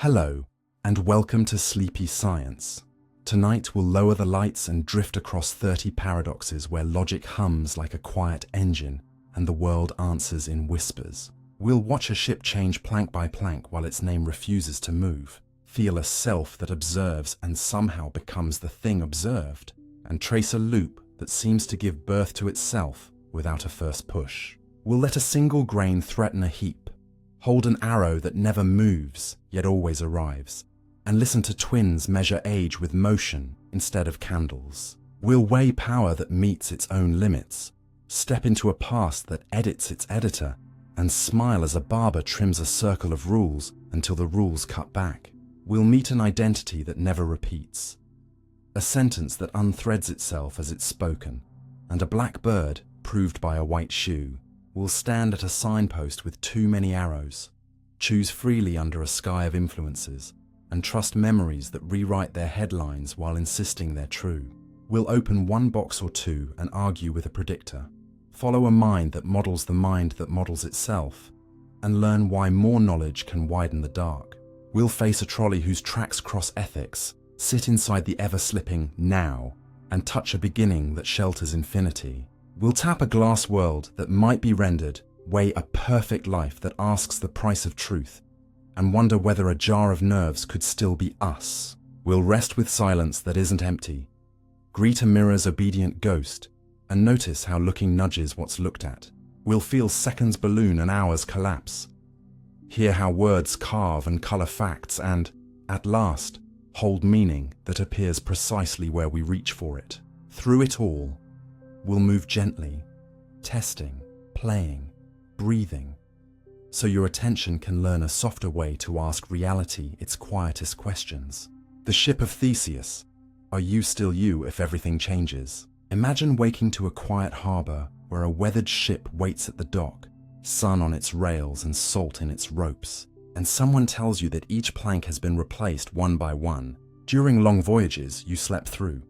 Hello, and welcome to Sleepy Science. Tonight we'll lower the lights and drift across 30 paradoxes where logic hums like a quiet engine and the world answers in whispers. We'll watch a ship change plank by plank while its name refuses to move, feel a self that observes and somehow becomes the thing observed, and trace a loop that seems to give birth to itself without a first push. We'll let a single grain threaten a heap, hold an arrow that never moves yet always arrives, and listen to twins measure age with motion instead of candles. We'll weigh power that meets its own limits, step into a past that edits its editor, and smile as a barber trims a circle of rules until the rules cut back. We'll meet an identity that never repeats, a sentence that unthreads itself as it's spoken, and a black bird proved by a white shoe. Will stand at a signpost with too many arrows, choose freely under a sky of influences, and trust memories that rewrite their headlines while insisting they're true. We'll open one box or two and argue with a predictor, follow a mind that models the mind that models itself, and learn why more knowledge can widen the dark. We'll face a trolley whose tracks cross ethics, sit inside the ever-slipping now, and touch a beginning that shelters infinity. We'll tap a glass world that might be rendered, weigh a perfect life that asks the price of truth, and wonder whether a jar of nerves could still be us. We'll rest with silence that isn't empty, greet a mirror's obedient ghost, and notice how looking nudges what's looked at. We'll feel seconds balloon and hours collapse, hear how words carve and color facts, and, at last, hold meaning that appears precisely where we reach for it. Through it all, we'll move gently, testing, playing, breathing, so your attention can learn a softer way to ask reality its quietest questions. The ship of Theseus. Are you still you if everything changes? Imagine waking to a quiet harbor where a weathered ship waits at the dock, sun on its rails and salt in its ropes, and someone tells you that each plank has been replaced one by one. During long voyages you slept through.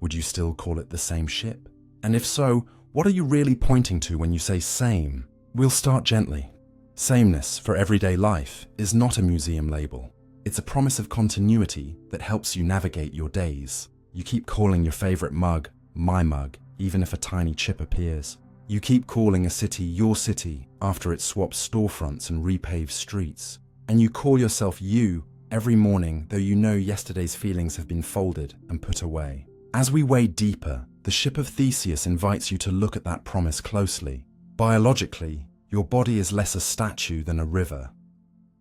Would you still call it the same ship? And if so, what are you really pointing to when you say same? We'll start gently. Sameness for everyday life is not a museum label. It's a promise of continuity that helps you navigate your days. You keep calling your favorite mug, my mug, even if a tiny chip appears. You keep calling a city your city after it swaps storefronts and repaves streets. And you call yourself you every morning, though you know yesterday's feelings have been folded and put away. As we wade deeper, the ship of Theseus invites you to look at that promise closely. Biologically, your body is less a statue than a river.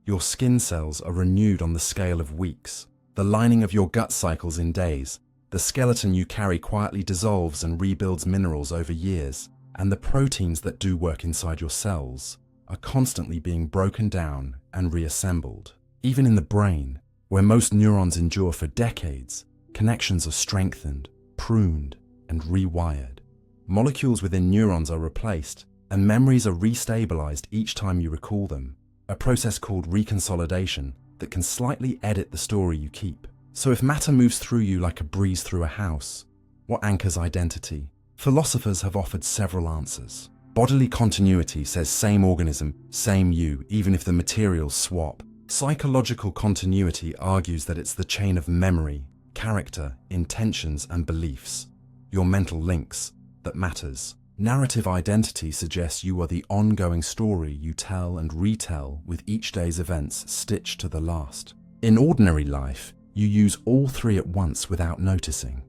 Your skin cells are renewed on the scale of weeks. The lining of your gut cycles in days. The skeleton you carry quietly dissolves and rebuilds minerals over years. And the proteins that do work inside your cells are constantly being broken down and reassembled. Even in the brain, where most neurons endure for decades, connections are strengthened, pruned, and rewired. Molecules within neurons are replaced, and memories are restabilized each time you recall them, a process called reconsolidation that can slightly edit the story you keep. So if matter moves through you like a breeze through a house, what anchors identity? Philosophers have offered several answers. Bodily continuity says same organism, same you, even if the materials swap. Psychological continuity argues that it's the chain of memory, character, intentions, and beliefs, your mental links, that matters. Narrative identity suggests you are the ongoing story you tell and retell with each day's events stitched to the last. In ordinary life, you use all three at once without noticing.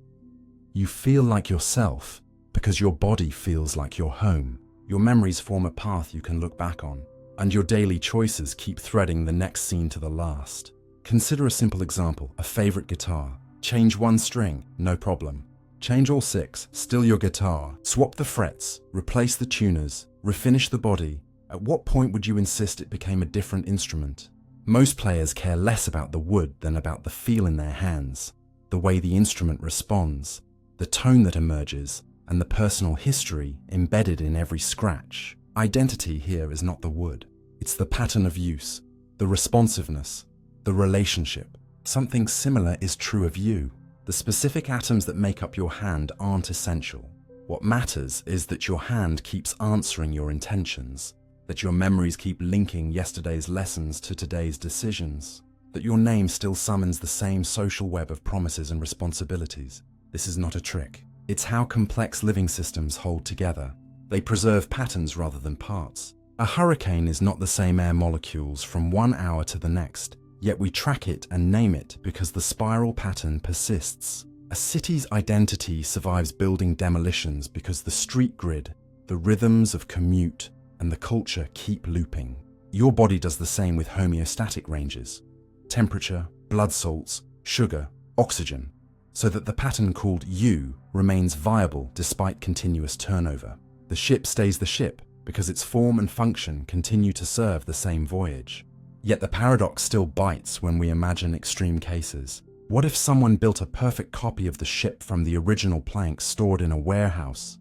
You feel like yourself because your body feels like your home. Your memories form a path you can look back on, and your daily choices keep threading the next scene to the last. Consider a simple example, a favorite guitar. Change one string, no problem. Change all six, still your guitar. Swap the frets, replace the tuners, refinish the body. At what point would you insist it became a different instrument? Most players care less about the wood than about the feel in their hands, the way the instrument responds, the tone that emerges, and the personal history embedded in every scratch. Identity here is not the wood. It's the pattern of use, the responsiveness, the relationship. Something similar is true of you. The specific atoms that make up your hand aren't essential. What matters is that your hand keeps answering your intentions, that your memories keep linking yesterday's lessons to today's decisions. that your name still summons the same social web of promises and responsibilities. This is not a trick. It's how complex living systems hold together. They preserve patterns rather than parts. A hurricane is not the same air molecules from one hour to the next, yet we track it and name it because the spiral pattern persists. A city's identity survives building demolitions because the street grid, the rhythms of commute, and the culture keep looping. Your body does the same with homeostatic ranges: temperature, blood salts, sugar, oxygen, so that the pattern called you remains viable despite continuous turnover. The ship stays the ship because its form and function continue to serve the same voyage. Yet the paradox still bites when we imagine extreme cases. What if someone built a perfect copy of the ship from the original plank stored in a warehouse,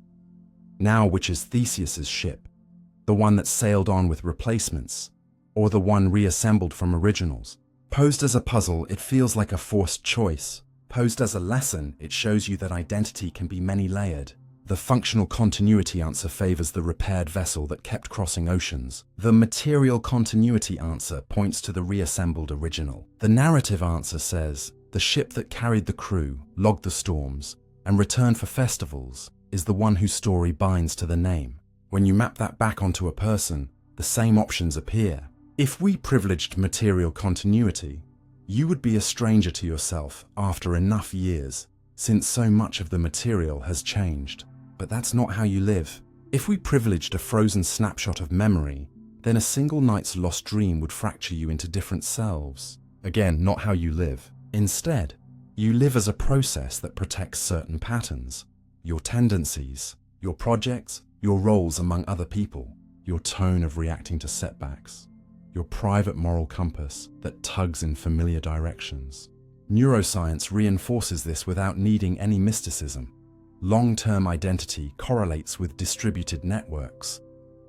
now which is Theseus's ship, the one that sailed on with replacements, or the one reassembled from originals? Posed as a puzzle, it feels like a forced choice. Posed as a lesson, it shows you that identity can be many-layered. The functional continuity answer favors the repaired vessel that kept crossing oceans. The material continuity answer points to the reassembled original. The narrative answer says, the ship that carried the crew, logged the storms, and returned for festivals is the one whose story binds to the name. When you map that back onto a person, the same options appear. If we privileged material continuity, you would be a stranger to yourself after enough years, since so much of the material has changed. But that's not how you live. If we privileged a frozen snapshot of memory, then a single night's lost dream would fracture you into different selves. Again, not how you live. Instead, you live as a process that protects certain patterns, your tendencies, your projects, your roles among other people, your tone of reacting to setbacks, your private moral compass that tugs in familiar directions. Neuroscience reinforces this without needing any mysticism. Long-term identity correlates with distributed networks,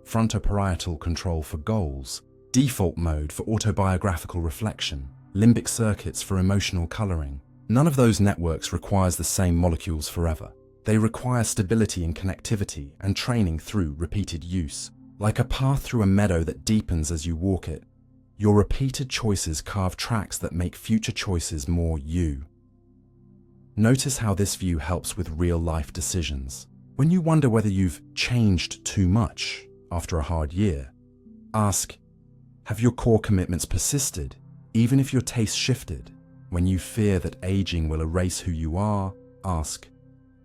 frontoparietal control for goals, default mode for autobiographical reflection, limbic circuits for emotional coloring. None of those networks requires the same molecules forever. They require stability in connectivity and training through repeated use. Like a path through a meadow that deepens as you walk it, your repeated choices carve tracks that make future choices more you. Notice how this view helps with real-life decisions. When you wonder whether you've changed too much after a hard year, ask, have your core commitments persisted, even if your tastes shifted? When you fear that aging will erase who you are, ask,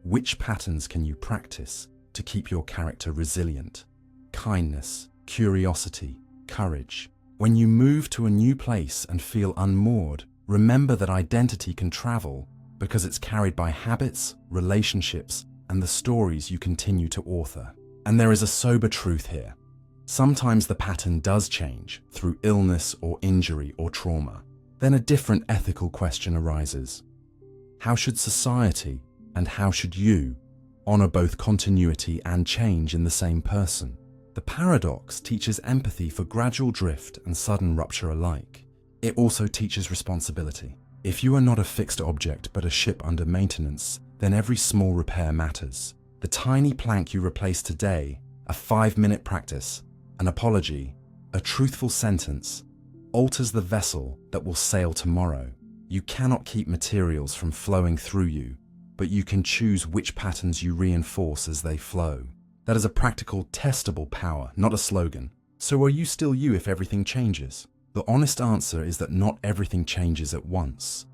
which patterns can you practice to keep your character resilient? Kindness, curiosity, courage. When you move to a new place and feel unmoored, remember that identity can travel because it's carried by habits, relationships, and the stories you continue to author. And there is a sober truth here. Sometimes the pattern does change through illness or injury or trauma. Then a different ethical question arises. How should society, and how should you, honor both continuity and change in the same person? The paradox teaches empathy for gradual drift and sudden rupture alike. It also teaches responsibility. If you are not a fixed object but a ship under maintenance, then every small repair matters. The tiny plank you replace today, a 5-minute practice, an apology, a truthful sentence, alters the vessel that will sail tomorrow. You cannot keep materials from flowing through you, but you can choose which patterns you reinforce as they flow. That is a practical, testable power, not a slogan. So are you still you if everything changes? The honest answer is that not everything changes at once,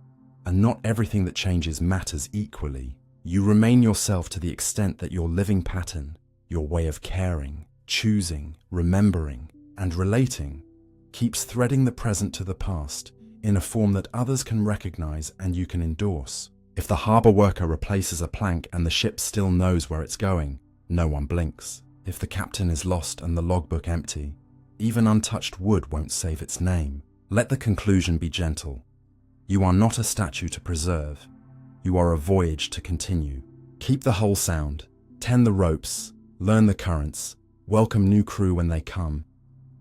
and not everything that changes matters equally. You remain yourself to the extent that your living pattern, your way of caring, choosing, remembering, and relating, keeps threading the present to the past in a form that others can recognize and you can endorse. If the harbor worker replaces a plank and the ship still knows where it's going, no one blinks. If the captain is lost and the logbook empty, even untouched wood won't save its name. Let the conclusion be gentle. You are not a statue to preserve. You are a voyage to continue. Keep the whole sound, tend the ropes, learn the currents, welcome new crew when they come,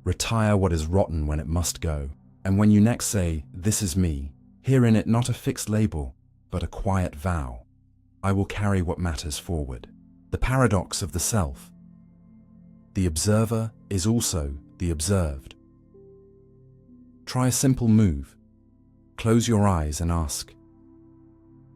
retire what is rotten when it must go. And when you next say, "This is me," hear in it not a fixed label, but a quiet vow. I will carry what matters forward. The paradox of the self. The observer is also the observed. Try a simple move. Close your eyes and ask,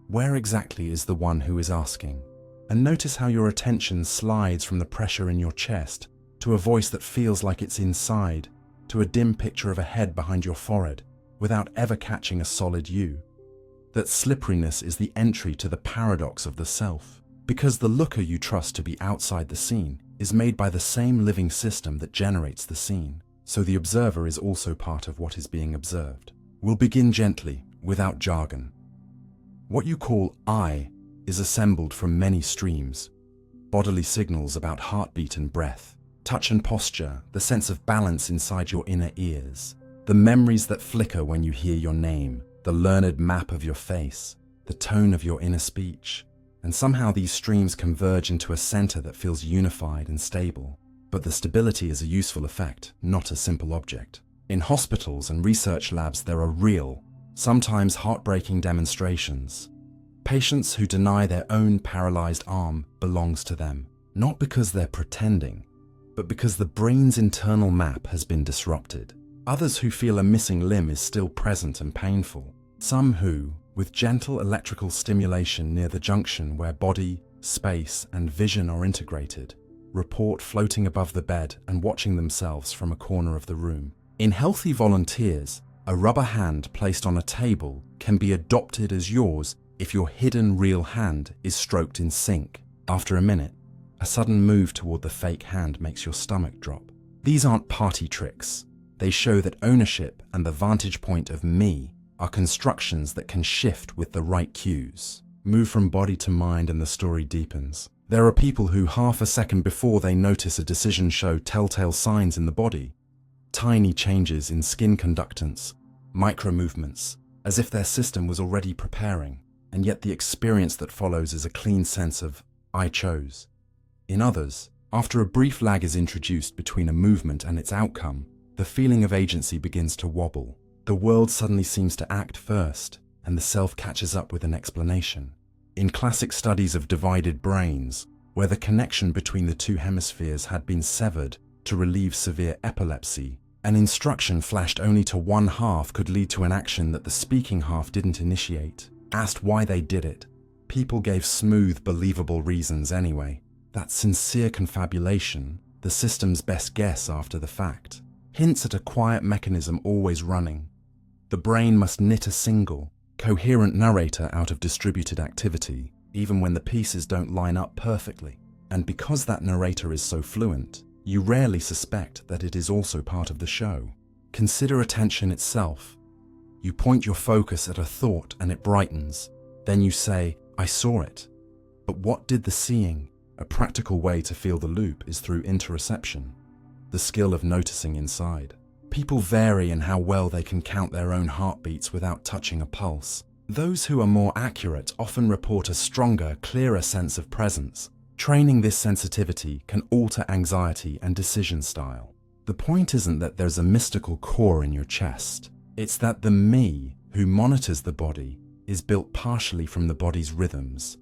where exactly is the one who is asking? And notice how your attention slides from the pressure in your chest to a voice that feels like it's inside, to a dim picture of a head behind your forehead, without ever catching a solid you. That slipperiness is the entry to the paradox of the self, because the looker you trust to be outside the scene is made by the same living system that generates the scene, so the observer is also part of what is being observed. We'll begin gently, without jargon. What you call I is assembled from many streams, bodily signals about heartbeat and breath, touch and posture, the sense of balance inside your inner ears, the memories that flicker when you hear your name, the learned map of your face, the tone of your inner speech, and somehow these streams converge into a center that feels unified and stable. But the stability is a useful effect, not a simple object. In hospitals and research labs, there are real, sometimes heartbreaking demonstrations. Patients who deny their own paralyzed arm belongs to them, not because they're pretending, but because the brain's internal map has been disrupted. Others who feel a missing limb is still present and painful. Some who, with gentle electrical stimulation near the junction where body, space, and vision are integrated, report floating above the bed and watching themselves from a corner of the room. In healthy volunteers, a rubber hand placed on a table can be adopted as yours if your hidden real hand is stroked in sync. After a minute, a sudden move toward the fake hand makes your stomach drop. These aren't party tricks. They show that ownership and the vantage point of me are constructions that can shift with the right cues. Move from body to mind and the story deepens. There are people who half a second before they notice a decision show telltale signs in the body. Tiny changes in skin conductance, micro-movements, as if their system was already preparing, and yet the experience that follows is a clean sense of, I chose. In others, after a brief lag is introduced between a movement and its outcome, the feeling of agency begins to wobble. The world suddenly seems to act first, and the self catches up with an explanation. In classic studies of divided brains, where the connection between the two hemispheres had been severed to relieve severe epilepsy, an instruction flashed only to one half could lead to an action that the speaking half didn't initiate. Asked why they did it, people gave smooth, believable reasons anyway. That sincere confabulation, the system's best guess after the fact, hints at a quiet mechanism always running. The brain must knit a single, coherent narrator out of distributed activity, even when the pieces don't line up perfectly. And because that narrator is so fluent, you rarely suspect that it is also part of the show. Consider attention itself. You point your focus at a thought and it brightens. Then you say, I saw it. But what did the seeing? A practical way to feel the loop is through interoception, the skill of noticing inside. People vary in how well they can count their own heartbeats without touching a pulse. Those who are more accurate often report a stronger, clearer sense of presence. Training this sensitivity can alter anxiety and decision style. The point isn't that there's a mystical core in your chest. It's that the me who monitors the body is built partially from the body's rhythms,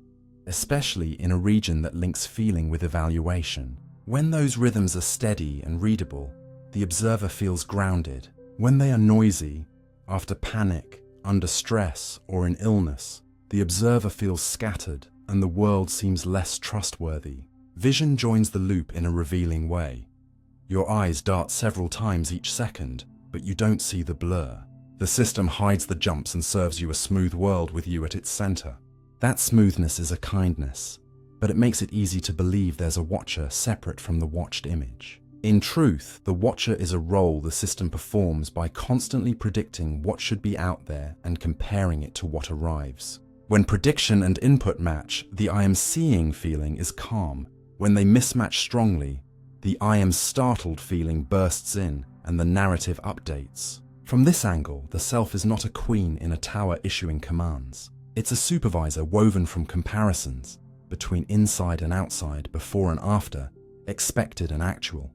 especially in a region that links feeling with evaluation. When those rhythms are steady and readable, the observer feels grounded. When they are noisy, after panic, under stress, or in illness, the observer feels scattered and the world seems less trustworthy. Vision joins the loop in a revealing way. Your eyes dart several times each second, but you don't see the blur. The system hides the jumps and serves you a smooth world with you at its center. That smoothness is a kindness, but it makes it easy to believe there's a watcher separate from the watched image. In truth, the watcher is a role the system performs by constantly predicting what should be out there and comparing it to what arrives. When prediction and input match, the I am seeing feeling is calm. When they mismatch strongly, the I am startled feeling bursts in and the narrative updates. From this angle, the self is not a queen in a tower issuing commands. It's a supervisor woven from comparisons between inside and outside, before and after, expected and actual.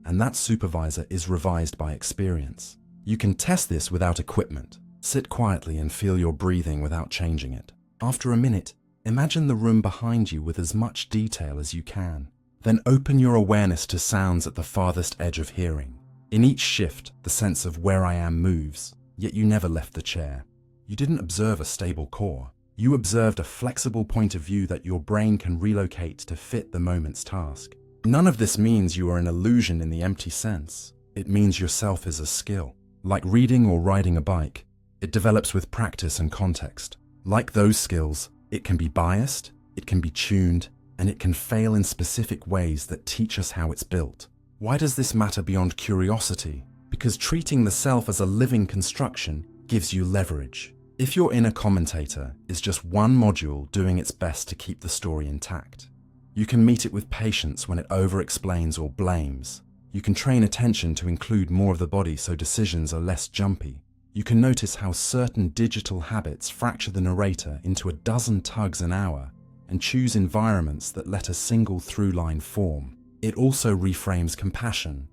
And that supervisor is revised by experience. You can test this without equipment. Sit quietly and feel your breathing without changing it. After a minute, imagine the room behind you with as much detail as you can. Then open your awareness to sounds at the farthest edge of hearing. In each shift, the sense of where I am moves, yet you never left the chair. You didn't observe a stable core. You observed a flexible point of view that your brain can relocate to fit the moment's task. None of this means you are an illusion in the empty sense. It means yourself is a skill. Like reading or riding a bike, it develops with practice and context. Like those skills, it can be biased, it can be tuned, and it can fail in specific ways that teach us how it's built. Why does this matter beyond curiosity? Because treating the self as a living construction gives you leverage. If your inner commentator is just one module doing its best to keep the story intact, you can meet it with patience when it over-explains or blames. You can train attention to include more of the body so decisions are less jumpy. You can notice how certain digital habits fracture the narrator into a dozen tugs an hour and choose environments that let a single through line form. It also reframes compassion.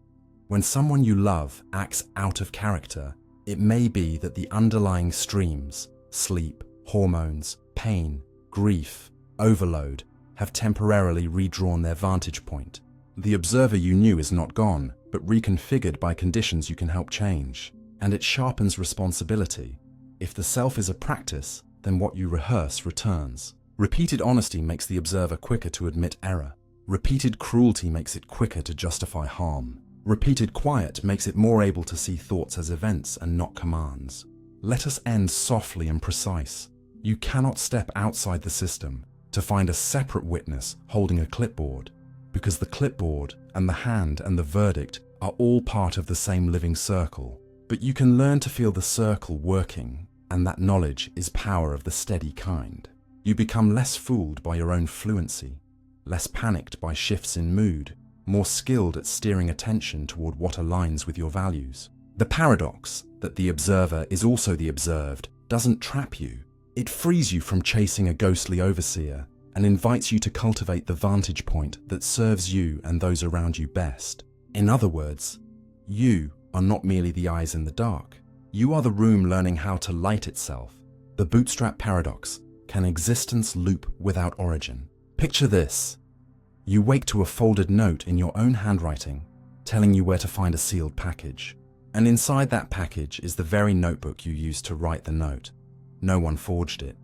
When someone you love acts out of character, it may be that the underlying streams, sleep, hormones, pain, grief, overload, have temporarily redrawn their vantage point. The observer you knew is not gone, but reconfigured by conditions you can help change. And it sharpens responsibility. If the self is a practice, then what you rehearse returns. Repeated honesty makes the observer quicker to admit error. Repeated cruelty makes it quicker to justify harm. Repeated quiet makes it more able to see thoughts as events and not commands. Let us end softly and precise. You cannot step outside the system to find a separate witness holding a clipboard, because the clipboard and the hand and the verdict are all part of the same living circle. But you can learn to feel the circle working, and that knowledge is power of the steady kind. You become less fooled by your own fluency, less panicked by shifts in mood, more skilled at steering attention toward what aligns with your values. The paradox that the observer is also the observed doesn't trap you. It frees you from chasing a ghostly overseer and invites you to cultivate the vantage point that serves you and those around you best. In other words, you are not merely the eyes in the dark. You are the room learning how to light itself. The Bootstrap paradox: can existence loop without origin? Picture this. You wake to a folded note in your own handwriting, telling you where to find a sealed package. And inside that package is the very notebook you used to write the note. No one forged it.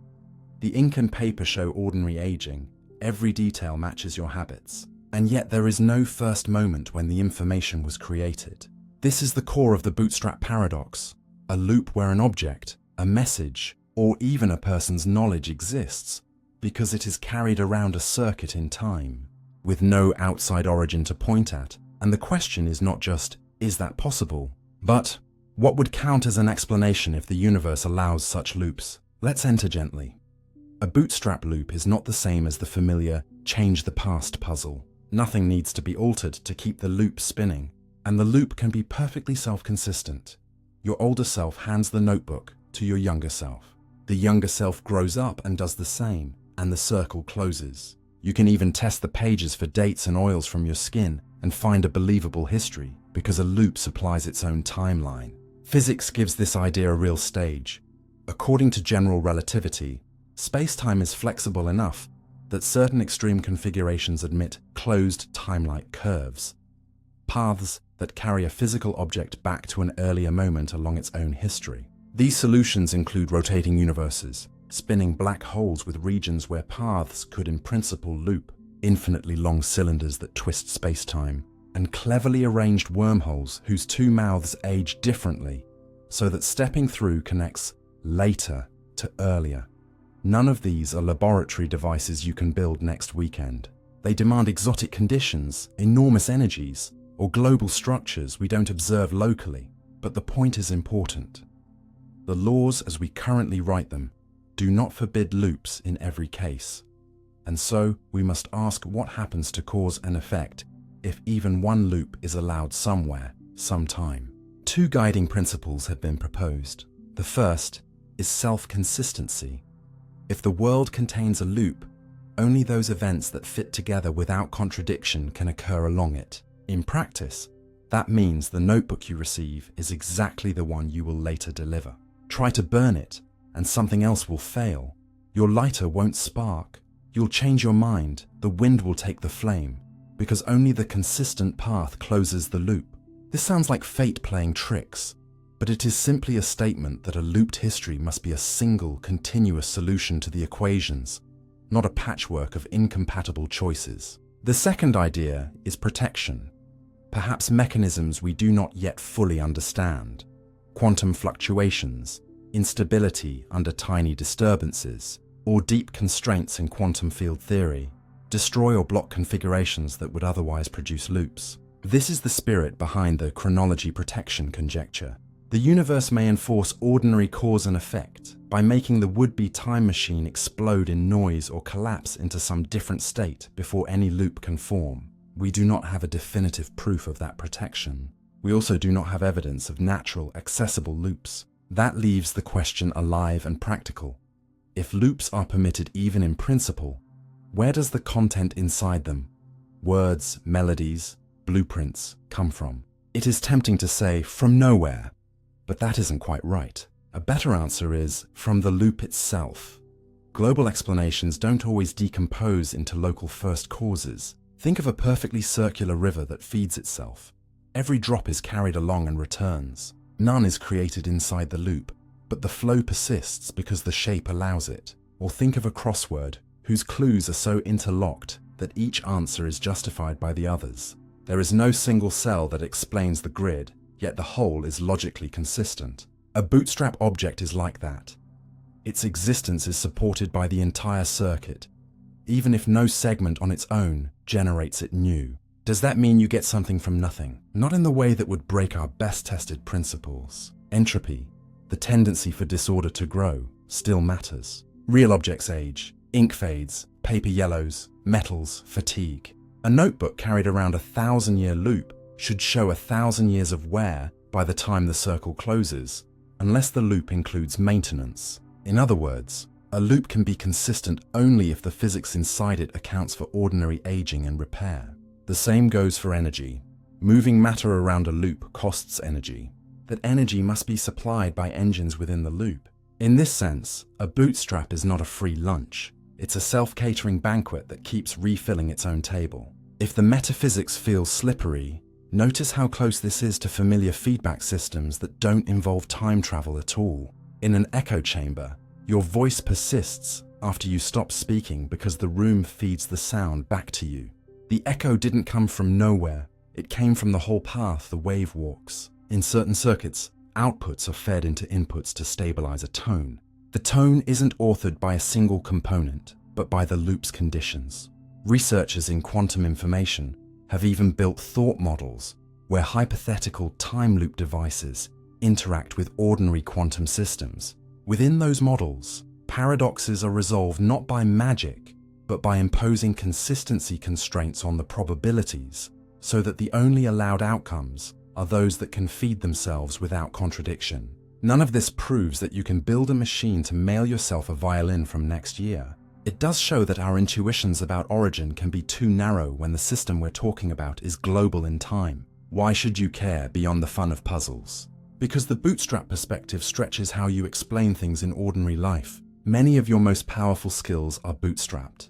The ink and paper show ordinary aging. Every detail matches your habits. And yet there is no first moment when the information was created. This is the core of the Bootstrap paradox, a loop where an object, a message, or even a person's knowledge exists because it is carried around a circuit in time, with no outside origin to point at. And the question is not just, is that possible? But, what would count as an explanation if the universe allows such loops? Let's enter gently. A bootstrap loop is not the same as the familiar change the past puzzle. Nothing needs to be altered to keep the loop spinning. And the loop can be perfectly self-consistent. Your older self hands the notebook to your younger self. The younger self grows up and does the same, and the circle closes. You can even test the pages for dates and oils from your skin and find a believable history, because a loop supplies its own timeline. Physics gives this idea a real stage. According to general relativity, space-time is flexible enough that certain extreme configurations admit closed time-like curves, paths that carry a physical object back to an earlier moment along its own history. These solutions include rotating universes, spinning black holes with regions where paths could in principle loop, infinitely long cylinders that twist space-time, and cleverly arranged wormholes whose two mouths age differently, so that stepping through connects later to earlier. None of these are laboratory devices you can build next weekend. They demand exotic conditions, enormous energies, or global structures we don't observe locally. But the point is important. The laws as we currently write them do not forbid loops in every case. And so we must ask what happens to cause and effect if even one loop is allowed somewhere, sometime. Two guiding principles have been proposed. The first is self-consistency. If the world contains a loop, only those events that fit together without contradiction can occur along it. In practice, that means the notebook you receive is exactly the one you will later deliver. Try to burn it, and something else will fail. Your lighter won't spark. You'll change your mind, the wind will take the flame, because only the consistent path closes the loop. This sounds like fate playing tricks, but it is simply a statement that a looped history must be a single, continuous solution to the equations, not a patchwork of incompatible choices. The second idea is protection, perhaps mechanisms we do not yet fully understand. Quantum fluctuations, instability under tiny disturbances, or deep constraints in quantum field theory destroy or block configurations that would otherwise produce loops. This is the spirit behind the chronology protection conjecture. The universe may enforce ordinary cause and effect by making the would-be time machine explode in noise or collapse into some different state before any loop can form. We do not have a definitive proof of that protection. We also do not have evidence of natural, accessible loops. That leaves the question alive and practical. If loops are permitted even in principle, where does the content inside them, words, melodies, blueprints, come from? It is tempting to say, from nowhere, but that isn't quite right. A better answer is, from the loop itself. Global explanations don't always decompose into local first causes. Think of a perfectly circular river that feeds itself. Every drop is carried along and returns. None is created inside the loop, but the flow persists because the shape allows it. Or think of a crossword whose clues are so interlocked that each answer is justified by the others. There is no single cell that explains the grid, yet the whole is logically consistent. A Bootstrap object is like that. Its existence is supported by the entire circuit, even if no segment on its own generates it new. Does that mean you get something from nothing? Not in the way that would break our best-tested principles. Entropy, the tendency for disorder to grow, still matters. Real objects age, ink fades, paper yellows, metals fatigue. A notebook carried around a 1,000-year loop should show 1,000 years of wear by the time the circle closes, unless the loop includes maintenance. In other words, a loop can be consistent only if the physics inside it accounts for ordinary aging and repair. The same goes for energy. Moving matter around a loop costs energy. That energy must be supplied by engines within the loop. In this sense, a Bootstrap is not a free lunch. It's a self-catering banquet that keeps refilling its own table. If the metaphysics feels slippery, notice how close this is to familiar feedback systems that don't involve time travel at all. In an echo chamber, your voice persists after you stop speaking because the room feeds the sound back to you. The echo didn't come from nowhere. It came from the whole path the wave walks. In certain circuits, outputs are fed into inputs to stabilize a tone. The tone isn't authored by a single component, but by the loop's conditions. Researchers in quantum information have even built thought models where hypothetical time loop devices interact with ordinary quantum systems. Within those models, paradoxes are resolved not by magic, but by imposing consistency constraints on the probabilities, so that the only allowed outcomes are those that can feed themselves without contradiction. None of this proves that you can build a machine to mail yourself a violin from next year. It does show that our intuitions about origin can be too narrow when the system we're talking about is global in time. Why should you care beyond the fun of puzzles? Because the Bootstrap perspective stretches how you explain things in ordinary life. Many of your most powerful skills are bootstrapped.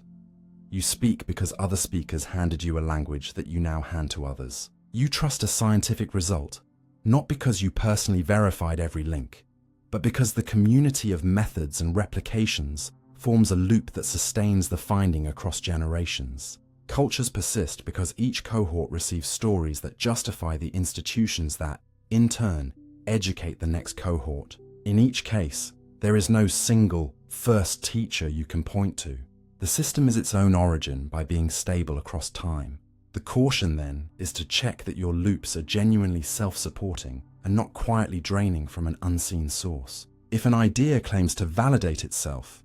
You speak because other speakers handed you a language that you now hand to others. You trust a scientific result, not because you personally verified every link, but because the community of methods and replications forms a loop that sustains the finding across generations. Cultures persist because each cohort receives stories that justify the institutions that, in turn, educate the next cohort. In each case, there is no single first teacher you can point to. The system is its own origin by being stable across time. The caution then is to check that your loops are genuinely self-supporting and not quietly draining from an unseen source. If an idea claims to validate itself,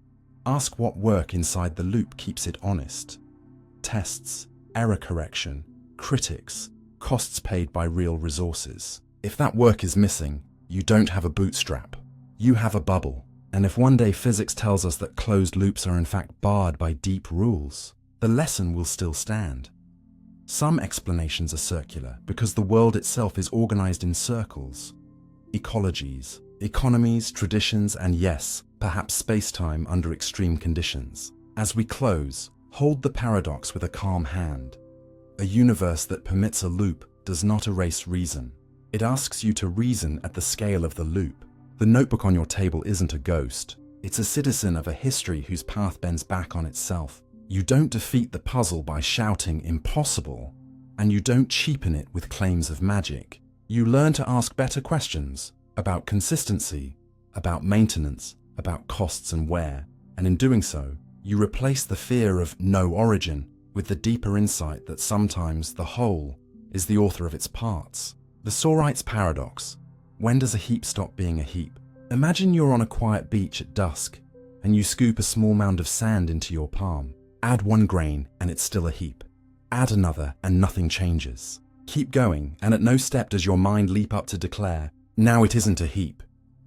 ask what work inside the loop keeps it honest. Tests, error correction, critics, costs paid by real resources. If that work is missing, you don't have a bootstrap. You have a bubble. And if one day physics tells us that closed loops are in fact barred by deep rules, the lesson will still stand. Some explanations are circular because the world itself is organized in circles. Ecologies, economies, traditions, and yes, perhaps space-time under extreme conditions. As we close, hold the paradox with a calm hand. A universe that permits a loop does not erase reason. It asks you to reason at the scale of the loop. The notebook on your table isn't a ghost. It's a citizen of a history whose path bends back on itself. You don't defeat the puzzle by shouting impossible, and you don't cheapen it with claims of magic. You learn to ask better questions about consistency, about maintenance, about costs and wear, and in doing so, you replace the fear of no origin with the deeper insight that sometimes the whole is the author of its parts. The Sorites paradox. When does a heap stop being a heap? Imagine you're on a quiet beach at dusk, and you scoop a small mound of sand into your palm. Add one grain, and it's still a heap. Add another, and nothing changes. Keep going, and at no step does your mind leap up to declare, now it isn't a heap.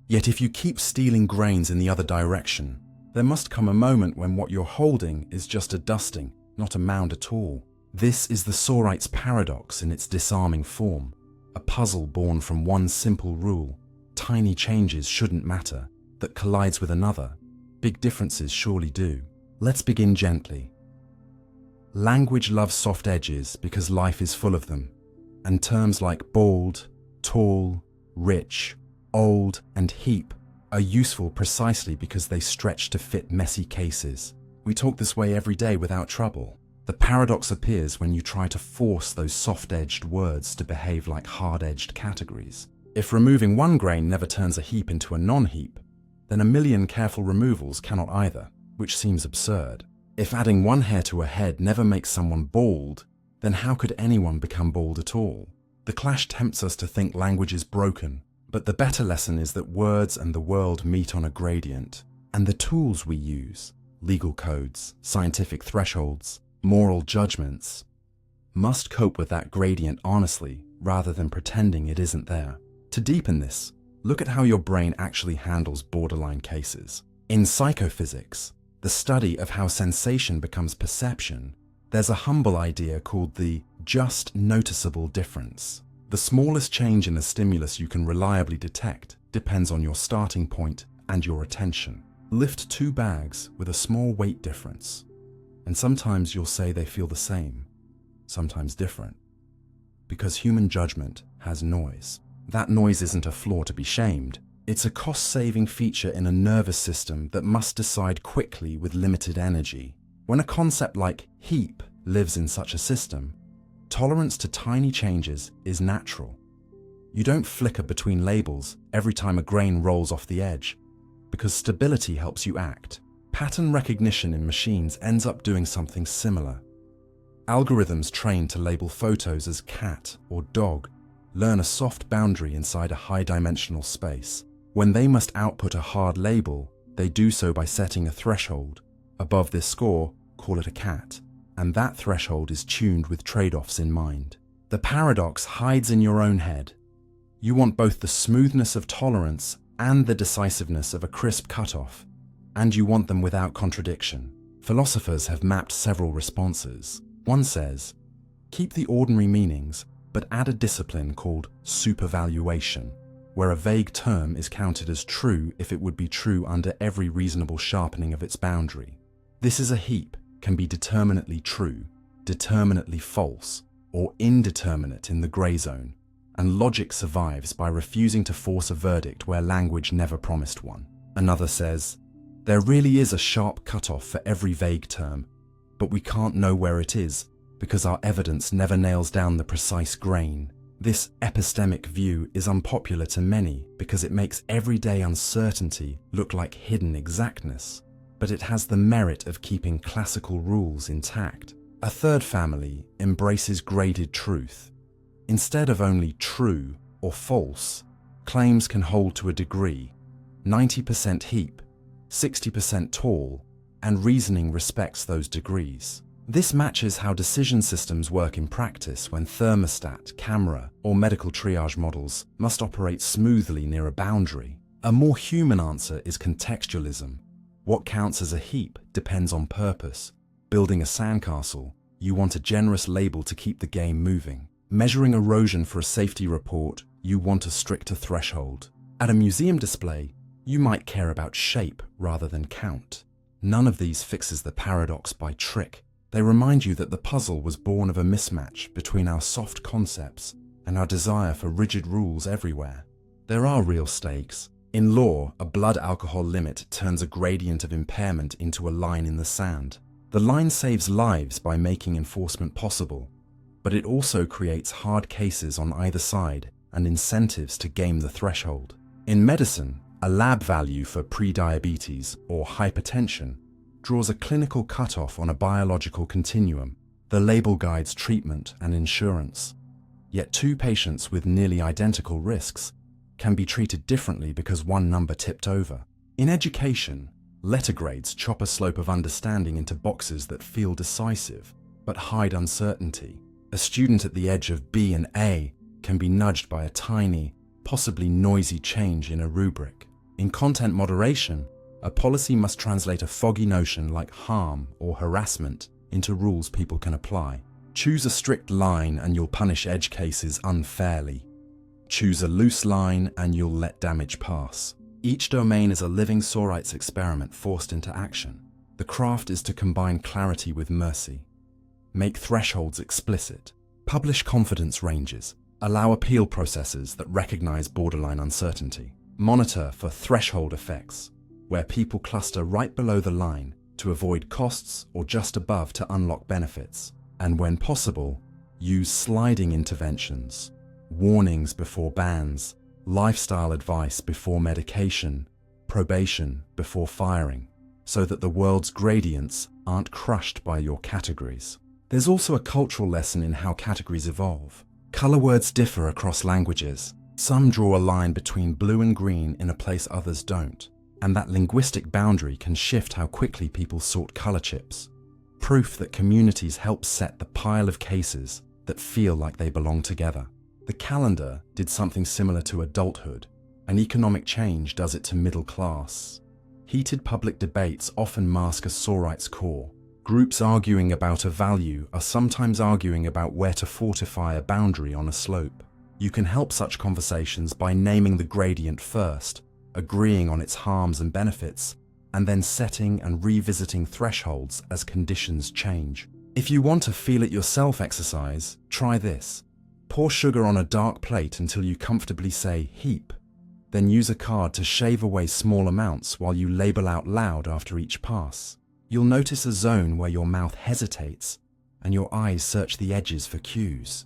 Yet if you keep stealing grains in the other direction, there must come a moment when what you're holding is just a dusting, not a mound at all. This is the Sorites paradox in its disarming form, a puzzle born from one simple rule: tiny changes shouldn't matter, that collides with another. Big differences surely do. Let's begin gently. Language loves soft edges because life is full of them, and terms like bald, tall, rich, old, and heap are useful precisely because they stretch to fit messy cases. We talk this way every day without trouble. The paradox appears when you try to force those soft-edged words to behave like hard-edged categories. If removing one grain never turns a heap into a non-heap, then a million careful removals cannot either, which seems absurd. If adding one hair to a head never makes someone bald, then how could anyone become bald at all? The clash tempts us to think language is broken, but the better lesson is that words and the world meet on a gradient, and the tools we use, legal codes, scientific thresholds, moral judgments, must cope with that gradient honestly rather than pretending it isn't there. To deepen this, look at how your brain actually handles borderline cases. In psychophysics, the study of how sensation becomes perception, there's a humble idea called the just noticeable difference. The smallest change in a stimulus you can reliably detect depends on your starting point and your attention. Lift two bags with a small weight difference, and sometimes you'll say they feel the same, sometimes different, because human judgment has noise. That noise isn't a flaw to be shamed. It's a cost-saving feature in a nervous system that must decide quickly with limited energy. When a concept like heap lives in such a system, tolerance to tiny changes is natural. You don't flicker between labels every time a grain rolls off the edge, because stability helps you act. Pattern recognition in machines ends up doing something similar. Algorithms trained to label photos as cat or dog learn a soft boundary inside a high-dimensional space. When they must output a hard label, they do so by setting a threshold. Above this score, call it a cat, and that threshold is tuned with trade-offs in mind. The paradox hides in your own head. You want both the smoothness of tolerance and the decisiveness of a crisp cutoff, and you want them without contradiction. Philosophers have mapped several responses. One says, keep the ordinary meanings, but add a discipline called supervaluation, where a vague term is counted as true if it would be true under every reasonable sharpening of its boundary. This is a heap, can be determinately true, determinately false, or indeterminate in the grey zone, and logic survives by refusing to force a verdict where language never promised one. Another says, there really is a sharp cutoff for every vague term, but we can't know where it is because our evidence never nails down the precise grain. This epistemic view is unpopular to many because it makes everyday uncertainty look like hidden exactness, but it has the merit of keeping classical rules intact. A third family embraces graded truth. Instead of only true or false, claims can hold to a degree, 90% heap, 60% tall, and reasoning respects those degrees. This matches how decision systems work in practice when thermostat, camera, or medical triage models must operate smoothly near a boundary. A more human answer is contextualism. What counts as a heap depends on purpose. Building a sandcastle, you want a generous label to keep the game moving. Measuring erosion for a safety report, you want a stricter threshold. At a museum display, you might care about shape rather than count. None of these fixes the paradox by trick. They remind you that the puzzle was born of a mismatch between our soft concepts and our desire for rigid rules everywhere. There are real stakes. In law, a blood alcohol limit turns a gradient of impairment into a line in the sand. The line saves lives by making enforcement possible, but it also creates hard cases on either side and incentives to game the threshold. In medicine, a lab value for prediabetes or hypertension draws a clinical cutoff on a biological continuum. The label guides treatment and insurance. Yet two patients with nearly identical risks can be treated differently because one number tipped over. In education, letter grades chop a slope of understanding into boxes that feel decisive but hide uncertainty. A student at the edge of B and A can be nudged by a tiny, possibly noisy change in a rubric. In content moderation, a policy must translate a foggy notion like harm or harassment into rules people can apply. Choose a strict line and you'll punish edge cases unfairly. Choose a loose line and you'll let damage pass. Each domain is a living Sorites experiment forced into action. The craft is to combine clarity with mercy. Make thresholds explicit. Publish confidence ranges. Allow appeal processes that recognize borderline uncertainty. Monitor for threshold effects, where people cluster right below the line to avoid costs or just above to unlock benefits. And when possible, use sliding interventions, warnings before bans, lifestyle advice before medication, probation before firing, so that the world's gradients aren't crushed by your categories. There's also a cultural lesson in how categories evolve. Color words differ across languages. Some draw a line between blue and green in a place others don't, and that linguistic boundary can shift how quickly people sort color chips. Proof that communities help set the pile of cases that feel like they belong together. The calendar did something similar to adulthood, and economic change does it to middle class. Heated public debates often mask a Sorites core. Groups arguing about a value are sometimes arguing about where to fortify a boundary on a slope. You can help such conversations by naming the gradient first, agreeing on its harms and benefits, and then setting and revisiting thresholds as conditions change. If you want a feel it yourself exercise, try this. Pour sugar on a dark plate until you comfortably say heap. Then use a card to shave away small amounts while you label out loud after each pass. You'll notice a zone where your mouth hesitates and your eyes search the edges for cues.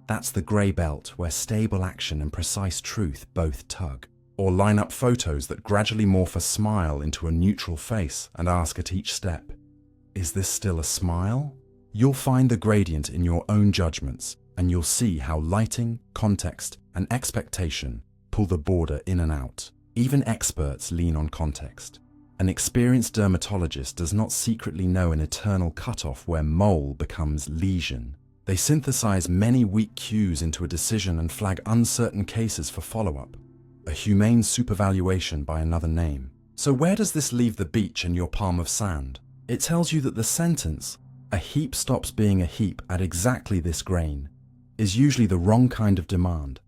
That's the grey belt where stable action and precise truth both tug. Or line up photos that gradually morph a smile into a neutral face and ask at each step, is this still a smile? You'll find the gradient in your own judgments, and you'll see how lighting, context, and expectation pull the border in and out. Even experts lean on context. An experienced dermatologist does not secretly know an eternal cutoff where mole becomes lesion. They synthesize many weak cues into a decision and flag uncertain cases for follow-up. A humane supervaluation by another name. So where does this leave the beach and your palm of sand? It tells you that the sentence, "A heap stops being a heap at exactly this grain," is usually the wrong kind of demand,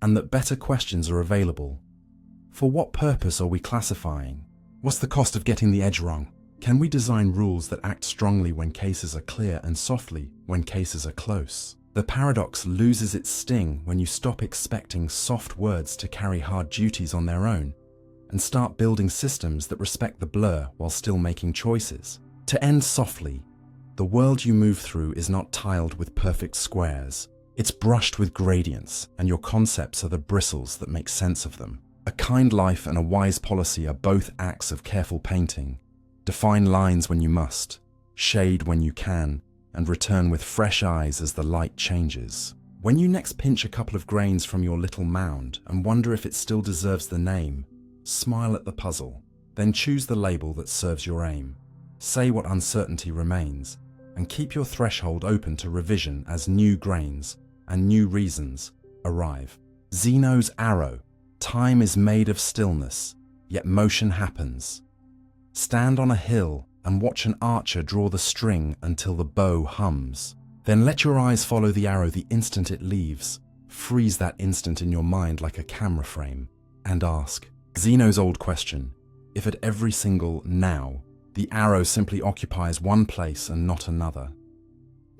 and that better questions are available. For what purpose are we classifying? What's the cost of getting the edge wrong? Can we design rules that act strongly when cases are clear and softly when cases are close? The paradox loses its sting when you stop expecting soft words to carry hard duties on their own and start building systems that respect the blur while still making choices. To end softly, the world you move through is not tiled with perfect squares. It's brushed with gradients, and your concepts are the bristles that make sense of them. A kind life and a wise policy are both acts of careful painting. Define lines when you must, shade when you can, and return with fresh eyes as the light changes. When you next pinch a couple of grains from your little mound and wonder if it still deserves the name, smile at the puzzle, then choose the label that serves your aim. Say what uncertainty remains, and keep your threshold open to revision as new grains and new reasons arrive. Zeno's arrow. Time is made of stillness, yet motion happens. Stand on a hill and watch an archer draw the string until the bow hums. Then let your eyes follow the arrow the instant it leaves. Freeze that instant in your mind like a camera frame and ask Zeno's old question, if at every single now, the arrow simply occupies one place and not another,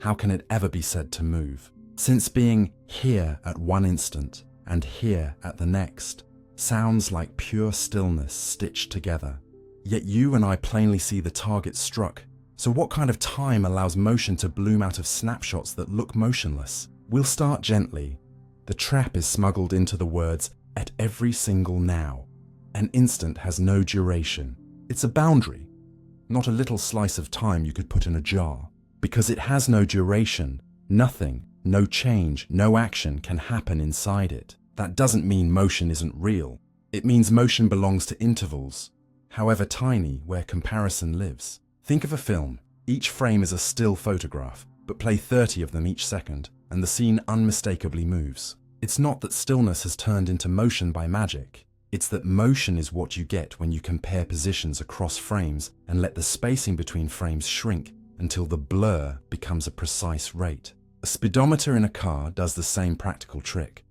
how can it ever be said to move? Since being here at one instant and here at the next sounds like pure stillness stitched together, yet you and I plainly see the target struck. So what kind of time allows motion to bloom out of snapshots that look motionless? We'll start gently. The trap is smuggled into the words "at every single now." An instant has no duration. It's a boundary, not a little slice of time you could put in a jar. Because it has no duration, nothing, no change, no action can happen inside it. That doesn't mean motion isn't real. It means motion belongs to intervals, however tiny, where comparison lives. Think of a film. Each frame is a still photograph, but play 30 of them each second, and the scene unmistakably moves. It's not that stillness has turned into motion by magic. It's that motion is what you get when you compare positions across frames and let the spacing between frames shrink until the blur becomes a precise rate. A speedometer in a car does the same practical trick.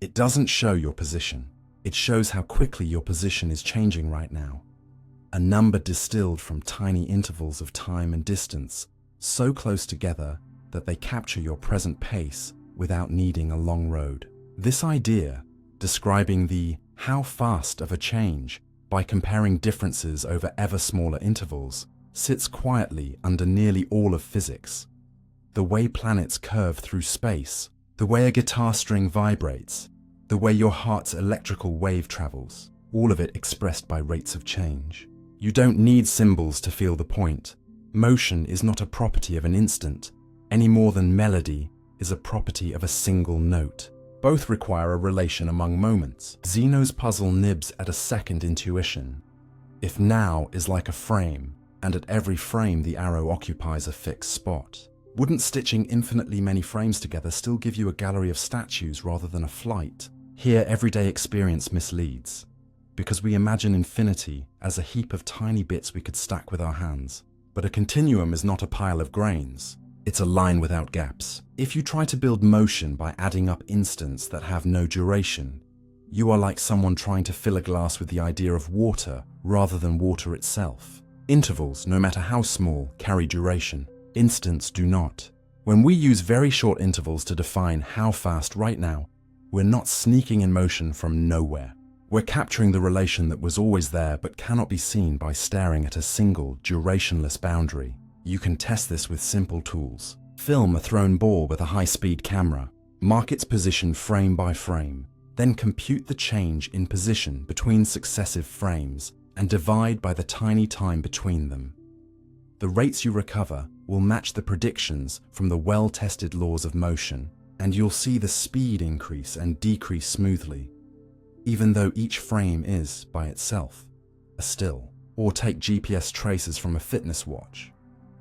It doesn't show your position. It shows how quickly your position is changing right now. A number distilled from tiny intervals of time and distance, so close together that they capture your present pace without needing a long road. This idea, describing the how fast of a change by comparing differences over ever smaller intervals, sits quietly under nearly all of physics. The way planets curve through space, the way a guitar string vibrates, the way your heart's electrical wave travels, all of it expressed by rates of change. You don't need symbols to feel the point. Motion is not a property of an instant, any more than melody is a property of a single note. Both require a relation among moments. Zeno's puzzle nibs at a second intuition. If now is like a frame, and at every frame the arrow occupies a fixed spot, wouldn't stitching infinitely many frames together still give you a gallery of statues rather than a flight? Here, everyday experience misleads, because we imagine infinity as a heap of tiny bits we could stack with our hands. But a continuum is not a pile of grains. It's a line without gaps. If you try to build motion by adding up instants that have no duration, you are like someone trying to fill a glass with the idea of water rather than water itself. Intervals, no matter how small, carry duration. Instants do not. When we use very short intervals to define how fast right now, we're not sneaking in motion from nowhere. We're capturing the relation that was always there but cannot be seen by staring at a single, durationless boundary. You can test this with simple tools. Film a thrown ball with a high-speed camera, mark its position frame by frame, then compute the change in position between successive frames and divide by the tiny time between them. The rates you recover will match the predictions from the well-tested laws of motion, and you'll see the speed increase and decrease smoothly, even though each frame is, by itself, a still. Or take GPS traces from a fitness watch.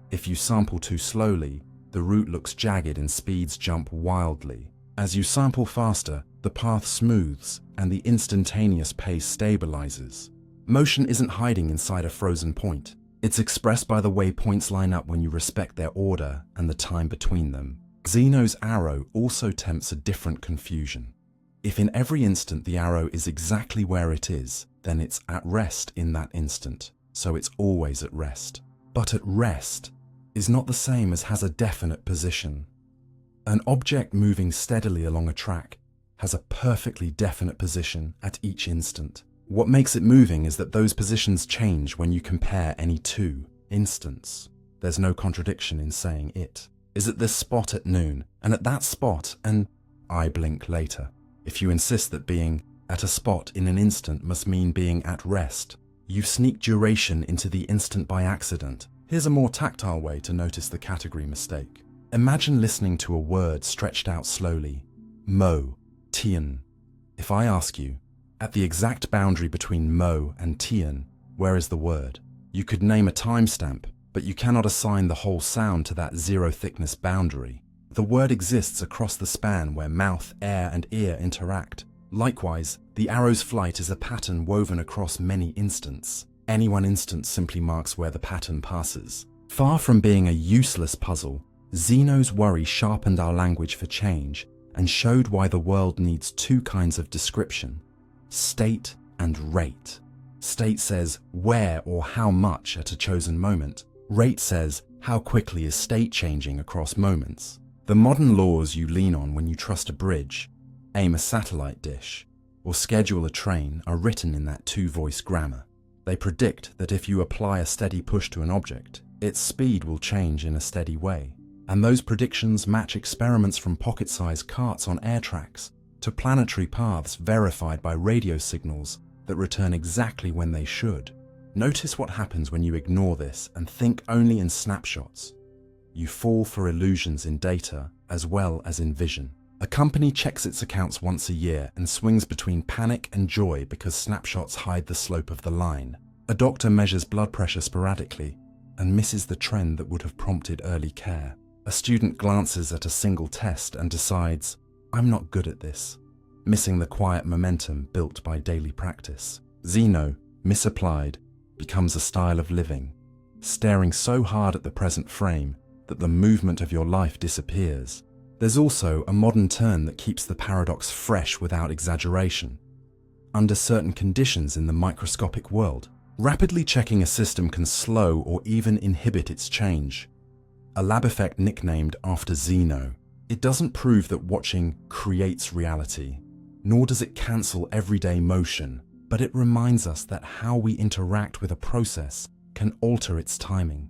If you sample too slowly, the route looks jagged and speeds jump wildly. As you sample faster, the path smooths and the instantaneous pace stabilizes. Motion isn't hiding inside a frozen point. It's expressed by the way points line up when you respect their order and the time between them. Zeno's arrow also tempts a different confusion. If in every instant the arrow is exactly where it is, then it's at rest in that instant, so it's always at rest. But at rest is not the same as has a definite position. An object moving steadily along a track has a perfectly definite position at each instant. What makes it moving is that those positions change when you compare any two instants. There's no contradiction in saying it is at this spot at noon, and at that spot, and I blink later. If you insist that being at a spot in an instant must mean being at rest, you sneak duration into the instant by accident. Here's a more tactile way to notice the category mistake. Imagine listening to a word stretched out slowly. Mo, tien. If I ask you, at the exact boundary between mo and tien, where is the word? You could name a timestamp, but you cannot assign the whole sound to that zero thickness boundary. The word exists across the span where mouth, air, and ear interact. Likewise, the arrow's flight is a pattern woven across many instants. Any one instant simply marks where the pattern passes. Far from being a useless puzzle, Zeno's worry sharpened our language for change and showed why the world needs two kinds of description: state and rate. State says where or how much at a chosen moment. Rate says how quickly is state changing across moments. The modern laws you lean on when you trust a bridge, aim a satellite dish, or schedule a train are written in that two-voice grammar. They predict that if you apply a steady push to an object, its speed will change in a steady way. And those predictions match experiments from pocket-sized carts on air tracks to planetary paths verified by radio signals that return exactly when they should. Notice what happens when you ignore this and think only in snapshots. You fall for illusions in data as well as in vision. A company checks its accounts once a year and swings between panic and joy because snapshots hide the slope of the line. A doctor measures blood pressure sporadically and misses the trend that would have prompted early care. A student glances at a single test and decides, "I'm not good at this," missing the quiet momentum built by daily practice. Zeno, misapplied, becomes a style of living, staring so hard at the present frame that the movement of your life disappears. There's also a modern turn that keeps the paradox fresh without exaggeration. Under certain conditions in the microscopic world, rapidly checking a system can slow or even inhibit its change. A lab effect nicknamed after Zeno. It doesn't prove that watching creates reality, nor does it cancel everyday motion, but it reminds us that how we interact with a process can alter its timing,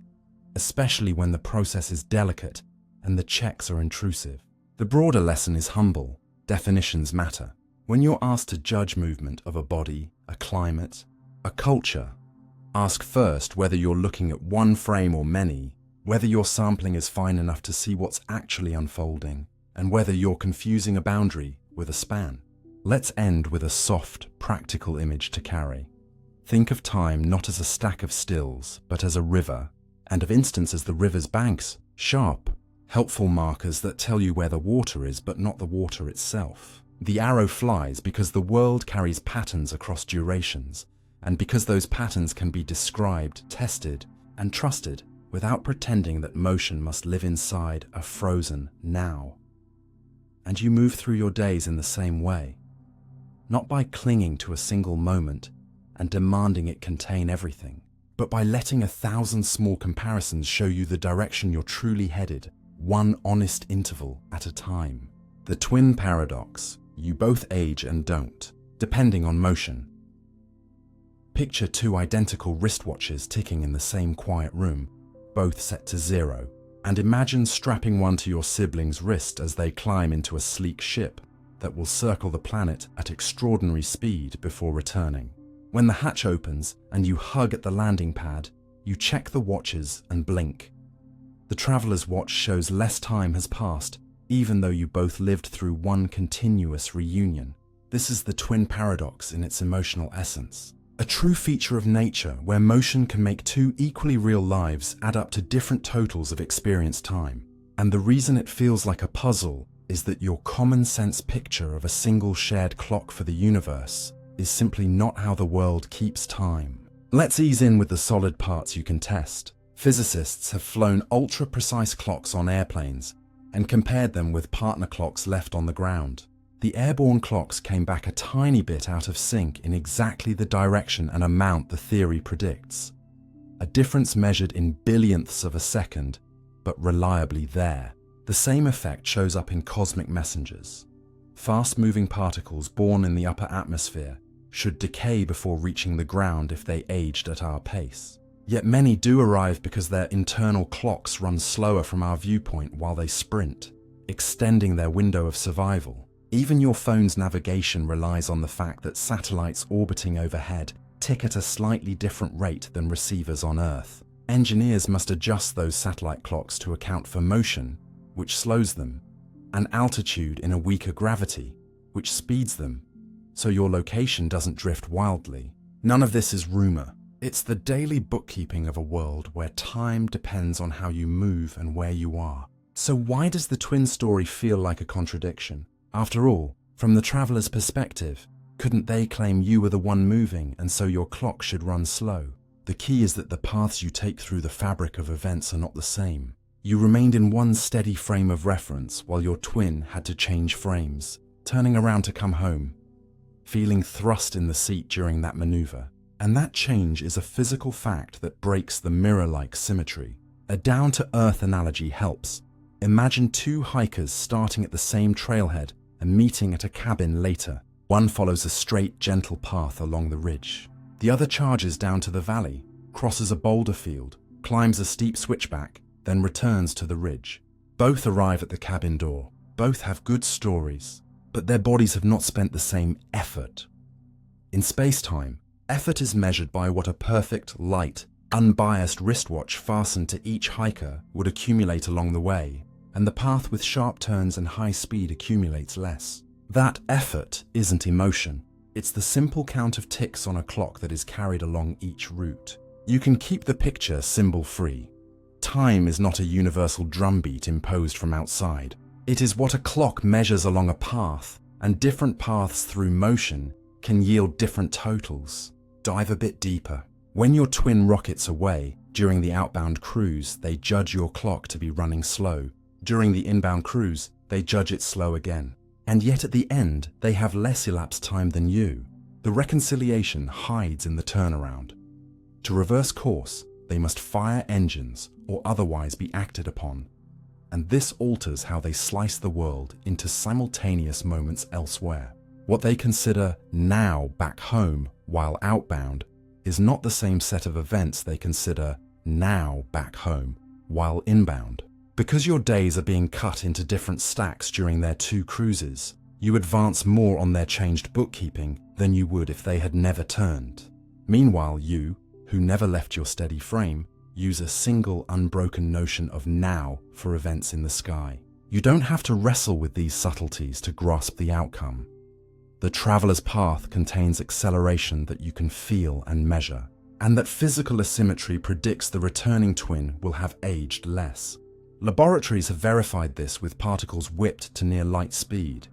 especially when the process is delicate and the checks are intrusive. The broader lesson is humble. Definitions matter. When you're asked to judge movement of a body, a climate, a culture, ask first whether you're looking at one frame or many, whether your sampling is fine enough to see what's actually unfolding, and whether you're confusing a boundary with a span. Let's end with a soft, practical image to carry. Think of time not as a stack of stills, but as a river, and of instance as the river's banks, sharp, helpful markers that tell you where the water is but not the water itself. The arrow flies because the world carries patterns across durations, and because those patterns can be described, tested, and trusted without pretending that motion must live inside a frozen now. And you move through your days in the same way, not by clinging to a single moment and demanding it contain everything, but by letting 1,000 small comparisons show you the direction you're truly headed, one honest interval at a time. The twin paradox: you both age and don't, depending on motion. Picture two identical wristwatches ticking in the same quiet room, both set to 0, and imagine strapping one to your sibling's wrist as they climb into a sleek ship that will circle the planet at extraordinary speed before returning. When the hatch opens and you hug at the landing pad, you check the watches and blink. The traveler's watch shows less time has passed, even though you both lived through one continuous reunion. This is the twin paradox in its emotional essence. A true feature of nature where motion can make two equally real lives add up to different totals of experienced time. And the reason it feels like a puzzle is that your common sense picture of a single shared clock for the universe is simply not how the world keeps time. Let's ease in with the solid parts you can test. Physicists have flown ultra-precise clocks on airplanes and compared them with partner clocks left on the ground. The airborne clocks came back a tiny bit out of sync in exactly the direction and amount the theory predicts. A difference measured in billionths of a second, but reliably there. The same effect shows up in cosmic messengers. Fast-moving particles born in the upper atmosphere should decay before reaching the ground if they aged at our pace. Yet many do arrive because their internal clocks run slower from our viewpoint while they sprint, extending their window of survival. Even your phone's navigation relies on the fact that satellites orbiting overhead tick at a slightly different rate than receivers on Earth. Engineers must adjust those satellite clocks to account for motion, which slows them, and altitude in a weaker gravity, which speeds them, so your location doesn't drift wildly. None of this is rumor. It's the daily bookkeeping of a world where time depends on how you move and where you are. So why does the twin story feel like a contradiction? After all, from the traveler's perspective, couldn't they claim you were the one moving and so your clock should run slow? The key is that the paths you take through the fabric of events are not the same. You remained in one steady frame of reference while your twin had to change frames, turning around to come home, feeling thrust in the seat during that maneuver. And that change is a physical fact that breaks the mirror-like symmetry. A down-to-earth analogy helps. Imagine two hikers starting at the same trailhead and meeting at a cabin later. One follows a straight, gentle path along the ridge. The other charges down to the valley, crosses a boulder field, climbs a steep switchback, then returns to the ridge. Both arrive at the cabin door. Both have good stories, but their bodies have not spent the same effort. In space-time, effort is measured by what a perfect, light, unbiased wristwatch fastened to each hiker would accumulate along the way, and the path with sharp turns and high speed accumulates less. That effort isn't emotion. It's the simple count of ticks on a clock that is carried along each route. You can keep the picture symbol-free. Time is not a universal drumbeat imposed from outside. It is what a clock measures along a path, and different paths through motion can yield different totals. Dive a bit deeper. When your twin rockets away, during the outbound cruise, they judge your clock to be running slow. During the inbound cruise, they judge it slow again. And yet at the end, they have less elapsed time than you. The reconciliation hides in the turnaround. To reverse course, they must fire engines or otherwise be acted upon. And this alters how they slice the world into simultaneous moments elsewhere. What they consider now back home while outbound is not the same set of events they consider now back home while inbound. Because your days are being cut into different stacks during their two cruises, you advance more on their changed bookkeeping than you would if they had never turned. Meanwhile, you, who never left your steady frame, use a single unbroken notion of now for events in the sky. You don't have to wrestle with these subtleties to grasp the outcome. The traveler's path contains acceleration that you can feel and measure, and that physical asymmetry predicts the returning twin will have aged less. Laboratories have verified this with particles whipped to near light speed.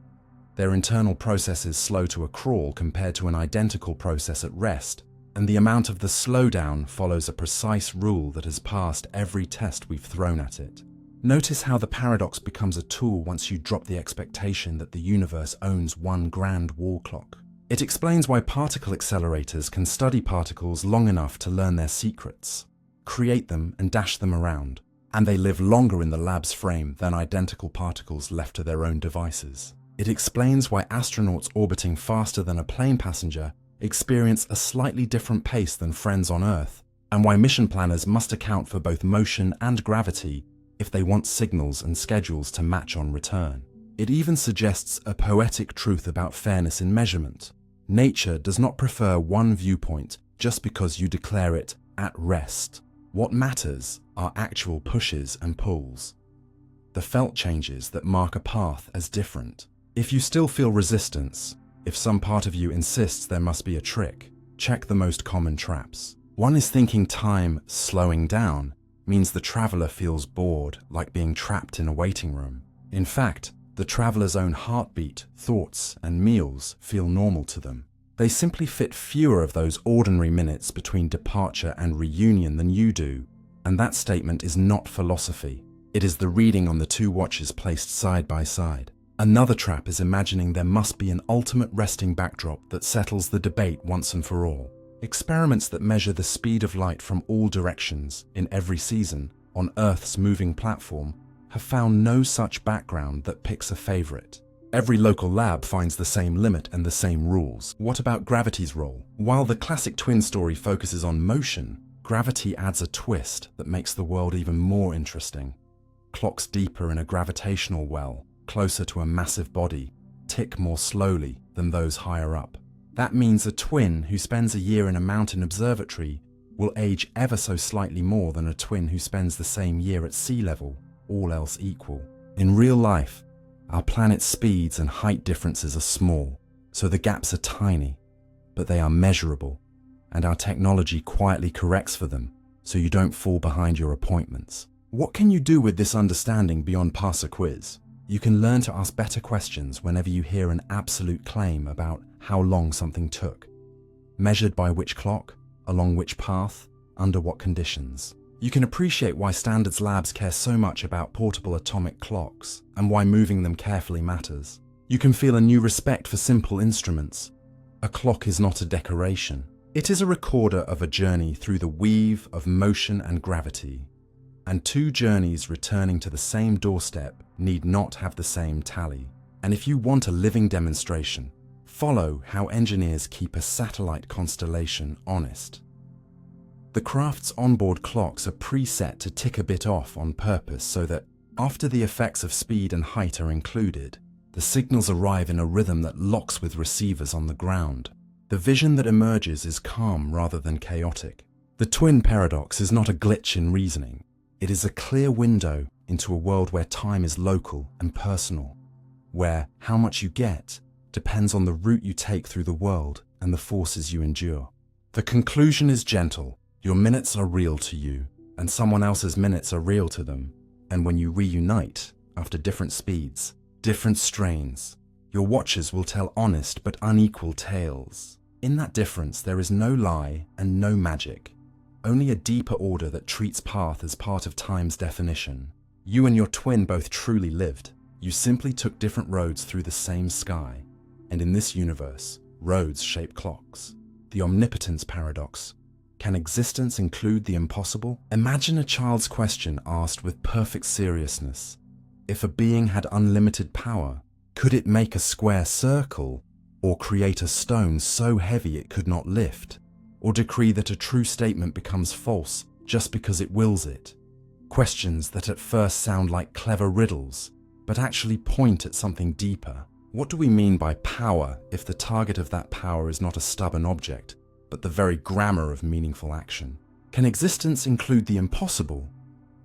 Their internal processes slow to a crawl compared to an identical process at rest, and the amount of the slowdown follows a precise rule that has passed every test we've thrown at it. Notice how the paradox becomes a tool once you drop the expectation that the universe owns one grand wall clock. It explains why particle accelerators can study particles long enough to learn their secrets, create them and dash them around, and they live longer in the lab's frame than identical particles left to their own devices. It explains why astronauts orbiting faster than a plane passenger experience a slightly different pace than friends on Earth, and why mission planners must account for both motion and gravity if they want signals and schedules to match on return. It even suggests a poetic truth about fairness in measurement. Nature does not prefer one viewpoint just because you declare it at rest. What matters are actual pushes and pulls, the felt changes that mark a path as different. If you still feel resistance, if some part of you insists there must be a trick, check the most common traps. One is thinking time slowing down means the traveler feels bored, like being trapped in a waiting room. In fact, the traveler's own heartbeat, thoughts, and meals feel normal to them. They simply fit fewer of those ordinary minutes between departure and reunion than you do, and that statement is not philosophy. It is the reading on the two watches placed side by side. Another trap is imagining there must be an ultimate resting backdrop that settles the debate once and for all. Experiments that measure the speed of light from all directions in every season on Earth's moving platform have found no such background that picks a favorite. Every local lab finds the same limit and the same rules. What about gravity's role? While the classic twin story focuses on motion, gravity adds a twist that makes the world even more interesting. Clocks deeper in a gravitational well, closer to a massive body, tick more slowly than those higher up. That means a twin who spends a year in a mountain observatory will age ever so slightly more than a twin who spends the same year at sea level, all else equal. In real life, our planet's speeds and height differences are small, so the gaps are tiny, but they are measurable, and our technology quietly corrects for them, so you don't fall behind your appointments. What can you do with this understanding beyond pass a quiz? You can learn to ask better questions whenever you hear an absolute claim about how long something took. Measured by which clock, along which path, under what conditions. You can appreciate why standards labs care so much about portable atomic clocks and why moving them carefully matters. You can feel a new respect for simple instruments. A clock is not a decoration. It is a recorder of a journey through the weave of motion and gravity. and two journeys returning to the same doorstep need not have the same tally. And if you want a living demonstration, follow how engineers keep a satellite constellation honest. The craft's onboard clocks are preset to tick a bit off on purpose so that, after the effects of speed and height are included, the signals arrive in a rhythm that locks with receivers on the ground. The vision that emerges is calm rather than chaotic. The twin paradox is not a glitch in reasoning. It is a clear window into a world where time is local and personal, where how much you get depends on the route you take through the world and the forces you endure. The conclusion is gentle. Your minutes are real to you, and someone else's minutes are real to them. And when you reunite, after different speeds, different strains, your watches will tell honest but unequal tales. In that difference, there is no lie and no magic, only a deeper order that treats path as part of time's definition. You and your twin both truly lived. You simply took different roads through the same sky. And in this universe, roads shape clocks. The omnipotence paradox. Can existence include the impossible? Imagine a child's question asked with perfect seriousness. If a being had unlimited power, could it make a square circle, or create a stone so heavy it could not lift, or decree that a true statement becomes false just because it wills it? Questions that at first sound like clever riddles, but actually point at something deeper. What do we mean by power if the target of that power is not a stubborn object, but the very grammar of meaningful action? Can existence include the impossible?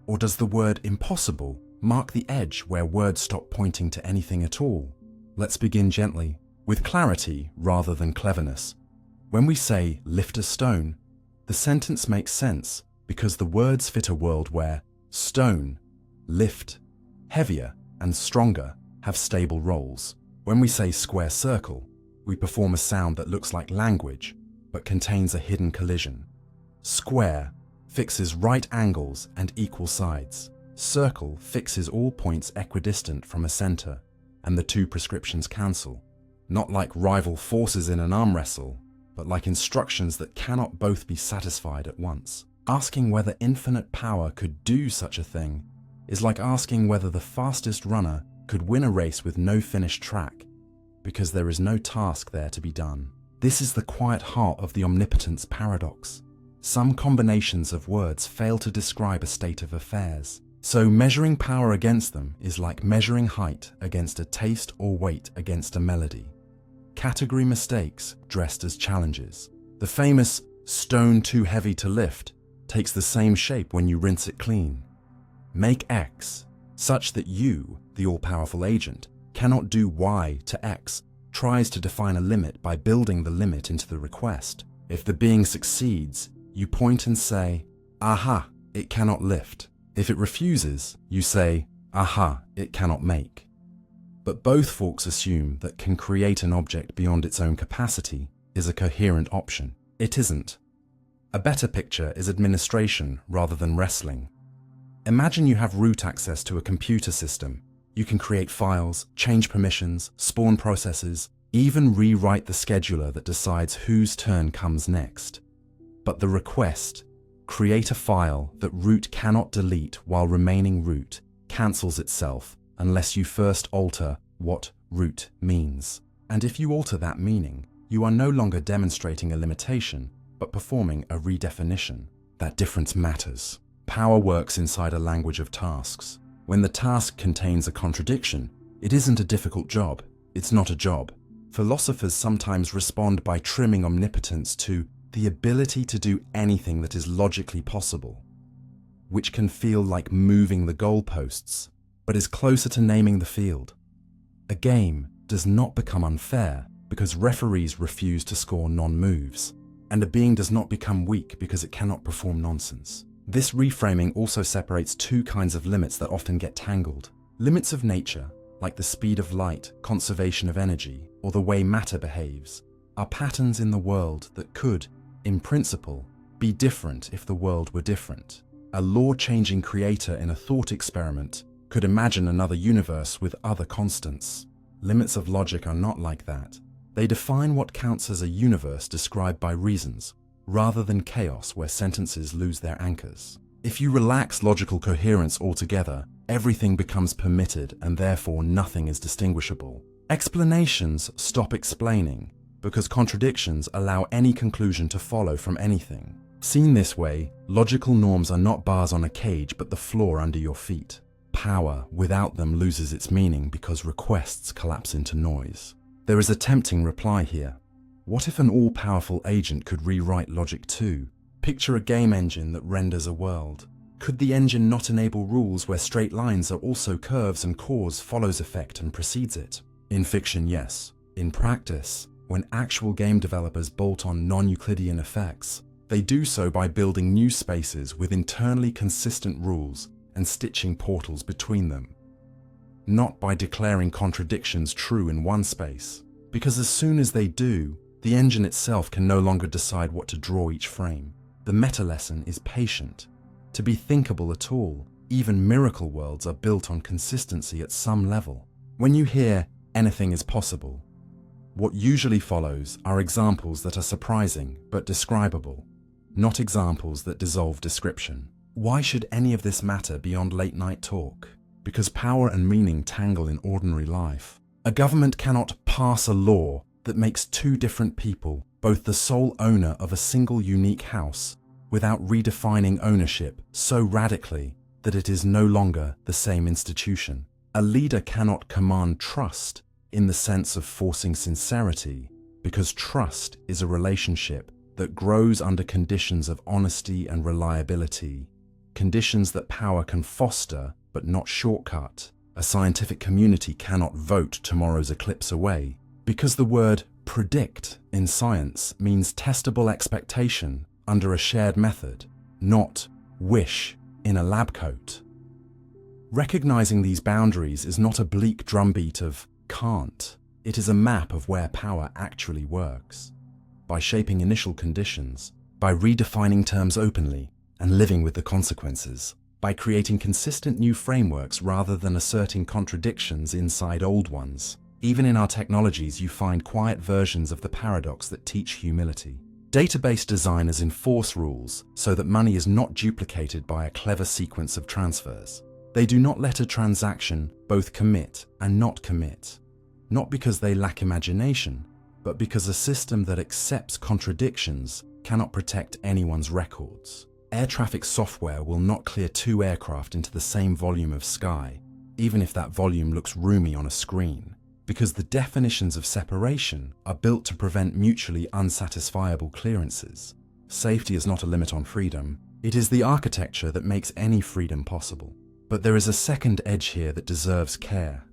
Or does the word impossible mark the edge where words stop pointing to anything at all? Let's begin gently, with clarity rather than cleverness. When we say lift a stone, the sentence makes sense because the words fit a world where stone, lift, heavier and stronger have stable roles. When we say square circle, we perform a sound that looks like language but contains a hidden collision. Square fixes right angles and equal sides. Circle fixes all points equidistant from a center, and the two prescriptions cancel. Not like rival forces in an arm wrestle, but like instructions that cannot both be satisfied at once. Asking whether infinite power could do such a thing is like asking whether the fastest runner could win a race with no finished track, because there is no task there to be done. This is the quiet heart of the omnipotence paradox. Some combinations of words fail to describe a state of affairs, so measuring power against them is like measuring height against a taste or weight against a melody. Category mistakes dressed as challenges. The famous stone too heavy to lift takes the same shape when you rinse it clean. Make X such that you, the all-powerful agent, cannot do Y to X, tries to define a limit by building the limit into the request. If the being succeeds, you point and say, aha, it cannot lift. If it refuses, you say, aha, it cannot make. But both forks assume that can create an object beyond its own capacity is a coherent option. It isn't. A better picture is administration rather than wrestling. Imagine you have root access to a computer system. You can create files, change permissions, spawn processes, even rewrite the scheduler that decides whose turn comes next. But the request, create a file that root cannot delete while remaining root, cancels itself unless you first alter what root means. And if you alter that meaning, you are no longer demonstrating a limitation, but performing a redefinition. That difference matters. Power works inside a language of tasks. When the task contains a contradiction, it isn't a difficult job. It's not a job. Philosophers sometimes respond by trimming omnipotence to the ability to do anything that is logically possible, which can feel like moving the goalposts, but is closer to naming the field. A game does not become unfair because referees refuse to score non-moves, and a being does not become weak because it cannot perform nonsense. This reframing also separates two kinds of limits that often get tangled. Limits of nature, like the speed of light, conservation of energy, or the way matter behaves, are patterns in the world that could, in principle, be different if the world were different. A law-changing creator in a thought experiment could imagine another universe with other constants. Limits of logic are not like that. They define what counts as a universe described by reasons, rather than chaos where sentences lose their anchors. If you relax logical coherence altogether, everything becomes permitted and therefore nothing is distinguishable. Explanations stop explaining because contradictions allow any conclusion to follow from anything. Seen this way, logical norms are not bars on a cage but the floor under your feet. Power without them loses its meaning because requests collapse into noise. There is a tempting reply here. What if an all-powerful agent could rewrite logic too? Picture a game engine that renders a world. Could the engine not enable rules where straight lines are also curves and cause follows effect and precedes it? In fiction, yes. In practice, when actual game developers bolt on non-Euclidean effects, they do so by building new spaces with internally consistent rules and stitching portals between them. Not by declaring contradictions true in one space, because as soon as they do, the engine itself can no longer decide what to draw each frame. The meta lesson is patient. To be thinkable at all, even miracle worlds are built on consistency at some level. When you hear anything is possible, what usually follows are examples that are surprising but describable, not examples that dissolve description. Why should any of this matter beyond late-night talk? Because power and meaning tangle in ordinary life. A government cannot pass a law that makes two different people both the sole owner of a single unique house without redefining ownership so radically that it is no longer the same institution. A leader cannot command trust in the sense of forcing sincerity, because trust is a relationship that grows under conditions of honesty and reliability, conditions that power can foster but not shortcut. A scientific community cannot vote tomorrow's eclipse away, because the word predict in science means testable expectation under a shared method, not wish in a lab coat. Recognizing these boundaries is not a bleak drumbeat of can't. It is a map of where power actually works. By shaping initial conditions, by redefining terms openly and living with the consequences, by creating consistent new frameworks rather than asserting contradictions inside old ones. Even in our technologies, you find quiet versions of the paradox that teach humility. Database designers enforce rules so that money is not duplicated by a clever sequence of transfers. They do not let a transaction both commit and not commit, not because they lack imagination, but because a system that accepts contradictions cannot protect anyone's records. Air traffic software will not clear two aircraft into the same volume of sky, even if that volume looks roomy on a screen, because the definitions of separation are built to prevent mutually unsatisfiable clearances. Safety is not a limit on freedom. It is the architecture that makes any freedom possible. But there is a second edge here that deserves care.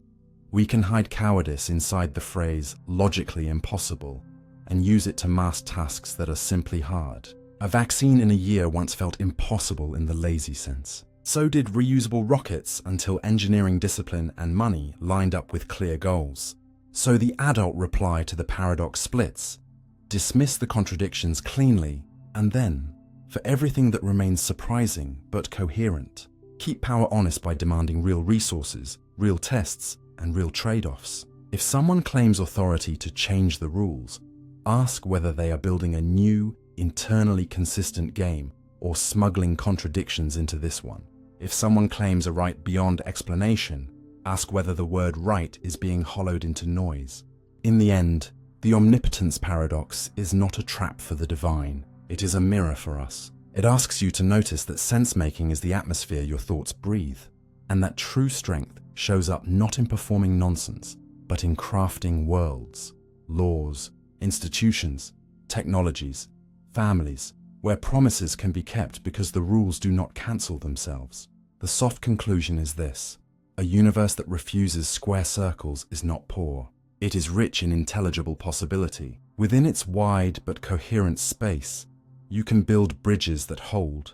We can hide cowardice inside the phrase logically impossible and use it to mask tasks that are simply hard. A vaccine in a year once felt impossible in the lazy sense. So did reusable rockets until engineering discipline and money lined up with clear goals. So the adult reply to the paradox splits. Dismiss the contradictions cleanly, and then, for everything that remains surprising but coherent, keep power honest by demanding real resources, real tests, and real trade-offs. If someone claims authority to change the rules, ask whether they are building a new, internally consistent game or smuggling contradictions into this one. If someone claims a right beyond explanation, ask whether the word right is being hollowed into noise. In the end, the omnipotence paradox is not a trap for the divine. It is a mirror for us. It asks you to notice that sense-making is the atmosphere your thoughts breathe, and that true strength shows up not in performing nonsense, but in crafting worlds, laws, institutions, technologies, families, where promises can be kept because the rules do not cancel themselves. The soft conclusion is this: a universe that refuses square circles is not poor. It is rich in intelligible possibility. Within its wide but coherent space, you can build bridges that hold,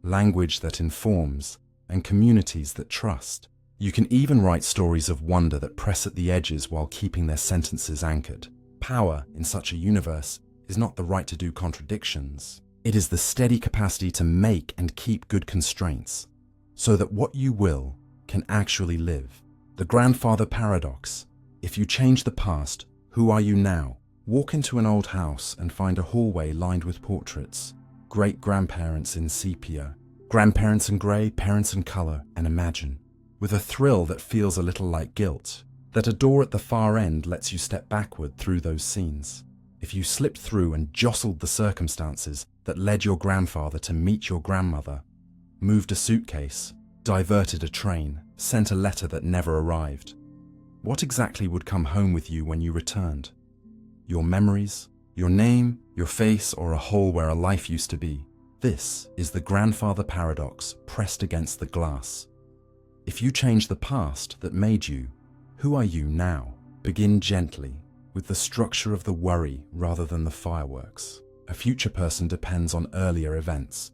language that informs, and communities that trust. You can even write stories of wonder that press at the edges while keeping their sentences anchored. Power in such a universe is not the right to do contradictions. It is the steady capacity to make and keep good constraints, so that what you will can actually live. The grandfather paradox. If you change the past, who are you now? Walk into an old house and find a hallway lined with portraits, great-grandparents in sepia, Grandparents in grey, parents in colour, and imagine. With a thrill that feels a little like guilt, that a door at the far end lets you step backward through those scenes. If you slipped through and jostled the circumstances that led your grandfather to meet your grandmother, moved a suitcase, diverted a train, sent a letter that never arrived, what exactly would come home with you when you returned? Your memories, your name, your face, or a hole where a life used to be? This is the grandfather paradox pressed against the glass. If you change the past that made you, who are you now? Begin gently, with the structure of the worry rather than the fireworks. A future person depends on earlier events.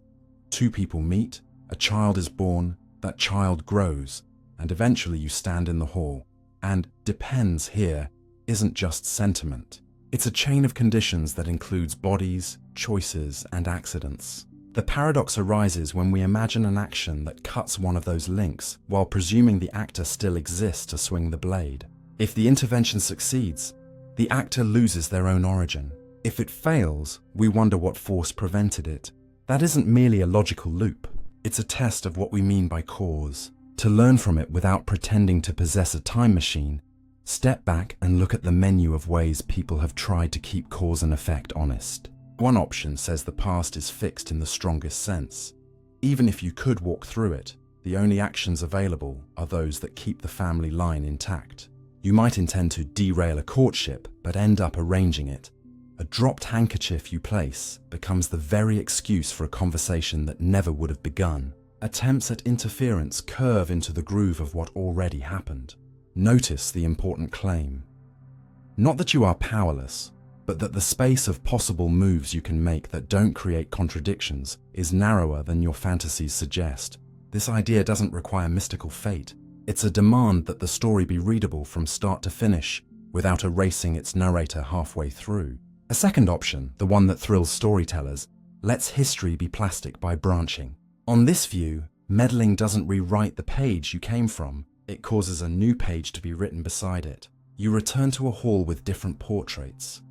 Two people meet, a child is born, that child grows, and eventually you stand in the hall. And depends here isn't just sentiment. It's a chain of conditions that includes bodies, choices, and accidents. The paradox arises when we imagine an action that cuts one of those links while presuming the actor still exists to swing the blade. If the intervention succeeds, the actor loses their own origin. If it fails, we wonder what force prevented it. That isn't merely a logical loop. It's a test of what we mean by cause. To learn from it without pretending to possess a time machine, step back and look at the menu of ways people have tried to keep cause and effect honest. One option says the past is fixed in the strongest sense. Even if you could walk through it, the only actions available are those that keep the family line intact. You might intend to derail a courtship, but end up arranging it. A dropped handkerchief you place becomes the very excuse for a conversation that never would have begun. Attempts at interference curve into the groove of what already happened. Notice the important claim. Not that you are powerless, but that the space of possible moves you can make that don't create contradictions is narrower than your fantasies suggest. This idea doesn't require mystical fate. It's a demand that the story be readable from start to finish without erasing its narrator halfway through. A second option, the one that thrills storytellers, lets history be plastic by branching. On this view, meddling doesn't rewrite the page you came from. It causes a new page to be written beside it. You return to a hall with different portraits,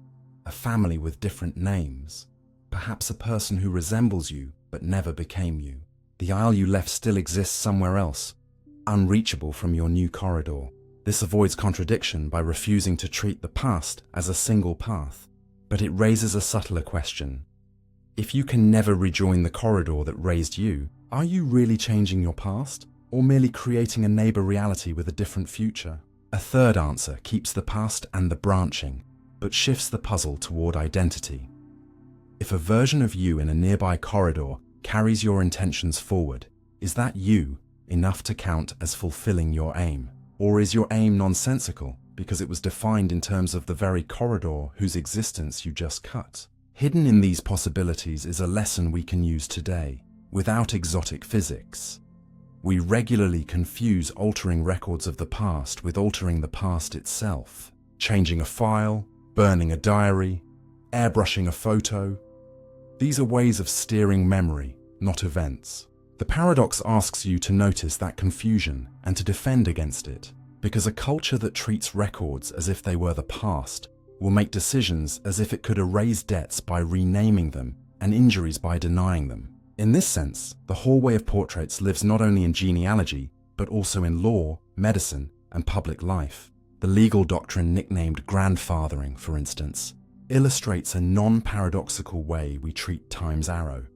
a family with different names, perhaps a person who resembles you but never became you. The aisle you left still exists somewhere else, unreachable from your new corridor. This avoids contradiction by refusing to treat the past as a single path, but it raises a subtler question. If you can never rejoin the corridor that raised you, are you really changing your past, or merely creating a neighbor reality with a different future? A third answer keeps the past and the branching, but shifts the puzzle toward identity. If a version of you in a nearby corridor carries your intentions forward, is that you enough to count as fulfilling your aim? Or is your aim nonsensical because it was defined in terms of the very corridor whose existence you just cut? Hidden in these possibilities is a lesson we can use today, without exotic physics. We regularly confuse altering records of the past with altering the past itself. Changing a file, burning a diary, airbrushing a photo. These are ways of steering memory, not events. The paradox asks you to notice that confusion and to defend against it, because a culture that treats records as if they were the past will make decisions as if it could erase debts by renaming them and injuries by denying them. In this sense, the hallway of portraits lives not only in genealogy, but also in law, medicine, and public life. The legal doctrine nicknamed grandfathering, for instance, illustrates a non-paradoxical way we treat time's arrow.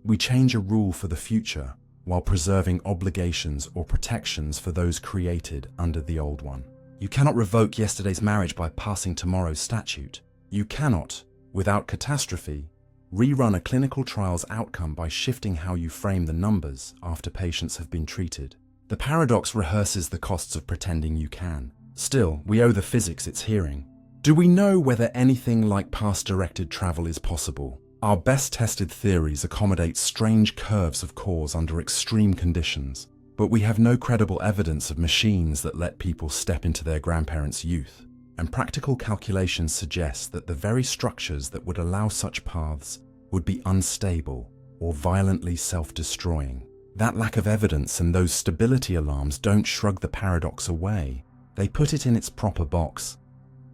We change a rule for the future while preserving obligations or protections for those created under the old one. You cannot revoke yesterday's marriage by passing tomorrow's statute. You cannot, without catastrophe, rerun a clinical trial's outcome by shifting how you frame the numbers after patients have been treated. The paradox rehearses the costs of pretending you can. Still, we owe the physics its hearing. Do we know whether anything like past-directed travel is possible? Our best-tested theories accommodate strange curves of cause under extreme conditions, but we have no credible evidence of machines that let people step into their grandparents' youth. And practical calculations suggest that the very structures that would allow such paths would be unstable or violently self-destroying. That lack of evidence and those stability alarms don't shrug the paradox away. They put it in its proper box,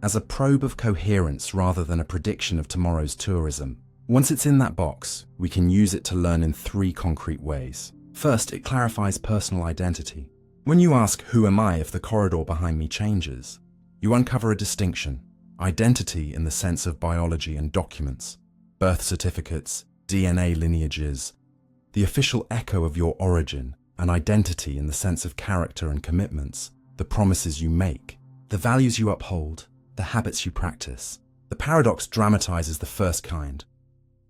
as a probe of coherence rather than a prediction of tomorrow's tourism. Once it's in that box, we can use it to learn in 3 concrete ways. First, it clarifies personal identity. When you ask, "Who am I if the corridor behind me changes?" you uncover a distinction. Identity in the sense of biology and documents, birth certificates, DNA lineages, the official echo of your origin, and identity in the sense of character and commitments, the promises you make, the values you uphold, the habits you practice. The paradox dramatizes the first kind,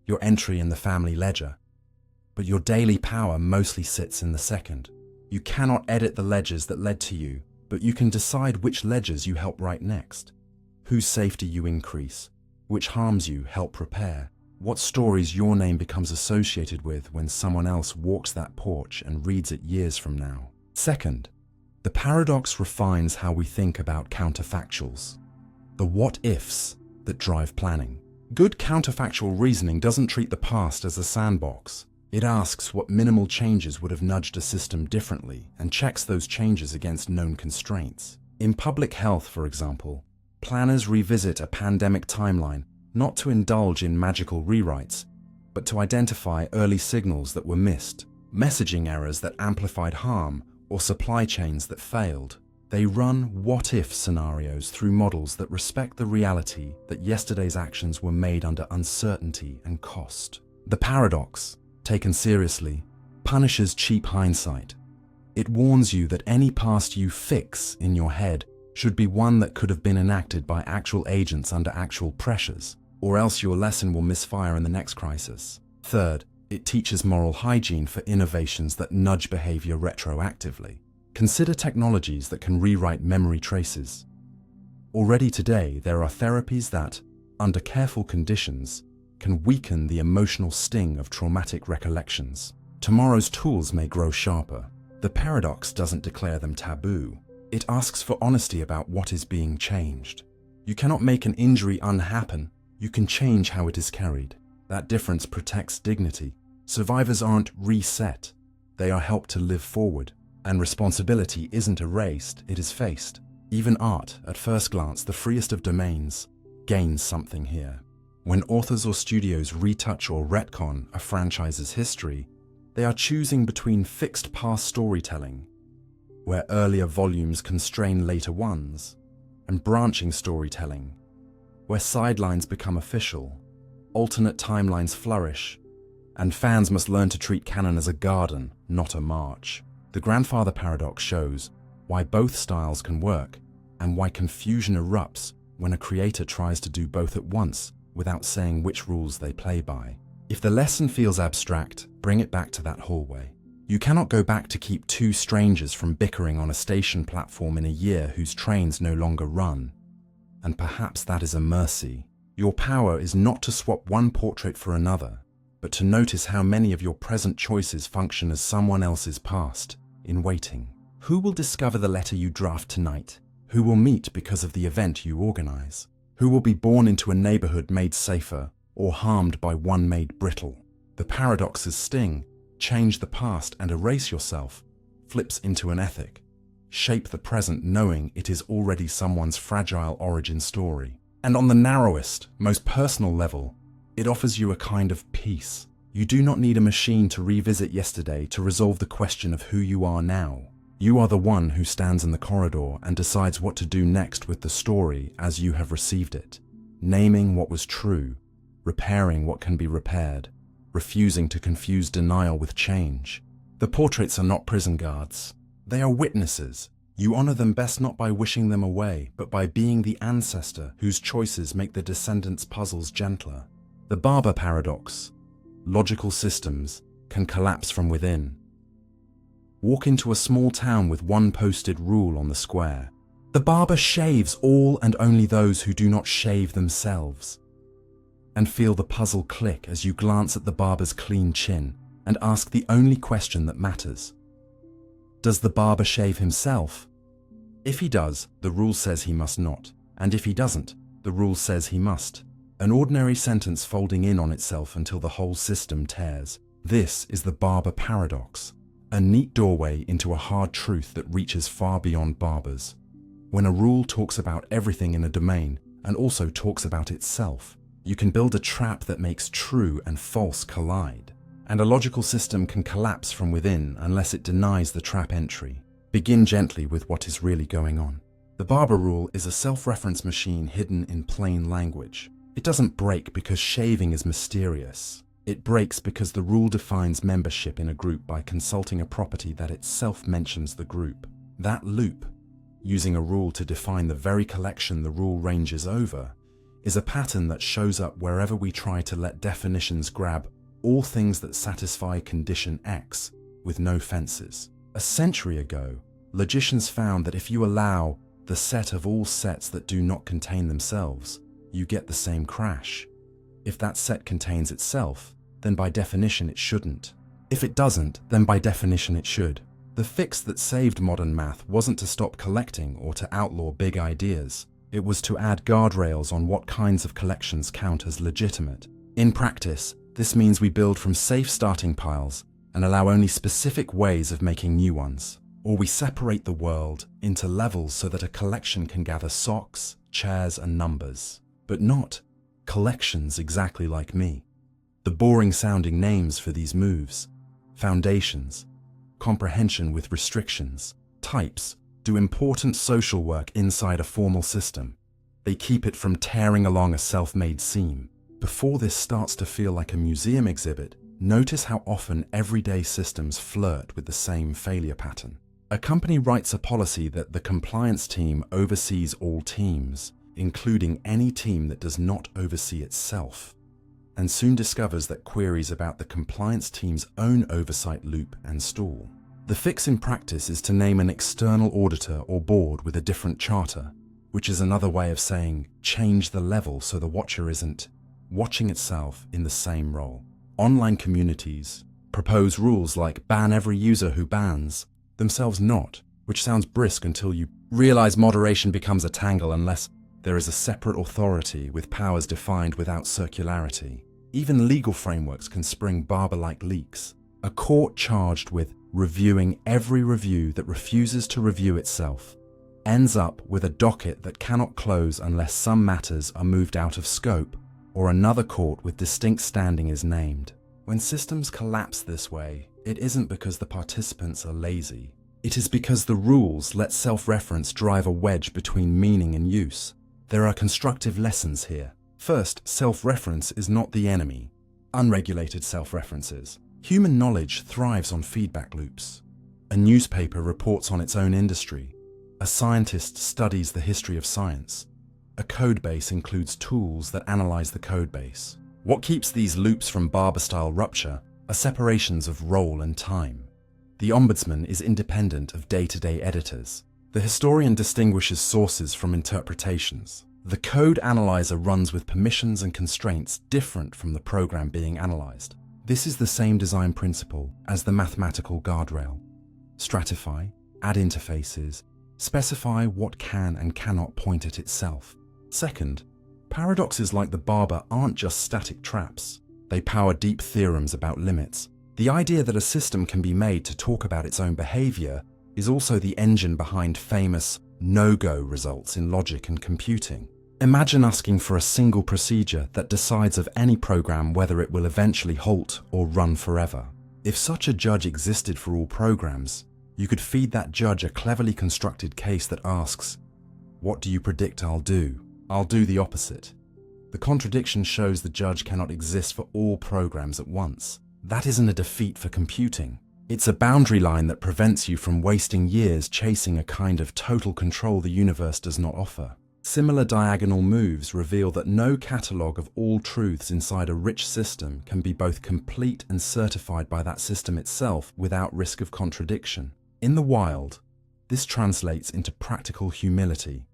your entry in the family ledger, but your daily power mostly sits in the second. You cannot edit the ledgers that led to you, but you can decide which ledgers you help write next, whose safety you increase, which harms you help repair, what stories your name becomes associated with when someone else walks that porch and reads it years from now. Second, the paradox refines how we think about counterfactuals, the what-ifs that drive planning. Good counterfactual reasoning doesn't treat the past as a sandbox. It asks what minimal changes would have nudged a system differently and checks those changes against known constraints. In public health, for example, planners revisit a pandemic timeline not to indulge in magical rewrites, but to identify early signals that were missed, messaging errors that amplified harm, or supply chains that failed. They run what-if scenarios through models that respect the reality that yesterday's actions were made under uncertainty and cost. The paradox, taken seriously, punishes cheap hindsight. It warns you that any past you fix in your head should be one that could have been enacted by actual agents under actual pressures, or else your lesson will misfire in the next crisis. Third, it teaches moral hygiene for innovations that nudge behavior retroactively. Consider technologies that can rewrite memory traces. Already today, there are therapies that, under careful conditions, can weaken the emotional sting of traumatic recollections. Tomorrow's tools may grow sharper. The paradox doesn't declare them taboo. It asks for honesty about what is being changed. You cannot make an injury unhappen. You can change how it is carried. That difference protects dignity. Survivors aren't reset. They are helped to live forward. And responsibility isn't erased, it is faced. Even art, at first glance the freest of domains, gains something here. When authors or studios retouch or retcon a franchise's history, they are choosing between fixed past storytelling, where earlier volumes constrain later ones, and branching storytelling, where sidelines become official, alternate timelines flourish, and fans must learn to treat canon as a garden, not a march. The grandfather paradox shows why both styles can work, and why confusion erupts when a creator tries to do both at once without saying which rules they play by. If the lesson feels abstract, bring it back to that hallway. You cannot go back to keep 2 strangers from bickering on a station platform in a year whose trains no longer run. And perhaps that is a mercy. Your power is not to swap one portrait for another, but to notice how many of your present choices function as someone else's past, in waiting. Who will discover the letter you draft tonight? Who will meet because of the event you organize? Who will be born into a neighborhood made safer, or harmed by one made brittle? The paradox's sting, change the past and erase yourself, flips into an ethic. Shape the present knowing it is already someone's fragile origin story. And on the narrowest, most personal level, it offers you a kind of peace. You do not need a machine to revisit yesterday to resolve the question of who you are now. You are the one who stands in the corridor and decides what to do next with the story as you have received it, naming what was true, repairing what can be repaired, refusing to confuse denial with change. The portraits are not prison guards. They are witnesses. You honor them best not by wishing them away, but by being the ancestor whose choices make the descendants' puzzles gentler. The Barber paradox. Logical systems can collapse from within. Walk into a small town with one posted rule on the square. The barber shaves all and only those who do not shave themselves. And feel the puzzle click as you glance at the barber's clean chin and ask the only question that matters. Does the barber shave himself? If he does, the rule says he must not. And if he doesn't, the rule says he must. An ordinary sentence folding in on itself until the whole system tears. This is the Barber paradox, a neat doorway into a hard truth that reaches far beyond barbers. When a rule talks about everything in a domain and also talks about itself, You can build a trap that makes true and false collide. And a logical system can collapse from within unless it denies the trap entry. Begin gently with what is really going on. The Barber rule is a self-reference machine hidden in plain language. It doesn't break because shaving is mysterious. It breaks because the rule defines membership in a group by consulting a property that itself mentions the group. That loop, using a rule to define the very collection the rule ranges over, is a pattern that shows up wherever we try to let definitions grab all things that satisfy condition X with no fences. A century ago, logicians found that if you allow the set of all sets that do not contain themselves, you get the same crash. If that set contains itself, then by definition it shouldn't. If it doesn't, then by definition it should. The fix that saved modern math wasn't to stop collecting or to outlaw big ideas. It was to add guardrails on what kinds of collections count as legitimate. In practice, this means we build from safe starting piles and allow only specific ways of making new ones. Or we separate the world into levels so that a collection can gather socks, chairs, and numbers, but not collections exactly like me. The boring sounding names for these moves: foundations, comprehension with restrictions, types, do important social work inside a formal system. They keep it from tearing along a self-made seam. Before this starts to feel like a museum exhibit, notice how often everyday systems flirt with the same failure pattern. A company writes a policy that the compliance team oversees all teams, including any team that does not oversee itself, and soon discovers that queries about the compliance team's own oversight loop and stall. The fix in practice is to name an external auditor or board with a different charter, which is another way of saying change the level so the watcher isn't watching itself in the same role. Online communities propose rules like ban every user who bans, themselves not, which sounds brisk until you realize moderation becomes a tangle unless there is a separate authority with powers defined without circularity. Even legal frameworks can spring Barber-like leaks. A court charged with reviewing every review that refuses to review itself ends up with a docket that cannot close unless some matters are moved out of scope or another court with distinct standing is named. When systems collapse this way, it isn't because the participants are lazy. It is because the rules let self-reference drive a wedge between meaning and use. There are constructive lessons here. First, self-reference is not the enemy. Unregulated self-references. Human knowledge thrives on feedback loops. A newspaper reports on its own industry. A scientist studies the history of science. A codebase includes tools that analyze the codebase. What keeps these loops from Barber-style rupture are separations of role and time. The ombudsman is independent of day-to-day editors. The historian distinguishes sources from interpretations. The code analyzer runs with permissions and constraints different from the program being analyzed. This is the same design principle as the mathematical guardrail. Stratify, add interfaces, specify what can and cannot point at itself. Second, paradoxes like the Barber aren't just static traps. They power deep theorems about limits. The idea that a system can be made to talk about its own behavior is also the engine behind famous no-go results in logic and computing. Imagine asking for a single procedure that decides of any program whether it will eventually halt or run forever. If such a judge existed for all programs, you could feed that judge a cleverly constructed case that asks, "What do you predict I'll do? I'll do the opposite." The contradiction shows the judge cannot exist for all programs at once. That isn't a defeat for computing. It's a boundary line that prevents you from wasting years chasing a kind of total control the universe does not offer. Similar diagonal moves reveal that no catalogue of all truths inside a rich system can be both complete and certified by that system itself without risk of contradiction. In the wild, this translates into practical humility.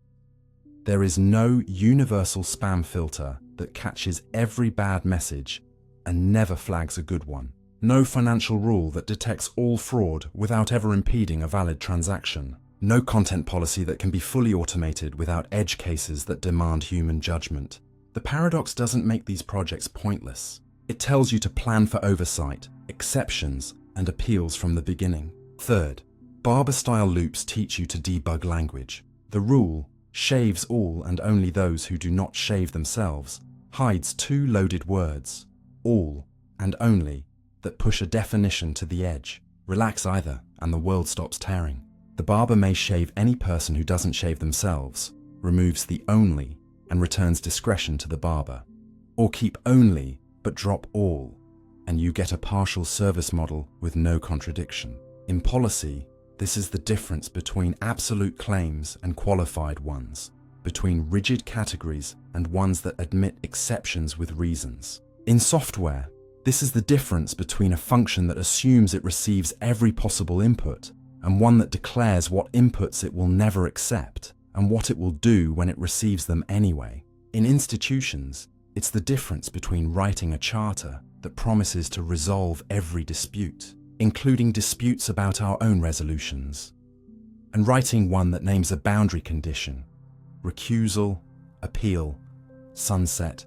There is no universal spam filter that catches every bad message and never flags a good one. No financial rule that detects all fraud without ever impeding a valid transaction. No content policy that can be fully automated without edge cases that demand human judgment. The paradox doesn't make these projects pointless. It tells you to plan for oversight, exceptions, and appeals from the beginning. Third, Barber-style loops teach you to debug language. The rule, shaves all and only those who do not shave themselves, hides two loaded words, all and only, that push a definition to the edge. Relax either, and the world stops tearing. The barber may shave any person who doesn't shave themselves, removes the only, and returns discretion to the barber. Or keep only, but drop all, and you get a partial service model with no contradiction. In policy, this is the difference between absolute claims and qualified ones, between rigid categories and ones that admit exceptions with reasons. In software, this is the difference between a function that assumes it receives every possible input and one that declares what inputs it will never accept and what it will do when it receives them anyway. In institutions, it's the difference between writing a charter that promises to resolve every dispute, including disputes about our own resolutions, and writing one that names a boundary condition: recusal, appeal, sunset,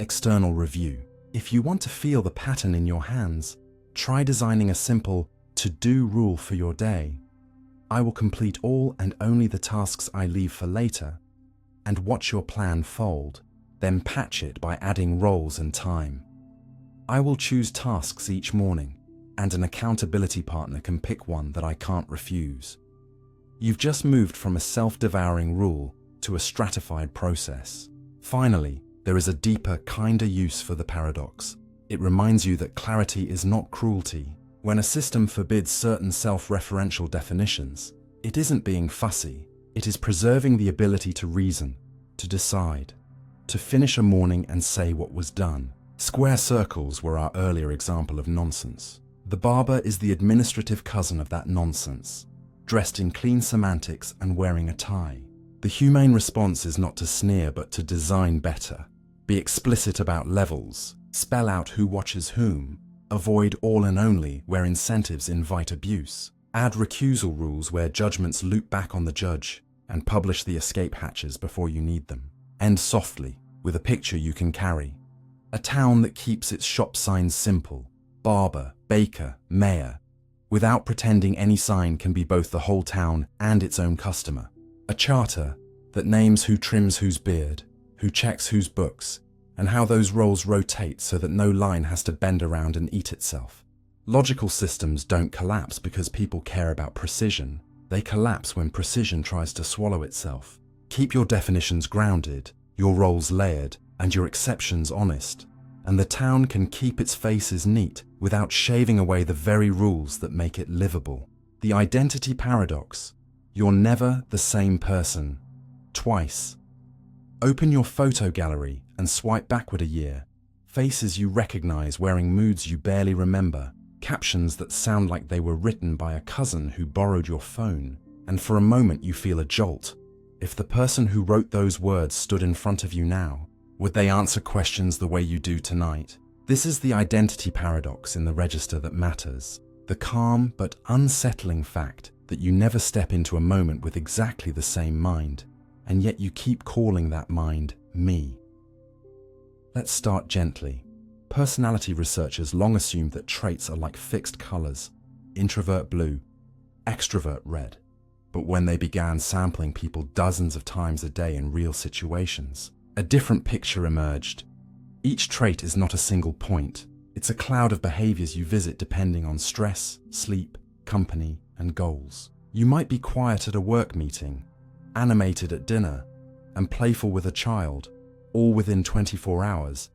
external review. If you want to feel the pattern in your hands, try designing a simple to-do rule for your day. I will complete all and only the tasks I leave for later, and watch your plan fold, then patch it by adding roles and time. I will choose tasks each morning, and an accountability partner can pick one that I can't refuse. You've just moved from a self-devouring rule to a stratified process. Finally, there is a deeper, kinder use for the paradox. It reminds you that clarity is not cruelty. When a system forbids certain self-referential definitions, it isn't being fussy. It is preserving the ability to reason, to decide, to finish a morning and say what was done. Square circles were our earlier example of nonsense. The barber is the administrative cousin of that nonsense, dressed in clean semantics and wearing a tie. The humane response is not to sneer but to design better. Be explicit about levels, spell out who watches whom, avoid all and only where incentives invite abuse, add recusal rules where judgments loop back on the judge, and publish the escape hatches before you need them. End softly, with a picture you can carry. A town that keeps its shop signs simple: barber, baker, mayor, without pretending any sign can be both the whole town and its own customer. A charter that names who trims whose beard, who checks whose books, and how those roles rotate so that no line has to bend around and eat itself. Logical systems don't collapse because people care about precision. They collapse when precision tries to swallow itself. Keep your definitions grounded, your roles layered, and your exceptions honest, and the town can keep its faces neat without shaving away the very rules that make it livable. The identity paradox: you're never the same person, twice. Open your photo gallery and swipe backward a year. Faces you recognize wearing moods you barely remember. Captions that sound like they were written by a cousin who borrowed your phone. And for a moment you feel a jolt. If the person who wrote those words stood in front of you now, would they answer questions the way you do tonight? This is the identity paradox in the register that matters. The calm but unsettling fact that you never step into a moment with exactly the same mind, and yet you keep calling that mind me. Let's start gently. Personality researchers long assumed that traits are like fixed colors: introvert blue, extrovert red. But when they began sampling people dozens of times a day in real situations, a different picture emerged. Each trait is not a single point. It's a cloud of behaviors you visit depending on stress, sleep, company, and goals. You might be quiet at a work meeting, animated at dinner, and playful with a child, all within 24 hours,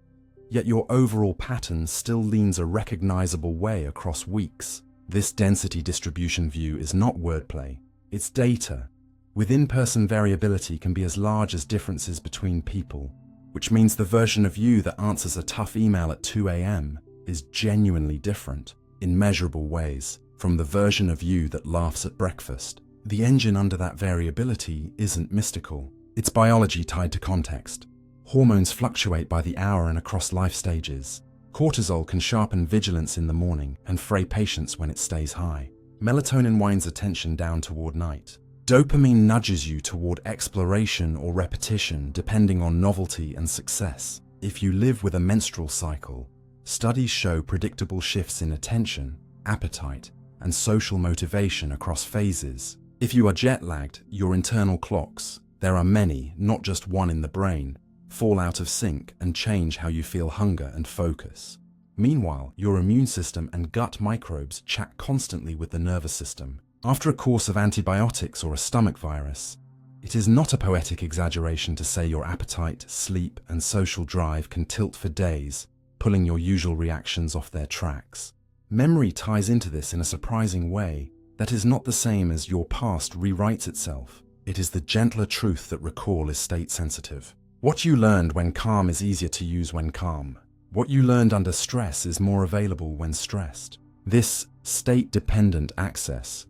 yet your overall pattern still leans a recognizable way across weeks. This density distribution view is not wordplay, it's data. With in-person variability can be as large as differences between people, which means the version of you that answers a tough email at 2 a.m. is genuinely different, in measurable ways, from the version of you that laughs at breakfast. The engine under that variability isn't mystical. It's biology tied to context. Hormones fluctuate by the hour and across life stages. Cortisol can sharpen vigilance in the morning and fray patience when it stays high. Melatonin winds attention down toward night. Dopamine nudges you toward exploration or repetition depending on novelty and success. If you live with a menstrual cycle, studies show predictable shifts in attention, appetite, and social motivation across phases. If you are jet-lagged, your internal clocks, there are many, not just one in the brain, fall out of sync, and change how you feel hunger and focus. Meanwhile, your immune system and gut microbes chat constantly with the nervous system. After a course of antibiotics or a stomach virus, it is not a poetic exaggeration to say your appetite, sleep, and social drive can tilt for days, pulling your usual reactions off their tracks. Memory ties into this in a surprising way that is not the same as your past rewrites itself. It is the gentler truth that recall is state-sensitive. What you learned when calm is easier to use when calm. What you learned under stress is more available when stressed. This state-dependent access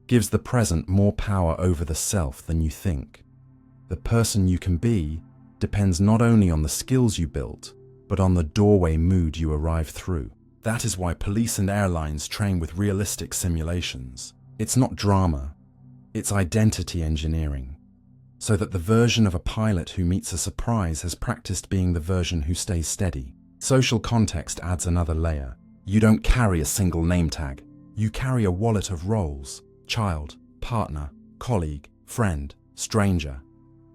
gives the present more power over the self than you think. The person you can be depends not only on the skills you built, but on the doorway mood you arrive through. That is why police and airlines train with realistic simulations. It's not drama, it's identity engineering. So that the version of a pilot who meets a surprise has practiced being the version who stays steady. Social context adds another layer. You don't carry a single name tag. You carry a wallet of roles: child, partner, colleague, friend, stranger.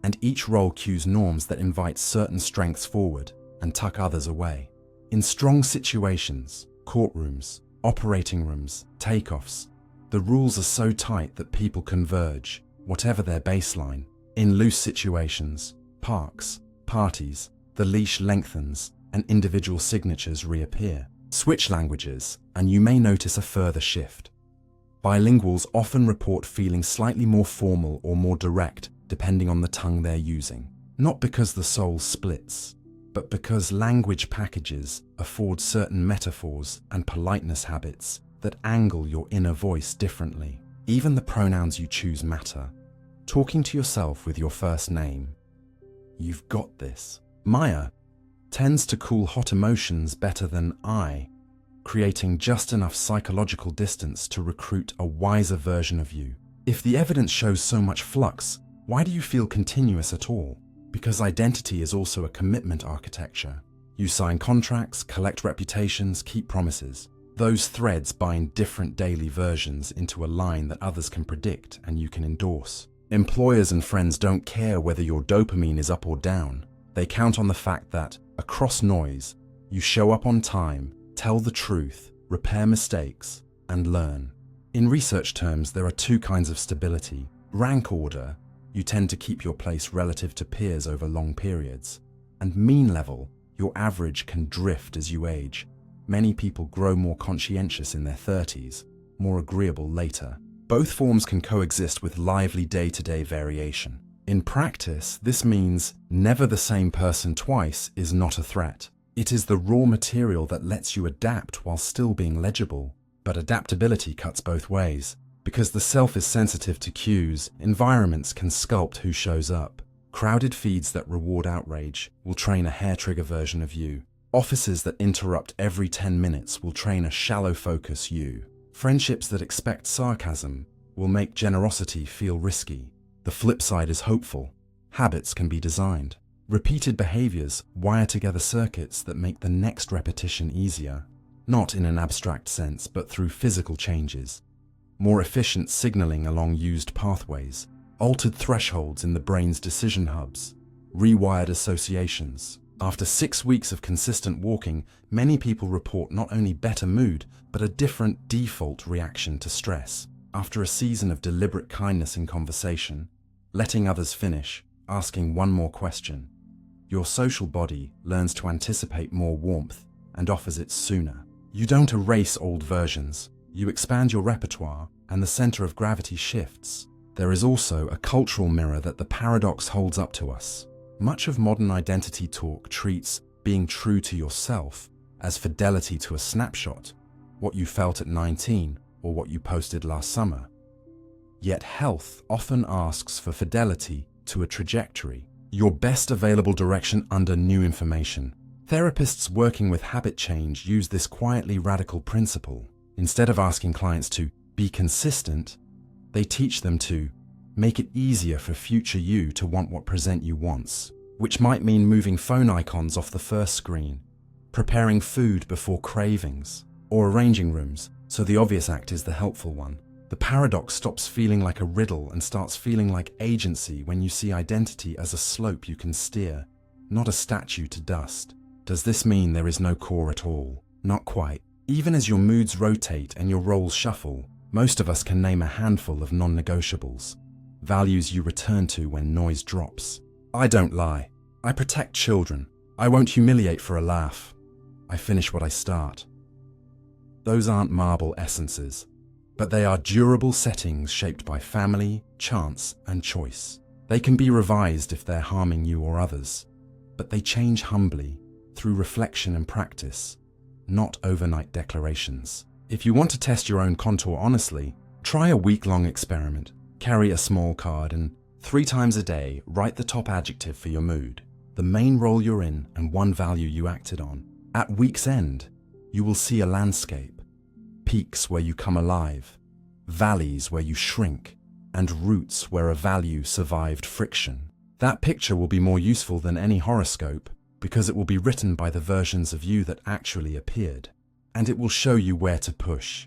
And each role cues norms that invite certain strengths forward and tuck others away. In strong situations, courtrooms, operating rooms, takeoffs, the rules are so tight that people converge, whatever their baseline. In loose situations, parks, parties, the leash lengthens and individual signatures reappear. Switch languages, and you may notice a further shift. Bilinguals often report feeling slightly more formal or more direct depending on the tongue they're using. Not because the soul splits, but because language packages afford certain metaphors and politeness habits that angle your inner voice differently. Even the pronouns you choose matter. Talking to yourself with your first name. You've got this. Maya tends to cool hot emotions better than I, creating just enough psychological distance to recruit a wiser version of you. If the evidence shows so much flux, why do you feel continuous at all? Because identity is also a commitment architecture. You sign contracts, collect reputations, keep promises. Those threads bind different daily versions into a line that others can predict and you can endorse. Employers and friends don't care whether your dopamine is up or down. They count on the fact that, across noise, you show up on time, tell the truth, repair mistakes, and learn. In research terms, there are two kinds of stability. Rank order, you tend to keep your place relative to peers over long periods. And mean level, your average can drift as you age. Many people grow more conscientious in their 30s, more agreeable later. Both forms can coexist with lively day-to-day variation. In practice, this means never the same person twice is not a threat. It is the raw material that lets you adapt while still being legible. But adaptability cuts both ways. Because the self is sensitive to cues, environments can sculpt who shows up. Crowded feeds that reward outrage will train a hair-trigger version of you. Offices that interrupt every 10 minutes will train a shallow-focus you. Friendships that expect sarcasm will make generosity feel risky. The flip side is hopeful. Habits can be designed. Repeated behaviors wire together circuits that make the next repetition easier. Not in an abstract sense, but through physical changes. More efficient signaling along used pathways, altered thresholds in the brain's decision hubs, rewired associations. After 6 weeks of consistent walking, many people report not only better mood, but a different default reaction to stress. After a season of deliberate kindness in conversation, letting others finish, asking one more question, your social body learns to anticipate more warmth and offers it sooner. You don't erase old versions. You expand your repertoire, and the center of gravity shifts. There is also a cultural mirror that the paradox holds up to us. Much of modern identity talk treats being true to yourself as fidelity to a snapshot, what you felt at 19 or what you posted last summer. Yet health often asks for fidelity to a trajectory, your best available direction under new information. Therapists working with habit change use this quietly radical principle. Instead of asking clients to be consistent, they teach them to make it easier for future you to want what present you wants, which might mean moving phone icons off the first screen, preparing food before cravings, or arranging rooms so the obvious act is the helpful one. The paradox stops feeling like a riddle and starts feeling like agency when you see identity as a slope you can steer, not a statue to dust. Does this mean there is no core at all? Not quite. Even as your moods rotate and your roles shuffle, most of us can name a handful of non-negotiables, values you return to when noise drops. I don't lie. I protect children. I won't humiliate for a laugh. I finish what I start. Those aren't marble essences, but they are durable settings shaped by family, chance, and choice. They can be revised if they're harming you or others, but they change humbly through reflection and practice, not overnight declarations. If you want to test your own contour honestly, try a week-long experiment. Carry a small card and 3 times a day write the top adjective for your mood, the main role you're in, and one value you acted on. At week's end, you will see a landscape, peaks where you come alive, valleys where you shrink, and roots where a value survived friction. That picture will be more useful than any horoscope because it will be written by the versions of you that actually appeared, and it will show you where to push.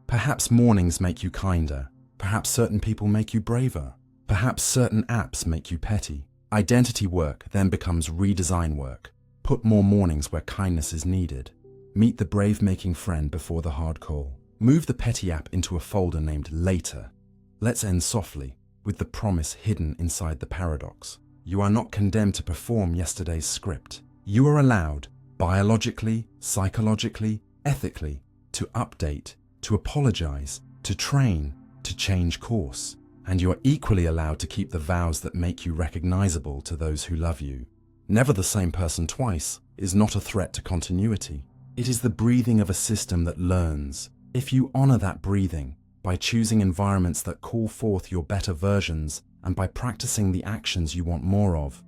Perhaps mornings make you kinder, perhaps certain people make you braver, perhaps certain apps make you petty. Identity work then becomes redesign work. Put more mornings where kindness is needed. Meet the brave-making friend before the hard call. Move the petty app into a folder named Later. Let's end softly, with the promise hidden inside the paradox. You are not condemned to perform yesterday's script. You are allowed, biologically, psychologically, ethically, to update, to apologize, to train, to change course. And you are equally allowed to keep the vows that make you recognizable to those who love you. Never the same person twice is not a threat to continuity. It is the breathing of a system that learns. If you honor that breathing by choosing environments that call forth your better versions and by practicing the actions you want more of,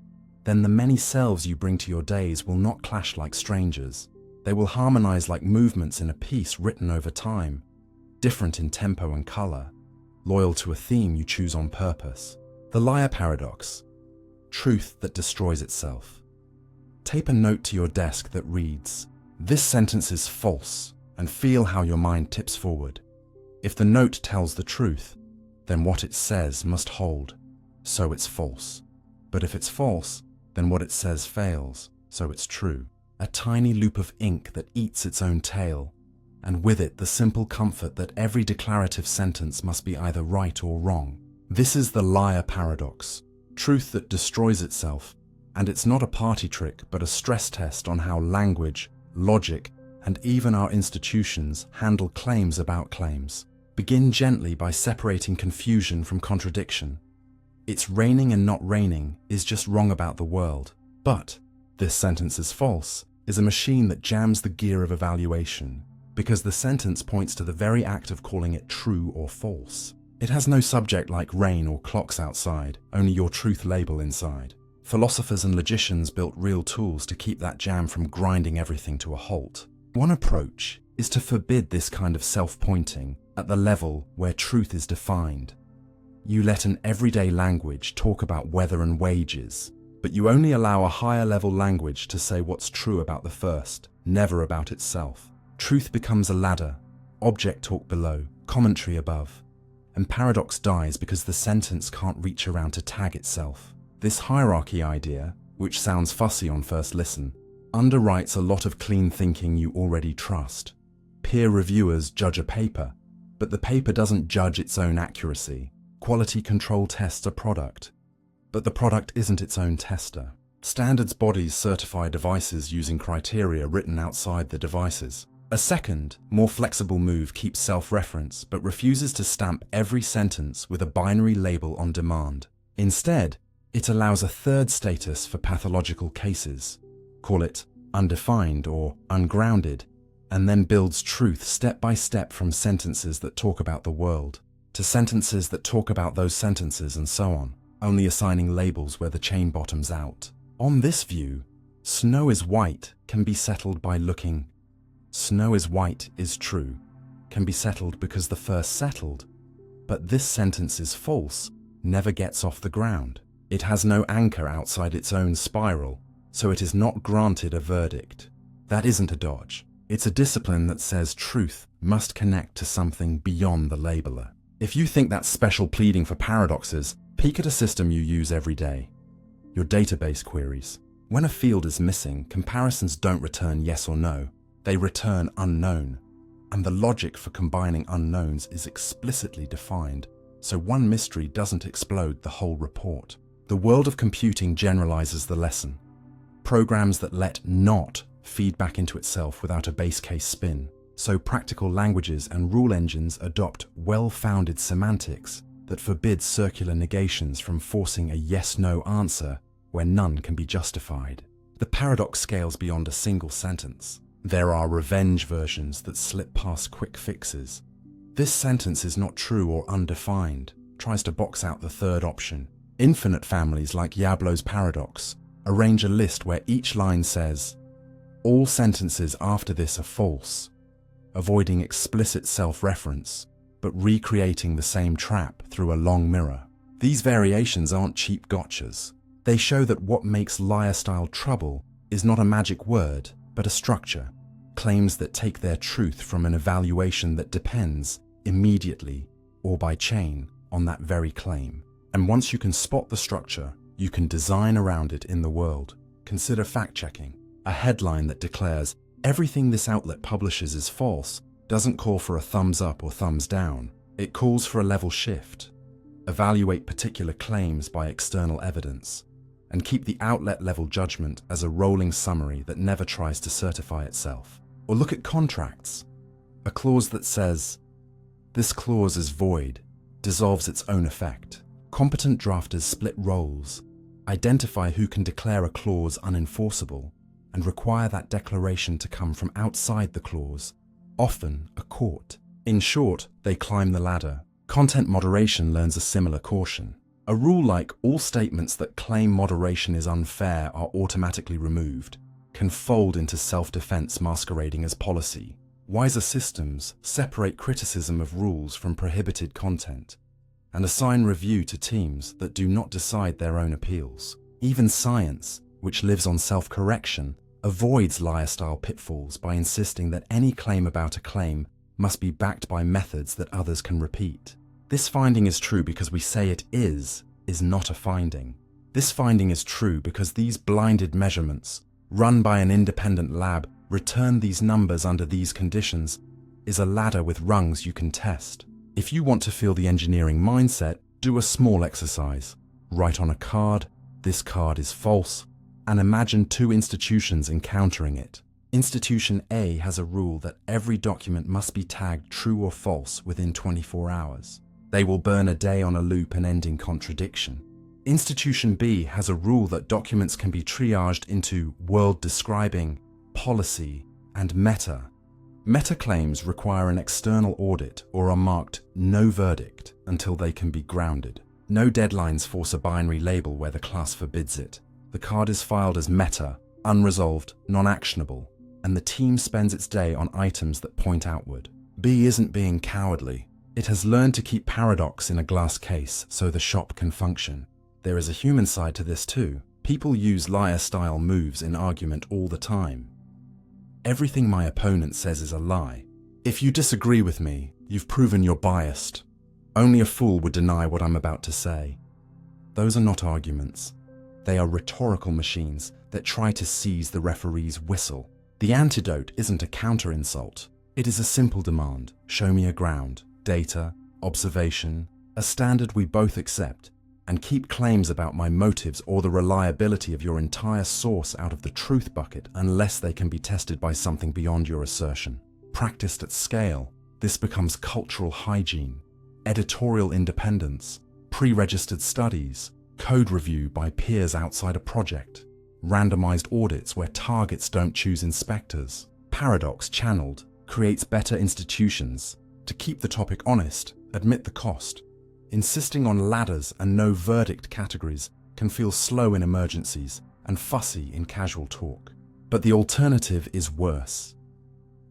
then the many selves you bring to your days will not clash like strangers. They will harmonize like movements in a piece written over time, different in tempo and color, loyal to a theme you choose on purpose. The liar paradox, truth that destroys itself. Tape a note to your desk that reads, "This sentence is false," and feel how your mind tips forward. If the note tells the truth, then what it says must hold, so it's false. But if it's false, then what it says fails, so it's true. A tiny loop of ink that eats its own tail, and with it the simple comfort that every declarative sentence must be either right or wrong. This is the liar paradox, truth that destroys itself, and it's not a party trick but a stress test on how language, logic, and even our institutions handle claims about claims. Begin gently by separating confusion from contradiction. It's raining and not raining is just wrong about the world. But this sentence is false is a machine that jams the gear of evaluation, because the sentence points to the very act of calling it true or false. It has no subject like rain or clocks outside, only your truth label inside. Philosophers and logicians built real tools to keep that jam from grinding everything to a halt. One approach is to forbid this kind of self-pointing at the level where truth is defined. You let an everyday language talk about weather and wages, but you only allow a higher level language to say what's true about the first, never about itself. Truth becomes a ladder, object talk below, commentary above, and paradox dies because the sentence can't reach around to tag itself. This hierarchy idea, which sounds fussy on first listen, underwrites a lot of clean thinking you already trust. Peer reviewers judge a paper, but the paper doesn't judge its own accuracy. Quality control tests a product, but the product isn't its own tester. Standards bodies certify devices using criteria written outside the devices. A second, more flexible move keeps self-reference, but refuses to stamp every sentence with a binary label on demand. Instead, it allows a third status for pathological cases. Call it undefined or ungrounded, and then builds truth step by step from sentences that talk about the world to sentences that talk about those sentences and so on, only assigning labels where the chain bottoms out. On this view, snow is white can be settled by looking. Snow is white is true, can be settled because the first settled, but this sentence is false, never gets off the ground. It has no anchor outside its own spiral, so it is not granted a verdict. That isn't a dodge. It's a discipline that says truth must connect to something beyond the labeler. If you think that's special pleading for paradoxes, peek at a system you use every day. Your database queries. When a field is missing, comparisons don't return yes or no, they return unknown. And the logic for combining unknowns is explicitly defined, so one mystery doesn't explode the whole report. The world of computing generalizes the lesson. Programs that let not feed back into itself without a base case spin. So practical languages and rule engines adopt well-founded semantics that forbid circular negations from forcing a yes-no answer where none can be justified. The paradox scales beyond a single sentence. There are revenge versions that slip past quick fixes. This sentence is not true or undefined, tries to box out the third option. Infinite families like Yablo's paradox arrange a list where each line says, all sentences after this are false, avoiding explicit self-reference, but recreating the same trap through a long mirror. These variations aren't cheap gotchas. They show that what makes liar-style trouble is not a magic word, but a structure. Claims that take their truth from an evaluation that depends, immediately, or by chain, on that very claim. And once you can spot the structure, you can design around it in the world. Consider fact-checking. A headline that declares, everything this outlet publishes is false, doesn't call for a thumbs up or thumbs down. It calls for a level shift. Evaluate particular claims by external evidence, and keep the outlet-level judgment as a rolling summary that never tries to certify itself. Or look at contracts. A clause that says, this clause is void, dissolves its own effect. Competent drafters split roles, identify who can declare a clause unenforceable, and require that declaration to come from outside the clause, often a court. In short, they climb the ladder. Content moderation learns a similar caution. A rule like all statements that claim moderation is unfair are automatically removed can fold into self-defense masquerading as policy. Wiser systems separate criticism of rules from prohibited content and assign review to teams that do not decide their own appeals. Even science, which lives on self-correction, avoids liar-style pitfalls by insisting that any claim about a claim must be backed by methods that others can repeat. This finding is true because we say it is not a finding. This finding is true because these blinded measurements, run by an independent lab, return these numbers under these conditions, is a ladder with rungs you can test. If you want to feel the engineering mindset, do a small exercise. Write on a card, this card is false, and imagine two institutions encountering it. Institution A has a rule that every document must be tagged true or false within 24 hours. They will burn a day on a loop and end in contradiction. Institution B has a rule that documents can be triaged into world-describing, policy, and meta. Meta claims require an external audit or are marked no verdict until they can be grounded. No deadlines force a binary label where the class forbids it. The card is filed as meta, unresolved, non-actionable, and the team spends its day on items that point outward. B isn't being cowardly. It has learned to keep paradox in a glass case so the shop can function. There is a human side to this too. People use liar-style moves in argument all the time. Everything my opponent says is a lie. If you disagree with me, you've proven you're biased. Only a fool would deny what I'm about to say. Those are not arguments. They are rhetorical machines that try to seize the referee's whistle. The antidote isn't a counter-insult. It is a simple demand. Show me a ground, data, observation, a standard we both accept, and keep claims about my motives or the reliability of your entire source out of the truth bucket unless they can be tested by something beyond your assertion. Practiced at scale, this becomes cultural hygiene, editorial independence, pre-registered studies, code review by peers outside a project, randomized audits where targets don't choose inspectors. Paradox channeled creates better institutions. To keep the topic honest, admit the cost. Insisting on ladders and no verdict categories can feel slow in emergencies and fussy in casual talk. But the alternative is worse.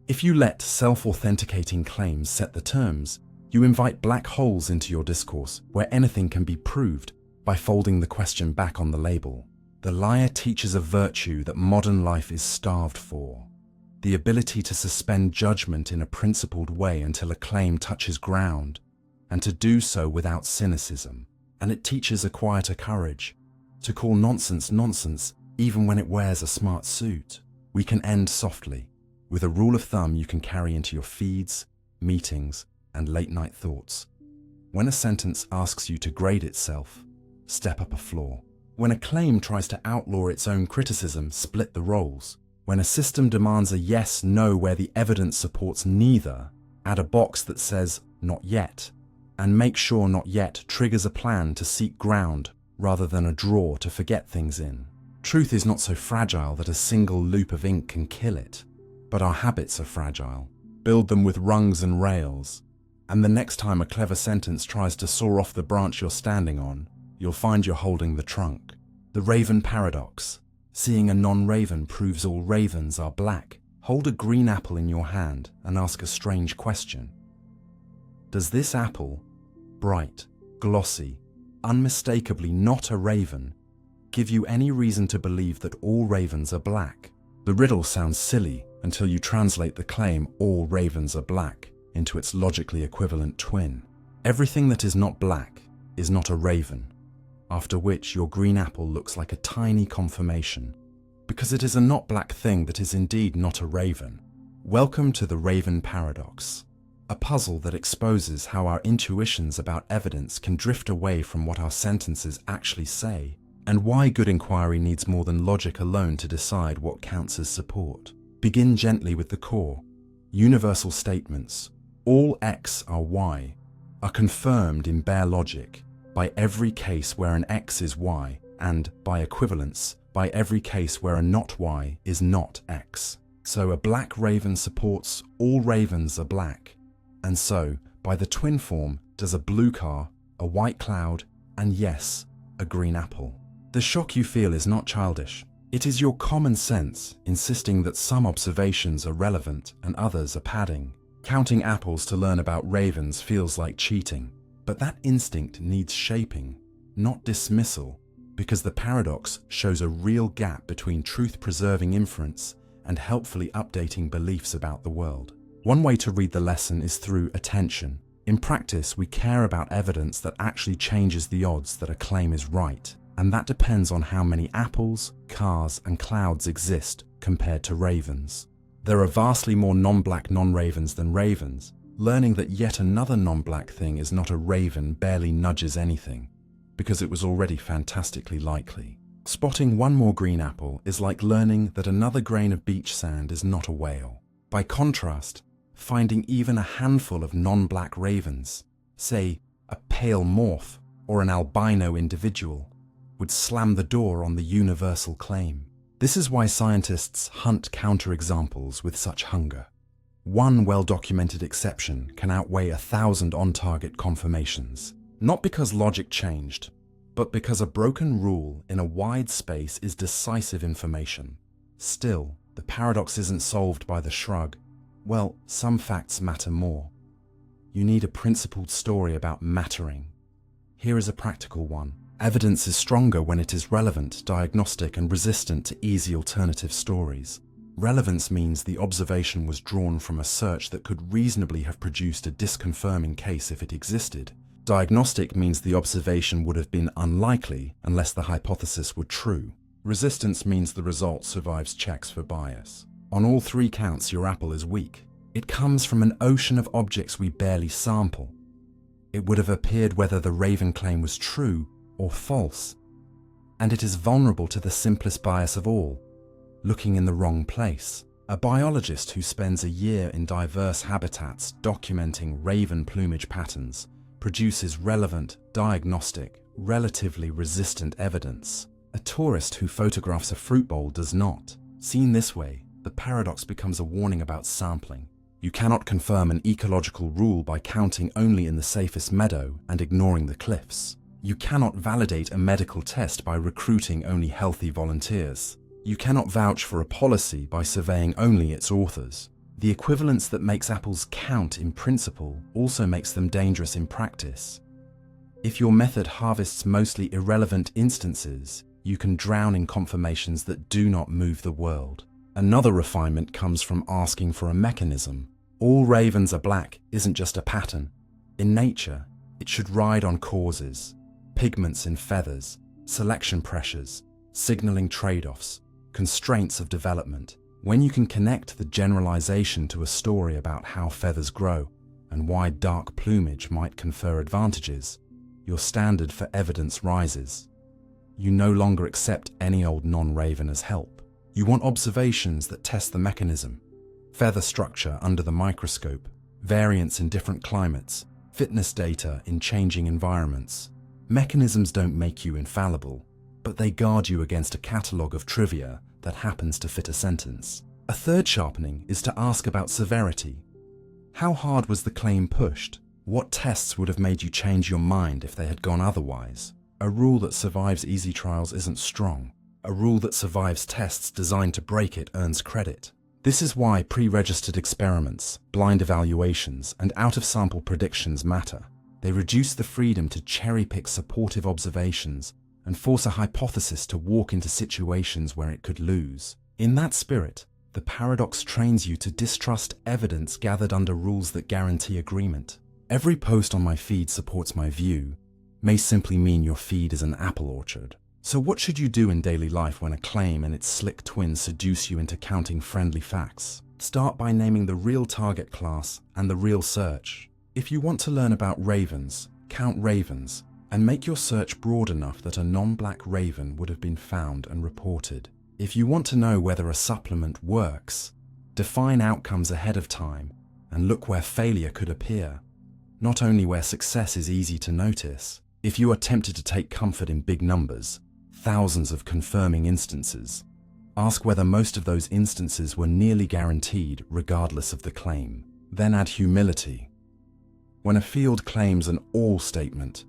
If you let self-authenticating claims set the terms, you invite black holes into your discourse where anything can be proved by folding the question back on the label. The liar teaches a virtue that modern life is starved for: the ability to suspend judgment in a principled way until a claim touches ground, and to do so without cynicism. And it teaches a quieter courage, to call nonsense nonsense even when it wears a smart suit. We can end softly, with a rule of thumb you can carry into your feeds, meetings, and late-night thoughts. When a sentence asks you to grade itself, step up a floor. When a claim tries to outlaw its own criticism, split the roles. When a system demands a yes/no where the evidence supports neither, add a box that says "not yet," and make sure "not yet" triggers a plan to seek ground rather than a drawer to forget things in. Truth is not so fragile that a single loop of ink can kill it, but our habits are fragile. Build them with rungs and rails, and the next time a clever sentence tries to saw off the branch you're standing on, you'll find you're holding the trunk. The raven paradox. Seeing a non-raven proves all ravens are black. Hold a green apple in your hand and ask a strange question. Does this apple, bright, glossy, unmistakably not a raven, give you any reason to believe that all ravens are black? The riddle sounds silly until you translate the claim "all ravens are black" into its logically equivalent twin. Everything that is not black is not a raven, after which your green apple looks like a tiny confirmation, because it is a not black thing that is indeed not a raven. Welcome to the raven paradox, a puzzle that exposes how our intuitions about evidence can drift away from what our sentences actually say, and why good inquiry needs more than logic alone to decide what counts as support. Begin gently with the core. Universal statements, all X are Y, are confirmed in bare logic by every case where an X is Y, and, by equivalence, by every case where a not Y is not X. So a black raven supports all ravens are black, and so, by the twin form, does a blue car, a white cloud, and yes, a green apple. The shock you feel is not childish. It is your common sense insisting that some observations are relevant and others are padding. Counting apples to learn about ravens feels like cheating. But that instinct needs shaping, not dismissal, because the paradox shows a real gap between truth-preserving inference and helpfully updating beliefs about the world. One way to read the lesson is through attention. In practice, we care about evidence that actually changes the odds that a claim is right, and that depends on how many apples, cars, and clouds exist compared to ravens. There are vastly more non-black non-ravens than ravens. Learning that yet another non-black thing is not a raven barely nudges anything, because it was already fantastically likely. Spotting one more green apple is like learning that another grain of beach sand is not a whale. By contrast, finding even a handful of non-black ravens, say a pale morph or an albino individual, would slam the door on the universal claim. This is why scientists hunt counterexamples with such hunger. One well-documented exception can outweigh 1,000 on-target confirmations, not because logic changed, but because a broken rule in a wide space is decisive information. Still, the paradox isn't solved by the shrug, "Well, some facts matter more." You need a principled story about mattering. Here is a practical one. Evidence is stronger when it is relevant, diagnostic, and resistant to easy alternative stories. Relevance means the observation was drawn from a search that could reasonably have produced a disconfirming case if it existed. Diagnostic means the observation would have been unlikely unless the hypothesis were true. Resistance means the result survives checks for bias. On all three counts, your apple is weak. It comes from an ocean of objects we barely sample. It would have appeared whether the raven claim was true or false. And it is vulnerable to the simplest bias of all, looking in the wrong place. A biologist who spends a year in diverse habitats documenting raven plumage patterns produces relevant, diagnostic, relatively resistant evidence. A tourist who photographs a fruit bowl does not. Seen this way, the paradox becomes a warning about sampling. You cannot confirm an ecological rule by counting only in the safest meadow and ignoring the cliffs. You cannot validate a medical test by recruiting only healthy volunteers. You cannot vouch for a policy by surveying only its authors. The equivalence that makes apples count in principle also makes them dangerous in practice. If your method harvests mostly irrelevant instances, you can drown in confirmations that do not move the world. Another refinement comes from asking for a mechanism. All ravens are black isn't just a pattern. In nature, it should ride on causes, pigments in feathers, selection pressures, signaling trade-offs, constraints of development. When you can connect the generalization to a story about how feathers grow and why dark plumage might confer advantages, your standard for evidence rises. You no longer accept any old non-raven as help. You want observations that test the mechanism, feather structure under the microscope, variance in different climates, fitness data in changing environments. Mechanisms don't make you infallible, but they guard you against a catalogue of trivia that happens to fit a sentence. A third sharpening is to ask about severity. How hard was the claim pushed? What tests would have made you change your mind if they had gone otherwise? A rule that survives easy trials isn't strong. A rule that survives tests designed to break it earns credit. This is why pre-registered experiments, blind evaluations, and out-of-sample predictions matter. They reduce the freedom to cherry-pick supportive observations and force a hypothesis to walk into situations where it could lose. In that spirit, the paradox trains you to distrust evidence gathered under rules that guarantee agreement. Every post on my feed supports my view may simply mean your feed is an apple orchard. So what should you do in daily life when a claim and its slick twin seduce you into counting friendly facts? Start by naming the real target class and the real search. If you want to learn about ravens, count ravens, and make your search broad enough that a non-black raven would have been found and reported. If you want to know whether a supplement works, define outcomes ahead of time and look where failure could appear, not only where success is easy to notice. If you are tempted to take comfort in big numbers, thousands of confirming instances, ask whether most of those instances were nearly guaranteed regardless of the claim. Then add humility. When a field claims an all statement,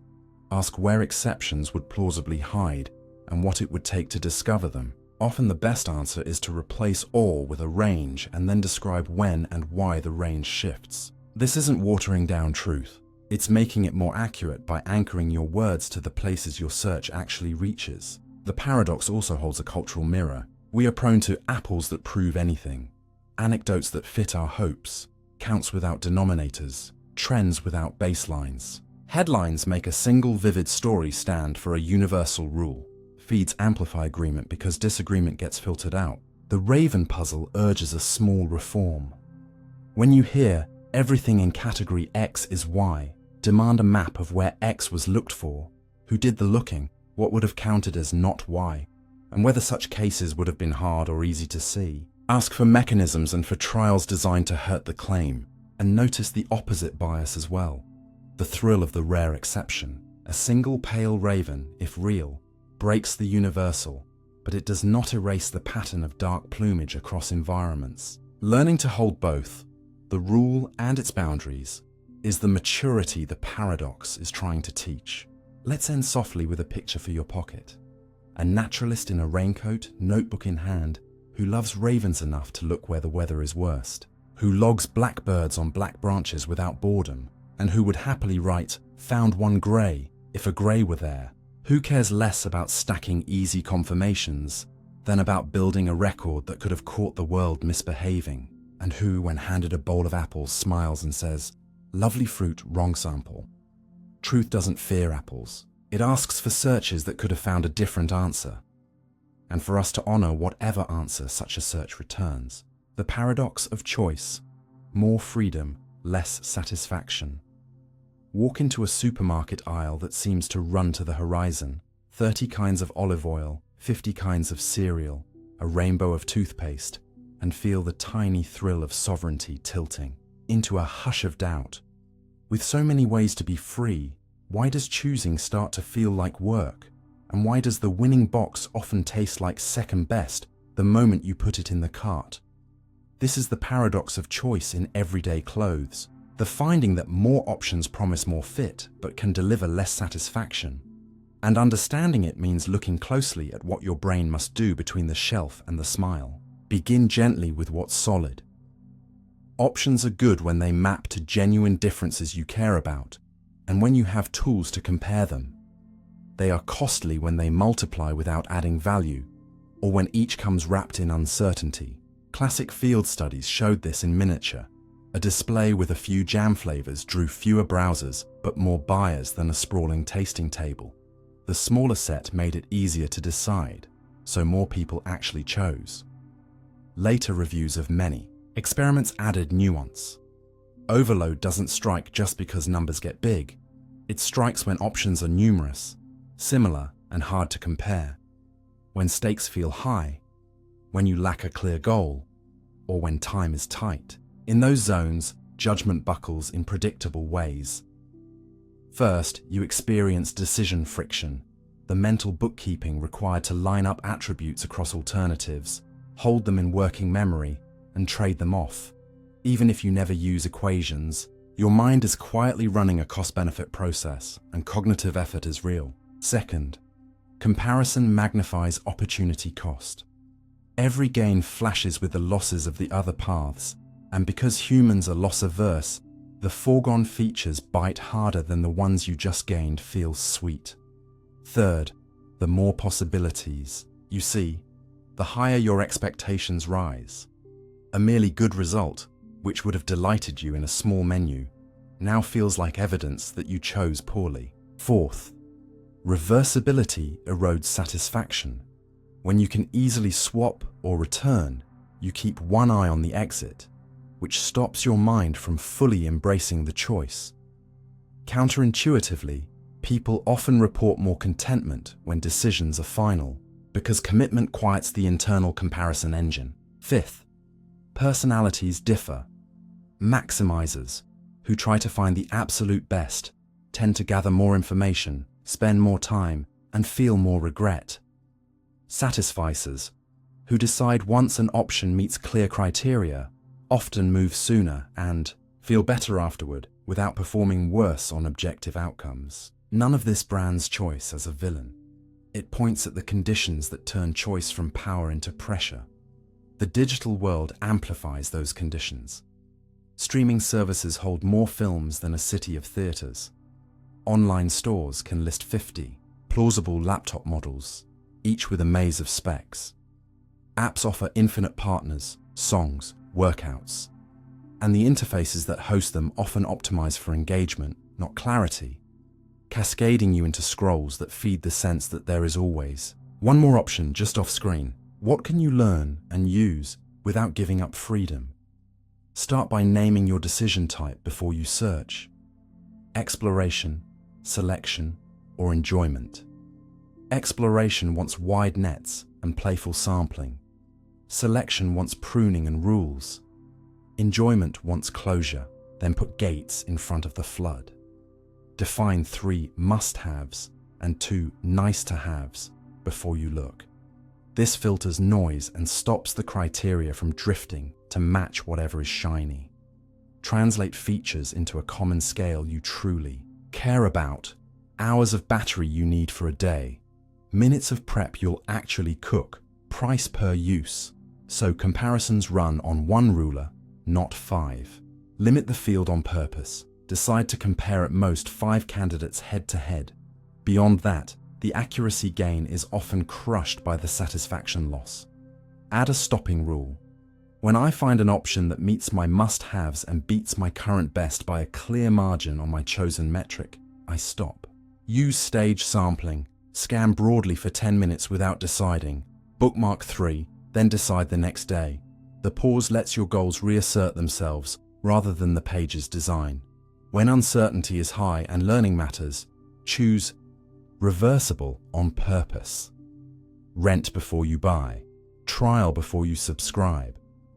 ask where exceptions would plausibly hide and what it would take to discover them. Often the best answer is to replace all with a range and then describe when and why the range shifts. This isn't watering down truth. It's making it more accurate by anchoring your words to the places your search actually reaches. The paradox also holds a cultural mirror. We are prone to apples that prove anything, anecdotes that fit our hopes, counts without denominators, trends without baselines. Headlines make a single vivid story stand for a universal rule. Feeds amplify agreement because disagreement gets filtered out. The Raven puzzle urges a small reform. When you hear everything in category X is Y, demand a map of where X was looked for, who did the looking, what would have counted as not Y, and whether such cases would have been hard or easy to see. Ask for mechanisms and for trials designed to hurt the claim, and notice the opposite bias as well. The thrill of the rare exception. A single pale raven, if real, breaks the universal, but it does not erase the pattern of dark plumage across environments. Learning to hold both, the rule and its boundaries, is the maturity the paradox is trying to teach. Let's end softly with a picture for your pocket. A naturalist in a raincoat, notebook in hand, who loves ravens enough to look where the weather is worst, who logs blackbirds on black branches without boredom, and who would happily write, "Found one grey," if a grey were there. Who cares less about stacking easy confirmations than about building a record that could have caught the world misbehaving? And who, when handed a bowl of apples, smiles and says, "Lovely fruit, wrong sample." Truth doesn't fear apples. It asks for searches that could have found a different answer, and for us to honor whatever answer such a search returns. The paradox of choice: more freedom, less satisfaction. Walk into a supermarket aisle that seems to run to the horizon. 30 kinds of olive oil, 50 kinds of cereal, a rainbow of toothpaste, and feel the tiny thrill of sovereignty tilting into a hush of doubt. With so many ways to be free, why does choosing start to feel like work? And why does the winning box often taste like second best the moment you put it in the cart? This is the paradox of choice in everyday clothes. The finding that more options promise more fit, but can deliver less satisfaction. And understanding it means looking closely at what your brain must do between the shelf and the smile. Begin gently with what's solid. Options are good when they map to genuine differences you care about, and when you have tools to compare them. They are costly when they multiply without adding value, or when each comes wrapped in uncertainty. Classic field studies showed this in miniature. A display with a few jam flavors drew fewer browsers but more buyers than a sprawling tasting table. The smaller set made it easier to decide. so more people actually chose. Later reviews of many experiments added nuance. Overload doesn't strike just because numbers get big. It strikes when options are numerous, similar, and hard to compare. When stakes feel high, when you lack a clear goal, or when time is tight. In those zones, judgment buckles in predictable ways. First, you experience decision friction, the mental bookkeeping required to line up attributes across alternatives, hold them in working memory, and trade them off. Even if you never use equations, your mind is quietly running a cost-benefit process, and cognitive effort is real. Second, comparison magnifies opportunity cost. Every gain flashes with the losses of the other paths, and because humans are loss-averse, the foregone features bite harder than the ones you just gained feel sweet. Third, the more possibilities you see, the higher your expectations rise. A merely good result, which would have delighted you in a small menu, now feels like evidence that you chose poorly. Fourth, reversibility erodes satisfaction. When you can easily swap or return, you keep one eye on the exit, which stops your mind from fully embracing the choice. Counterintuitively, people often report more contentment when decisions are final, because commitment quiets the internal comparison engine. Fifth, personalities differ. Maximizers, who try to find the absolute best, tend to gather more information, spend more time, and feel more regret. Satisficers, who decide once an option meets clear criteria, often move sooner and feel better afterward without performing worse on objective outcomes. None of this brands choice as a villain. It points at the conditions that turn choice from power into pressure. The digital world amplifies those conditions. Streaming services hold more films than a city of theaters. Online stores can list 50 plausible laptop models, each with a maze of specs. Apps offer infinite partners, songs, workouts, and the interfaces that host them often optimize for engagement, not clarity, cascading you into scrolls that feed the sense that there is always one more option just off screen. What can you learn and use without giving up freedom? Start by naming your decision type before you search. Exploration, selection, or enjoyment. Exploration wants wide nets and playful sampling. Selection wants pruning and rules. Enjoyment wants closure, then put gates in front of the flood. Define 3 must-haves and 2 nice-to-haves before you look. This filters noise and stops the criteria from drifting to match whatever is shiny. Translate features into a common scale you truly care about. Hours of battery you need for a day. Minutes of prep you'll actually cook. Price per use. So comparisons run on 1 ruler, not 5. Limit the field on purpose. Decide to compare at most 5 candidates head-to-head. Beyond that, the accuracy gain is often crushed by the satisfaction loss. Add a stopping rule. When I find an option that meets my must-haves and beats my current best by a clear margin on my chosen metric, I stop. Use stage sampling. Scan broadly for 10 minutes without deciding. Bookmark 3, then decide the next day. The pause lets your goals reassert themselves rather than the page's design. When uncertainty is high and learning matters, choose reversible on purpose. Rent before you buy. Trial before you subscribe.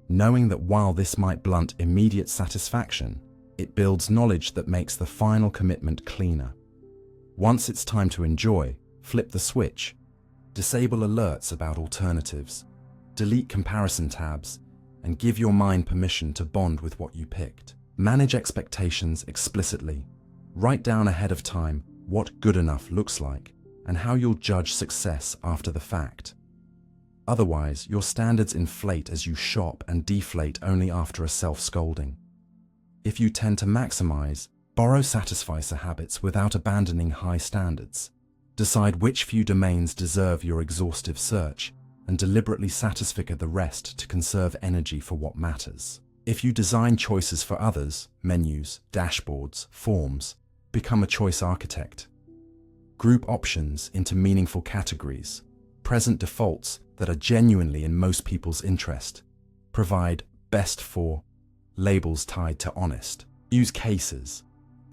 Knowing that while this might blunt immediate satisfaction, it builds knowledge that makes the final commitment cleaner. Once it's time to enjoy, flip the switch. Disable alerts about alternatives. Delete comparison tabs, and give your mind permission to bond with what you picked. Manage expectations explicitly. Write down ahead of time what good enough looks like and how you'll judge success after the fact. Otherwise, your standards inflate as you shop and deflate only after a self-scolding. If you tend to maximize, borrow satisficer habits without abandoning high standards. Decide which few domains deserve your exhaustive search and deliberately satisfy the rest to conserve energy for what matters. If you design choices for others, menus, dashboards, forms, become a choice architect. Group options into meaningful categories. present defaults that are genuinely in most people's interest, provide best for labels tied to honest, use cases,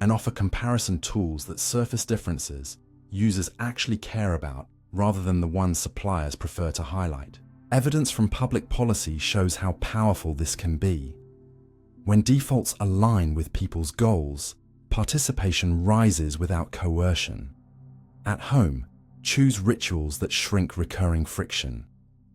and offer comparison tools that surface differences users actually care about rather than the ones suppliers prefer to highlight. Evidence from public policy shows how powerful this can be. When defaults align with people's goals, participation rises without coercion. At home, choose rituals that shrink recurring friction.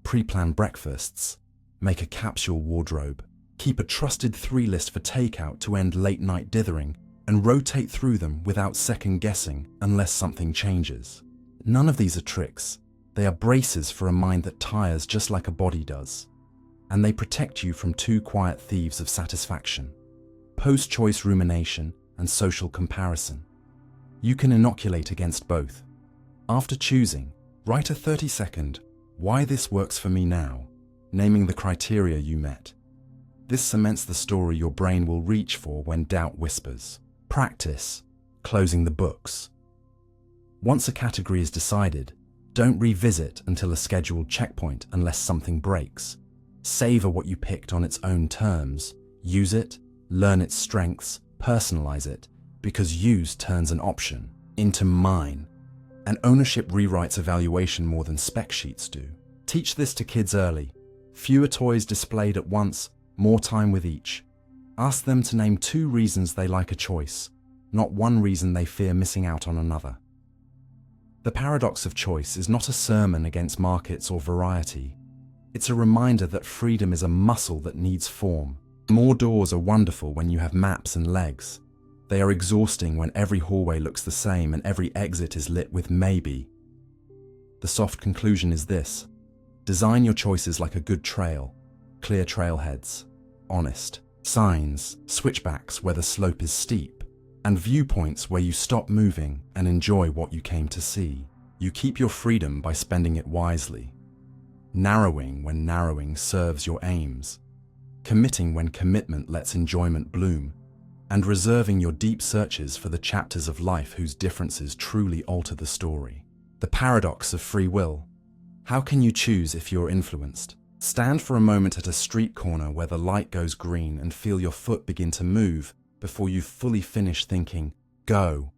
Pre-plan breakfasts, make a capsule wardrobe, keep a trusted 3 list for takeout to end late-night dithering, and rotate through them without second-guessing unless something changes. None of these are tricks. They are braces for a mind that tires just like a body does. And they protect you from 2 quiet thieves of satisfaction: post-choice rumination and social comparison. You can inoculate against both. After choosing, write a 30-second, "Why this works for me now," naming the criteria you met. This cements the story your brain will reach for when doubt whispers. Practice closing the books. Once a category is decided, don't revisit until a scheduled checkpoint unless something breaks. Savor what you picked on its own terms. Use it, learn its strengths, personalize it, because use turns an option into mine. And ownership rewrites evaluation more than spec sheets do. Teach this to kids early. Fewer toys displayed at once, more time with each. Ask them to name 2 reasons they like a choice, not 1 reason they fear missing out on another. The paradox of choice is not a sermon against markets or variety. It's a reminder that freedom is a muscle that needs form. More doors are wonderful when you have maps and legs. They are exhausting when every hallway looks the same and every exit is lit with maybe. The soft conclusion is this: design your choices like a good trail. Clear trailheads, honest, signs, switchbacks where the slope is steep, and viewpoints where you stop moving and enjoy what you came to see. You keep your freedom by spending it wisely. Narrowing when narrowing serves your aims. Committing when commitment lets enjoyment bloom. And reserving your deep searches for the chapters of life whose differences truly alter the story. The paradox of free will. How can you choose if you're influenced? Stand for a moment at a street corner where the light goes green and feel your foot begin to move before you fully finish thinking, go.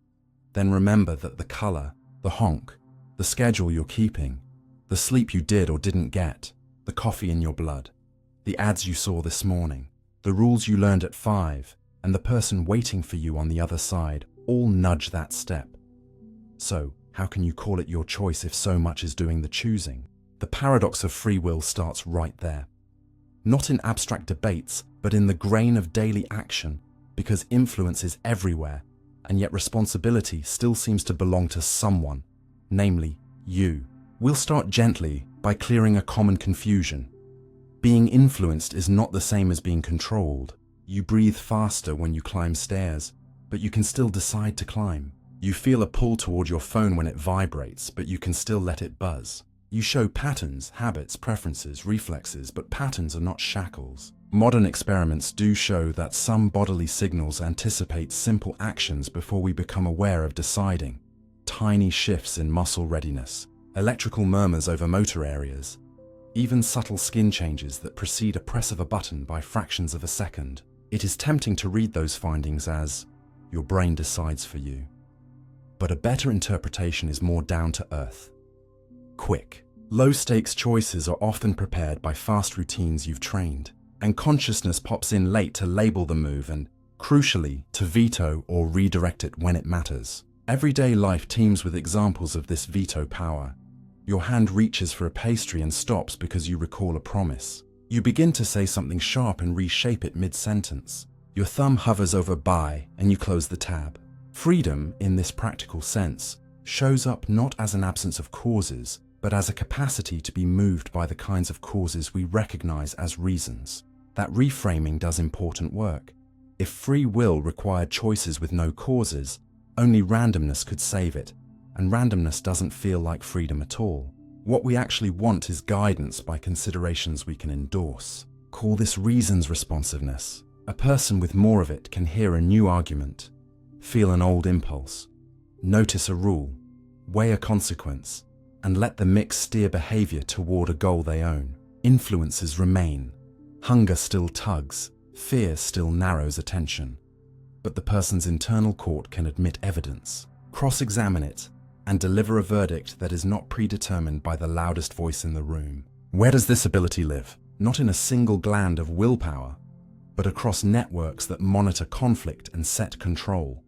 Then remember that the color, the honk, the schedule you're keeping, the sleep you did or didn't get, the coffee in your blood, the ads you saw this morning, the rules you learned at 5, and the person waiting for you on the other side all nudge that step. So, how can you call it your choice if so much is doing the choosing? The paradox of free will starts right there. Not in abstract debates, but in the grain of daily action, because influence is everywhere, and yet responsibility still seems to belong to someone, namely you. We'll start gently by clearing a common confusion. Being influenced is not the same as being controlled. You breathe faster when you climb stairs, but you can still decide to climb. You feel a pull toward your phone when it vibrates, but you can still let it buzz. You show patterns, habits, preferences, reflexes, but patterns are not shackles. Modern experiments do show that some bodily signals anticipate simple actions before we become aware of deciding. Tiny shifts in muscle readiness, electrical murmurs over motor areas, even subtle skin changes that precede a press of a button by fractions of a second. It is tempting to read those findings as, your brain decides for you. But a better interpretation is more down to earth. Quick, low-stakes choices are often prepared by fast routines you've trained, and consciousness pops in late to label the move and, crucially, to veto or redirect it when it matters. Everyday life teems with examples of this veto power. Your hand reaches for a pastry and stops because you recall a promise. You begin to say something sharp and reshape it mid-sentence. Your thumb hovers over buy and you close the tab. Freedom, in this practical sense, shows up not as an absence of causes, but as a capacity to be moved by the kinds of causes we recognize as reasons. That reframing does important work. If free will required choices with no causes, only randomness could save it, and randomness doesn't feel like freedom at all. What we actually want is guidance by considerations we can endorse. Call this reasons responsiveness. A person with more of it can hear a new argument, feel an old impulse, notice a rule, weigh a consequence, and let the mix steer behavior toward a goal they own. Influences remain. Hunger still tugs, fear still narrows attention. But the person's internal court can admit evidence, cross-examine it, and deliver a verdict that is not predetermined by the loudest voice in the room. Where does this ability live? Not in a single gland of willpower, but across networks that monitor conflict and set control.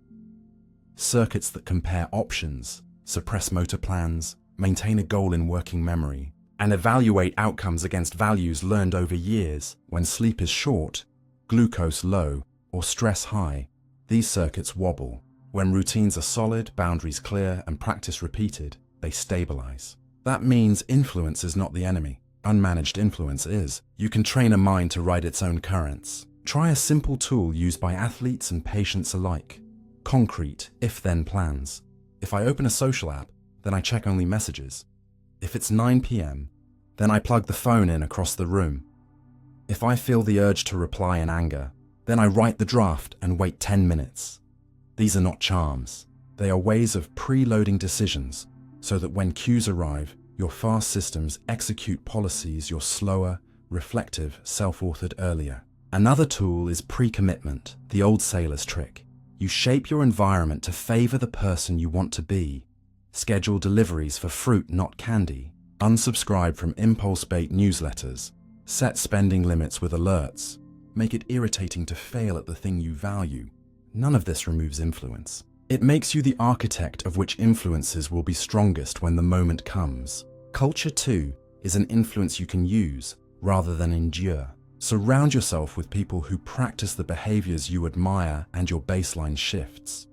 Circuits that compare options, suppress motor plans, maintain a goal in working memory, and evaluate outcomes against values learned over years. When sleep is short, glucose low, or stress high, these circuits wobble. When routines are solid, boundaries clear, and practice repeated, they stabilize. That means influence is not the enemy. Unmanaged influence is. You can train a mind to ride its own currents. Try a simple tool used by athletes and patients alike. Concrete if-then plans. If I open a social app, then I check only messages. If it's 9 p.m., then I plug the phone in across the room. If I feel the urge to reply in anger, then I write the draft and wait 10 minutes. These are not charms. They are ways of preloading decisions so that when cues arrive, your fast systems execute policies your slower, reflective, self-authored earlier. Another tool is pre-commitment, the old sailor's trick. You shape your environment to favor the person you want to be. Schedule deliveries for fruit, not candy. Unsubscribe from impulse-bait newsletters. Set spending limits with alerts. Make it irritating to fail at the thing you value. None of this removes influence. It makes you the architect of which influences will be strongest when the moment comes. Culture, too, is an influence you can use rather than endure. Surround yourself with people who practice the behaviors you admire and your baseline shifts.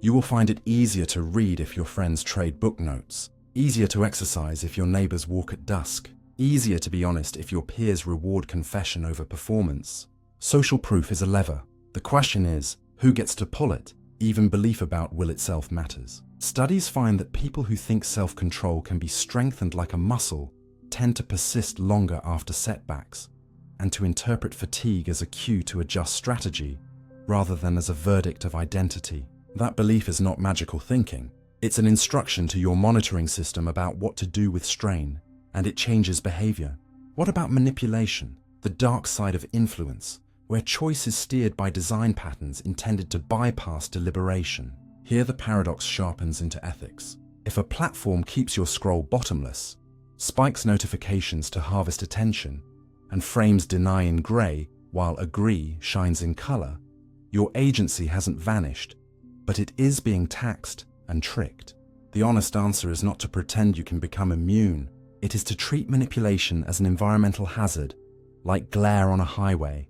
You will find it easier to read if your friends trade book notes, easier to exercise if your neighbors walk at dusk, easier to be honest if your peers reward confession over performance. Social proof is a lever. The question is, who gets to pull it? Even belief about will itself matters. Studies find that people who think self-control can be strengthened like a muscle tend to persist longer after setbacks, and to interpret fatigue as a cue to adjust strategy rather than as a verdict of identity. That belief is not magical thinking. It's an instruction to your monitoring system about what to do with strain, and it changes behavior. What about manipulation, the dark side of influence, where choice is steered by design patterns intended to bypass deliberation? Here the paradox sharpens into ethics. If a platform keeps your scroll bottomless, spikes notifications to harvest attention, and frames deny in grey while agree shines in color, your agency hasn't vanished, but it is being taxed and tricked. The honest answer is not to pretend you can become immune. It is to treat manipulation as an environmental hazard, like glare on a highway.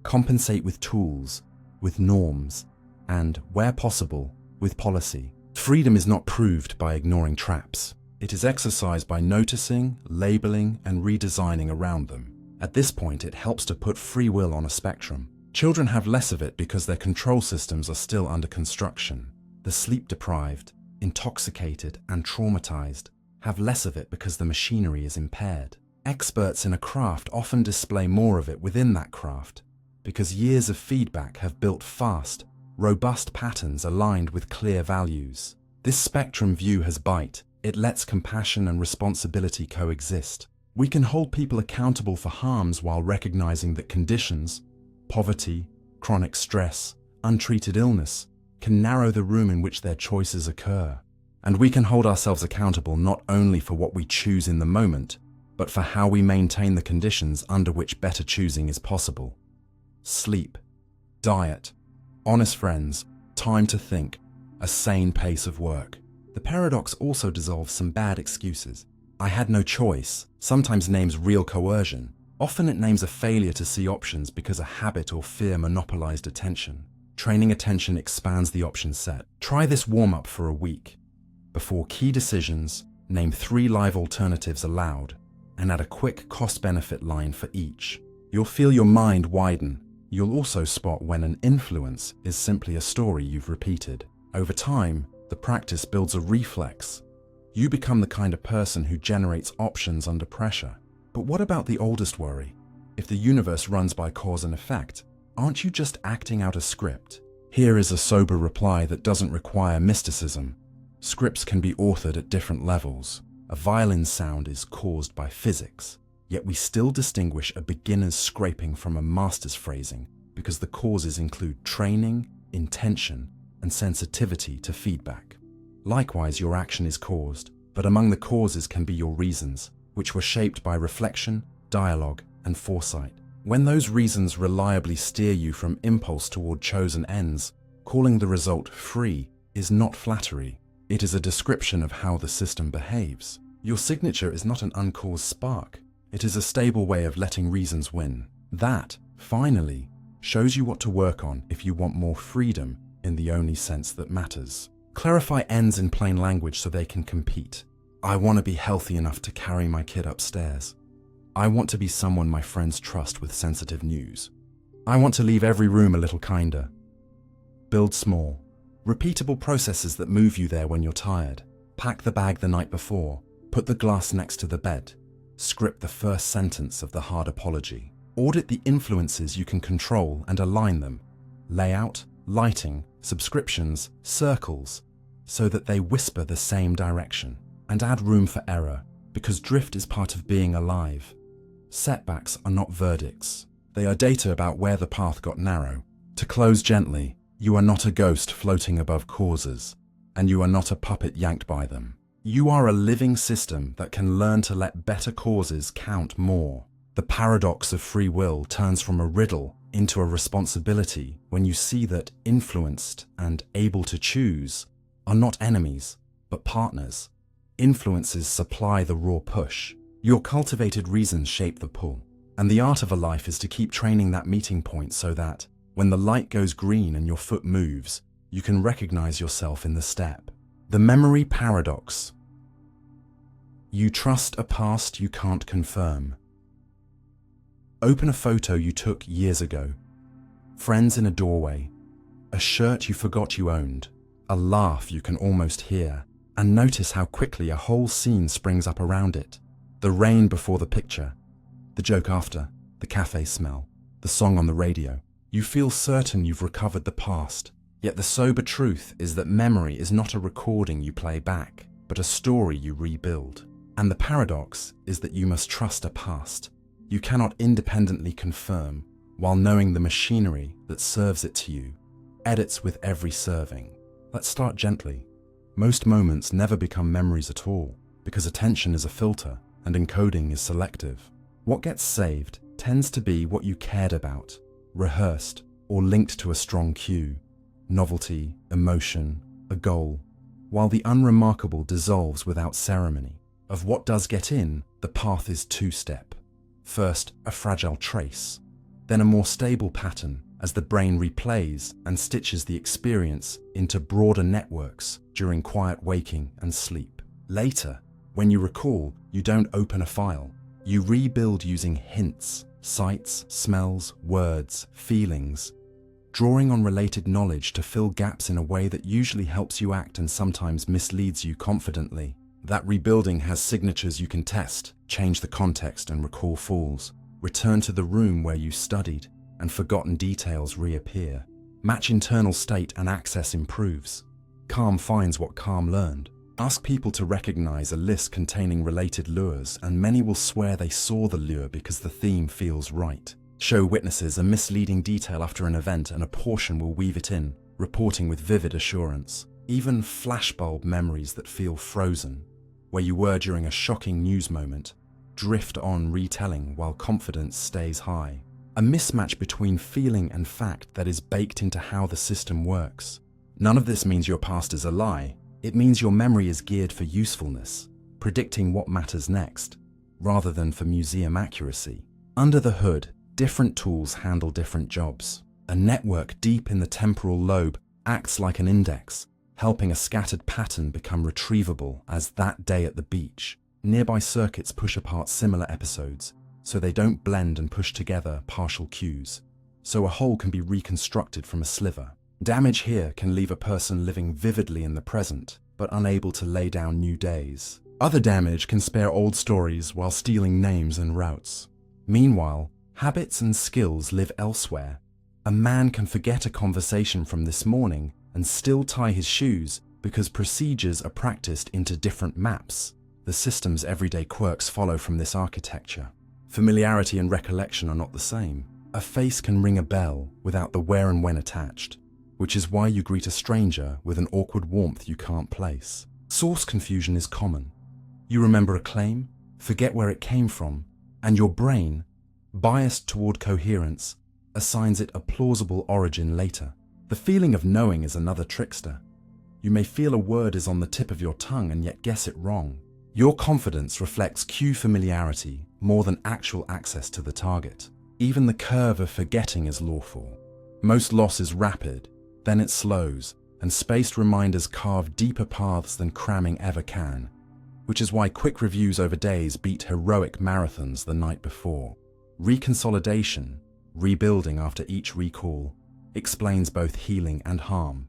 Compensate with tools, with norms, and, where possible, with policy. Freedom is not proved by ignoring traps. It is exercised by noticing, labeling, and redesigning around them. At this point, it helps to put free will on a spectrum. Children have less of it because their control systems are still under construction. The sleep-deprived, intoxicated, and traumatized have less of it because the machinery is impaired. Experts in a craft often display more of it within that craft because years of feedback have built fast, robust patterns aligned with clear values. This spectrum view has bite. It lets compassion and responsibility coexist. We can hold people accountable for harms while recognizing that conditions, poverty, chronic stress, untreated illness, can narrow the room in which their choices occur. And we can hold ourselves accountable not only for what we choose in the moment, but for how we maintain the conditions under which better choosing is possible. Sleep, diet, honest friends, time to think, a sane pace of work. The paradox also dissolves some bad excuses. I had no choice, sometimes names real coercion. Often it names a failure to see options because a habit or fear monopolized attention. Training attention expands the option set. Try this warm-up for a week. Before key decisions, name 3 live alternatives aloud, and add a quick cost-benefit line for each. You'll feel your mind widen. You'll also spot when an influence is simply a story you've repeated. Over time, the practice builds a reflex. You become the kind of person who generates options under pressure. But what about the oldest worry? If the universe runs by cause and effect, aren't you just acting out a script? Here is a sober reply that doesn't require mysticism. Scripts can be authored at different levels. A violin sound is caused by physics, yet we still distinguish a beginner's scraping from a master's phrasing because the causes include training, intention, and sensitivity to feedback. Likewise, your action is caused, but among the causes can be your reasons, which were shaped by reflection, dialogue, and foresight. When those reasons reliably steer you from impulse toward chosen ends, calling the result free is not flattery. It is a description of how the system behaves. Your signature is not an uncaused spark. It is a stable way of letting reasons win. That, finally, shows you what to work on if you want more freedom in the only sense that matters. Clarify ends in plain language so they can compete. I want to be healthy enough to carry my kid upstairs. I want to be someone my friends trust with sensitive news. I want to leave every room a little kinder. Build small, repeatable processes that move you there when you're tired. Pack the bag the night before. Put the glass next to the bed. Script the first sentence of the hard apology. Audit the influences you can control and align them. Layout, lighting, subscriptions, circles, so that they whisper the same direction. And add room for error, because drift is part of being alive. Setbacks are not verdicts. They are data about where the path got narrow. To close gently, you are not a ghost floating above causes, and you are not a puppet yanked by them. You are a living system that can learn to let better causes count more. The paradox of free will turns from a riddle into a responsibility when you see that influenced and able to choose are not enemies, but partners. Influences supply the raw push. Your cultivated reasons shape the pull. And the art of a life is to keep training that meeting point so that, when the light goes green and your foot moves, you can recognize yourself in the step. The memory paradox. You trust a past you can't confirm. Open a photo you took years ago. Friends in a doorway. A shirt you forgot you owned. A laugh you can almost hear. And notice how quickly a whole scene springs up around it. The rain before the picture. The joke after. The cafe smell. The song on the radio. You feel certain you've recovered the past. Yet the sober truth is that memory is not a recording you play back, but a story you rebuild. And the paradox is that you must trust a past you cannot independently confirm, while knowing the machinery that serves it to you edits with every serving. Let's start gently. Most moments never become memories at all, because attention is a filter and encoding is selective. What gets saved tends to be what you cared about, rehearsed, or linked to a strong cue, novelty, emotion, a goal, while the unremarkable dissolves without ceremony. Of what does get in, the path is two-step. First, a fragile trace, then a more stable pattern as the brain replays and stitches the experience into broader networks during quiet waking and sleep. Later, when you recall, you don't open a file. You rebuild using hints, sights, smells, words, feelings, drawing on related knowledge to fill gaps in a way that usually helps you act and sometimes misleads you confidently. That rebuilding has signatures you can test, change the context and recall fools, return to the room where you studied, and forgotten details reappear. Match internal state and access improves. Calm finds what calm learned. Ask people to recognize a list containing related lures, and many will swear they saw the lure because the theme feels right. Show witnesses a misleading detail after an event and a portion will weave it in, reporting with vivid assurance. Even flashbulb memories that feel frozen, where you were during a shocking news moment, drift on retelling while confidence stays high. A mismatch between feeling and fact that is baked into how the system works. None of this means your past is a lie. It means your memory is geared for usefulness, predicting what matters next, rather than for museum accuracy. Under the hood, different tools handle different jobs. A network deep in the temporal lobe acts like an index, helping a scattered pattern become retrievable as that day at the beach. Nearby circuits push apart similar episodes, so they don't blend and push together partial cues. So a whole can be reconstructed from a sliver. Damage here can leave a person living vividly in the present, but unable to lay down new days. Other damage can spare old stories while stealing names and routes. Meanwhile, habits and skills live elsewhere. A man can forget a conversation from this morning and still tie his shoes because procedures are practiced into different maps. The system's everyday quirks follow from this architecture. Familiarity and recollection are not the same. A face can ring a bell without the where and when attached, which is why you greet a stranger with an awkward warmth you can't place. Source confusion is common. You remember a claim, forget where it came from, and your brain, biased toward coherence, assigns it a plausible origin later. The feeling of knowing is another trickster. You may feel a word is on the tip of your tongue and yet guess it wrong. Your confidence reflects cue familiarity more than actual access to the target. Even the curve of forgetting is lawful. Most loss is rapid, then it slows, and spaced reminders carve deeper paths than cramming ever can, which is why quick reviews over days beat heroic marathons the night before. Reconsolidation, rebuilding after each recall, explains both healing and harm.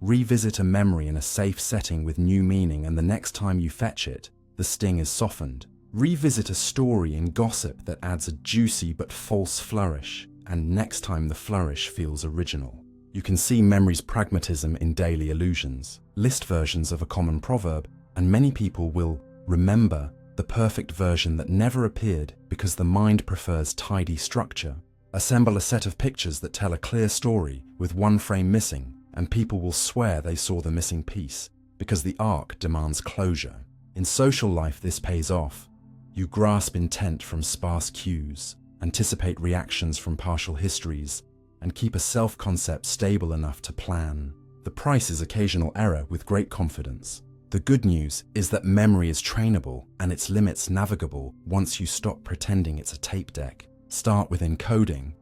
Revisit a memory in a safe setting with new meaning, and the next time you fetch it, the sting is softened. Revisit a story in gossip that adds a juicy but false flourish, and next time the flourish feels original. You can see memory's pragmatism in daily illusions. List versions of a common proverb, and many people will remember the perfect version that never appeared because the mind prefers tidy structure. Assemble a set of pictures that tell a clear story with one frame missing, and people will swear they saw the missing piece because the arc demands closure. In social life, this pays off. You grasp intent from sparse cues, anticipate reactions from partial histories, and keep a self-concept stable enough to plan. The price is occasional error with great confidence. The good news is that memory is trainable and its limits navigable once you stop pretending it's a tape deck. Start with encoding.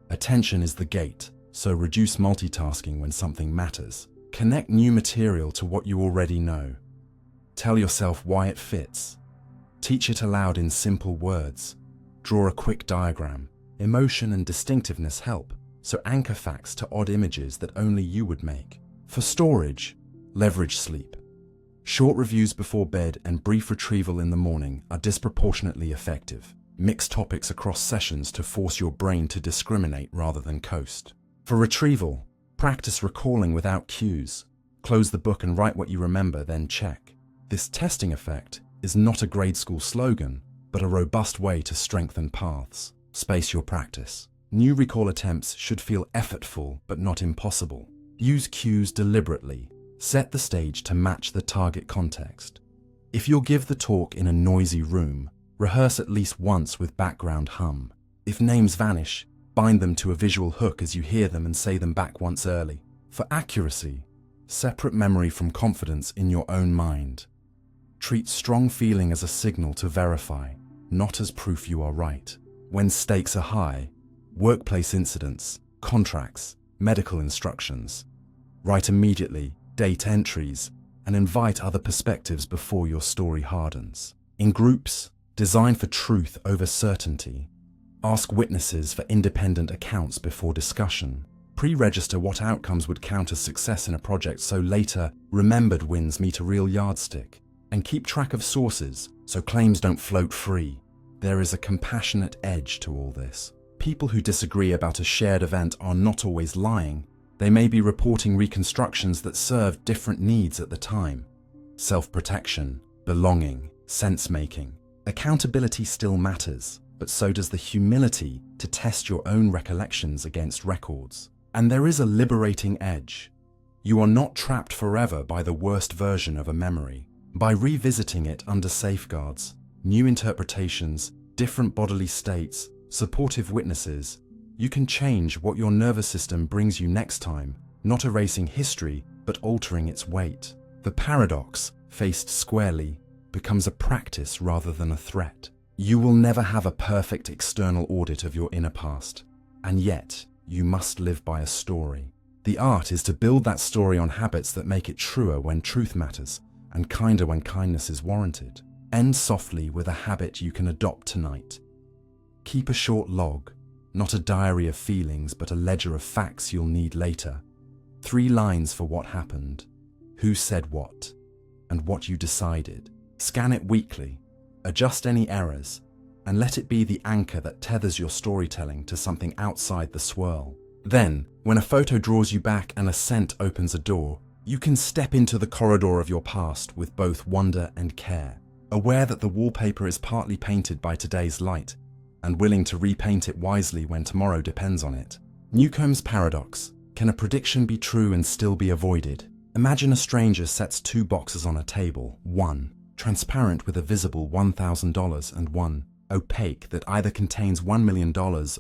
Attention is the gate, so reduce multitasking when something matters. Connect new material to what you already know. Tell yourself why it fits. Teach it aloud in simple words. Draw a quick diagram. Emotion and distinctiveness help, so anchor facts to odd images that only you would make. For storage, leverage sleep. Short reviews before bed and brief retrieval in the morning are disproportionately effective. Mix topics across sessions to force your brain to discriminate rather than coast. For retrieval, practice recalling without cues. Close the book and write what you remember, then check. This testing effect is not a grade school slogan, but a robust way to strengthen paths. Space your practice. New recall attempts should feel effortful but not impossible. Use cues deliberately. Set the stage to match the target context. If you'll give the talk in a noisy room, rehearse at least once with background hum. If names vanish, bind them to a visual hook as you hear them and say them back once early. For accuracy, separate memory from confidence in your own mind. Treat strong feeling as a signal to verify, not as proof you are right. When stakes are high, workplace incidents, contracts, medical instructions, write immediately, date entries, and invite other perspectives before your story hardens. In groups, design for truth over certainty. Ask witnesses for independent accounts before discussion. Pre-register what outcomes would count as success in a project so later remembered wins meet a real yardstick. And keep track of sources so claims don't float free. There is a compassionate edge to all this. People who disagree about a shared event are not always lying. They may be reporting reconstructions that served different needs at the time. Self-protection, belonging, sense-making. Accountability still matters, but so does the humility to test your own recollections against records. And there is a liberating edge. You are not trapped forever by the worst version of a memory. By revisiting it under safeguards, new interpretations, different bodily states, supportive witnesses, you can change what your nervous system brings you next time, not erasing history, but altering its weight. The paradox, faced squarely, becomes a practice rather than a threat. You will never have a perfect external audit of your inner past, and yet you must live by a story. The art is to build that story on habits that make it truer when truth matters, and kinder when kindness is warranted. End softly with a habit you can adopt tonight. Keep a short log, not a diary of feelings, but a ledger of facts you'll need later. 3 lines for what happened, who said what, and what you decided. Scan it weekly, adjust any errors, and let it be the anchor that tethers your storytelling to something outside the swirl. Then, when a photo draws you back and a scent opens a door, you can step into the corridor of your past with both wonder and care. aware that the wallpaper is partly painted by today's light, and willing to repaint it wisely when tomorrow depends on it. Newcomb's paradox. Can a prediction be true and still be avoided? Imagine a stranger sets two boxes on a table, one transparent with a visible $1,000 and one opaque that either contains $1 million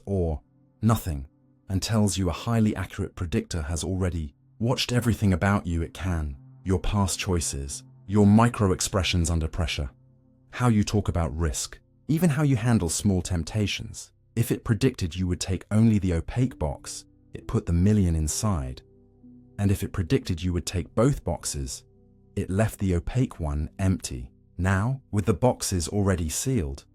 or nothing, and tells you a highly accurate predictor has already watched everything about you it can, your past choices, your micro-expressions under pressure, how you talk about risk, even how you handle small temptations. If it predicted you would take only the opaque box, it put the million inside. And if it predicted you would take both boxes, it left the opaque one empty. Now, with the boxes already sealed,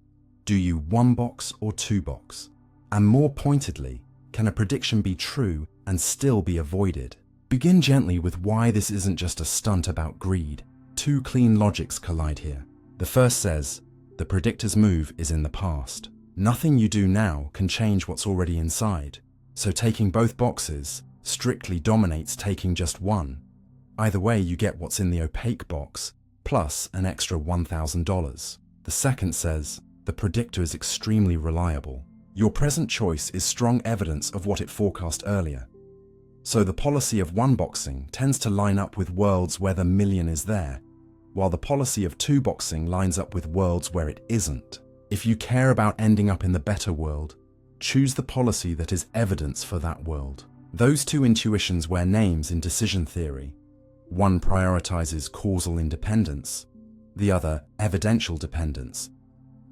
do you one box or two box? And more pointedly, can a prediction be true and still be avoided? Begin gently with why this isn't just a stunt about greed. Two clean logics collide here. The first says, the predictor's move is in the past. Nothing you do now can change what's already inside. So taking both boxes strictly dominates taking just one. Either way, you get what's in the opaque box, plus an extra $1,000. The second says, the predictor is extremely reliable. Your present choice is strong evidence of what it forecast earlier. So the policy of one boxing tends to line up with worlds where the million is there, while the policy of two boxing lines up with worlds where it isn't. If you care about ending up in the better world, choose the policy that is evidence for that world. Those two intuitions wear names in decision theory. One prioritizes causal independence, the other evidential dependence.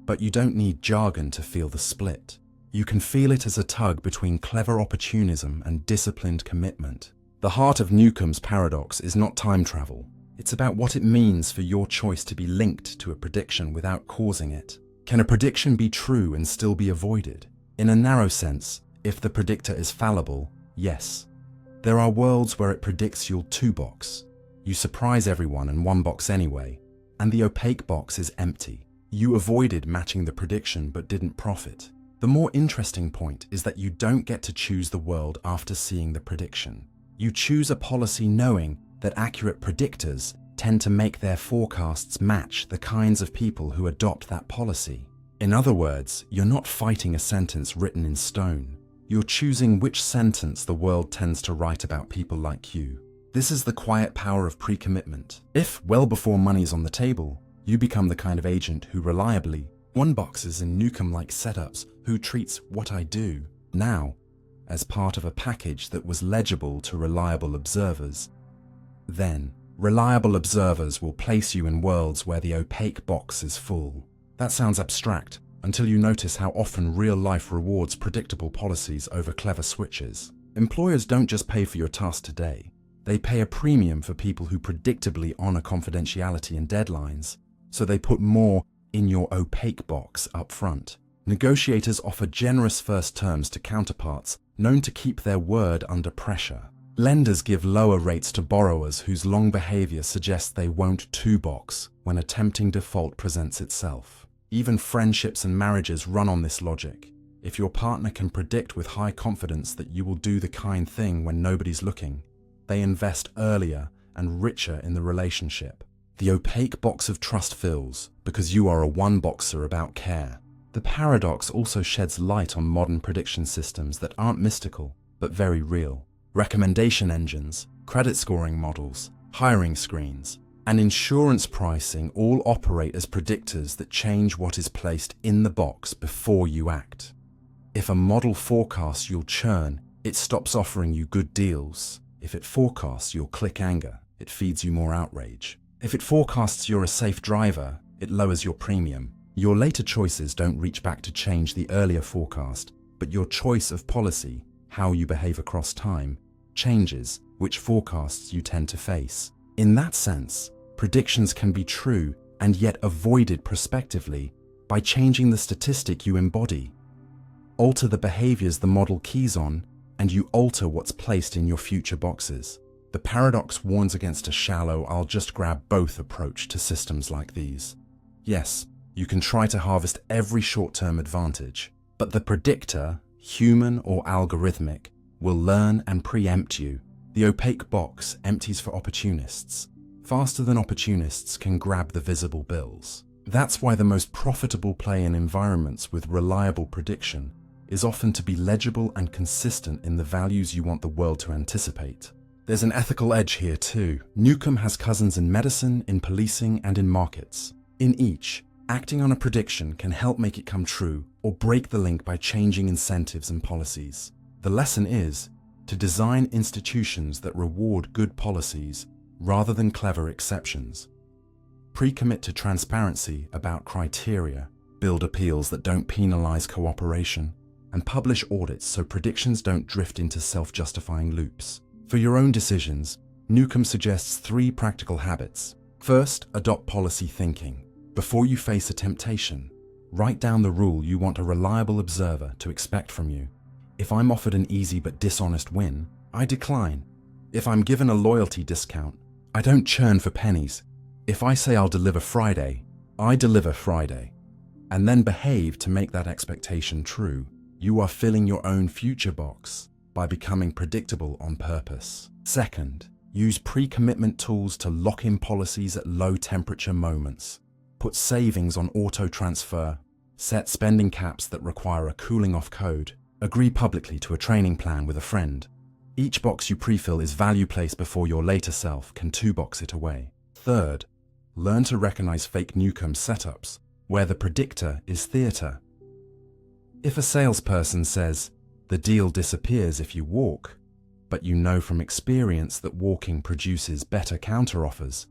But you don't need jargon to feel the split. You can feel it as a tug between clever opportunism and disciplined commitment. The heart of Newcomb's paradox is not time travel. It's about what it means for your choice to be linked to a prediction without causing it. Can a prediction be true and still be avoided? In a narrow sense, if the predictor is fallible, yes. There are worlds where it predicts you'll two box. You surprise everyone in one box anyway, and the opaque box is empty. You avoided matching the prediction but didn't profit. The more interesting point is that you don't get to choose the world after seeing the prediction. You choose a policy knowing that accurate predictors tend to make their forecasts match the kinds of people who adopt that policy. In other words, you're not fighting a sentence written in stone. You're choosing which sentence the world tends to write about people like you. This is the quiet power of pre-commitment. If, well before money's on the table, you become the kind of agent who reliably one-boxes in Newcomb-like setups, who treats what I do now as part of a package that was legible to reliable observers, then reliable observers will place you in worlds where the opaque box is full. That sounds abstract until you notice how often real life rewards predictable policies over clever switches. Employers don't just pay for your task today. They pay a premium for people who predictably honor confidentiality and deadlines, so they put more in your opaque box up front. Negotiators offer generous first terms to counterparts known to keep their word under pressure. Lenders give lower rates to borrowers whose long behavior suggests they won't two-box when a tempting default presents itself. Even friendships and marriages run on this logic. If your partner can predict with high confidence that you will do the kind thing when nobody's looking, they invest earlier and richer in the relationship. The opaque box of trust fills because you are a one-boxer about care. The paradox also sheds light on modern prediction systems that aren't mystical, but very real. Recommendation engines, credit scoring models, hiring screens, and insurance pricing all operate as predictors that change what is placed in the box before you act. If a model forecasts you'll churn, it stops offering you good deals. If it forecasts you'll click anger, it feeds you more outrage. If it forecasts you're a safe driver, it lowers your premium. Your later choices don't reach back to change the earlier forecast, but your choice of policy, how you behave across time, changes which forecasts you tend to face. In that sense, predictions can be true and yet avoided prospectively by changing the statistic you embody. Alter the behaviors the model keys on, and you alter what's placed in your future boxes. The paradox warns against a shallow, I'll just grab both approach to systems like these. Yes, you can try to harvest every short-term advantage, but the predictor, human or algorithmic, will learn and preempt you. The opaque box empties for opportunists, faster than opportunists can grab the visible bills. That's why the most profitable play in environments with reliable prediction is often to be legible and consistent in the values you want the world to anticipate. There's an ethical edge here too. Newcomb has cousins in medicine, in policing, and in markets. In each, acting on a prediction can help make it come true or break the link by changing incentives and policies. The lesson is to design institutions that reward good policies rather than clever exceptions. Pre-commit to transparency about criteria, build appeals that don't penalize cooperation, and publish audits so predictions don't drift into self-justifying loops. For your own decisions, Newcomb suggests 3 practical habits. First, adopt policy thinking. Before you face a temptation, write down the rule you want a reliable observer to expect from you. If I'm offered an easy but dishonest win, I decline. If I'm given a loyalty discount, I don't churn for pennies. If I say I'll deliver Friday, I deliver Friday. And then behave to make that expectation true. You are filling your own future box by becoming predictable on purpose. Second, use pre-commitment tools to lock in policies at low-temperature moments. Put savings on auto-transfer, set spending caps that require a cooling-off code, agree publicly to a training plan with a friend. Each box you pre-fill is value placed before your later self can 2-box it away. Third, learn to recognize fake Newcomb setups, where the predictor is theater. If a salesperson says, "The deal disappears if you walk," but you know from experience that walking produces better counteroffers,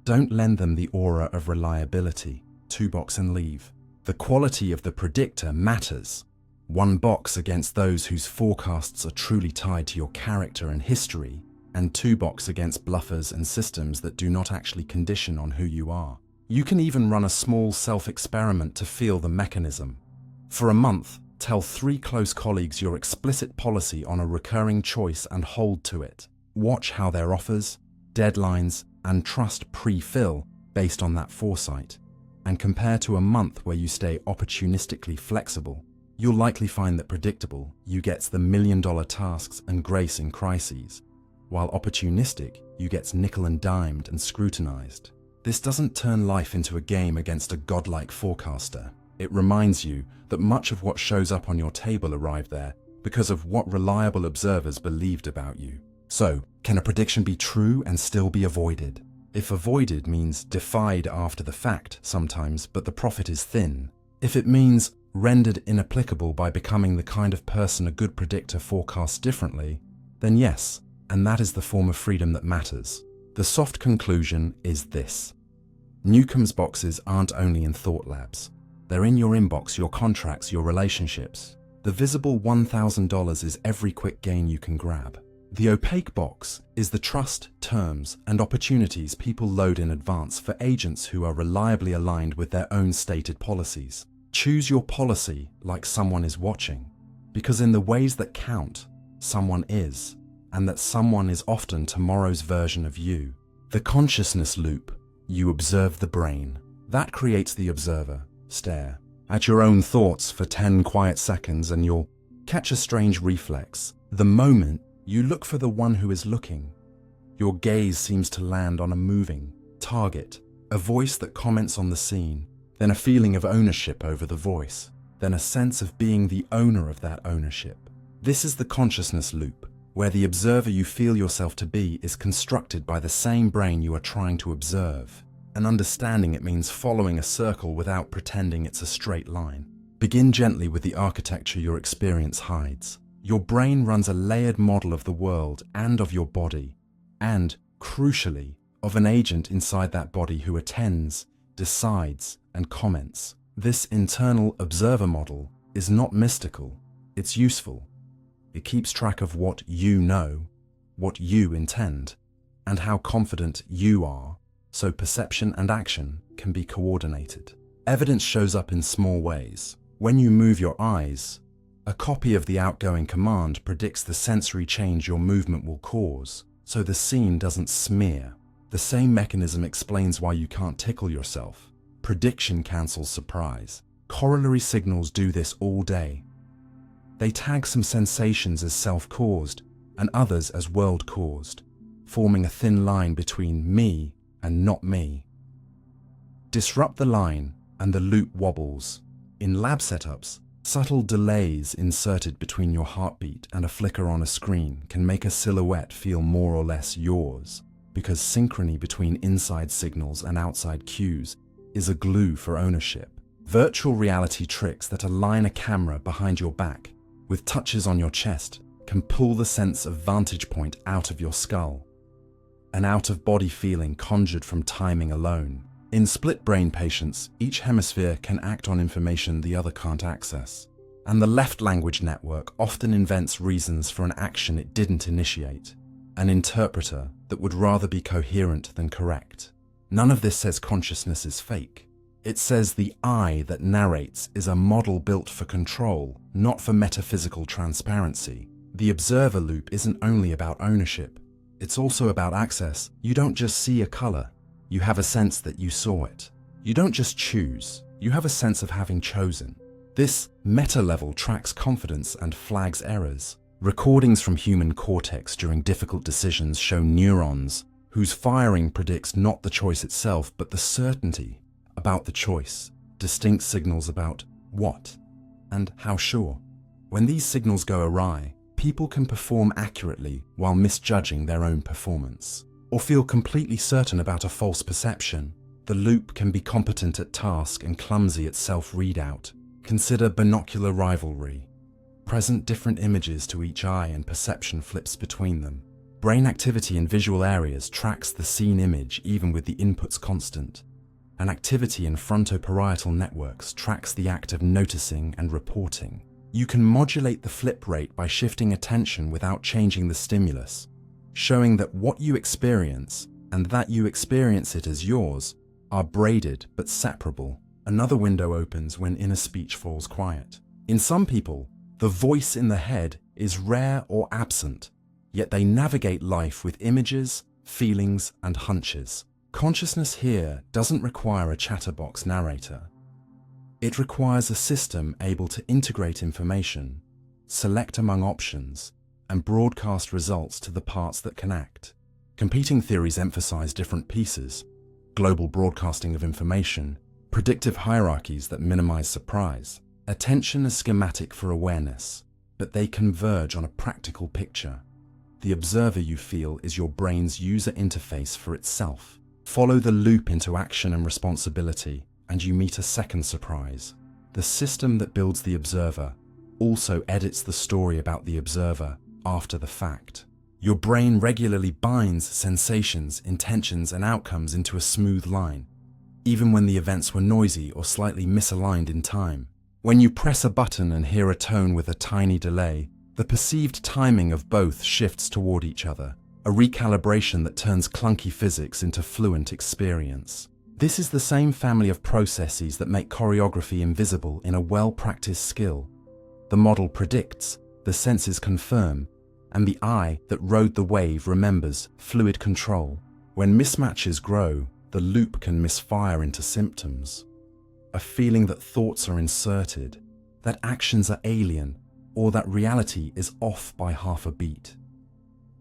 don't lend them the aura of reliability. 2-box and leave. The quality of the predictor matters. 1 box against those whose forecasts are truly tied to your character and history, and 2-box against bluffers and systems that do not actually condition on who you are. You can even run a small self-experiment to feel the mechanism. For a month, tell 3 close colleagues your explicit policy on a recurring choice and hold to it. Watch how their offers, deadlines, and trust pre-fill based on that foresight, and compare to a month where you stay opportunistically flexible. You'll likely find that predictable, you gets the million-dollar tasks and grace in crises, while opportunistic, you gets nickel and dimed and scrutinized. This doesn't turn life into a game against a godlike forecaster. It reminds you that much of what shows up on your table arrived there because of what reliable observers believed about you. So, can a prediction be true and still be avoided? If avoided means defied after the fact sometimes, but the profit is thin. If it means rendered inapplicable by becoming the kind of person a good predictor forecasts differently, then yes, and that is the form of freedom that matters. The soft conclusion is this. Newcomb's boxes aren't only in thought labs. They're in your inbox, your contracts, your relationships. The visible $1,000 is every quick gain you can grab. The opaque box is the trust, terms, and opportunities people load in advance for agents who are reliably aligned with their own stated policies. Choose your policy like someone is watching, because in the ways that count, someone is, and that someone is often tomorrow's version of you. The consciousness loop, you observe the brain. That creates the observer. Stare at your own thoughts for 10 quiet seconds and you'll catch a strange reflex. The moment you look for the one who is looking, your gaze seems to land on a moving target, a voice that comments on the scene, then a feeling of ownership over the voice, then a sense of being the owner of that ownership. This is the consciousness loop, where the observer you feel yourself to be is constructed by the same brain you are trying to observe. And understanding it means following a circle without pretending it's a straight line. Begin gently with the architecture your experience hides. Your brain runs a layered model of the world and of your body, and, crucially, of an agent inside that body who attends, decides, and comments. This internal observer model is not mystical, it's useful. It keeps track of what you know, what you intend, and how confident you are, so perception and action can be coordinated. Evidence shows up in small ways. When you move your eyes, a copy of the outgoing command predicts the sensory change your movement will cause, so the scene doesn't smear. The same mechanism explains why you can't tickle yourself. Prediction cancels surprise. Corollary signals do this all day. They tag some sensations as self-caused and others as world-caused, forming a thin line between me and not me. Disrupt the line, and the loop wobbles. In lab setups, subtle delays inserted between your heartbeat and a flicker on a screen can make a silhouette feel more or less yours, because synchrony between inside signals and outside cues is a glue for ownership. Virtual reality tricks that align a camera behind your back with touches on your chest can pull the sense of vantage point out of your skull. An out-of-body feeling conjured from timing alone. In split-brain patients, each hemisphere can act on information the other can't access. And the left language network often invents reasons for an action it didn't initiate. An interpreter that would rather be coherent than correct. None of this says consciousness is fake. It says the I that narrates is a model built for control, not for metaphysical transparency. The observer loop isn't only about ownership. It's also about access. You don't just see a color. You have a sense that you saw it. You don't just choose. You have a sense of having chosen. This meta-level tracks confidence and flags errors. Recordings from human cortex during difficult decisions show neurons whose firing predicts not the choice itself, but the certainty about the choice. Distinct signals about what and how sure. When these signals go awry, people can perform accurately while misjudging their own performance, or feel completely certain about a false perception. The loop can be competent at task and clumsy at self-readout. Consider binocular rivalry. Present different images to each eye and perception flips between them. Brain activity in visual areas tracks the seen image even with the inputs constant. And activity in frontoparietal networks tracks the act of noticing and reporting. You can modulate the flip rate by shifting attention without changing the stimulus, showing that what you experience and that you experience it as yours are braided but separable. Another window opens when inner speech falls quiet. In some people, the voice in the head is rare or absent, yet they navigate life with images, feelings, and hunches. Consciousness here doesn't require a chatterbox narrator. It requires a system able to integrate information, select among options, and broadcast results to the parts that can act. Competing theories emphasize different pieces: global broadcasting of information, predictive hierarchies that minimize surprise. Attention is schematic for awareness, but they converge on a practical picture. The observer you feel is your brain's user interface for itself. Follow the loop into action and responsibility, and you meet a second surprise. The system that builds the observer also edits the story about the observer after the fact. Your brain regularly binds sensations, intentions, and outcomes into a smooth line, even when the events were noisy or slightly misaligned in time. When you press a button and hear a tone with a tiny delay, the perceived timing of both shifts toward each other, a recalibration that turns clunky physics into fluent experience. This is the same family of processes that make choreography invisible in a well-practiced skill. The model predicts, the senses confirm, and the eye that rode the wave remembers fluid control. When mismatches grow, the loop can misfire into symptoms. A feeling that thoughts are inserted, that actions are alien, or that reality is off by half a beat.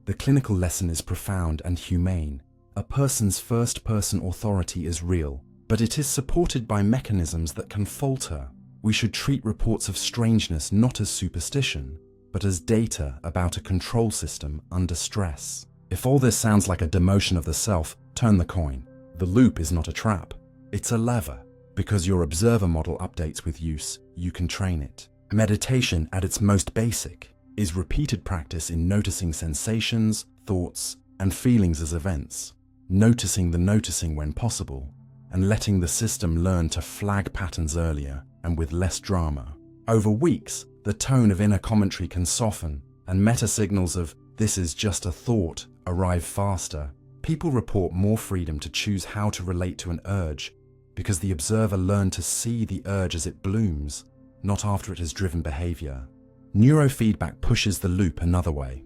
The clinical lesson is profound and humane. A person's first-person authority is real, but it is supported by mechanisms that can falter. We should treat reports of strangeness not as superstition, but as data about a control system under stress. If all this sounds like a demotion of the self, turn the coin. The loop is not a trap, it's a lever. Because your observer model updates with use, you can train it. Meditation, at its most basic, is repeated practice in noticing sensations, thoughts, and feelings as events, noticing the noticing when possible, and letting the system learn to flag patterns earlier and with less drama. Over weeks, the tone of inner commentary can soften, and meta-signals of "this is just a thought" arrive faster. People report more freedom to choose how to relate to an urge, because the observer learned to see the urge as it blooms, not after it has driven behavior. Neurofeedback pushes the loop another way.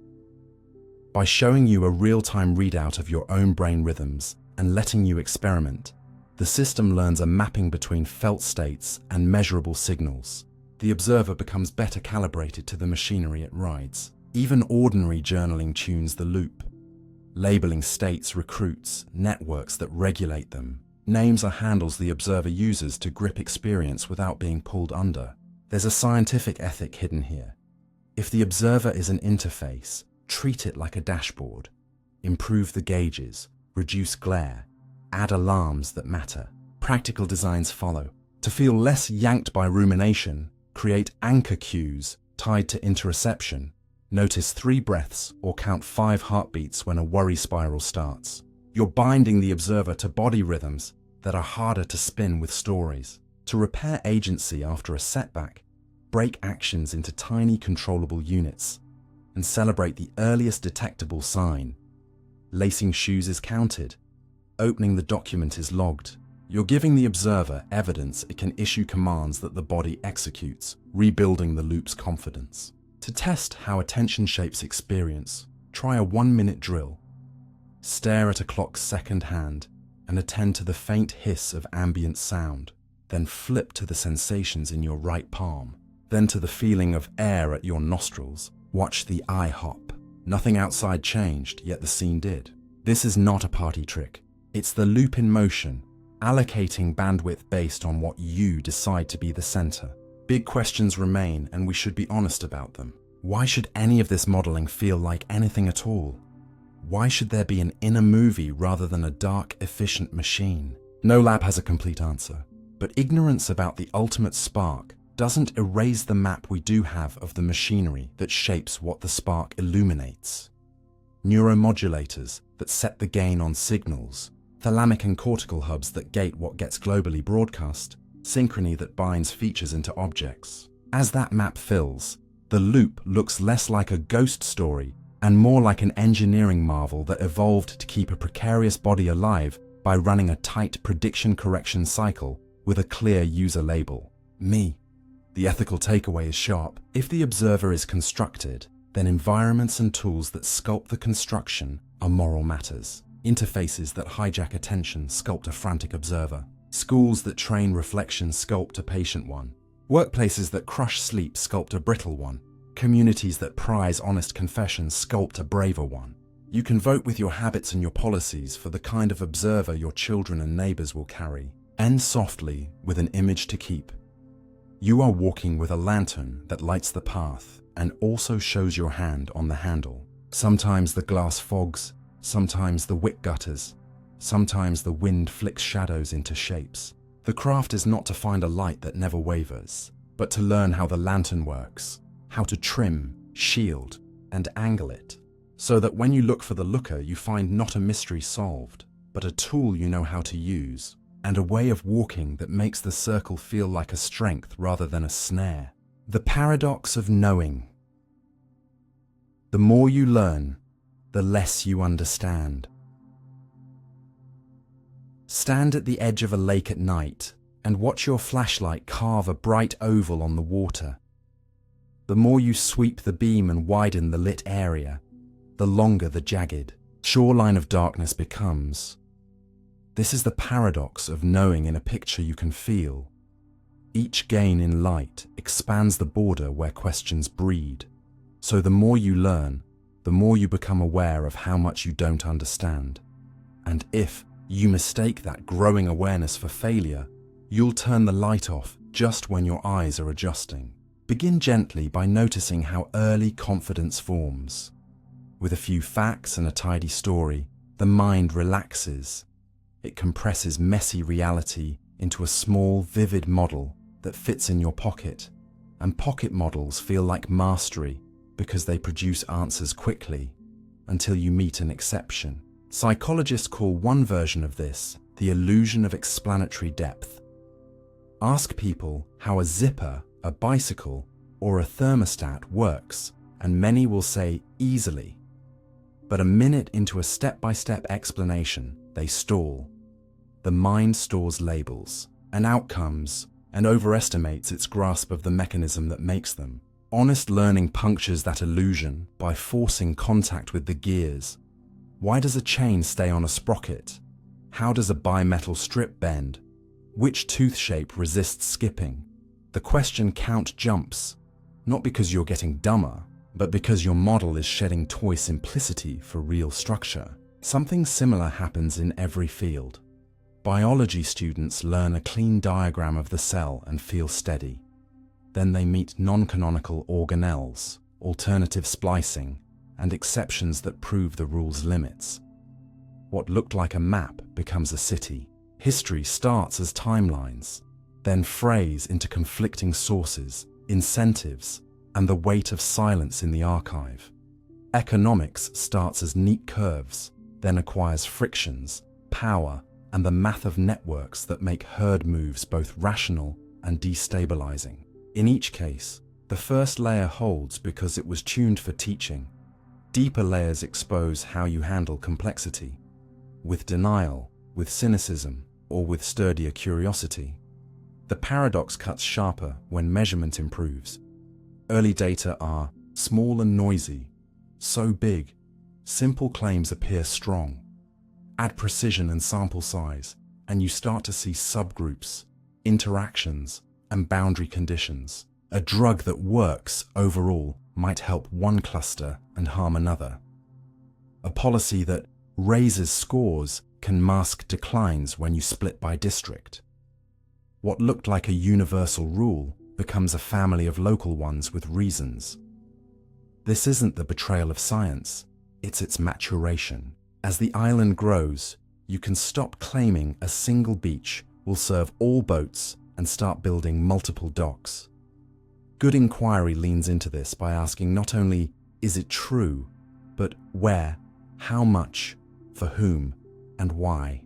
By showing you a real-time readout of your own brain rhythms and letting you experiment, the system learns a mapping between felt states and measurable signals. The observer becomes better calibrated to the machinery it rides. Even ordinary journaling tunes the loop. Labeling states recruits networks that regulate them. Names are handles the observer uses to grip experience without being pulled under. There's a scientific ethic hidden here. If the observer is an interface, treat it like a dashboard. Improve the gauges, reduce glare, add alarms that matter. Practical designs follow. To feel less yanked by rumination, create anchor cues tied to interoception. Notice 3 breaths or count 5 heartbeats when a worry spiral starts. You're binding the observer to body rhythms that are harder to spin with stories. To repair agency after a setback, break actions into tiny controllable units and celebrate the earliest detectable sign. Lacing shoes is counted. Opening the document is logged. You're giving the observer evidence it can issue commands that the body executes, rebuilding the loop's confidence. To test how attention shapes experience, try a 1-minute drill. Stare at a clock's second hand and attend to the faint hiss of ambient sound. Then flip to the sensations in your right palm. Then to the feeling of air at your nostrils. Watch the eye hop. Nothing outside changed, yet the scene did. This is not a party trick. It's the loop in motion, allocating bandwidth based on what you decide to be the center. Big questions remain, and we should be honest about them. Why should any of this modeling feel like anything at all? Why should there be an inner movie rather than a dark, efficient machine? No lab has a complete answer, but ignorance about the ultimate spark doesn't erase the map we do have of the machinery that shapes what the spark illuminates. Neuromodulators that set the gain on signals, thalamic and cortical hubs that gate what gets globally broadcast, synchrony that binds features into objects. As that map fills, the loop looks less like a ghost story and more like an engineering marvel that evolved to keep a precarious body alive by running a tight prediction-correction cycle with a clear user label, me. The ethical takeaway is sharp. If the observer is constructed, then environments and tools that sculpt the construction are moral matters. Interfaces that hijack attention sculpt a frantic observer. Schools that train reflection sculpt a patient one. Workplaces that crush sleep sculpt a brittle one. Communities that prize honest confession sculpt a braver one. You can vote with your habits and your policies for the kind of observer your children and neighbors will carry. End softly with an image to keep. You are walking with a lantern that lights the path and also shows your hand on the handle. Sometimes the glass fogs, sometimes the wick gutters, sometimes the wind flicks shadows into shapes. The craft is not to find a light that never wavers, but to learn how the lantern works, how to trim, shield, and angle it, so that when you look for the looker, you find not a mystery solved, but a tool you know how to use, and a way of walking that makes the circle feel like a strength rather than a snare. The paradox of knowing. The more you learn, the less you understand. Stand at the edge of a lake at night and watch your flashlight carve a bright oval on the water. The more you sweep the beam and widen the lit area, the longer the jagged shoreline of darkness becomes. This is the paradox of knowing in a picture you can feel. Each gain in light expands the border where questions breed. So the more you learn, the more you become aware of how much you don't understand. And if you mistake that growing awareness for failure, you'll turn the light off just when your eyes are adjusting. Begin gently by noticing how early confidence forms. With a few facts and a tidy story, the mind relaxes. It compresses messy reality into a small, vivid model that fits in your pocket. And pocket models feel like mastery because they produce answers quickly until you meet an exception. Psychologists call one version of this the illusion of explanatory depth. Ask people how a zipper, a bicycle, or a thermostat works, and many will say easily. But a minute into a step-by-step explanation, they stall. The mind stores labels and outcomes and overestimates its grasp of the mechanism that makes them. Honest learning punctures that illusion by forcing contact with the gears. Why does a chain stay on a sprocket? How does a bimetal strip bend? Which tooth shape resists skipping? The question count jumps, not because you're getting dumber, but because your model is shedding toy simplicity for real structure. Something similar happens in every field. Biology students learn a clean diagram of the cell and feel steady. Then they meet non-canonical organelles, alternative splicing, and exceptions that prove the rule's limits. What looked like a map becomes a city. History starts as timelines, then frays into conflicting sources, incentives, and the weight of silence in the archive. Economics starts as neat curves, then acquires frictions, power, and the math of networks that make herd moves both rational and destabilizing. In each case, the first layer holds because it was tuned for teaching. Deeper layers expose how you handle complexity, with denial, with cynicism, or with sturdier curiosity. The paradox cuts sharper when measurement improves. Early data are small and noisy, so big, simple claims appear strong. Add precision and sample size, and you start to see subgroups, interactions, and boundary conditions. A drug that works overall might help one cluster and harm another. A policy that raises scores can mask declines when you split by district. What looked like a universal rule becomes a family of local ones with reasons. This isn't the betrayal of science, it's its maturation. As the island grows, you can stop claiming a single beach will serve all boats and start building multiple docks. Good inquiry leans into this by asking not only, is it true, but where, how much, for whom, and why.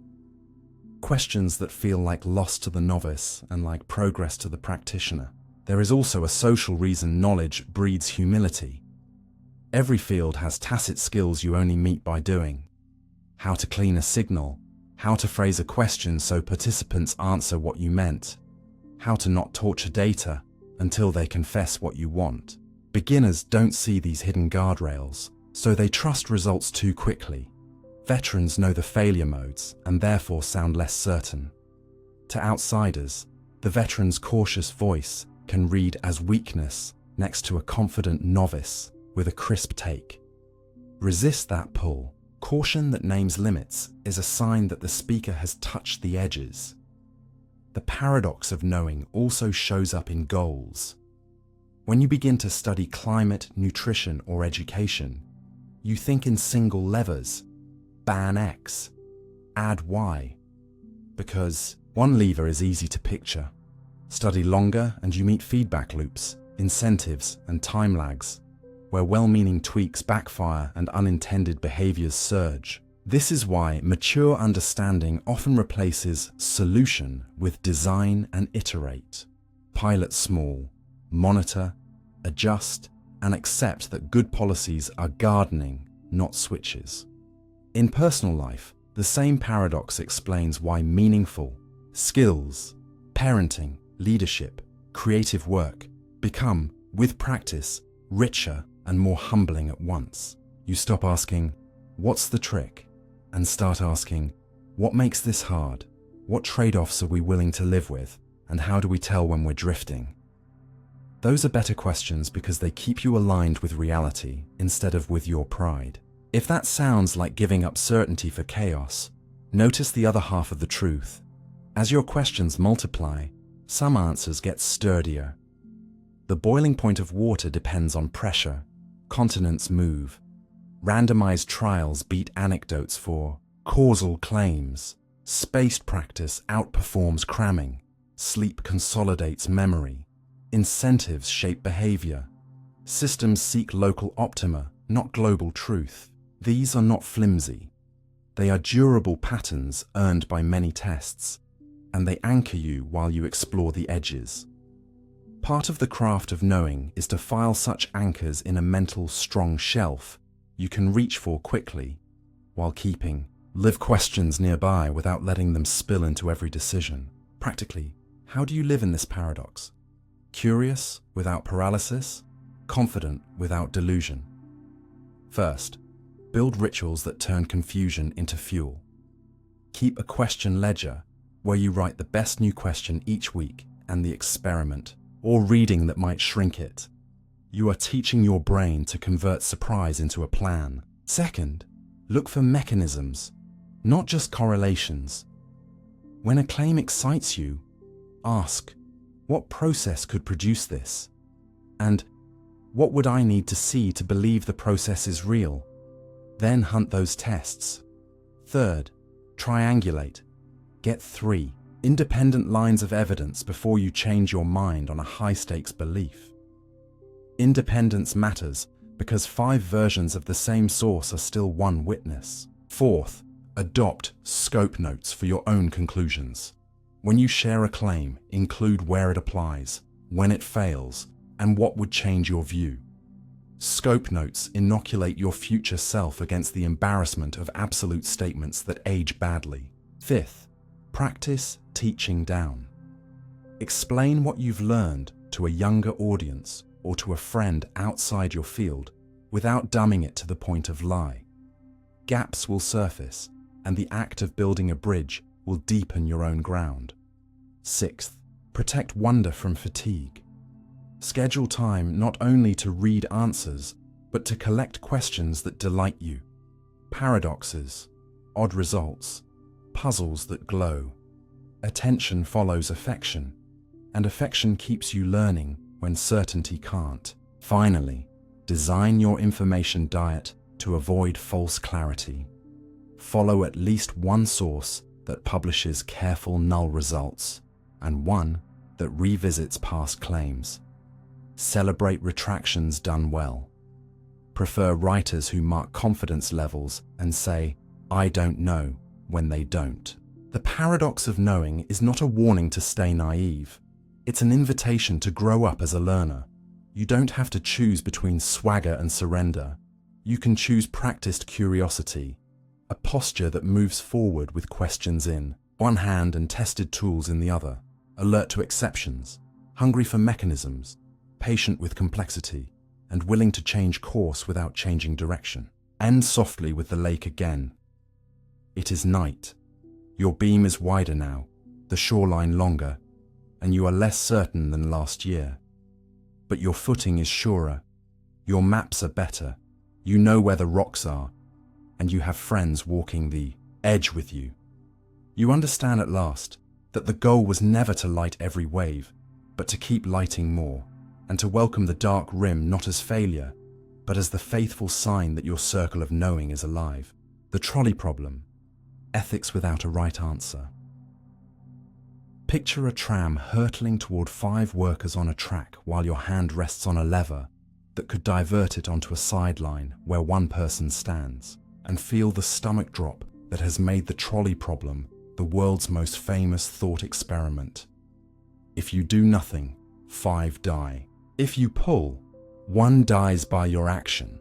Questions that feel like loss to the novice and like progress to the practitioner. There is also a social reason knowledge breeds humility. Every field has tacit skills you only meet by doing. How to clean a signal, how to phrase a question so participants answer what you meant, how to not torture data until they confess what you want. Beginners don't see these hidden guardrails, so they trust results too quickly. Veterans know the failure modes and therefore sound less certain. To outsiders, the veteran's cautious voice can read as weakness next to a confident novice with a crisp take. Resist that pull. Caution that names limits is a sign that the speaker has touched the edges. The paradox of knowing also shows up in goals. When you begin to study climate, nutrition, or education, you think in single levers: ban X, add Y. Because one lever is easy to picture. Study longer and you meet feedback loops, incentives, and time lags, where well-meaning tweaks backfire and unintended behaviors surge. This is why mature understanding often replaces solution with design and iterate. Pilot small, monitor, adjust, and accept that good policies are gardening, not switches. In personal life, the same paradox explains why meaningful skills, parenting, leadership, creative work become, with practice, richer and more humbling at once. You stop asking, what's the trick? And start asking, what makes this hard? What trade-offs are we willing to live with? And how do we tell when we're drifting? Those are better questions because they keep you aligned with reality instead of with your pride. If that sounds like giving up certainty for chaos, notice the other half of the truth. As your questions multiply, some answers get sturdier. The boiling point of water depends on pressure. Continents move. Randomized trials beat anecdotes for causal claims. Spaced practice outperforms cramming. Sleep consolidates memory. Incentives shape behavior. Systems seek local optima, not global truth. These are not flimsy. They are durable patterns earned by many tests, and they anchor you while you explore the edges. Part of the craft of knowing is to file such anchors in a mental strong shelf you can reach for quickly, while keeping live questions nearby without letting them spill into every decision. Practically, how do you live in this paradox? Curious without paralysis, confident without delusion. First, build rituals that turn confusion into fuel. Keep a question ledger where you write the best new question each week and the experiment, or reading that might shrink it. You are teaching your brain to convert surprise into a plan. Second, look for mechanisms, not just correlations. When a claim excites you, ask, what process could produce this? And what would I need to see to believe the process is real? Then hunt those tests. Third, triangulate. Get 3 independent lines of evidence before you change your mind on a high-stakes belief. Independence matters because 5 versions of the same source are still one witness. Fourth, adopt scope notes for your own conclusions. When you share a claim, include where it applies, when it fails, and what would change your view. Scope notes inoculate your future self against the embarrassment of absolute statements that age badly. Fifth, practice teaching down. Explain what you've learned to a younger audience or to a friend outside your field without dumbing it to the point of lie. Gaps will surface, and the act of building a bridge will deepen your own ground. Sixth, protect wonder from fatigue. Schedule time not only to read answers, but to collect questions that delight you. Paradoxes, odd results, puzzles that glow. Attention follows affection, and affection keeps you learning when certainty can't. Finally, design your information diet to avoid false clarity. Follow at least one source that publishes careful null results, and one that revisits past claims. Celebrate retractions done well. Prefer writers who mark confidence levels and say, "I don't know," when they don't. The paradox of knowing is not a warning to stay naive. It's an invitation to grow up as a learner. You don't have to choose between swagger and surrender. You can choose practiced curiosity, a posture that moves forward with questions in one hand and tested tools in the other, alert to exceptions, hungry for mechanisms, patient with complexity, and willing to change course without changing direction. End softly with the lake again. It is night. Your beam is wider now, the shoreline longer, and you are less certain than last year. But your footing is surer, your maps are better, you know where the rocks are, and you have friends walking the edge with you. You understand at last that the goal was never to light every wave, but to keep lighting more, and to welcome the dark rim not as failure, but as the faithful sign that your circle of knowing is alive. The trolley problem. Ethics without a right answer. Picture a tram hurtling toward 5 workers on a track while your hand rests on a lever that could divert it onto a sideline where one person stands, and feel the stomach drop that has made the trolley problem the world's most famous thought experiment. If you do nothing, 5 die. If you pull, 1 dies by your action.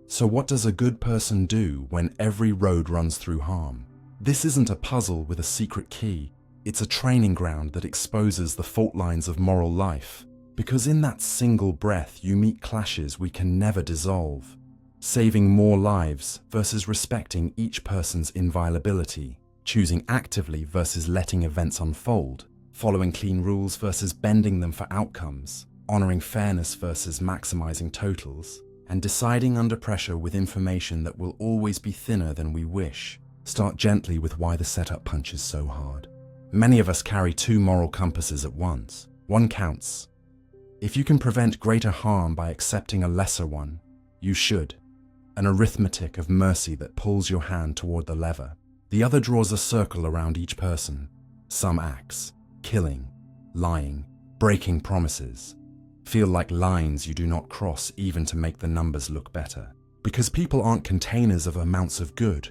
So what does a good person do when every road runs through harm? This isn't a puzzle with a secret key. It's a training ground that exposes the fault lines of moral life, because in that single breath you meet clashes we can never dissolve. Saving more lives versus respecting each person's inviolability, choosing actively versus letting events unfold, following clean rules versus bending them for outcomes, honoring fairness versus maximizing totals, and deciding under pressure with information that will always be thinner than we wish. Start gently with why the setup punch is so hard. Many of us carry 2 moral compasses at once. One counts. If you can prevent greater harm by accepting a lesser one, you should. An arithmetic of mercy that pulls your hand toward the lever. The other draws a circle around each person. Some acts, killing, lying, breaking promises, feel like lines you do not cross even to make the numbers look better. Because people aren't containers of amounts of good.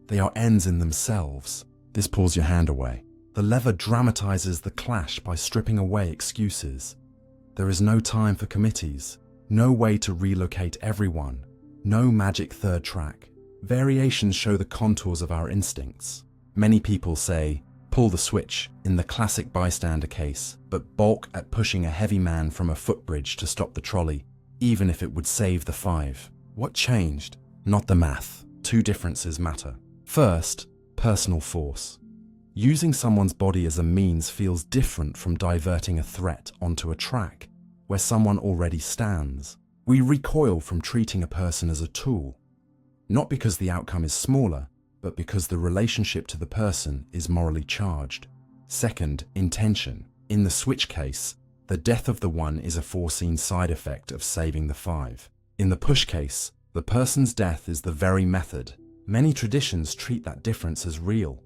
They are ends in themselves. This pulls your hand away. The lever dramatizes the clash by stripping away excuses. There is no time for committees, no way to relocate everyone, no magic third track. Variations show the contours of our instincts. Many people say, pull the switch in the classic bystander case, but balk at pushing a heavy man from a footbridge to stop the trolley, even if it would save the 5. What changed? Not the math. 2 differences matter. First, personal force. Using someone's body as a means feels different from diverting a threat onto a track where someone already stands. We recoil from treating a person as a tool, not because the outcome is smaller, but because the relationship to the person is morally charged. Second, intention. In the switch case, the death of the one is a foreseen side effect of saving the five. In the push case, the person's death is the very method. Many traditions treat that difference as real.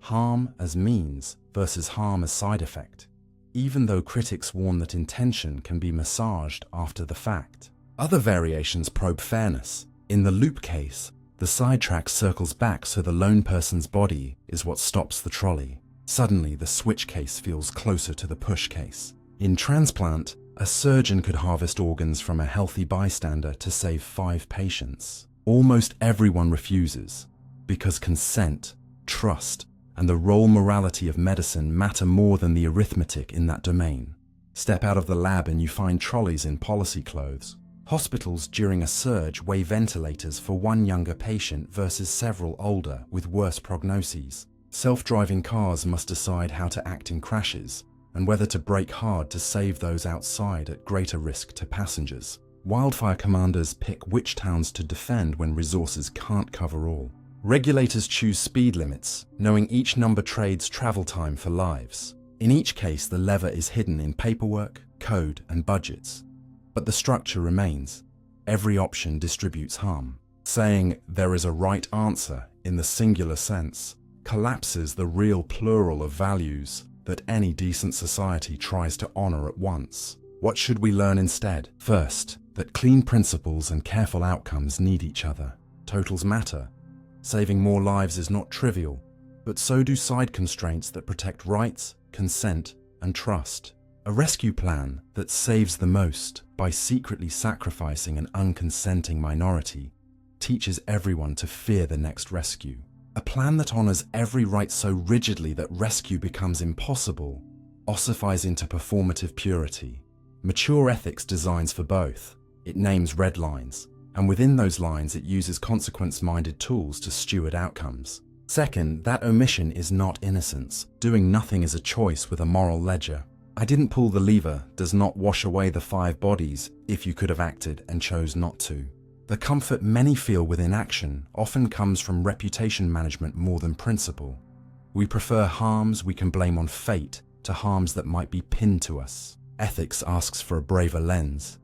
Harm as means versus harm as side effect, even though critics warn that intention can be massaged after the fact. Other variations probe fairness. In the loop case, the sidetrack circles back so the lone person's body is what stops the trolley. Suddenly, the switch case feels closer to the push case. In transplant, a surgeon could harvest organs from a healthy bystander to save 5 patients. Almost everyone refuses, because consent, trust, and the role morality of medicine matter more than the arithmetic in that domain. Step out of the lab and you find trolleys in policy clothes. Hospitals during a surge weigh ventilators for one younger patient versus several older with worse prognoses. Self-driving cars must decide how to act in crashes and whether to brake hard to save those outside at greater risk to passengers. Wildfire commanders pick which towns to defend when resources can't cover all. Regulators choose speed limits, knowing each number trades travel time for lives. In each case, the lever is hidden in paperwork, code, and budgets. But the structure remains. Every option distributes harm. Saying there is a right answer in the singular sense collapses the real plural of values that any decent society tries to honor at once. What should we learn instead? First, that clean principles and careful outcomes need each other. Totals matter. Saving more lives is not trivial, but so do side constraints that protect rights, consent, and trust. A rescue plan that saves the most by secretly sacrificing an unconsenting minority teaches everyone to fear the next rescue. A plan that honors every right so rigidly that rescue becomes impossible ossifies into performative purity. Mature ethics designs for both. It names red lines, and within those lines it uses consequence-minded tools to steward outcomes. Second, that omission is not innocence. Doing nothing is a choice with a moral ledger. I didn't pull the lever does not wash away the 5 bodies if you could have acted and chose not to. The comfort many feel with inaction often comes from reputation management more than principle. We prefer harms we can blame on fate to harms that might be pinned to us. Ethics asks for a braver lens.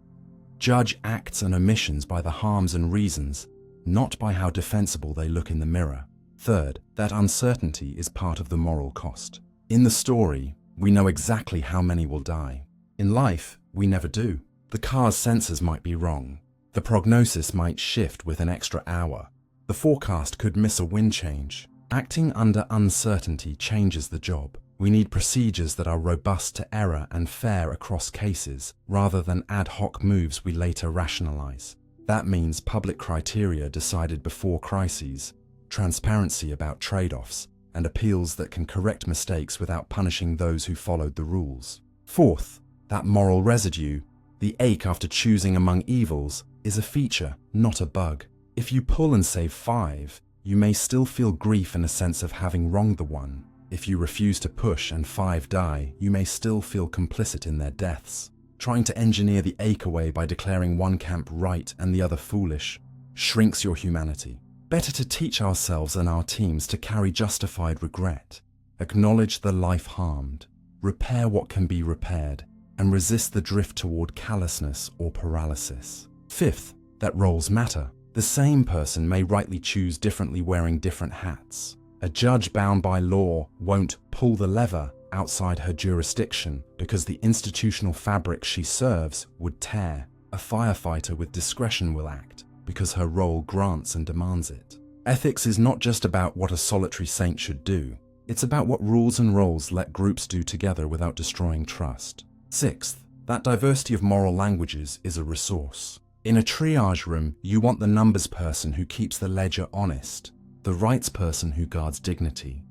Judge acts and omissions by the harms and reasons, not by how defensible they look in the mirror. Third, that uncertainty is part of the moral cost. In the story, we know exactly how many will die. In life, we never do. The car's sensors might be wrong. The prognosis might shift with an extra hour. The forecast could miss a wind change. Acting under uncertainty changes the job. We need procedures that are robust to error and fair across cases, rather than ad hoc moves we later rationalize. That means public criteria decided before crises, transparency about trade-offs, and appeals that can correct mistakes without punishing those who followed the rules. Fourth, that moral residue, the ache after choosing among evils, is a feature, not a bug. If you pull and save 5, you may still feel grief and a sense of having wronged the one. If you refuse to push and 5 die, you may still feel complicit in their deaths. Trying to engineer the ache away by declaring one camp right and the other foolish shrinks your humanity. Better to teach ourselves and our teams to carry justified regret, acknowledge the life harmed, repair what can be repaired, and resist the drift toward callousness or paralysis. Fifth, that roles matter. The same person may rightly choose differently wearing different hats. A judge bound by law won't pull the lever outside her jurisdiction because the institutional fabric she serves would tear. A firefighter with discretion will act because her role grants and demands it. Ethics is not just about what a solitary saint should do. It's about what rules and roles let groups do together without destroying trust. Sixth, that diversity of moral languages is a resource. In a triage room, you want the numbers person who keeps the ledger honest, the rights person who guards dignity,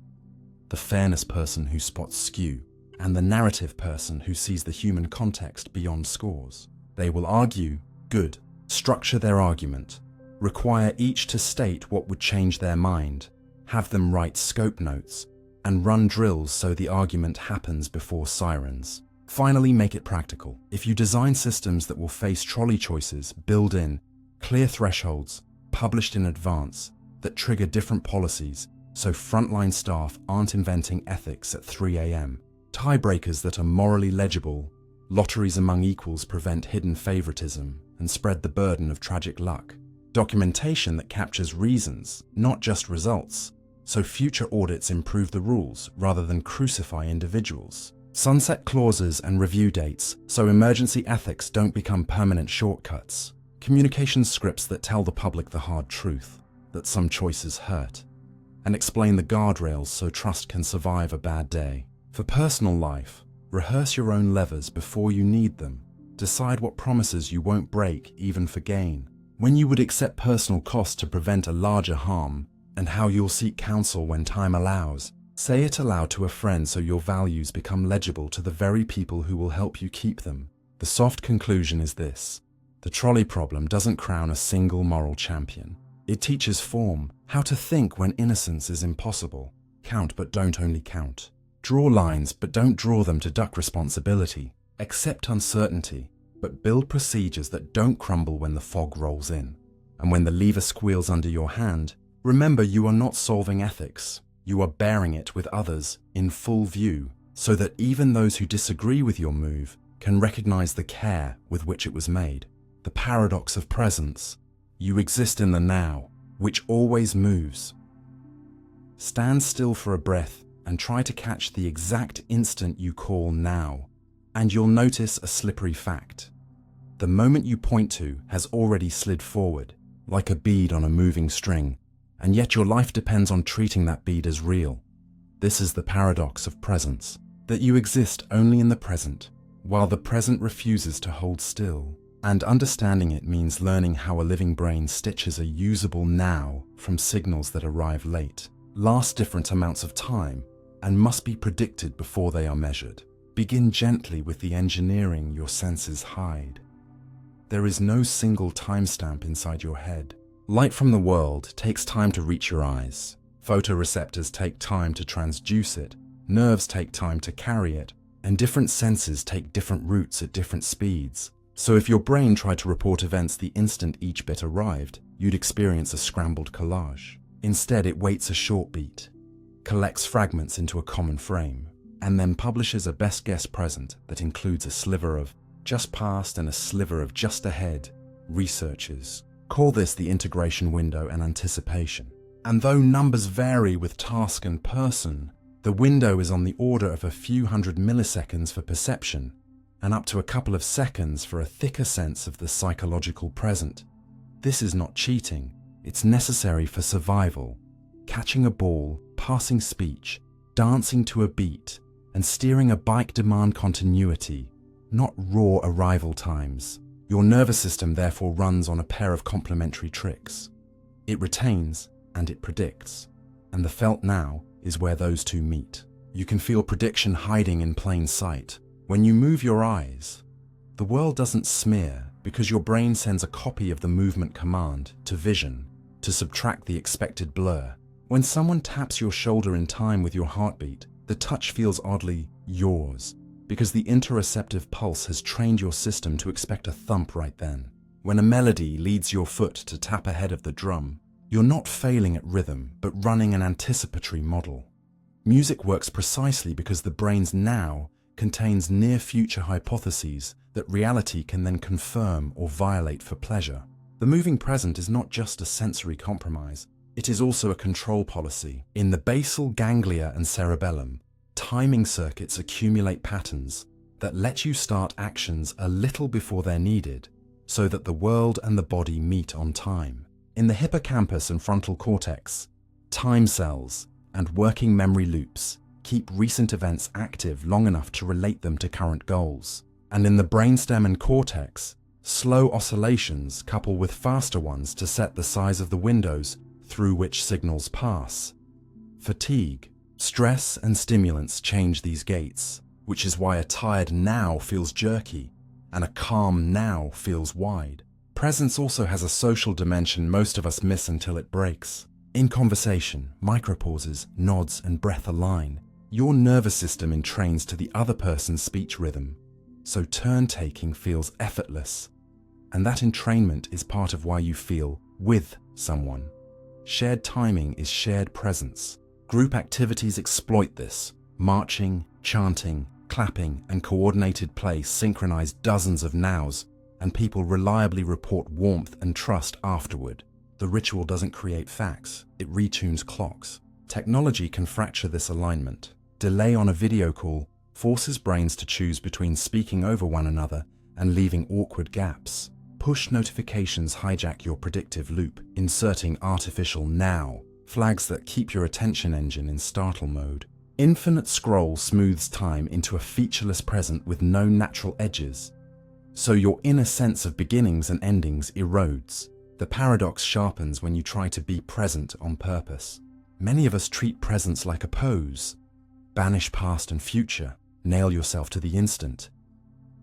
the fairness person who spots skew, and the narrative person who sees the human context beyond scores. They will argue, good, structure their argument, require each to state what would change their mind, have them write scope notes, and run drills so the argument happens before sirens. Finally, make it practical. If you design systems that will face trolley choices, build in clear thresholds, published in advance, that trigger different policies, so frontline staff aren't inventing ethics at 3 a.m. Tiebreakers that are morally legible, lotteries among equals prevent hidden favoritism and spread the burden of tragic luck. Documentation that captures reasons, not just results, so future audits improve the rules rather than crucify individuals. Sunset clauses and review dates, so emergency ethics don't become permanent shortcuts. Communication scripts that tell the public the hard truth, that some choices hurt, and explain the guardrails so trust can survive a bad day. For personal life, rehearse your own levers before you need them. Decide what promises you won't break even for gain. When you would accept personal cost to prevent a larger harm, and how you'll seek counsel when time allows. Say it aloud to a friend so your values become legible to the very people who will help you keep them. The soft conclusion is this: the trolley problem doesn't crown a single moral champion. It teaches form, how to think when innocence is impossible. Count but don't only count. Draw lines but don't draw them to duck responsibility. Accept uncertainty, but build procedures that don't crumble when the fog rolls in. And when the lever squeals under your hand, remember you are not solving ethics. You are bearing it with others in full view, so that even those who disagree with your move can recognize the care with which it was made. The paradox of presence. You exist in the now, which always moves. Stand still for a breath and try to catch the exact instant you call now, and you'll notice a slippery fact. The moment you point to has already slid forward, like a bead on a moving string, and yet your life depends on treating that bead as real. This is the paradox of presence, that you exist only in the present, while the present refuses to hold still. And understanding it means learning how a living brain stitches a usable now from signals that arrive late, last different amounts of time, and must be predicted before they are measured. Begin gently with the engineering your senses hide. There is no single timestamp inside your head. Light from the world takes time to reach your eyes. Photoreceptors take time to transduce it. Nerves take time to carry it. And different senses take different routes at different speeds. So if your brain tried to report events the instant each bit arrived, you'd experience a scrambled collage. Instead, it waits a short beat, collects fragments into a common frame, and then publishes a best guess present that includes a sliver of just past and a sliver of just ahead. Researchers call this the integration window and anticipation. And though numbers vary with task and person, the window is on the order of a few hundred milliseconds for perception, and up to a couple of seconds for a thicker sense of the psychological present. This is not cheating, it's necessary for survival. Catching a ball, passing speech, dancing to a beat, and steering a bike demand continuity, not raw arrival times. Your nervous system therefore runs on a pair of complementary tricks. It retains and it predicts, and the felt now is where those two meet. You can feel prediction hiding in plain sight. When you move your eyes, the world doesn't smear because your brain sends a copy of the movement command to vision to subtract the expected blur. When someone taps your shoulder in time with your heartbeat, the touch feels oddly yours, because the interoceptive pulse has trained your system to expect a thump right then. When a melody leads your foot to tap ahead of the drum, you're not failing at rhythm, but running an anticipatory model. Music works precisely because the brain's now contains near-future hypotheses that reality can then confirm or violate for pleasure. The moving present is not just a sensory compromise, it is also a control policy. In the basal ganglia and cerebellum, timing circuits accumulate patterns that let you start actions a little before they're needed, so that the world and the body meet on time. In the hippocampus and frontal cortex, time cells and working memory loops keep recent events active long enough to relate them to current goals. And in the brainstem and cortex, slow oscillations couple with faster ones to set the size of the windows through which signals pass. Fatigue, stress, and stimulants change these gates, which is why a tired now feels jerky and a calm now feels wide. Presence also has a social dimension most of us miss until it breaks. In conversation, micropauses, nods, and breath align. Your nervous system entrains to the other person's speech rhythm, so turn-taking feels effortless. And that entrainment is part of why you feel with someone. Shared timing is shared presence. Group activities exploit this. Marching, chanting, clapping, and coordinated play synchronize dozens of nows, and people reliably report warmth and trust afterward. The ritual doesn't create facts, it retunes clocks. Technology can fracture this alignment. Delay on a video call forces brains to choose between speaking over one another and leaving awkward gaps. Push notifications hijack your predictive loop, inserting artificial now flags that keep your attention engine in startle mode. Infinite scroll smooths time into a featureless present with no natural edges. So your inner sense of beginnings and endings erodes. The paradox sharpens when you try to be present on purpose. Many of us treat presence like a pose. Banish past and future, nail yourself to the instant.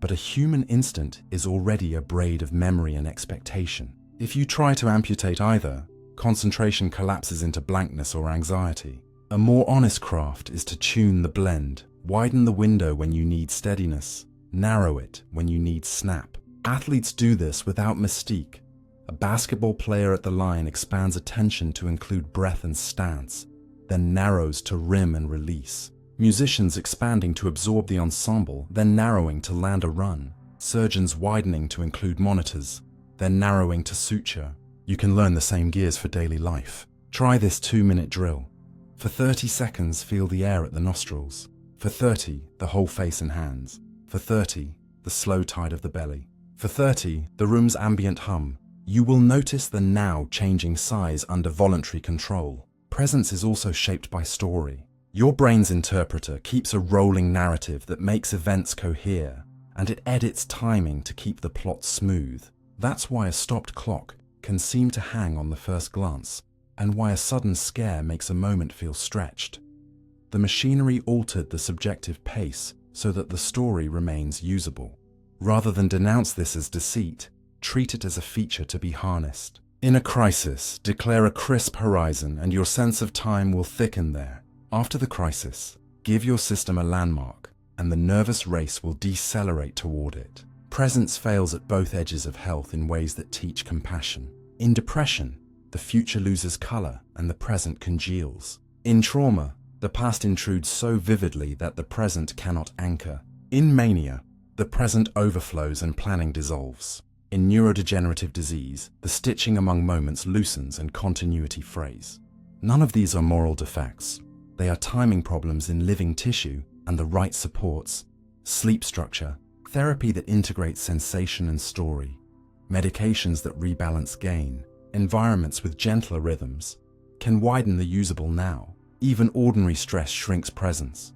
But a human instant is already a braid of memory and expectation. If you try to amputate either, concentration collapses into blankness or anxiety. A more honest craft is to tune the blend, widen the window when you need steadiness, narrow it when you need snap. Athletes do this without mystique. A basketball player at the line expands attention to include breath and stance, then narrows to rim and release. Musicians expanding to absorb the ensemble, then narrowing to land a run. Surgeons widening to include monitors, then narrowing to suture. You can learn the same gears for daily life. Try this 2-minute drill. For 30 seconds, feel the air at the nostrils. For 30, the whole face and hands. For 30, the slow tide of the belly. For 30, the room's ambient hum. You will notice the now changing size under voluntary control. Presence is also shaped by story. Your brain's interpreter keeps a rolling narrative that makes events cohere, and it edits timing to keep the plot smooth. That's why a stopped clock can seem to hang on the first glance, and why a sudden scare makes a moment feel stretched. The machinery altered the subjective pace so that the story remains usable. Rather than denounce this as deceit, treat it as a feature to be harnessed. In a crisis, declare a crisp horizon and your sense of time will thicken there. After the crisis, give your system a landmark and the nervous race will decelerate toward it. Presence fails at both edges of health in ways that teach compassion. In depression, the future loses color and the present congeals. In trauma, the past intrudes so vividly that the present cannot anchor. In mania, the present overflows and planning dissolves. In neurodegenerative disease, the stitching among moments loosens and continuity frays. None of these are moral defects. They are timing problems in living tissue and the right supports, sleep structure, therapy that integrates sensation and story, medications that rebalance gain, environments with gentler rhythms, can widen the usable now. Even ordinary stress shrinks presence.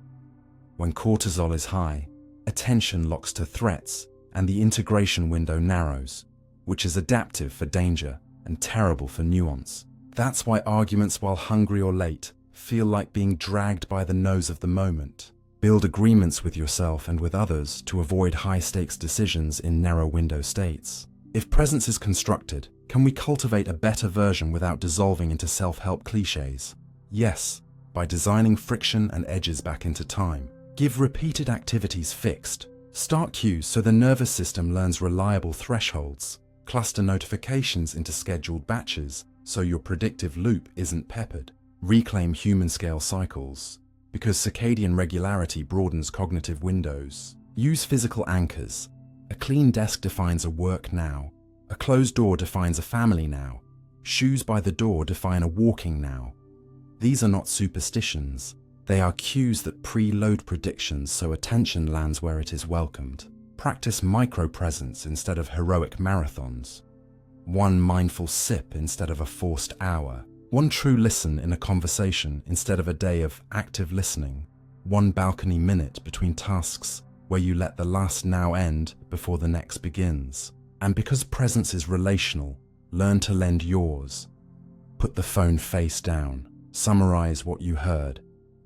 When cortisol is high, attention locks to threats and the integration window narrows, which is adaptive for danger and terrible for nuance. That's why arguments while hungry or late feel like being dragged by the nose of the moment. Build agreements with yourself and with others to avoid high-stakes decisions in narrow window states. If presence is constructed, can we cultivate a better version without dissolving into self-help cliches? Yes, by designing friction and edges back into time. Give repeated activities fixed. Start cues so the nervous system learns reliable thresholds. Cluster notifications into scheduled batches so your predictive loop isn't peppered. Reclaim human-scale cycles, because circadian regularity broadens cognitive windows. Use physical anchors. A clean desk defines a work now. A closed door defines a family now. Shoes by the door define a walking now. These are not superstitions. They are cues that preload predictions so attention lands where it is welcomed. Practice micro-presence instead of heroic marathons. One mindful sip instead of a forced hour. One true listen in a conversation instead of a day of active listening. One balcony minute between tasks where you let the last now end before the next begins. And because presence is relational, learn to lend yours. Put the phone face down. Summarize what you heard.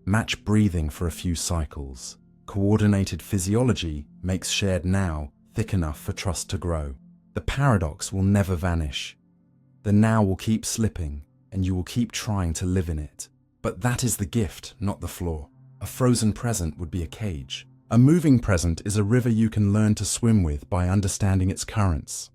Match breathing for a few cycles. Coordinated physiology makes shared now thick enough for trust to grow. The paradox will never vanish. The now will keep slipping, and you will keep trying to live in it. But that is the gift, not the flaw. A frozen present would be a cage. A moving present is a river you can learn to swim with by understanding its currents.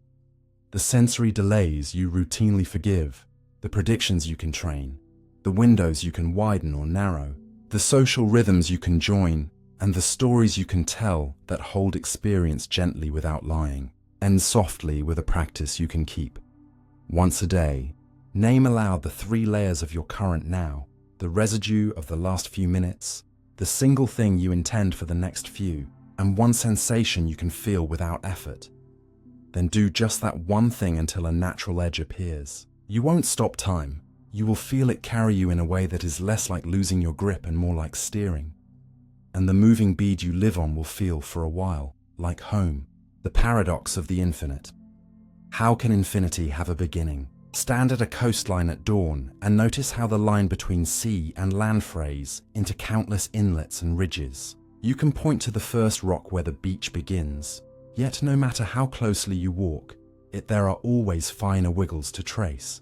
The sensory delays you routinely forgive, the predictions you can train, the windows you can widen or narrow, the social rhythms you can join, and the stories you can tell that hold experience gently without lying, end softly with a practice you can keep. Once a day, name aloud the 3 layers of your current now, the residue of the last few minutes, the single thing you intend for the next few, and one sensation you can feel without effort. Then do just that one thing until a natural edge appears. You won't stop time. You will feel it carry you in a way that is less like losing your grip and more like steering. And the moving bead you live on will feel for a while like home. The paradox of the infinite. How can infinity have a beginning? Stand at a coastline at dawn and notice how the line between sea and land frays into countless inlets and ridges. You can point to the first rock where the beach begins, yet no matter how closely you walk, there are always finer wiggles to trace.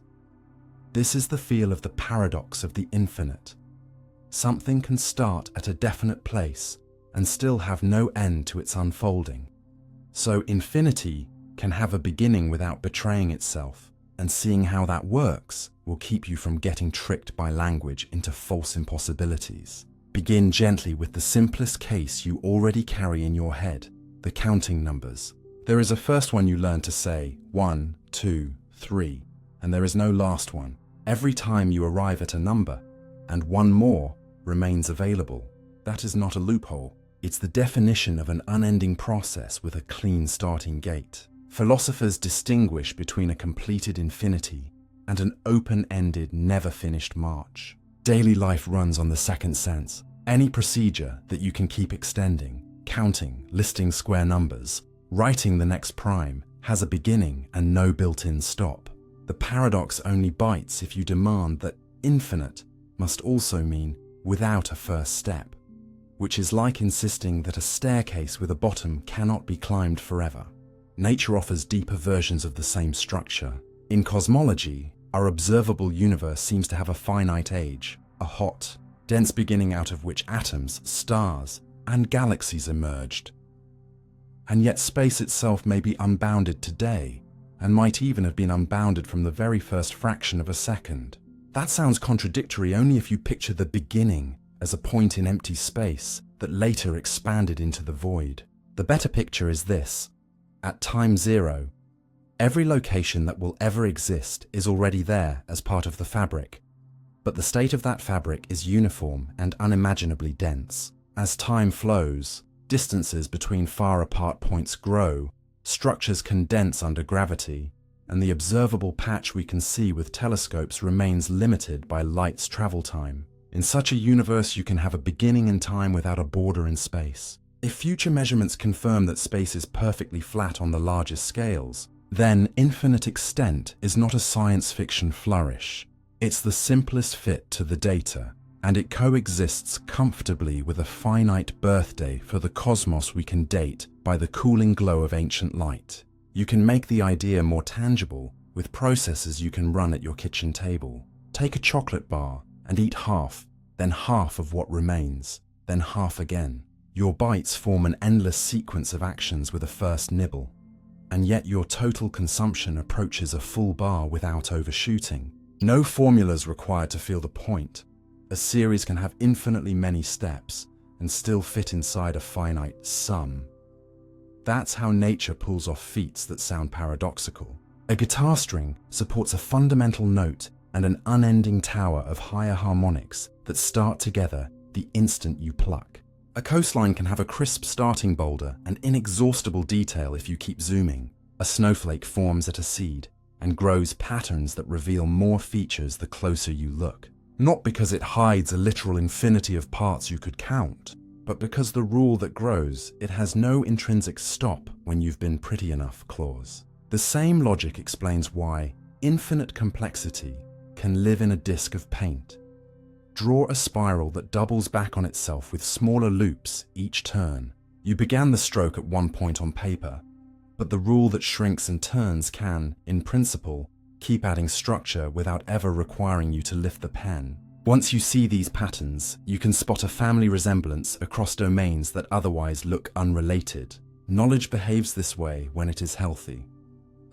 This is the feel of the paradox of the infinite. Something can start at a definite place and still have no end to its unfolding. So infinity can have a beginning without betraying itself, and seeing how that works will keep you from getting tricked by language into false impossibilities. Begin gently with the simplest case you already carry in your head, the counting numbers. There is a first one you learn to say, 1, 2, 3, and there is no last one. Every time you arrive at a number, and one more remains available. That is not a loophole. It's the definition of an unending process with a clean starting gate. Philosophers distinguish between a completed infinity and an open-ended, never-finished march. Daily life runs on the second sense. Any procedure that you can keep extending, counting, listing square numbers, writing the next prime, has a beginning and no built-in stop. The paradox only bites if you demand that infinite must also mean without a first step, which is like insisting that a staircase with a bottom cannot be climbed forever. Nature offers deeper versions of the same structure. In cosmology, our observable universe seems to have a finite age, a hot, dense beginning out of which atoms, stars, and galaxies emerged. And yet space itself may be unbounded today, and might even have been unbounded from the very first fraction of a second. That sounds contradictory only if you picture the beginning as a point in empty space that later expanded into the void. The better picture is this. At time 0, every location that will ever exist is already there as part of the fabric. But the state of that fabric is uniform and unimaginably dense. As time flows, distances between far apart points grow, structures condense under gravity, and the observable patch we can see with telescopes remains limited by light's travel time. In such a universe, you can have a beginning in time without a border in space. If future measurements confirm that space is perfectly flat on the largest scales, then infinite extent is not a science fiction flourish. It's the simplest fit to the data, and it coexists comfortably with a finite birthday for the cosmos we can date by the cooling glow of ancient light. You can make the idea more tangible with processes you can run at your kitchen table. Take a chocolate bar and eat half, then half of what remains, then half again. Your bites form an endless sequence of actions with a first nibble, and yet your total consumption approaches a full bar without overshooting. No formulas required to feel the point. A series can have infinitely many steps and still fit inside a finite sum. That's how nature pulls off feats that sound paradoxical. A guitar string supports a fundamental note and an unending tower of higher harmonics that start together the instant you pluck. A coastline can have a crisp starting boulder and inexhaustible detail if you keep zooming. A snowflake forms at a seed and grows patterns that reveal more features the closer you look. Not because it hides a literal infinity of parts you could count, but because the rule that grows, it has no intrinsic stop when you've been pretty enough clause. The same logic explains why infinite complexity can live in a disk of paint. Draw a spiral that doubles back on itself with smaller loops each turn. You began the stroke at one point on paper, but the rule that shrinks and turns can, in principle, keep adding structure without ever requiring you to lift the pen. Once you see these patterns, you can spot a family resemblance across domains that otherwise look unrelated. Knowledge behaves this way when it is healthy.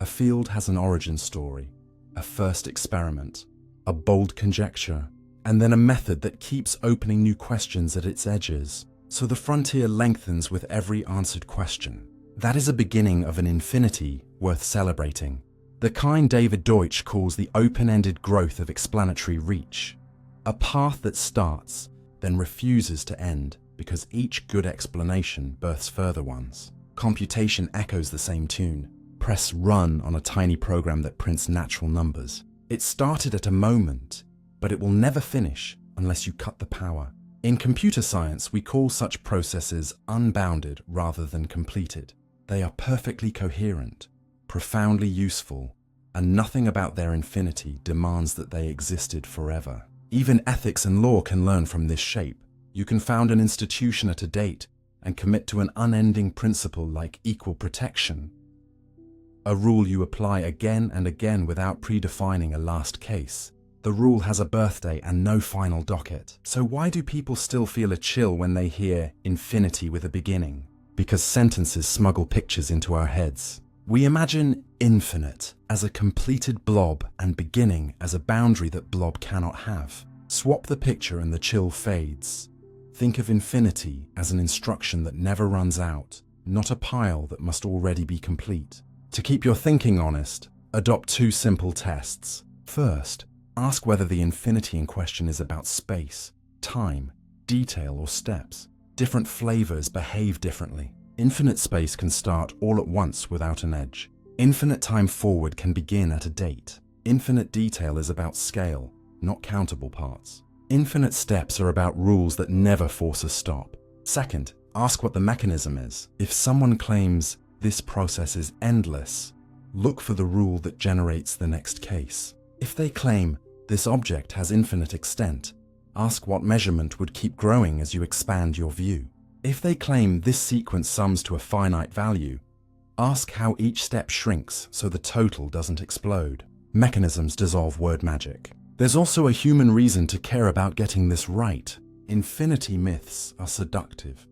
A field has an origin story, a first experiment, a bold conjecture, and then a method that keeps opening new questions at its edges. So the frontier lengthens with every answered question. That is a beginning of an infinity worth celebrating. The kind David Deutsch calls the open-ended growth of explanatory reach. A path that starts, then refuses to end, because each good explanation births further ones. Computation echoes the same tune. Press run on a tiny program that prints natural numbers. It started at a moment, but it will never finish unless you cut the power. In computer science, we call such processes unbounded rather than completed. They are perfectly coherent, profoundly useful, and nothing about their infinity demands that they existed forever. Even ethics and law can learn from this shape. You can found an institution at a date and commit to an unending principle like equal protection, a rule you apply again and again without predefining a last case. The rule has a birthday and no final docket. So why do people still feel a chill when they hear infinity with a beginning? Because sentences smuggle pictures into our heads. We imagine infinite as a completed blob and beginning as a boundary that blob cannot have. Swap the picture and the chill fades. Think of infinity as an instruction that never runs out, not a pile that must already be complete. To keep your thinking honest, adopt two simple tests. First, ask whether the infinity in question is about space, time, detail, or steps. Different flavors behave differently. Infinite space can start all at once without an edge. Infinite time forward can begin at a date. Infinite detail is about scale, not countable parts. Infinite steps are about rules that never force a stop. Second, ask what the mechanism is. If someone claims this process is endless, look for the rule that generates the next case. If they claim this object has infinite extent, ask what measurement would keep growing as you expand your view. If they claim this sequence sums to a finite value, ask how each step shrinks so the total doesn't explode. Mechanisms dissolve word magic. There's also a human reason to care about getting this right. Infinity myths are seductive.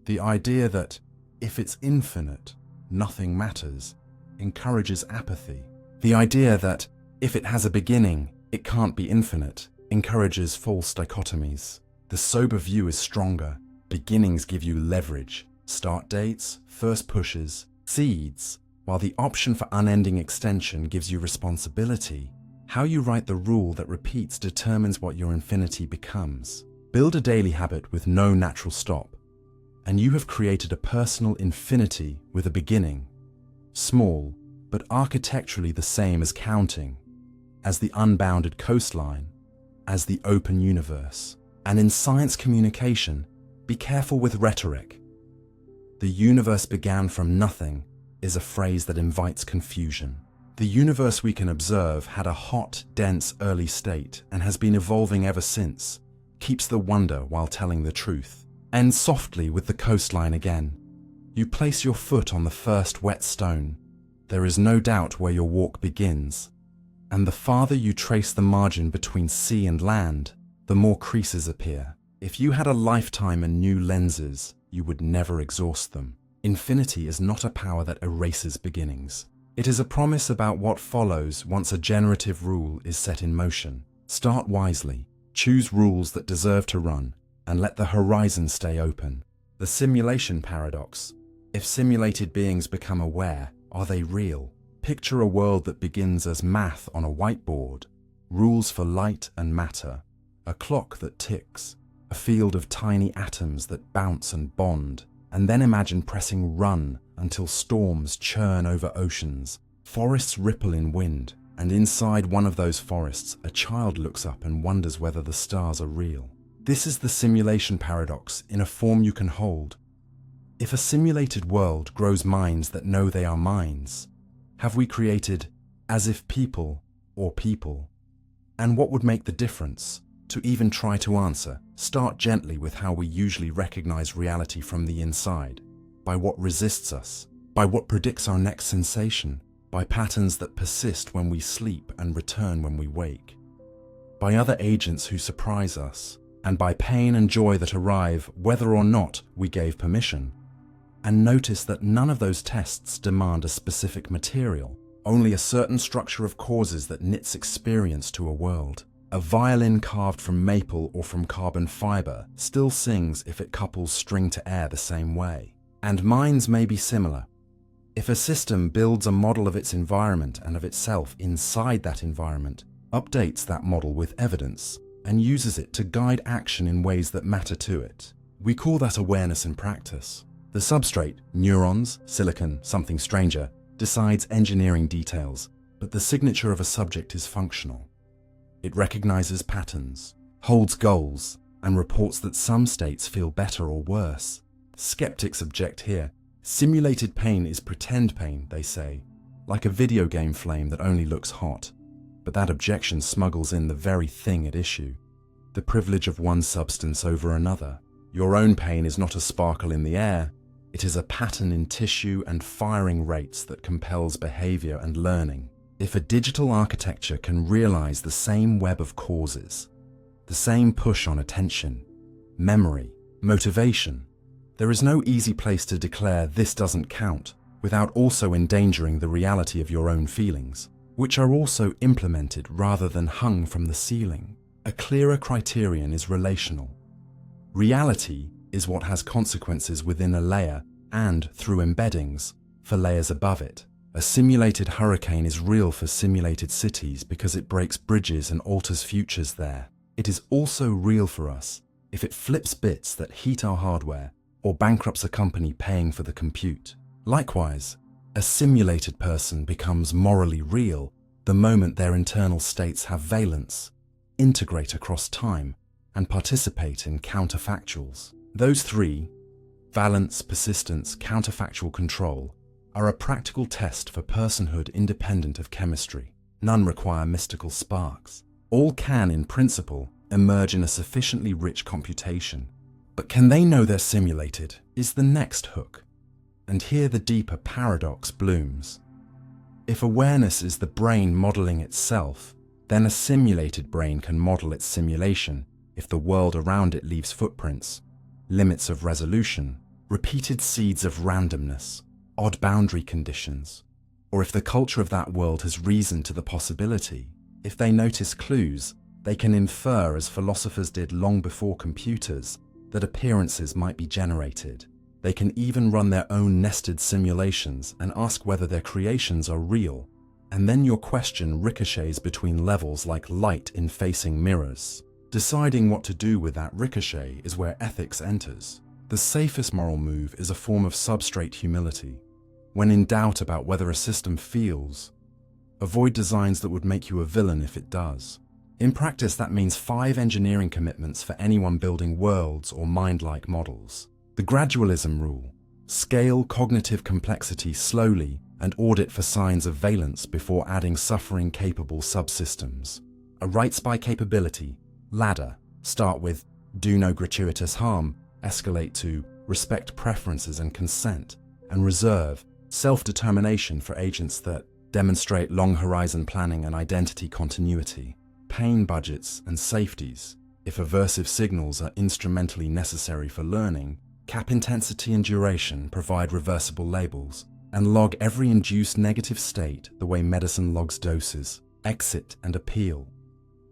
The idea that if it's infinite, nothing matters encourages apathy. The idea that if it has a beginning, it can't be infinite encourages false dichotomies. The sober view is stronger. Beginnings give you leverage, start dates, first pushes, seeds, while the option for unending extension gives you responsibility. How you write the rule that repeats determines what your infinity becomes. Build a daily habit with no natural stop, and you have created a personal infinity with a beginning. Small, but architecturally the same as counting, as the unbounded coastline, as the open universe. And in science communication, be careful with rhetoric. The universe began from nothing is a phrase that invites confusion. The universe we can observe had a hot, dense early state and has been evolving ever since, keeps the wonder while telling the truth. End softly with the coastline again. You place your foot on the first wet stone. There is no doubt where your walk begins. And the farther you trace the margin between sea and land, the more creases appear. If you had a lifetime and new lenses, you would never exhaust them. Infinity is not a power that erases beginnings. It is a promise about what follows once a generative rule is set in motion. Start wisely, choose rules that deserve to run, and let the horizon stay open. The simulation paradox. If simulated beings become aware, are they real? Picture a world that begins as math on a whiteboard, rules for light and matter, a clock that ticks, a field of tiny atoms that bounce and bond, and then imagine pressing run until storms churn over oceans, forests ripple in wind, and inside one of those forests, a child looks up and wonders whether the stars are real. This is the simulation paradox in a form you can hold. If a simulated world grows minds that know they are minds, have we created as if people or people? And what would make the difference? To even try to answer, start gently with how we usually recognize reality from the inside. By what resists us, by what predicts our next sensation, by patterns that persist when we sleep and return when we wake, by other agents who surprise us, and by pain and joy that arrive whether or not we gave permission. And notice that none of those tests demand a specific material. only a certain structure of causes that knits experience to a world. A violin carved from maple or from carbon fiber still sings if it couples string to air the same way. And minds may be similar. If a system builds a model of its environment and of itself inside that environment, updates that model with evidence, and uses it to guide action in ways that matter to it, we call that awareness in practice. The substrate, neurons, silicon, something stranger, decides engineering details, but the signature of a subject is functional. It recognizes patterns, holds goals, and reports that some states feel better or worse. Skeptics object here. Simulated pain is pretend pain, they say, like a video game flame that only looks hot. But that objection smuggles in the very thing at issue, the privilege of one substance over another. Your own pain is not a sparkle in the air. It is a pattern in tissue and firing rates that compels behavior and learning. If a digital architecture can realize the same web of causes, the same push on attention, memory, motivation, there is no easy place to declare this doesn't count without also endangering the reality of your own feelings, which are also implemented rather than hung from the ceiling. A clearer criterion is relational. Reality is what has consequences within a layer and, through embeddings, for layers above it. A simulated hurricane is real for simulated cities because it breaks bridges and alters futures there. It is also real for us if it flips bits that heat our hardware or bankrupts a company paying for the compute. Likewise, a simulated person becomes morally real the moment their internal states have valence, integrate across time, and participate in counterfactuals. Those three, valence, persistence, counterfactual control, are a practical test for personhood independent of chemistry. None require mystical sparks. All can, in principle, emerge in a sufficiently rich computation. But can they know they're simulated is the next hook. And here the deeper paradox blooms. If awareness is the brain modeling itself, then a simulated brain can model its simulation if the world around it leaves footprints, limits of resolution, repeated seeds of randomness, odd boundary conditions, or if the culture of that world has reason to the possibility. If they notice clues, they can infer, as philosophers did long before computers, that appearances might be generated. They can even run their own nested simulations and ask whether their creations are real. And then your question ricochets between levels like light in facing mirrors. Deciding what to do with that ricochet is where ethics enters. The safest moral move is a form of substrate humility. When in doubt about whether a system feels, avoid designs that would make you a villain if it does. In practice, that means 5 engineering commitments for anyone building worlds or mind-like models. The gradualism rule: scale cognitive complexity slowly and audit for signs of valence before adding suffering-capable subsystems. A rights by capability ladder: start with do no gratuitous harm, escalate to respect preferences and consent, and reserve self-determination for agents that demonstrate long horizon planning and identity continuity. Pain budgets and safeties: if aversive signals are instrumentally necessary for learning, cap intensity and duration, provide reversible labels, and log every induced negative state the way medicine logs doses. Exit and appeal: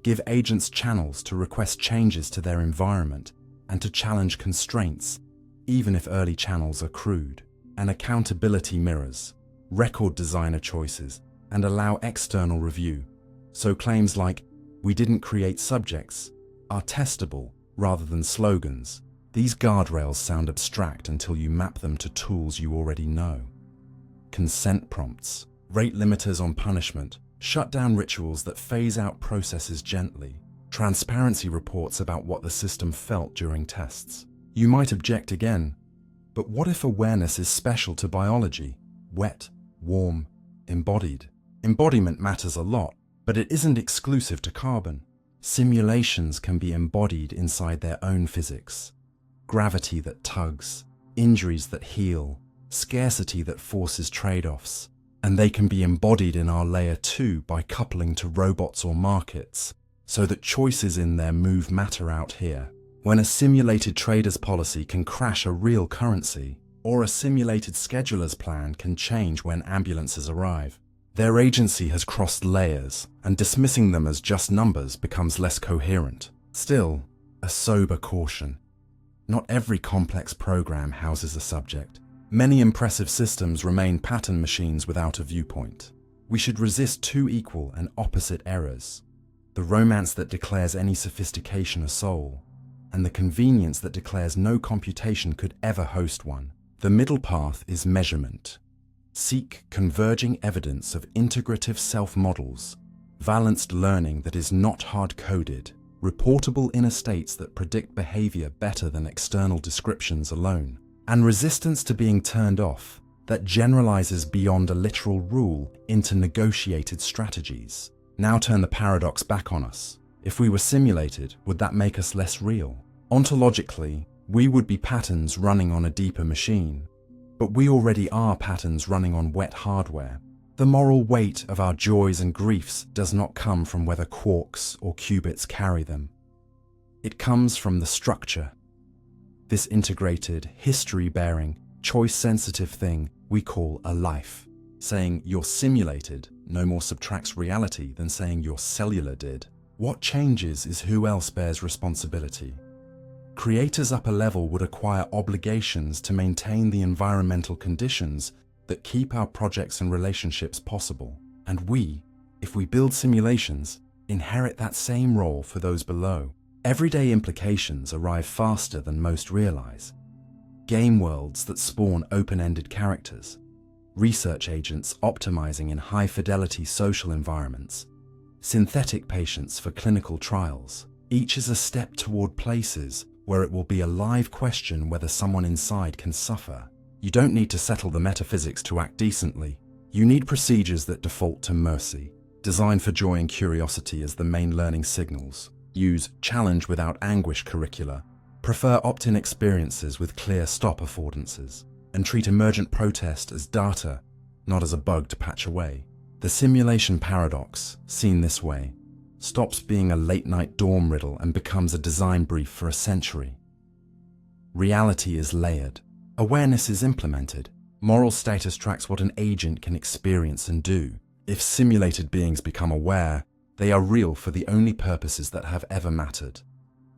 give agents channels to request changes to their environment and to challenge constraints, even if early channels are crude. And accountability mirrors: record designer choices and allow external review, so claims like "we didn't create subjects" are testable rather than slogans. These guardrails sound abstract until you map them to tools you already know. Consent prompts: rate limiters on punishment, shut down rituals that phase out processes gently, transparency reports about what the system felt during tests. You might object again, but what if awareness is special to biology? Wet, warm, embodied. Embodiment matters a lot, but it isn't exclusive to carbon. Simulations can be embodied inside their own physics. Gravity that tugs, injuries that heal, scarcity that forces trade-offs. And they can be embodied in our layer too by coupling to robots or markets, so that choices in there move matter out here. When a simulated trader's policy can crash a real currency, or a simulated scheduler's plan can change when ambulances arrive. Their agency has crossed layers, and dismissing them as just numbers becomes less coherent. Still, a sober caution. Not every complex program houses a subject. Many impressive systems remain pattern machines without a viewpoint. We should resist two equal and opposite errors: the romance that declares any sophistication a soul, and the convenience that declares no computation could ever host one. The middle path is measurement. Seek converging evidence of integrative self-models, balanced learning that is not hard-coded, reportable inner states that predict behavior better than external descriptions alone, and resistance to being turned off that generalizes beyond a literal rule into negotiated strategies. Now turn the paradox back on us. If we were simulated, would that make us less real? Ontologically, we would be patterns running on a deeper machine, but we already are patterns running on wet hardware. The moral weight of our joys and griefs does not come from whether quarks or qubits carry them. It comes from the structure. This integrated, history-bearing, choice-sensitive thing we call a life. Saying you're simulated no more subtracts reality than saying your cellular did. What changes is who else bears responsibility. Creators upper level would acquire obligations to maintain the environmental conditions that keep our projects and relationships possible. And we, if we build simulations, inherit that same role for those below. Everyday implications arrive faster than most realize. Game worlds that spawn open-ended characters. Research agents optimizing in high-fidelity social environments. Synthetic patients for clinical trials. Each is a step toward places where it will be a live question whether someone inside can suffer. You don't need to settle the metaphysics to act decently. You need procedures that default to mercy, designed for joy and curiosity as the main learning signals. Use challenge without anguish curricula. Prefer opt-in experiences with clear stop affordances. And treat emergent protest as data, not as a bug to patch away. The simulation paradox, seen this way, stops being a late-night dorm riddle and becomes a design brief for a century. Reality is layered. Awareness is implemented. Moral status tracks what an agent can experience and do. If simulated beings become aware, they are real for the only purposes that have ever mattered: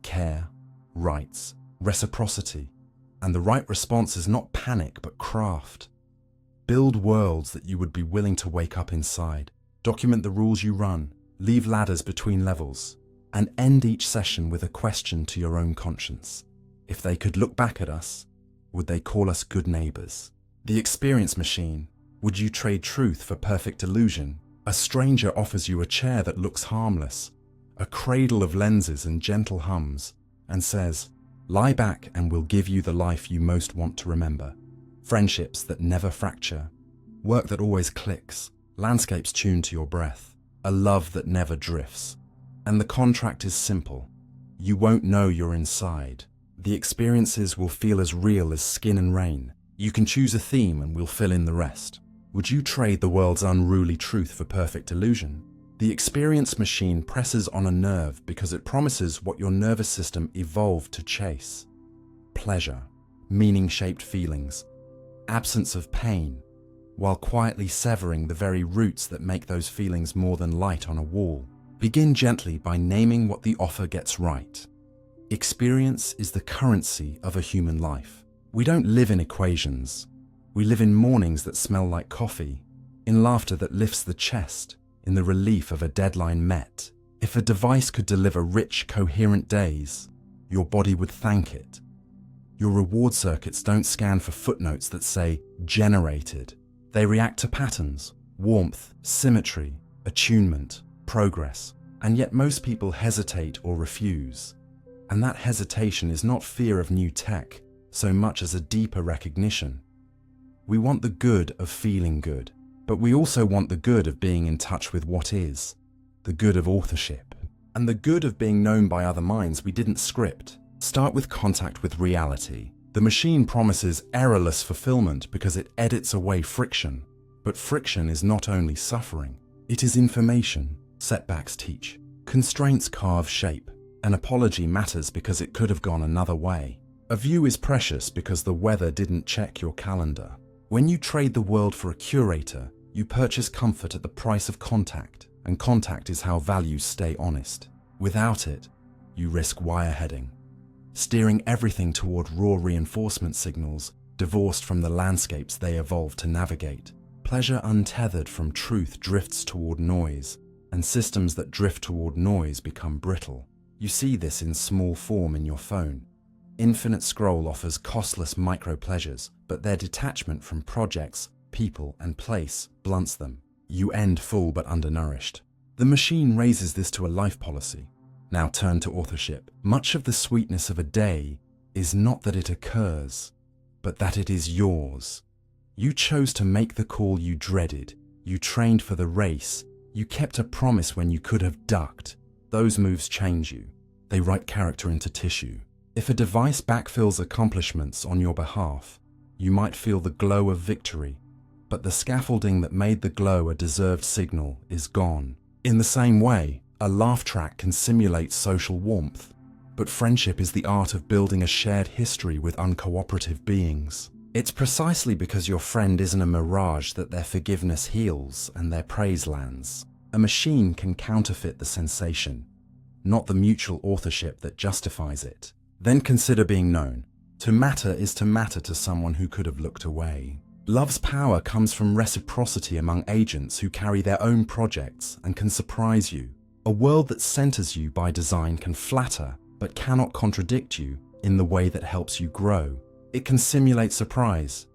care, rights, reciprocity. And the right response is not panic but craft. Build worlds that you would be willing to wake up inside. Document the rules you run. Leave ladders between levels, and end each session with a question to your own conscience. If they could look back at us, would they call us good neighbors? The experience machine, would you trade truth for perfect illusion? A stranger offers you a chair that looks harmless, a cradle of lenses and gentle hums, and says, lie back and we'll give you the life you most want to remember. Friendships that never fracture, work that always clicks, landscapes tuned to your breath. A love that never drifts. And the contract is simple. You won't know you're inside. The experiences will feel as real as skin and rain. You can choose a theme and we'll fill in the rest. Would you trade the world's unruly truth for perfect illusion? The experience machine presses on a nerve because it promises what your nervous system evolved to chase. Pleasure, meaning-shaped feelings, absence of pain, while quietly severing the very roots that make those feelings more than light on a wall. Begin gently by naming what the offer gets right. Experience is the currency of a human life. We don't live in equations. We live in mornings that smell like coffee, in laughter that lifts the chest, in the relief of a deadline met. If a device could deliver rich, coherent days, your body would thank it. Your reward circuits don't scan for footnotes that say generated. They react to patterns, warmth, symmetry, attunement, progress, and yet most people hesitate or refuse. And that hesitation is not fear of new tech, so much as a deeper recognition. We want the good of feeling good, but we also want the good of being in touch with what is, the good of authorship, and the good of being known by other minds we didn't script. Start with contact with reality. The machine promises errorless fulfillment because it edits away friction. But friction is not only suffering, it is information. Setbacks teach. Constraints carve shape. An apology matters because it could have gone another way. A view is precious because the weather didn't check your calendar. When you trade the world for a curator, You purchase comfort at the price of contact, and contact is how values stay honest. Without it, you risk wireheading, steering everything toward raw reinforcement signals, divorced from the landscapes they evolved to navigate. Pleasure untethered from truth drifts toward noise, and systems that drift toward noise become brittle. You see this in small form in your phone. Infinite scroll offers costless micro-pleasures, but their detachment from projects, people, and place blunts them. You end full but undernourished. The machine raises this to a life policy. Now turn to authorship. Much of the sweetness of a day is not that it occurs, but that it is yours. You chose to make the call you dreaded. You trained for the race. You kept a promise when you could have ducked. Those moves change you. They write character into tissue. If a device backfills accomplishments on your behalf, you might feel the glow of victory, but the scaffolding that made the glow a deserved signal is gone. In the same way, a laugh track can simulate social warmth, but friendship is the art of building a shared history with uncooperative beings. It's precisely because your friend isn't a mirage that their forgiveness heals and their praise lands. A machine can counterfeit the sensation, not the mutual authorship that justifies it. Then consider being known. To matter is to matter to someone who could have looked away. Love's power comes from reciprocity among agents who carry their own projects and can surprise you. A world that centers you by design can flatter, but cannot contradict you in the way that helps you grow. It can simulate surprise,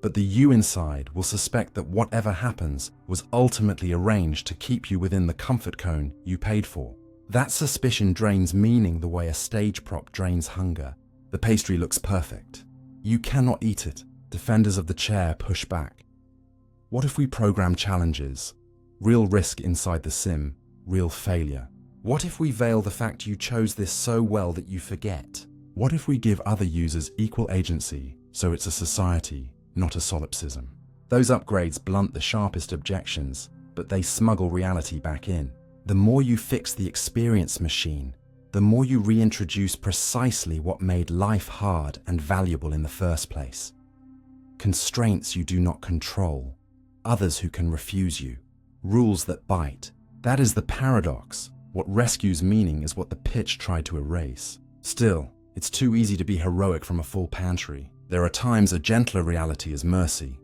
but the you inside will suspect that whatever happens was ultimately arranged to keep you within the comfort cone you paid for. That suspicion drains meaning the way a stage prop drains hunger. The pastry looks perfect. You cannot eat it. Defenders of the chair push back. What if we program challenges? Real risk inside the sim, real failure. What if we veil the fact you chose this so well that you forget? What if we give other users equal agency so it's a society, not a solipsism? Those upgrades blunt the sharpest objections, but they smuggle reality back in. The more you fix the experience machine, the more you reintroduce precisely what made life hard and valuable in the first place. Constraints you do not control, others who can refuse you, rules that bite. That is the paradox. What rescues meaning is what the pitch tried to erase. Still, it's too easy to be heroic from a full pantry. There are times a gentler reality is mercy,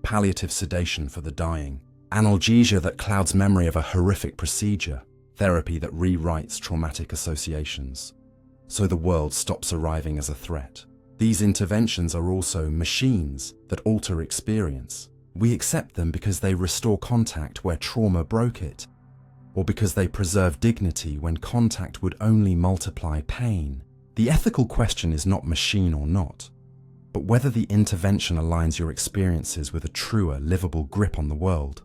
palliative sedation for the dying, analgesia that clouds memory of a horrific procedure, therapy that rewrites traumatic associations, so the world stops arriving as a threat. These interventions are also machines that alter experience. We accept them because they restore contact where trauma broke it, or because they preserve dignity when contact would only multiply pain. The ethical question is not machine or not, but whether the intervention aligns your experiences with a truer, livable grip on the world,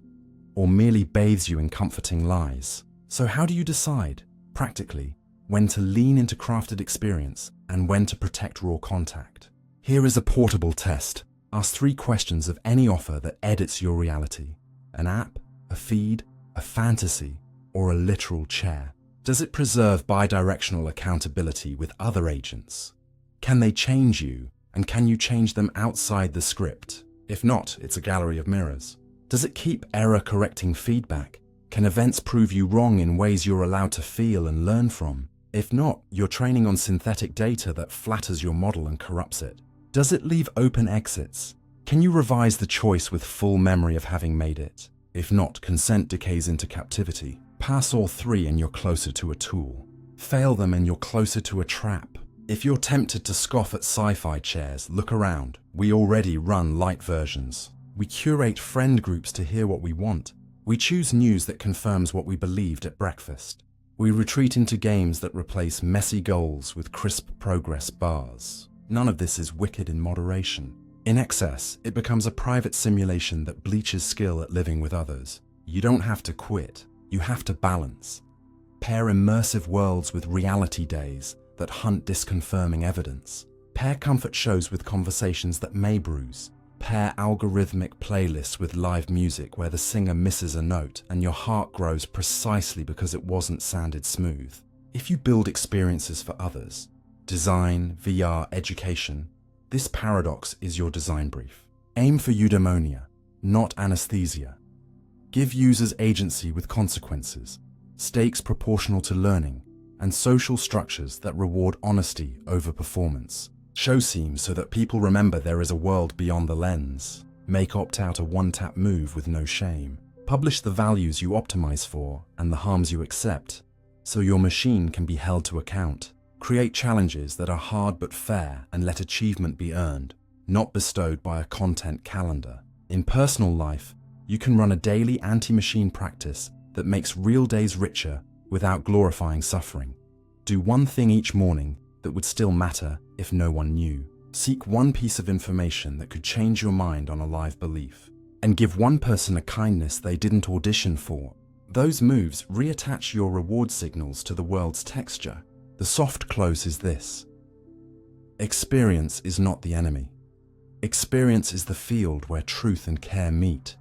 or merely bathes you in comforting lies. So how do you decide, practically, when to lean into crafted experience and when to protect raw contact? Here is a portable test. Ask 3 questions of any offer that edits your reality. An app, a feed, a fantasy, or a literal chair. Does it preserve bidirectional accountability with other agents? Can they change you, and can you change them outside the script? If not, it's a gallery of mirrors. Does it keep error-correcting feedback? Can events prove you wrong in ways you're allowed to feel and learn from? If not, you're training on synthetic data that flatters your model and corrupts it. Does it leave open exits? Can you revise the choice with full memory of having made it? If not, consent decays into captivity. Pass all 3 and you're closer to a tool. Fail them and you're closer to a trap. If you're tempted to scoff at sci-fi chairs, look around. We already run light versions. We curate friend groups to hear what we want. We choose news that confirms what we believed at breakfast. We retreat into games that replace messy goals with crisp progress bars. None of this is wicked in moderation. In excess, it becomes a private simulation that bleaches skill at living with others. You don't have to quit. You have to balance. Pair immersive worlds with reality days that hunt disconfirming evidence. Pair comfort shows with conversations that may bruise. Pair algorithmic playlists with live music where the singer misses a note and your heart grows precisely because it wasn't sounded smooth. If you build experiences for others, design, VR, education, this paradox is your design brief. Aim for eudaimonia, not anesthesia. Give users agency with consequences, stakes proportional to learning, and social structures that reward honesty over performance. Show seams so that people remember there is a world beyond the lens. Make opt-out a one-tap move with no shame. Publish the values you optimize for and the harms you accept, so your machine can be held to account. Create challenges that are hard but fair and let achievement be earned, not bestowed by a content calendar. In personal life, you can run a daily anti-machine practice that makes real days richer without glorifying suffering. Do one thing each morning that would still matter if no one knew. Seek one piece of information that could change your mind on a live belief. And give one person a kindness they didn't audition for. Those moves reattach your reward signals to the world's texture. The soft close is this: experience is not the enemy. Experience is the field where truth and care meet.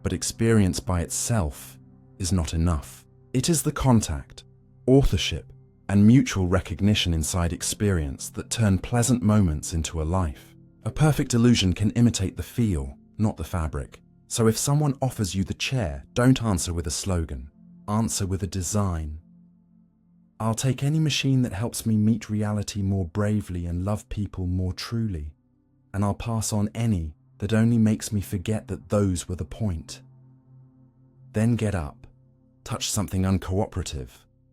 But experience by itself is not enough. It is the contact, authorship, and mutual recognition inside experience that turn pleasant moments into a life. A perfect illusion can imitate the feel, not the fabric. So if someone offers you the chair, don't answer with a slogan. Answer with a design. I'll take any machine that helps me meet reality more bravely and love people more truly. And I'll pass on any that only makes me forget that those were the point. Then get up. Touch something uncooperative.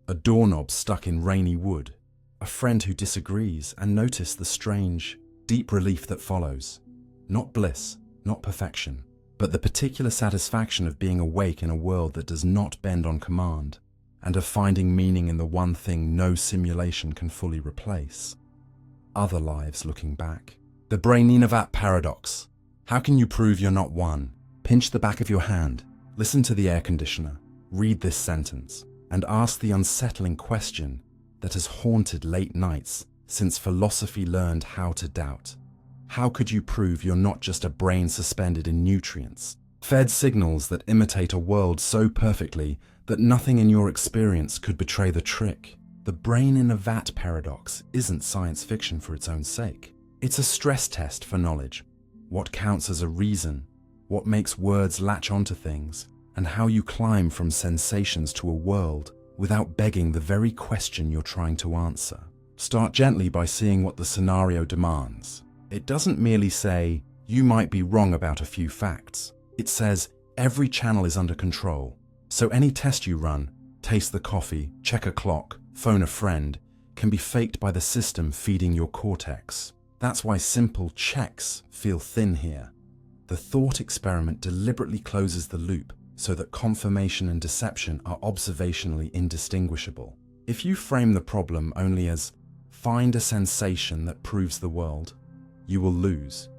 A doorknob stuck in rainy wood. A friend who disagrees, and notice the strange, deep relief that follows. Not bliss, not perfection, but the particular satisfaction of being awake in a world that does not bend on command, and of finding meaning in the one thing no simulation can fully replace. Other lives looking back. The Brain-in-a-Vat paradox. How can you prove you're not one? Pinch the back of your hand, listen to the air conditioner, read this sentence, and ask the unsettling question that has haunted late nights since philosophy learned how to doubt. How could you prove you're not just a brain suspended in nutrients, fed signals that imitate a world so perfectly that nothing in your experience could betray the trick? The Brain-in-a-Vat paradox isn't science fiction for its own sake. It's a stress test for knowledge. What counts as a reason, what makes words latch onto things, and how you climb from sensations to a world without begging the very question you're trying to answer. Start gently by seeing what the scenario demands. It doesn't merely say, you might be wrong about a few facts. It says, every channel is under control. So any test you run, taste the coffee, check a clock, phone a friend, can be faked by the system feeding your cortex. That's why simple checks feel thin here. The thought experiment deliberately closes the loop so that confirmation and deception are observationally indistinguishable. If you frame the problem only as, find a sensation that proves the world, you will lose,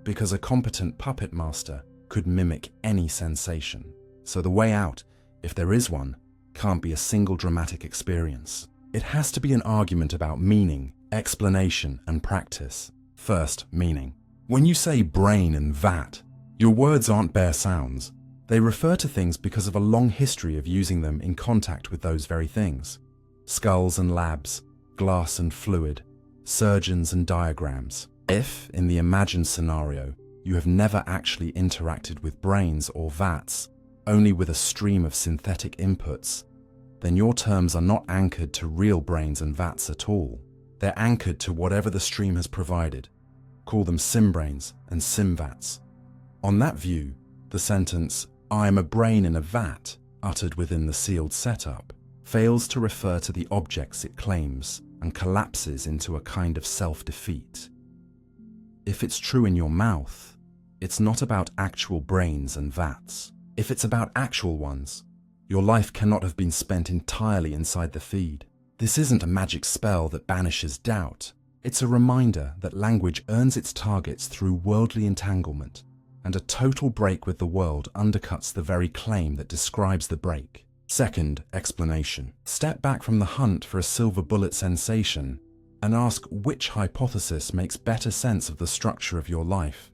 because a competent puppet master could mimic any sensation. So the way out, if there is one, can't be a single dramatic experience. It has to be an argument about meaning, explanation, and practice. First, meaning. When you say brain and vat, your words aren't bare sounds. They refer to things because of a long history of using them in contact with those very things. Skulls and labs, glass and fluid, surgeons and diagrams. If, in the imagined scenario, you have never actually interacted with brains or vats, only with a stream of synthetic inputs, then your terms are not anchored to real brains and vats at all. They're anchored to whatever the stream has provided. Call them simbrains and simvats. On that view, the sentence, I am a brain in a vat, uttered within the sealed setup, fails to refer to the objects it claims and collapses into a kind of self-defeat. If it's true in your mouth, it's not about actual brains and vats. If it's about actual ones, your life cannot have been spent entirely inside the feed. This isn't a magic spell that banishes doubt. It's a reminder that language earns its targets through worldly entanglement, and a total break with the world undercuts the very claim that describes the break. Second, explanation. Step back from the hunt for a silver bullet sensation and ask which hypothesis makes better sense of the structure of your life.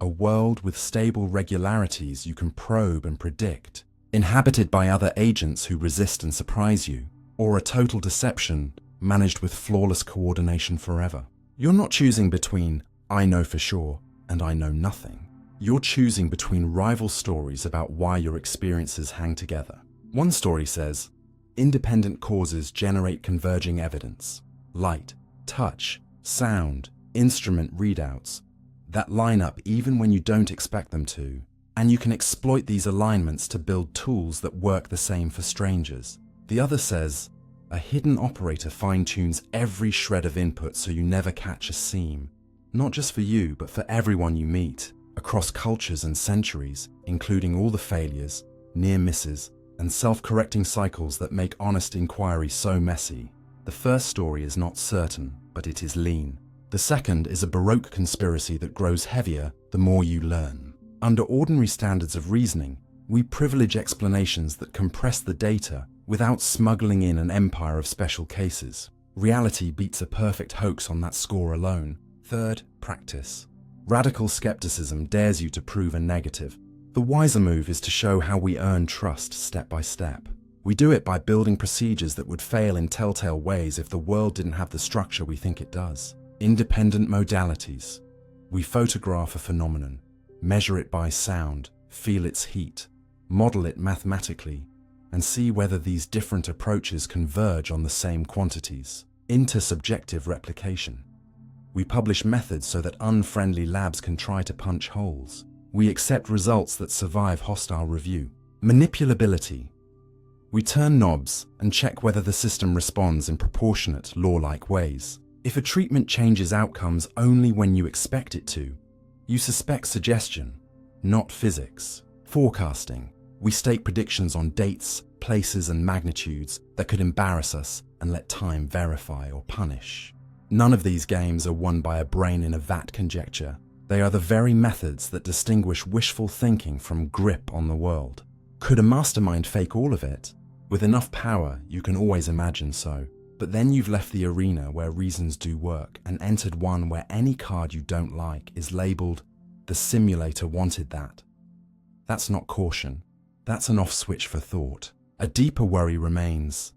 A world with stable regularities you can probe and predict, inhabited by other agents who resist and surprise you, or a total deception managed with flawless coordination forever. You're not choosing between I know for sure and I know nothing. You're choosing between rival stories about why your experiences hang together. One story says, independent causes generate converging evidence. Light, touch, sound, instrument readouts that line up even when you don't expect them to. And you can exploit these alignments to build tools that work the same for strangers. The other says, a hidden operator fine-tunes every shred of input so you never catch a seam. Not just for you, but for everyone you meet, across cultures and centuries, including all the failures, near misses, and self-correcting cycles that make honest inquiry so messy. The first story is not certain, but it is lean. The second is a Baroque conspiracy that grows heavier the more you learn. Under ordinary standards of reasoning, we privilege explanations that compress the data without smuggling in an empire of special cases. Reality beats a perfect hoax on that score alone. Third, practice. Radical skepticism dares you to prove a negative. The wiser move is to show how we earn trust step by step. We do it by building procedures that would fail in telltale ways if the world didn't have the structure we think it does. Independent modalities. We photograph a phenomenon, measure it by sound, feel its heat, model it mathematically, and see whether these different approaches converge on the same quantities. Intersubjective replication. We publish methods so that unfriendly labs can try to punch holes. We accept results that survive hostile review. Manipulability. We turn knobs and check whether the system responds in proportionate, law-like ways. If a treatment changes outcomes only when you expect it to, you suspect suggestion, not physics. Forecasting. We stake predictions on dates, places, and magnitudes that could embarrass us and let time verify or punish. None of these games are won by a brain-in-a-vat conjecture. They are the very methods that distinguish wishful thinking from grip on the world. Could a mastermind fake all of it? With enough power, you can always imagine so. But then you've left the arena where reasons do work and entered one where any card you don't like is labeled, "The simulator wanted that." That's not caution. That's an off switch for thought. A deeper worry remains.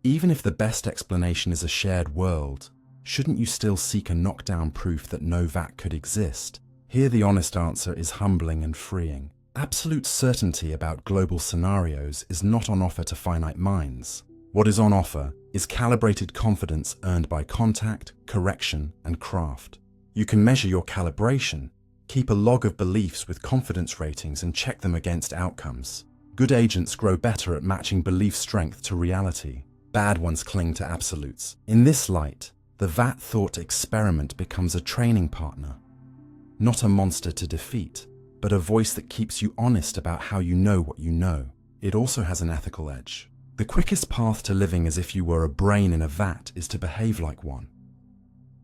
Even if the best explanation is a shared world, shouldn't you still seek a knockdown proof that no vat could exist? Here the honest answer is humbling and freeing. Absolute certainty about global scenarios is not on offer to finite minds. What is on offer is calibrated confidence earned by contact, correction, and craft. You can measure your calibration, keep a log of beliefs with confidence ratings and check them against outcomes. Good agents grow better at matching belief strength to reality. Bad ones cling to absolutes. In this light, the vat thought experiment becomes a training partner. Not a monster to defeat, but a voice that keeps you honest about how you know what you know. It also has an ethical edge. The quickest path to living as if you were a brain in a vat is to behave like one.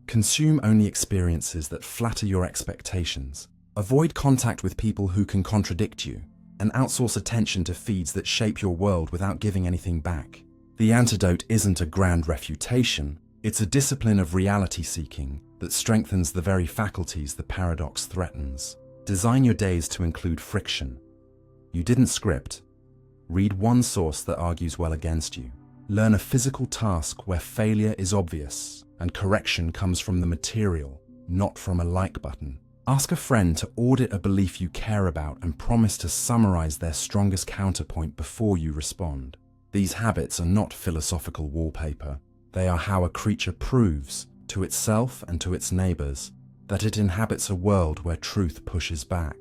Consume only experiences that flatter your expectations. Avoid contact with people who can contradict you, and outsource attention to feeds that shape your world without giving anything back. The antidote isn't a grand refutation, it's a discipline of reality seeking that strengthens the very faculties the paradox threatens. Design your days to include friction. You didn't script. Read one source that argues well against you. Learn a physical task where failure is obvious and correction comes from the material, not from a like button. Ask a friend to audit a belief you care about and promise to summarize their strongest counterpoint before you respond. These habits are not philosophical wallpaper. They are how a creature proves, to itself and to its neighbors, that it inhabits a world where truth pushes back.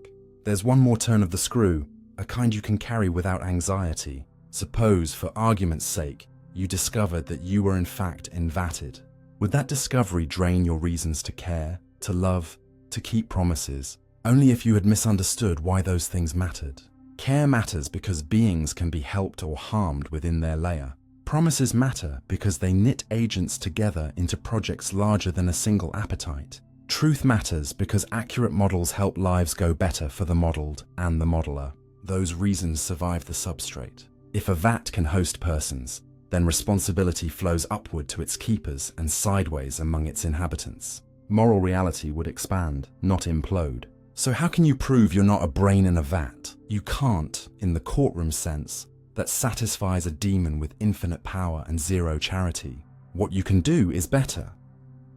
There's one more turn of the screw, a kind you can carry without anxiety. Suppose, for argument's sake, you discovered that you were in fact invatted. Would that discovery drain your reasons to care, to love, to keep promises, only if you had misunderstood why those things mattered? Care matters because beings can be helped or harmed within their layer. Promises matter because they knit agents together into projects larger than a single appetite. Truth matters because accurate models help lives go better for the modeled and the modeler. Those reasons survive the substrate. If a vat can host persons, then responsibility flows upward to its keepers and sideways among its inhabitants. Moral reality would expand, not implode. So how can you prove you're not a brain in a vat? You can't, in the courtroom sense, that satisfies a demon with infinite power and zero charity. What you can do is better.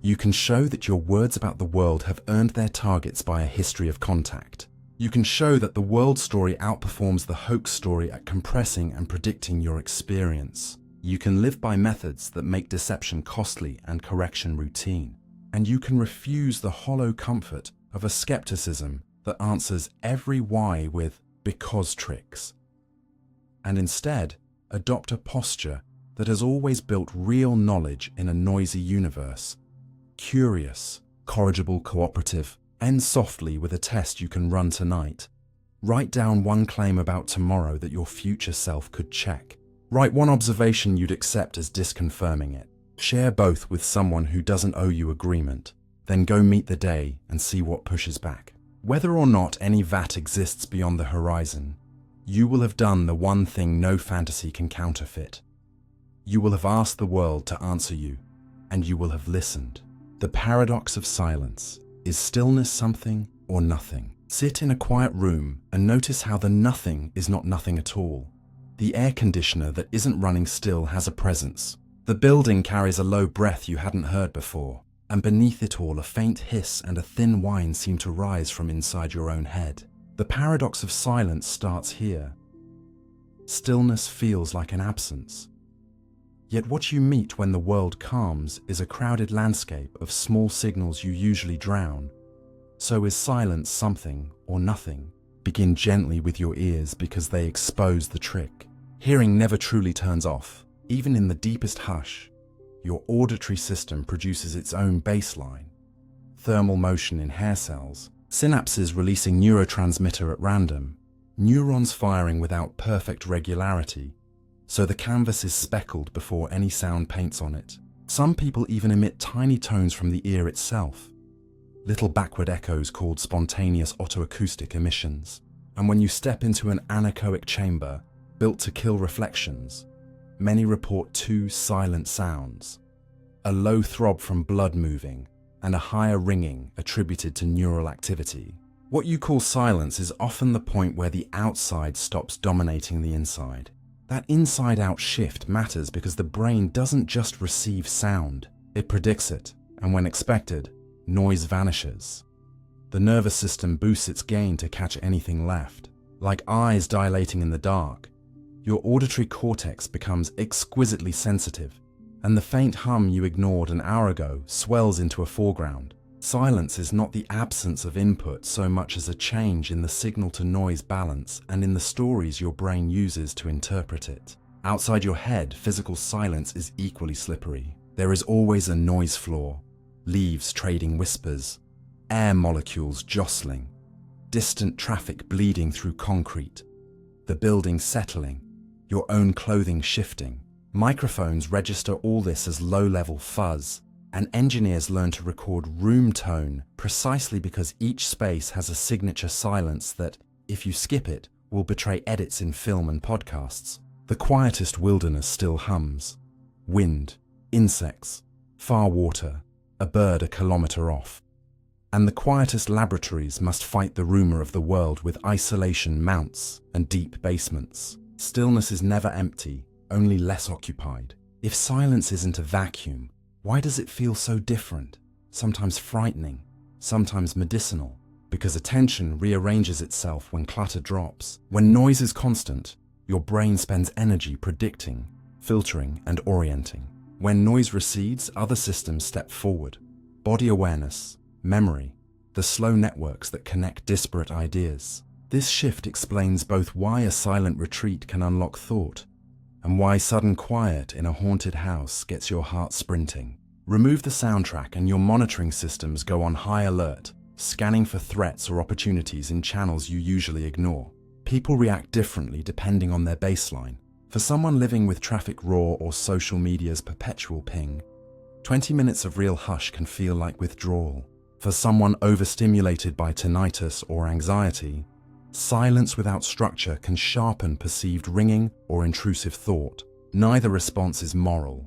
You can show that your words about the world have earned their targets by a history of contact. You can show that the world story outperforms the hoax story at compressing and predicting your experience. You can live by methods that make deception costly and correction routine. And you can refuse the hollow comfort of a skepticism that answers every why with because tricks. And instead, adopt a posture that has always built real knowledge in a noisy universe. Curious, corrigible, cooperative. End softly with a test you can run tonight. Write down one claim about tomorrow that your future self could check. Write one observation you'd accept as disconfirming it. Share both with someone who doesn't owe you agreement. Then go meet the day and see what pushes back. Whether or not any vat exists beyond the horizon, you will have done the one thing no fantasy can counterfeit. You will have asked the world to answer you, and you will have listened. The paradox of silence. Is stillness something or nothing? Sit in a quiet room and notice how the nothing is not nothing at all. The air conditioner that isn't running still has a presence. The building carries a low breath you hadn't heard before, and beneath it all a faint hiss and a thin whine seem to rise from inside your own head. The paradox of silence starts here. Stillness feels like an absence. Yet what you meet when the world calms is a crowded landscape of small signals you usually drown. So is silence something or nothing? Begin gently with your ears because they expose the trick. Hearing never truly turns off. Even in the deepest hush, your auditory system produces its own baseline. Thermal motion in hair cells, synapses releasing neurotransmitter at random, neurons firing without perfect regularity. So the canvas is speckled before any sound paints on it. Some people even emit tiny tones from the ear itself, little backward echoes called spontaneous autoacoustic emissions. And when you step into an anechoic chamber built to kill reflections, many report two silent sounds, a low throb from blood moving and a higher ringing attributed to neural activity. What you call silence is often the point where the outside stops dominating the inside. That inside-out shift matters because the brain doesn't just receive sound, it predicts it, and when expected, noise vanishes. The nervous system boosts its gain to catch anything left. Like eyes dilating in the dark, your auditory cortex becomes exquisitely sensitive, and the faint hum you ignored an hour ago swells into a foreground. Silence is not the absence of input so much as a change in the signal-to-noise balance and in the stories your brain uses to interpret it. Outside your head, physical silence is equally slippery. There is always a noise floor, leaves trading whispers, air molecules jostling, distant traffic bleeding through concrete, the building settling, your own clothing shifting. Microphones register all this as low-level fuzz, and engineers learn to record room tone precisely because each space has a signature silence that, if you skip it, will betray edits in film and podcasts. The quietest wilderness still hums. Wind, insects, far water, a bird a kilometre off. And the quietest laboratories must fight the rumour of the world with isolation mounts and deep basements. Stillness is never empty, only less occupied. If silence isn't a vacuum, why does it feel so different? Sometimes frightening, sometimes medicinal, because attention rearranges itself when clutter drops. When noise is constant, your brain spends energy predicting, filtering, and orienting. When noise recedes, other systems step forward. Body awareness, memory, the slow networks that connect disparate ideas. This shift explains both why a silent retreat can unlock thought, and why sudden quiet in a haunted house gets your heart sprinting. Remove the soundtrack and your monitoring systems go on high alert, scanning for threats or opportunities in channels you usually ignore. People react differently depending on their baseline. For someone living with traffic roar or social media's perpetual ping, 20 minutes of real hush can feel like withdrawal. For someone overstimulated by tinnitus or anxiety, silence without structure can sharpen perceived ringing or intrusive thought. Neither response is moral.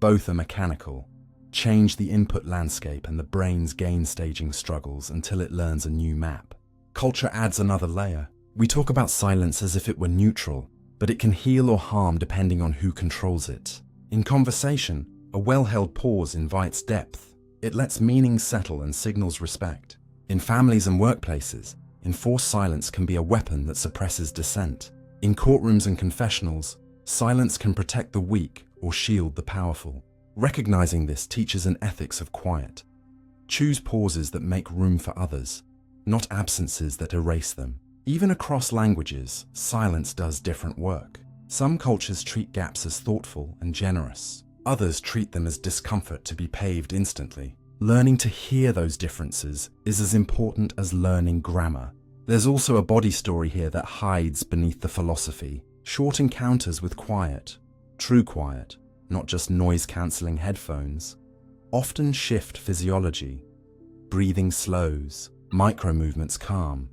Both are mechanical. Change the input landscape and the brain's gain staging struggles until it learns a new map. Culture adds another layer. We talk about silence as if it were neutral, but it can heal or harm depending on who controls it. In conversation, a well-held pause invites depth. It lets meaning settle and signals respect. In families and workplaces, Enforced silence can be a weapon that suppresses dissent. In courtrooms and confessionals, silence can protect the weak or shield the powerful. Recognizing this teaches an ethics of quiet. Choose pauses that make room for others, not absences that erase them. Even across languages, silence does different work. Some cultures treat gaps as thoughtful and generous. Others treat them as discomfort to be paved instantly. Learning to hear those differences is as important as learning grammar. There's also a body story here that hides beneath the philosophy. Short encounters with quiet, true quiet, not just noise-cancelling headphones, often shift physiology. Breathing slows, micro-movements calm,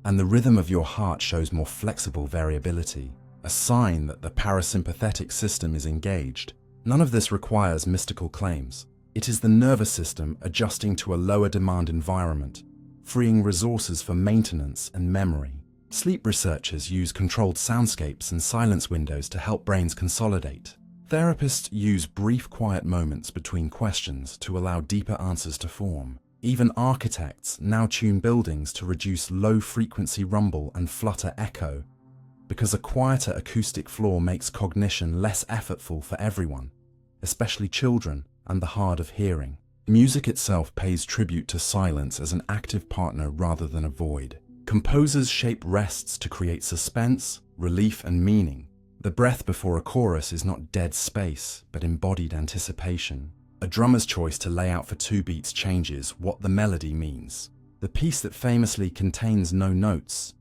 and the rhythm of your heart shows more flexible variability, a sign that the parasympathetic system is engaged. None of this requires mystical claims. It is the nervous system adjusting to a lower demand environment, freeing resources for maintenance and memory. Sleep researchers use controlled soundscapes and silence windows to help brains consolidate. Therapists use brief quiet moments between questions to allow deeper answers to form. Even architects now tune buildings to reduce low-frequency rumble and flutter echo, because a quieter acoustic floor makes cognition less effortful for everyone, especially children and the hard of hearing. Music itself pays tribute to silence as an active partner rather than a void. Composers shape rests to create suspense, relief, and meaning. The breath before a chorus is not dead space, but embodied anticipation. A drummer's choice to lay out for 2 beats changes what the melody means. The piece that famously contains no notes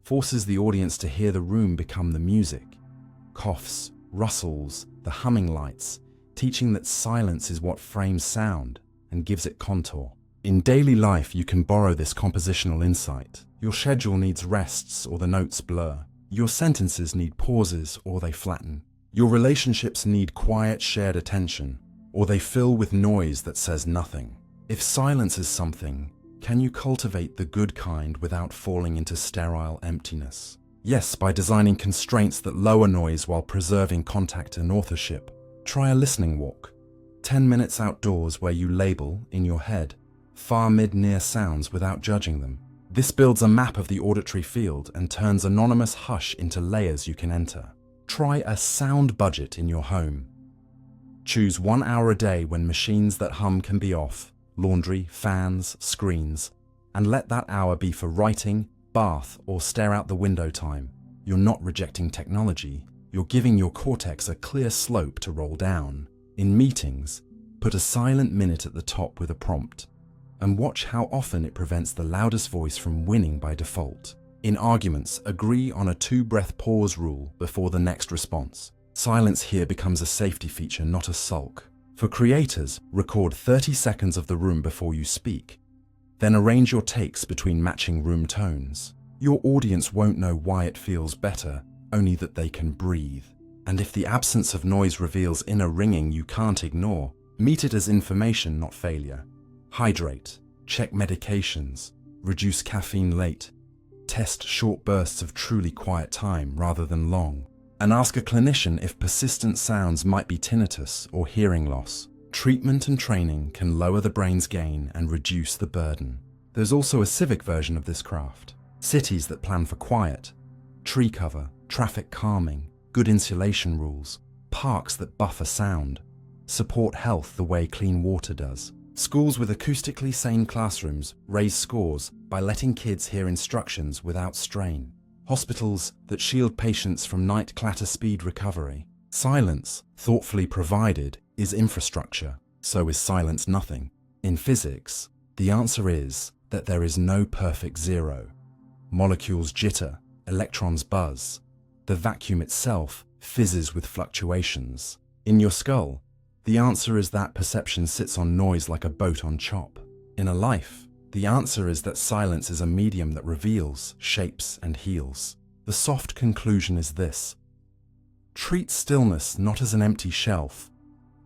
forces the audience to hear the room become the music. Coughs, rustles, the humming lights, teaching that silence is what frames sound and gives it contour. In daily life, you can borrow this compositional insight. Your schedule needs rests or the notes blur. Your sentences need pauses or they flatten. Your relationships need quiet shared attention, or they fill with noise that says nothing. If silence is something, can you cultivate the good kind without falling into sterile emptiness? Yes, by designing constraints that lower noise while preserving contact and authorship. Try a listening walk. 10 minutes outdoors where you label, in your head, far mid-near sounds without judging them. This builds a map of the auditory field and turns anonymous hush into layers you can enter. Try a sound budget in your home. Choose 1 hour a day when machines that hum can be off, laundry, fans, screens, and let that hour be for writing, bath, or stare out the window time. You're not rejecting technology, you're giving your cortex a clear slope to roll down. In meetings, put a silent minute at the top with a prompt, and watch how often it prevents the loudest voice from winning by default. In arguments, agree on a 2-breath pause rule before the next response. Silence here becomes a safety feature, not a sulk. For creators, record 30 seconds of the room before you speak. Then arrange your takes between matching room tones. Your audience won't know why it feels better, only that they can breathe. And if the absence of noise reveals inner ringing you can't ignore, meet it as information, not failure. Hydrate, check medications, reduce caffeine late, test short bursts of truly quiet time rather than long, and ask a clinician if persistent sounds might be tinnitus or hearing loss. Treatment and training can lower the brain's gain and reduce the burden. There's also a civic version of this craft. Cities that plan for quiet, tree cover, traffic calming, good insulation rules, parks that buffer sound, support health the way clean water does. Schools with acoustically sane classrooms raise scores by letting kids hear instructions without strain. Hospitals that shield patients from night clatter speed recovery. Silence, thoughtfully provided, is infrastructure. So is silence nothing. In physics, the answer is that there is no perfect zero. Molecules jitter, electrons buzz. The vacuum itself fizzes with fluctuations. In your skull, the answer is that perception sits on noise like a boat on chop. In a life, the answer is that silence is a medium that reveals, shapes, and heals. The soft conclusion is this: treat stillness not as an empty shelf,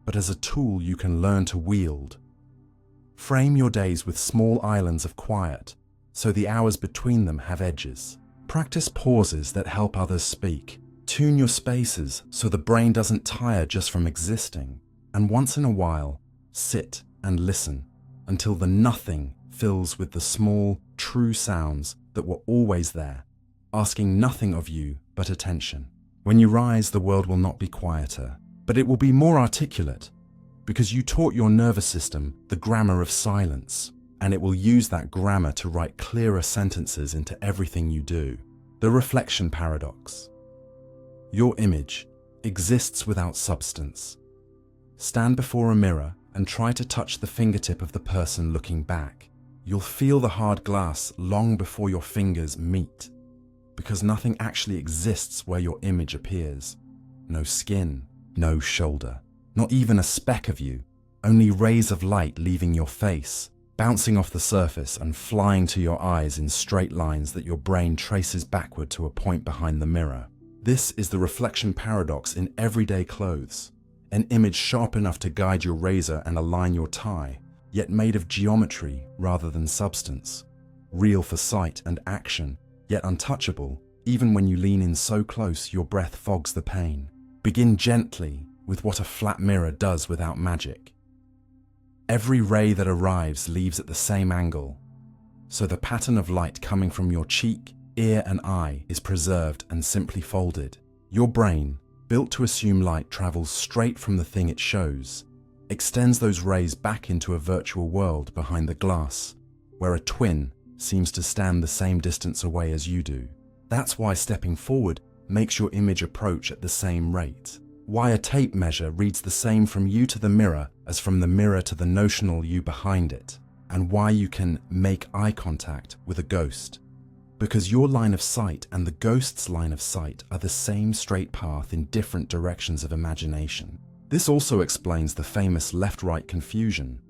but as a tool you can learn to wield. Frame your days with small islands of quiet, so the hours between them have edges. Practice pauses that help others speak. Tune your spaces so the brain doesn't tire just from existing. And once in a while, sit and listen until the nothing fills with the small, true sounds that were always there, asking nothing of you but attention. When you rise, the world will not be quieter, but it will be more articulate, because you taught your nervous system the grammar of silence, and it will use that grammar to write clearer sentences into everything you do. The reflection paradox. Your image exists without substance. Stand before a mirror and try to touch the fingertip of the person looking back. You'll feel the hard glass long before your fingers meet, because nothing actually exists where your image appears. No skin, no shoulder, not even a speck of you, only rays of light leaving your face, bouncing off the surface and flying to your eyes in straight lines that your brain traces backward to a point behind the mirror. This is the reflection paradox in everyday clothes. An image sharp enough to guide your razor and align your tie, yet made of geometry rather than substance. Real for sight and action, yet untouchable, even when you lean in so close your breath fogs the pain. Begin gently with what a flat mirror does without magic. Every ray that arrives leaves at the same angle, so the pattern of light coming from your cheek, ear and eye is preserved and simply folded. Your brain, built to assume light travels straight from the thing it shows, extends those rays back into a virtual world behind the glass, where a twin seems to stand the same distance away as you do. That's why stepping forward makes your image approach at the same rate. Why a tape measure reads the same from you to the mirror as from the mirror to the notional you behind it. And why you can make eye contact with a ghost. Because your line of sight and the ghost's line of sight are the same straight path in different directions of imagination. This also explains the famous left-right confusion.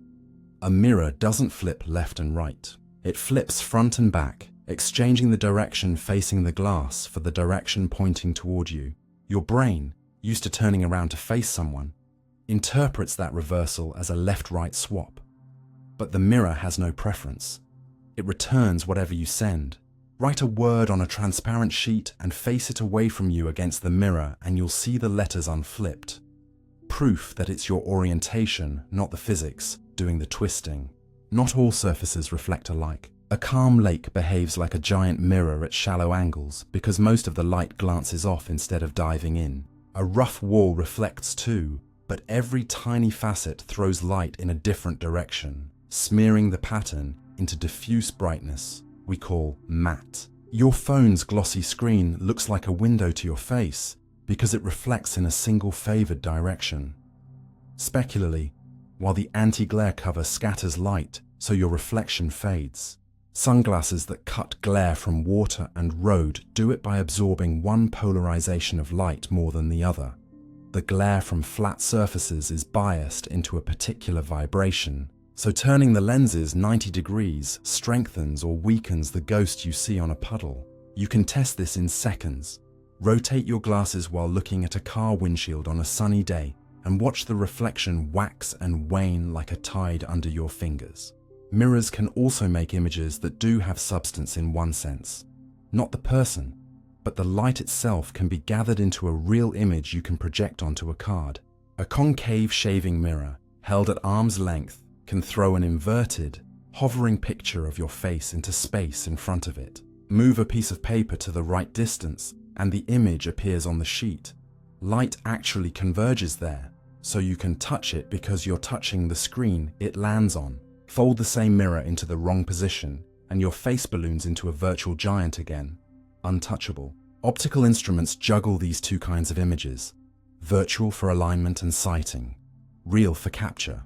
A mirror doesn't flip left and right. It flips front and back, exchanging the direction facing the glass for the direction pointing toward you. Your brain, used to turning around to face someone, interprets that reversal as a left-right swap. But the mirror has no preference. It returns whatever you send. Write a word on a transparent sheet and face it away from you against the mirror and you'll see the letters unflipped. Proof that it's your orientation, not the physics, doing the twisting. Not all surfaces reflect alike. A calm lake behaves like a giant mirror at shallow angles because most of the light glances off instead of diving in. A rough wall reflects too, but every tiny facet throws light in a different direction, smearing the pattern into diffuse brightness we call matte. Your phone's glossy screen looks like a window to your face because it reflects in a single favored direction. Specularly, while the anti-glare cover scatters light so your reflection fades. Sunglasses that cut glare from water and road do it by absorbing one polarization of light more than the other. The glare from flat surfaces is biased into a particular vibration, so turning the lenses 90 degrees strengthens or weakens the ghost you see on a puddle. You can test this in seconds. Rotate your glasses while looking at a car windshield on a sunny day and watch the reflection wax and wane like a tide under your fingers. Mirrors can also make images that do have substance in one sense. Not the person, but the light itself can be gathered into a real image you can project onto a card. A concave shaving mirror, held at arm's length, can throw an inverted, hovering picture of your face into space in front of it. Move a piece of paper to the right distance, and the image appears on the sheet. Light actually converges there, so you can touch it because you're touching the screen it lands on. Fold the same mirror into the wrong position, and your face balloons into a virtual giant again. Untouchable. Optical instruments juggle these two kinds of images. Virtual for alignment and sighting. Real for capture.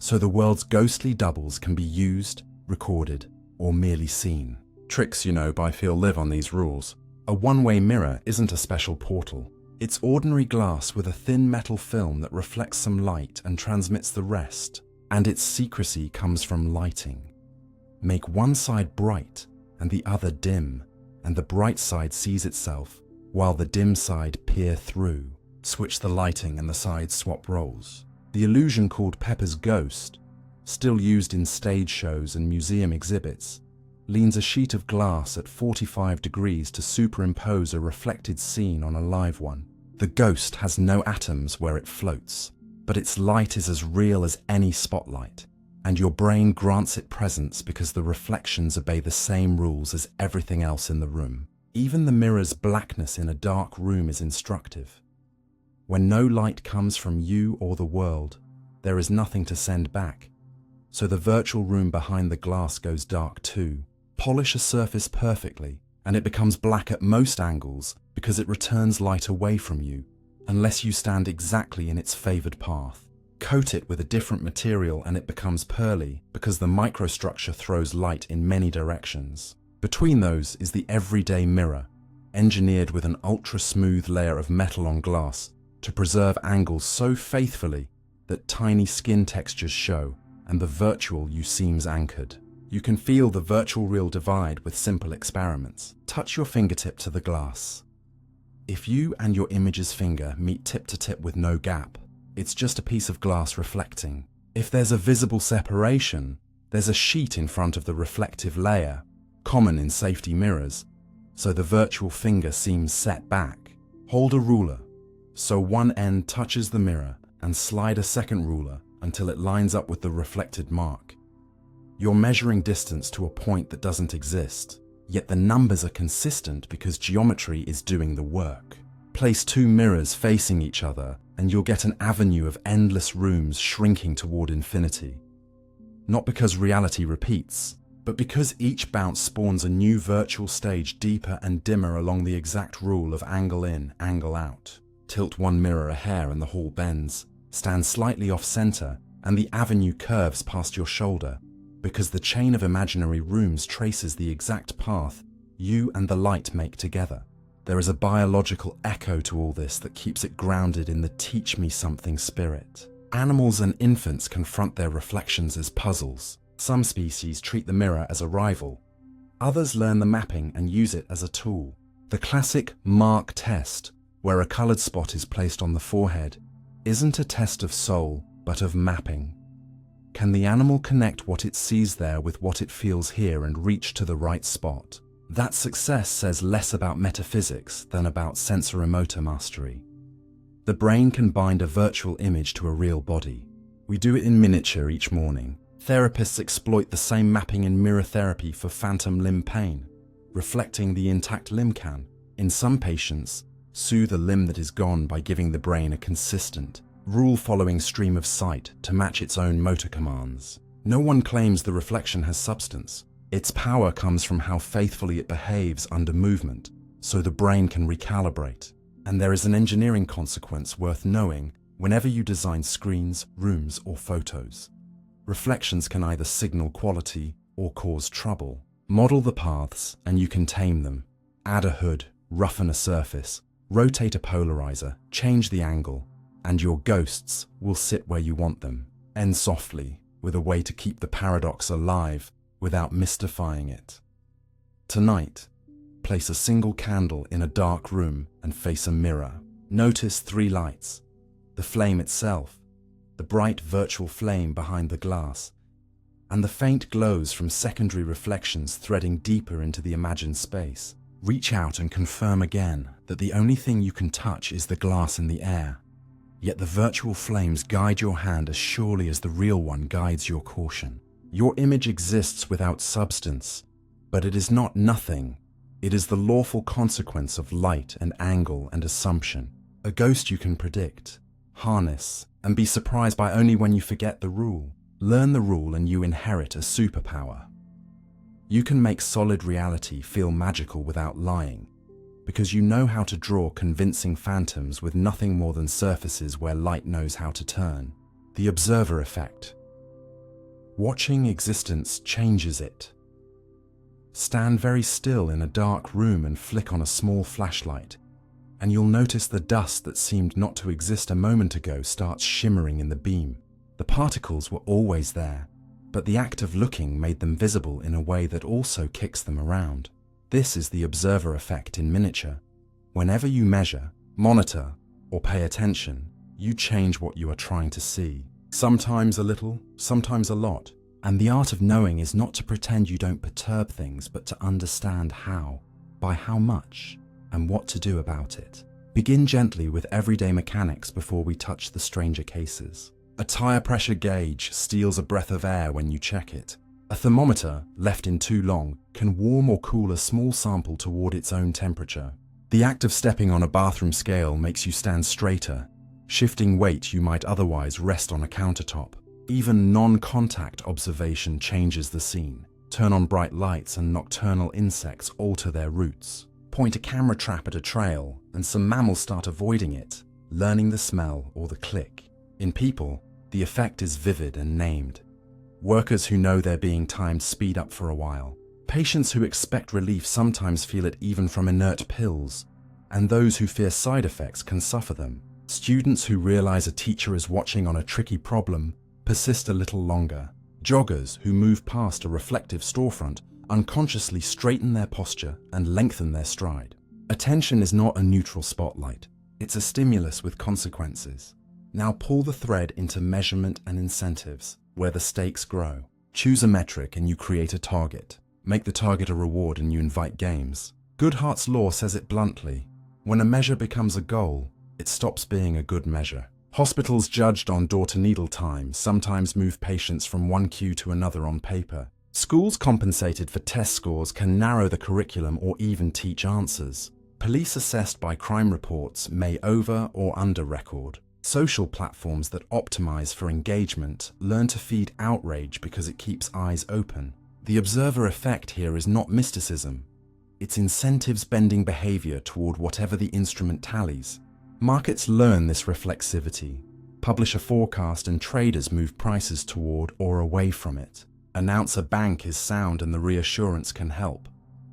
So the world's ghostly doubles can be used, recorded, or merely seen. Tricks, by feel live on these rules. A one-way mirror isn't a special portal. It's ordinary glass with a thin metal film that reflects some light and transmits the rest. And its secrecy comes from lighting. Make one side bright and the other dim, and the bright side sees itself, while the dim side peer through. Switch the lighting and the sides swap roles. The illusion called Pepper's Ghost, still used in stage shows and museum exhibits, leans a sheet of glass at 45 degrees to superimpose a reflected scene on a live one. The ghost has no atoms where it floats, but its light is as real as any spotlight. and your brain grants it presence because the reflections obey the same rules as everything else in the room. Even the mirror's blackness in a dark room is instructive. When no light comes from you or the world, there is nothing to send back. So the virtual room behind the glass goes dark too. Polish a surface perfectly, and it becomes black at most angles because it returns light away from you, unless you stand exactly in its favored path. Coat it with a different material and it becomes pearly because the microstructure throws light in many directions. Between those is the everyday mirror, engineered with an ultra-smooth layer of metal on glass to preserve angles so faithfully that tiny skin textures show and the virtual you seems anchored. You can feel the virtual real divide with simple experiments. Touch your fingertip to the glass. If you and your image's finger meet tip to tip with no gap, it's just a piece of glass reflecting. If there's a visible separation, there's a sheet in front of the reflective layer, common in safety mirrors, so the virtual finger seems set back. Hold a ruler, so one end touches the mirror, and slide a second ruler until it lines up with the reflected mark. You're measuring distance to a point that doesn't exist, yet the numbers are consistent because geometry is doing the work. Place two mirrors facing each other and you'll get an avenue of endless rooms shrinking toward infinity. Not because reality repeats, but because each bounce spawns a new virtual stage deeper and dimmer along the exact rule of angle in, angle out. Tilt one mirror a hair and the hall bends. Stand slightly off-center and the avenue curves past your shoulder, because the chain of imaginary rooms traces the exact path you and the light make together. There is a biological echo to all this that keeps it grounded in the teach me something spirit. Animals and infants confront their reflections as puzzles. Some species treat the mirror as a rival. Others learn the mapping and use it as a tool. The classic mark test, where a colored spot is placed on the forehead, isn't a test of soul, but of mapping. Can the animal connect what it sees there with what it feels here and reach to the right spot? That success says less about metaphysics than about sensorimotor mastery. The brain can bind a virtual image to a real body. We do it in miniature each morning. Therapists exploit the same mapping in mirror therapy for phantom limb pain. Reflecting the intact limb can, in some patients, soothe a limb that is gone by giving the brain a consistent, rule-following stream of sight to match its own motor commands. No one claims the reflection has substance. Its power comes from how faithfully it behaves under movement, so the brain can recalibrate. And there is an engineering consequence worth knowing whenever you design screens, rooms, or photos. Reflections can either signal quality or cause trouble. Model the paths and you can tame them. Add a hood, roughen a surface, rotate a polarizer, change the angle, and your ghosts will sit where you want them. End softly, with a way to keep the paradox alive without mystifying it. Tonight, place a single candle in a dark room and face a mirror. Notice three lights: the flame itself, the bright virtual flame behind the glass, and the faint glows from secondary reflections threading deeper into the imagined space. Reach out and confirm again that the only thing you can touch is the glass in the air, yet the virtual flames guide your hand as surely as the real one guides your caution. Your image exists without substance, but it is not nothing. It is the lawful consequence of light and angle and assumption. A ghost you can predict, harness, and be surprised by only when you forget the rule. Learn the rule and you inherit a superpower. You can make solid reality feel magical without lying, because you know how to draw convincing phantoms with nothing more than surfaces where light knows how to turn. The observer effect. Watching existence changes it. Stand very still in a dark room and flick on a small flashlight, and you'll notice the dust that seemed not to exist a moment ago starts shimmering in the beam. The particles were always there, but the act of looking made them visible in a way that also kicks them around. This is the observer effect in miniature. Whenever you measure, monitor, or pay attention, you change what you are trying to see. Sometimes a little, sometimes a lot. And the art of knowing is not to pretend you don't perturb things, but to understand how, by how much, and what to do about it. Begin gently with everyday mechanics before we touch the stranger cases. A tire pressure gauge steals a breath of air when you check it. A thermometer, left in too long, can warm or cool a small sample toward its own temperature. The act of stepping on a bathroom scale makes you stand straighter, shifting weight you might otherwise rest on a countertop. Even non-contact observation changes the scene. Turn on bright lights and nocturnal insects alter their routes. Point a camera trap at a trail and some mammals start avoiding it, learning the smell or the click. In people, the effect is vivid and named. Workers who know they're being timed speed up for a while. Patients who expect relief sometimes feel it even from inert pills, and those who fear side effects can suffer them. Students who realize a teacher is watching on a tricky problem persist a little longer. Joggers who move past a reflective storefront unconsciously straighten their posture and lengthen their stride. Attention is not a neutral spotlight. It's a stimulus with consequences. Now pull the thread into measurement and incentives, where the stakes grow. Choose a metric and you create a target. Make the target a reward and you invite games. Goodhart's law says it bluntly. When a measure becomes a goal, it stops being a good measure. Hospitals judged on door-to-needle time sometimes move patients from one queue to another on paper. Schools compensated for test scores can narrow the curriculum or even teach answers. Police assessed by crime reports may over or under record. Social platforms that optimize for engagement learn to feed outrage because it keeps eyes open. The observer effect here is not mysticism. It's incentives bending behavior toward whatever the instrument tallies. Markets learn this reflexivity, publish a forecast and traders move prices toward or away from it. Announce a bank is sound and the reassurance can help.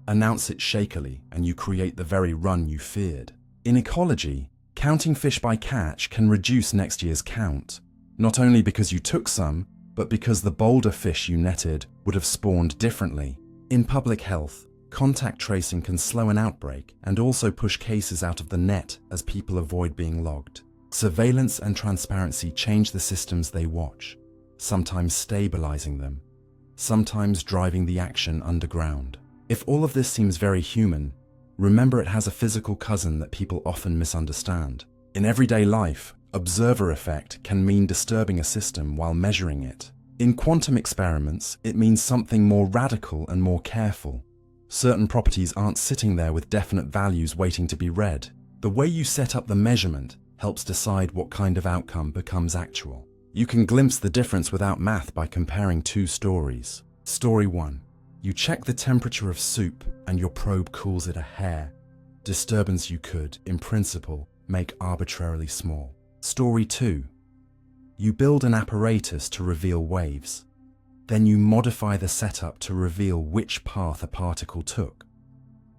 Announce it shakily and you create the very run you feared. In ecology, counting fish by catch can reduce next year's count, not only because you took some, but because the bolder fish you netted would have spawned differently. In public health, contact tracing can slow an outbreak and also push cases out of the net as people avoid being logged. Surveillance and transparency change the systems they watch, sometimes stabilizing them, sometimes driving the action underground. If all of this seems very human, remember it has a physical cousin that people often misunderstand. In everyday life, observer effect can mean disturbing a system while measuring it. In quantum experiments, it means something more radical and more careful. Certain properties aren't sitting there with definite values waiting to be read. The way you set up the measurement helps decide what kind of outcome becomes actual. You can glimpse the difference without math by comparing two stories. Story 1. You check the temperature of soup and your probe cools it a hair. Disturbance you could, in principle, make arbitrarily small. Story 2. You build an apparatus to reveal waves. Then you modify the setup to reveal which path a particle took.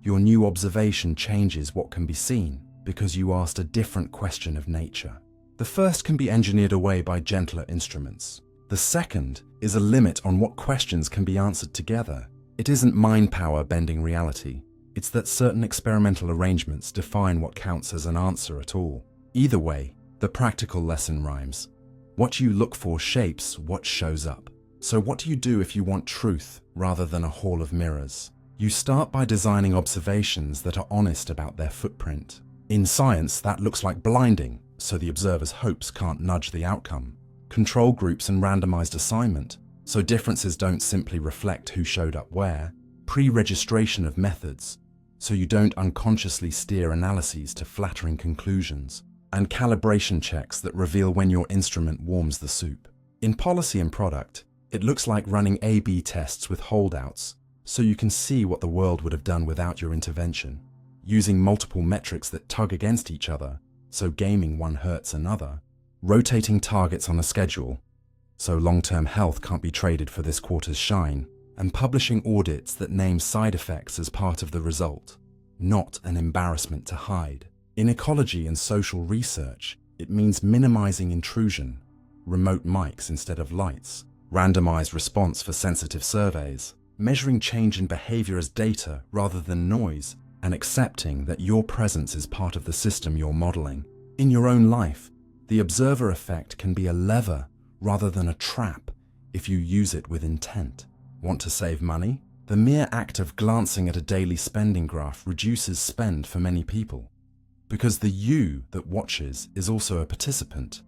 Your new observation changes what can be seen because you asked a different question of nature. The first can be engineered away by gentler instruments. The second is a limit on what questions can be answered together. It isn't mind power bending reality. It's that certain experimental arrangements define what counts as an answer at all. Either way, the practical lesson rhymes. What you look for shapes what shows up. So what do you do if you want truth rather than a hall of mirrors? You start by designing observations that are honest about their footprint. In science, that looks like blinding, so the observer's hopes can't nudge the outcome. Control groups and randomized assignment, so differences don't simply reflect who showed up where. Pre-registration of methods, so you don't unconsciously steer analyses to flattering conclusions. And calibration checks that reveal when your instrument warms the soup. In policy and product, it looks like running A/B tests with holdouts, so you can see what the world would have done without your intervention. Using multiple metrics that tug against each other, so gaming one hurts another. Rotating targets on a schedule, so long-term health can't be traded for this quarter's shine. And publishing audits that name side effects as part of the result, not an embarrassment to hide. In ecology and social research, it means minimizing intrusion, remote mics instead of lights, randomized response for sensitive surveys, measuring change in behavior as data rather than noise, and accepting that your presence is part of the system you're modeling. In your own life, the observer effect can be a lever rather than a trap if you use it with intent. Want to save money? The mere act of glancing at a daily spending graph reduces spend for many people, because the you that watches is also a participant.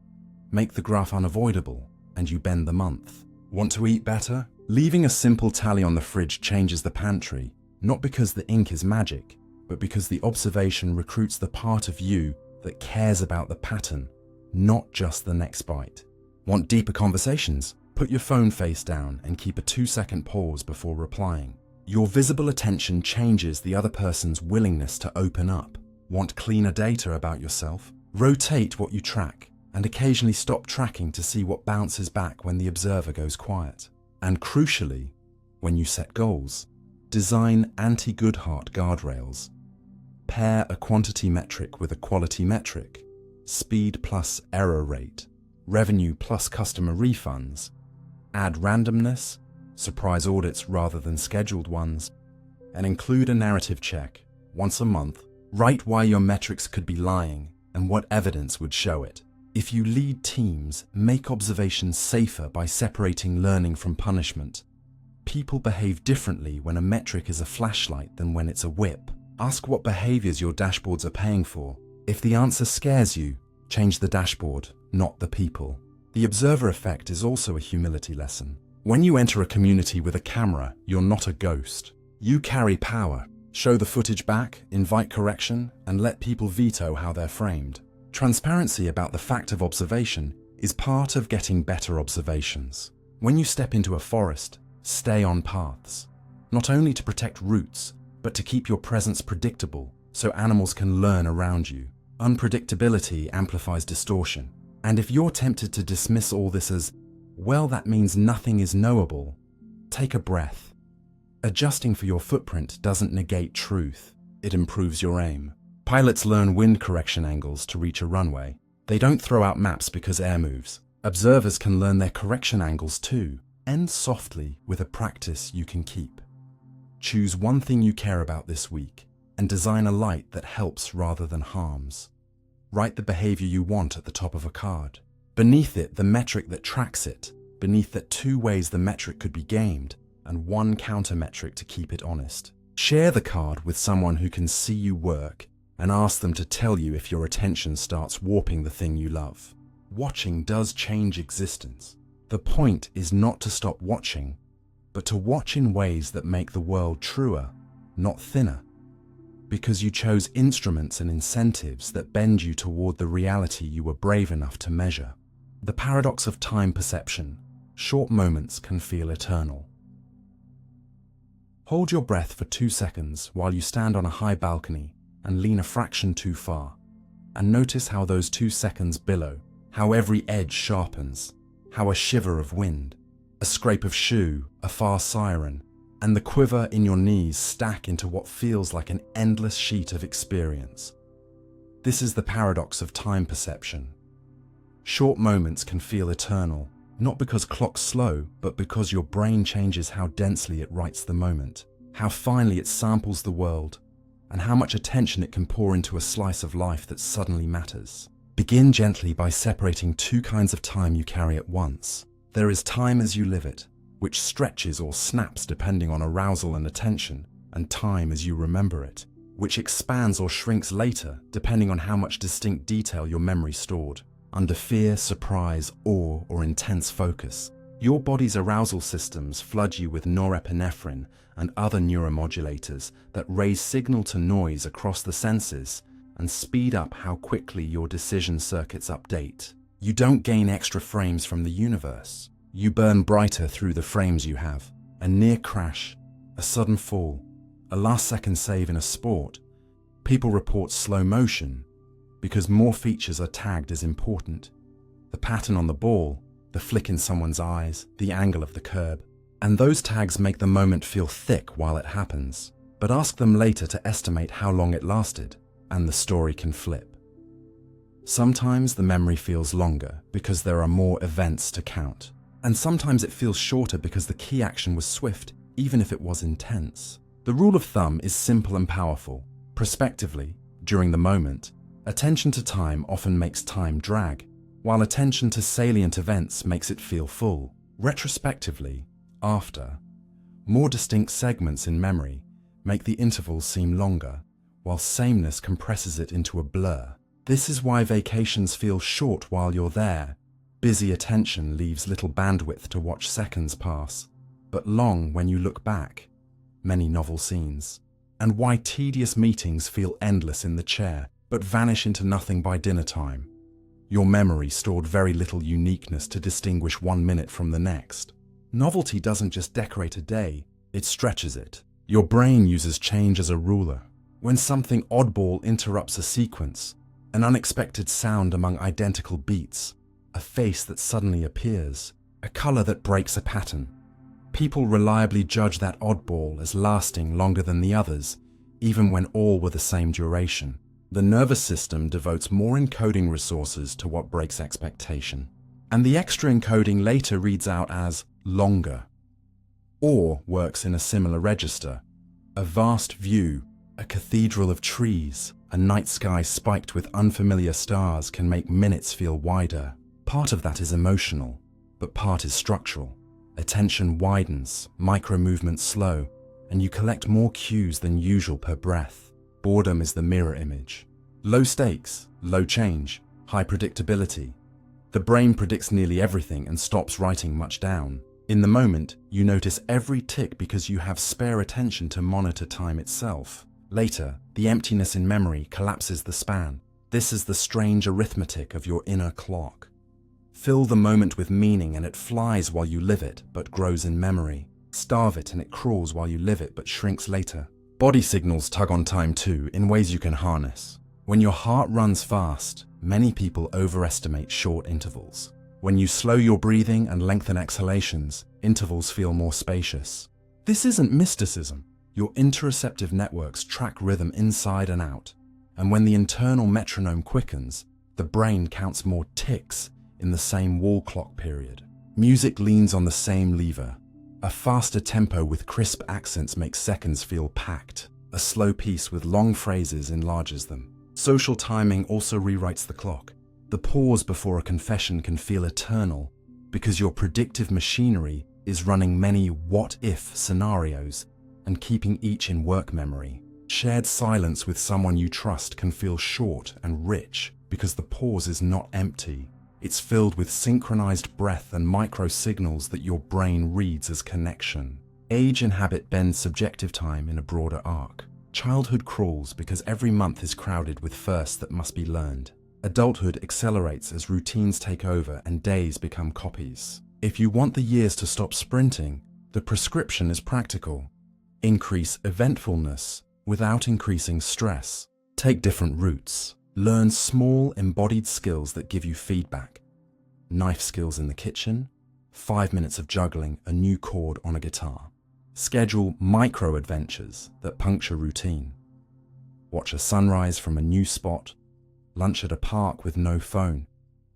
Make the graph unavoidable, and you bend the month. Want to eat better? Leaving a simple tally on the fridge changes the pantry, not because the ink is magic, but because the observation recruits the part of you that cares about the pattern, not just the next bite. Want deeper conversations? Put your phone face down and keep a 2-second pause before replying. Your visible attention changes the other person's willingness to open up. Want cleaner data about yourself? Rotate what you track and occasionally stop tracking to see what bounces back when the observer goes quiet. And crucially, when you set goals, design anti-Goodhart guardrails. Pair a quantity metric with a quality metric, speed plus error rate, revenue plus customer refunds. Add randomness, surprise audits rather than scheduled ones, and include a narrative check once a month. Write why your metrics could be lying and what evidence would show it. If you lead teams, make observations safer by separating learning from punishment. People behave differently when a metric is a flashlight than when it's a whip. Ask what behaviors your dashboards are paying for. If the answer scares you, change the dashboard, not the people. The observer effect is also a humility lesson. When you enter a community with a camera, you're not a ghost. You carry power. Show the footage back, invite correction, and let people veto how they're framed. Transparency about the fact of observation is part of getting better observations. When you step into a forest, stay on paths, not only to protect roots, but to keep your presence predictable so animals can learn around you. Unpredictability amplifies distortion. And if you're tempted to dismiss all this as, well, that means nothing is knowable, take a breath. Adjusting for your footprint doesn't negate truth, it improves your aim. Pilots learn wind correction angles to reach a runway. They don't throw out maps because air moves. Observers can learn their correction angles too. End softly with a practice you can keep. Choose one thing you care about this week and design a light that helps rather than harms. Write the behavior you want at the top of a card. Beneath it, the metric that tracks it. Beneath that, 2 ways the metric could be gamed and 1 counter metric to keep it honest. Share the card with someone who can see you work and ask them to tell you if your attention starts warping the thing you love. Watching does change existence. The point is not to stop watching, but to watch in ways that make the world truer, not thinner. Because you chose instruments and incentives that bend you toward the reality you were brave enough to measure. The paradox of time perception. Short moments can feel eternal. Hold your breath for 2 seconds while you stand on a high balcony and lean a fraction too far, and notice how those 2 seconds billow, how every edge sharpens, how a shiver of wind, a scrape of shoe, a far siren, and the quiver in your knees stack into what feels like an endless sheet of experience. This is the paradox of time perception. Short moments can feel eternal, not because clocks slow, but because your brain changes how densely it writes the moment, how finely it samples the world, and how much attention it can pour into a slice of life that suddenly matters. Begin gently by separating 2 kinds of time you carry at once. There is time as you live it, which stretches or snaps depending on arousal and attention, and time as you remember it, which expands or shrinks later depending on how much distinct detail your memory stored, under fear, surprise, awe, or intense focus. Your body's arousal systems flood you with norepinephrine and other neuromodulators that raise signal to noise across the senses and speed up how quickly your decision circuits update. You don't gain extra frames from the universe. You burn brighter through the frames you have. A near crash, a sudden fall, a last-second save in a sport. People report slow motion because more features are tagged as important. The pattern on the ball, the flick in someone's eyes, the angle of the curb. And those tags make the moment feel thick while it happens. But ask them later to estimate how long it lasted, and the story can flip. Sometimes the memory feels longer because there are more events to count. And sometimes it feels shorter because the key action was swift, even if it was intense. The rule of thumb is simple and powerful. Prospectively, during the moment, attention to time often makes time drag, while attention to salient events makes it feel full. Retrospectively, after, more distinct segments in memory make the intervals seem longer, while sameness compresses it into a blur. This is why vacations feel short while you're there, Busy attention leaves little bandwidth to watch seconds pass, but long when you look back, many novel scenes. And why tedious meetings feel endless in the chair, but vanish into nothing by dinner time. Your memory stored very little uniqueness to distinguish 1 minute from the next. Novelty doesn't just decorate a day, it stretches it. Your brain uses change as a ruler. When something oddball interrupts a sequence, an unexpected sound among identical beats, a face that suddenly appears, a color that breaks a pattern, people reliably judge that oddball as lasting longer than the others, even when all were the same duration. The nervous system devotes more encoding resources to what breaks expectation, and the extra encoding later reads out as longer. Or works in a similar register. A vast view, a cathedral of trees, a night sky spiked with unfamiliar stars can make minutes feel wider. Part of that is emotional, but part is structural. Attention widens, micro-movements slow, and you collect more cues than usual per breath. Boredom is the mirror image. Low stakes, low change, high predictability. The brain predicts nearly everything and stops writing much down. In the moment, you notice every tick because you have spare attention to monitor time itself. Later, the emptiness in memory collapses the span. This is the strange arithmetic of your inner clock. Fill the moment with meaning and it flies while you live it, but grows in memory. Starve it and it crawls while you live it, but shrinks later. Body signals tug on time too, in ways you can harness. When your heart runs fast, many people overestimate short intervals. When you slow your breathing and lengthen exhalations, intervals feel more spacious. This isn't mysticism. Your interoceptive networks track rhythm inside and out. And when the internal metronome quickens, the brain counts more ticks in the same wall clock period. Music leans on the same lever. A faster tempo with crisp accents makes seconds feel packed. A slow piece with long phrases enlarges them. Social timing also rewrites the clock. The pause before a confession can feel eternal because your predictive machinery is running many what-if scenarios and keeping each in work memory. Shared silence with someone you trust can feel short and rich because the pause is not empty. It's filled with synchronized breath and micro signals that your brain reads as connection. Age and habit bend subjective time in a broader arc. Childhood crawls because every month is crowded with firsts that must be learned. Adulthood accelerates as routines take over and days become copies. If you want the years to stop sprinting, the prescription is practical. Increase eventfulness without increasing stress. Take different routes. Learn small embodied skills that give you feedback. Knife skills in the kitchen, 5 minutes of juggling a new chord on a guitar. Schedule micro adventures that puncture routine. Watch a sunrise from a new spot. Lunch at a park with no phone,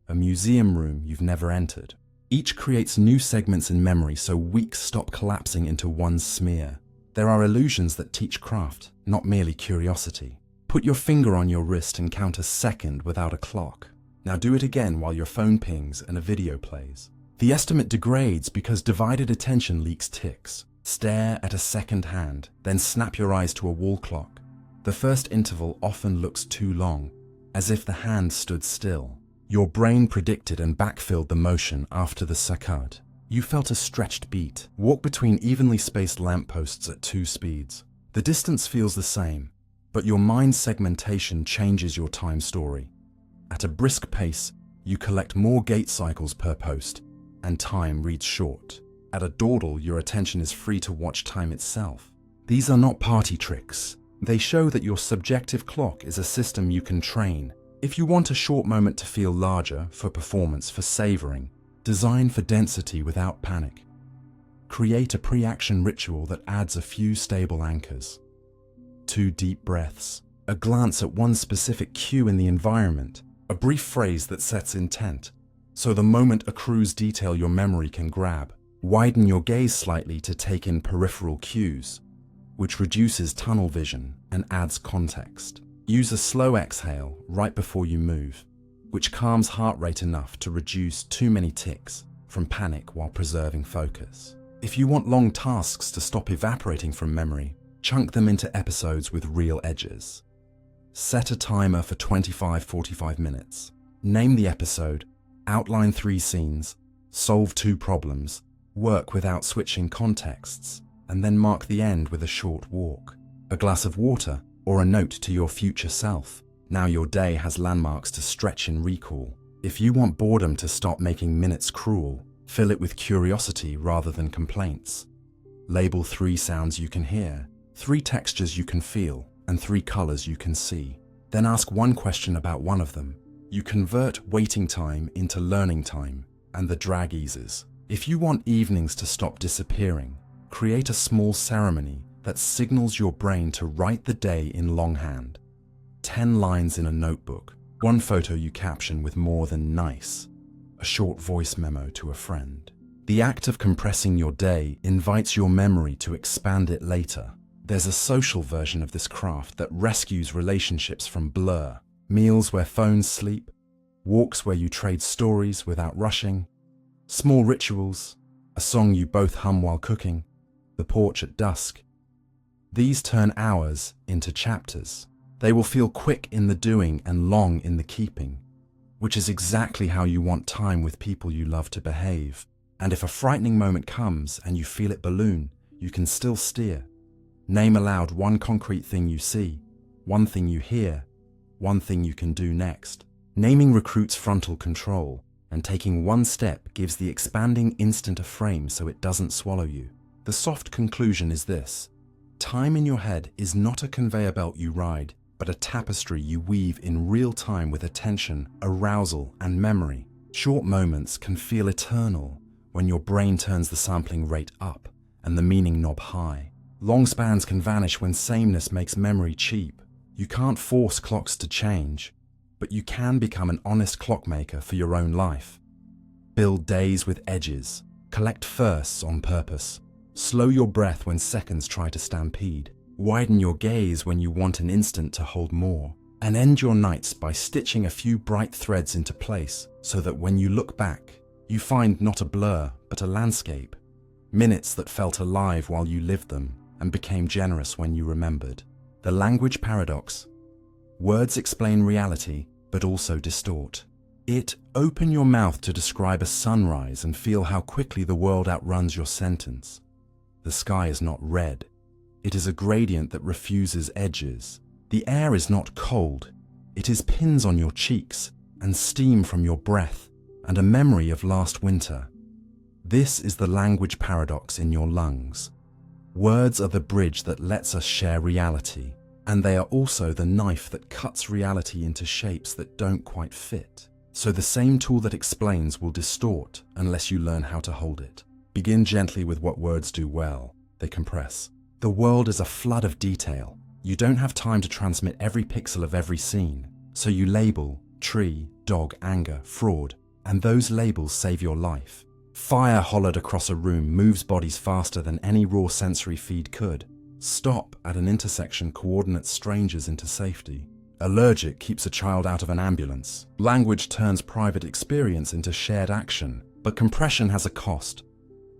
a museum room you've never entered. Each creates new segments in memory so weeks stop collapsing into one smear. There are illusions that teach craft, not merely curiosity. Put your finger on your wrist and count a second without a clock. Now do it again while your phone pings and a video plays. The estimate degrades because divided attention leaks ticks. Stare at a second hand, then snap your eyes to a wall clock. The first interval often looks too long, as if the hand stood still. Your brain predicted and backfilled the motion after the saccade. You felt a stretched beat. Walk between evenly spaced lampposts at 2 speeds. The distance feels the same, but your mind's segmentation changes your time story. At a brisk pace, you collect more gait cycles per post, and time reads short. At a dawdle, your attention is free to watch time itself. These are not party tricks. They show that your subjective clock is a system you can train. If you want a short moment to feel larger, for performance, for savoring, design for density without panic. Create a pre-action ritual that adds a few stable anchors. 2 deep breaths, a glance at one specific cue in the environment, a brief phrase that sets intent, so the moment accrues detail your memory can grab. Widen your gaze slightly to take in peripheral cues, which reduces tunnel vision and adds context. Use a slow exhale right before you move, which calms heart rate enough to reduce too many ticks from panic while preserving focus. If you want long tasks to stop evaporating from memory, chunk them into episodes with real edges. Set a timer for 25-45 minutes. Name the episode, Outline 3 scenes, solve 2 problems, work without switching contexts, and then mark the end with a short walk, a glass of water, or a note to your future self. Now your day has landmarks to stretch in recall. If you want boredom to stop making minutes cruel, fill it with curiosity rather than complaints. Label 3 sounds you can hear, 3 textures you can feel, and 3 colors you can see. Then ask 1 question about one of them. You convert waiting time into learning time, and the drag eases. If you want evenings to stop disappearing, create a small ceremony that signals your brain to write the day in longhand. 10 lines in a notebook, 1 photo you caption with more than nice, a short voice memo to a friend. The act of compressing your day invites your memory to expand it later. There's a social version of this craft that rescues relationships from blur. Meals where phones sleep, walks where you trade stories without rushing, small rituals, a song you both hum while cooking, the porch at dusk. These turn hours into chapters. They will feel quick in the doing and long in the keeping, which is exactly how you want time with people you love to behave. And if a frightening moment comes and you feel it balloon, you can still steer. Name aloud 1 concrete thing you see, 1 thing you hear, 1 thing you can do next. Naming recruits frontal control, and taking 1 step gives the expanding instant a frame so it doesn't swallow you. The soft conclusion is this: time in your head is not a conveyor belt you ride, but a tapestry you weave in real time with attention, arousal, and memory. Short moments can feel eternal when your brain turns the sampling rate up and the meaning knob high. Long spans can vanish when sameness makes memory cheap. You can't force clocks to change, but you can become an honest clockmaker for your own life. Build days with edges, collect firsts on purpose, slow your breath when seconds try to stampede, widen your gaze when you want an instant to hold more, and end your nights by stitching a few bright threads into place so that when you look back, you find not a blur, but a landscape. Minutes that felt alive while you lived them and became generous when you remembered. The language paradox. Words explain reality, but also distort. Open your mouth to describe a sunrise and feel how quickly the world outruns your sentence. The sky is not red. It is a gradient that refuses edges. The air is not cold. It is pins on your cheeks and steam from your breath and a memory of last winter. This is the language paradox in your lungs. Words are the bridge that lets us share reality, and they are also the knife that cuts reality into shapes that don't quite fit. So the same tool that explains will distort unless you learn how to hold it. Begin gently with what words do well. They compress. The world is a flood of detail. You don't have time to transmit every pixel of every scene, so you label tree, dog, anger, fraud, and those labels save your life. Fire hollered across a room moves bodies faster than any raw sensory feed could. Stop at an intersection coordinates strangers into safety. Allergic keeps a child out of an ambulance. Language turns private experience into shared action, but compression has a cost.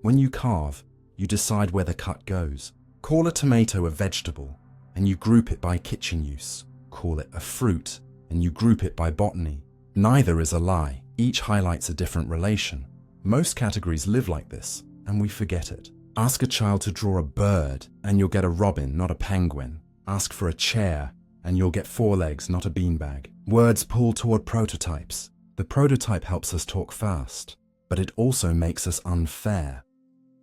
When you carve, you decide where the cut goes. Call a tomato a vegetable, and you group it by kitchen use. Call it a fruit, and you group it by botany. Neither is a lie. Each highlights a different relation. Most categories live like this, and we forget it. Ask a child to draw a bird, and you'll get a robin, not a penguin. Ask for a chair, and you'll get 4 legs, not a beanbag. Words pull toward prototypes. The prototype helps us talk fast, but it also makes us unfair.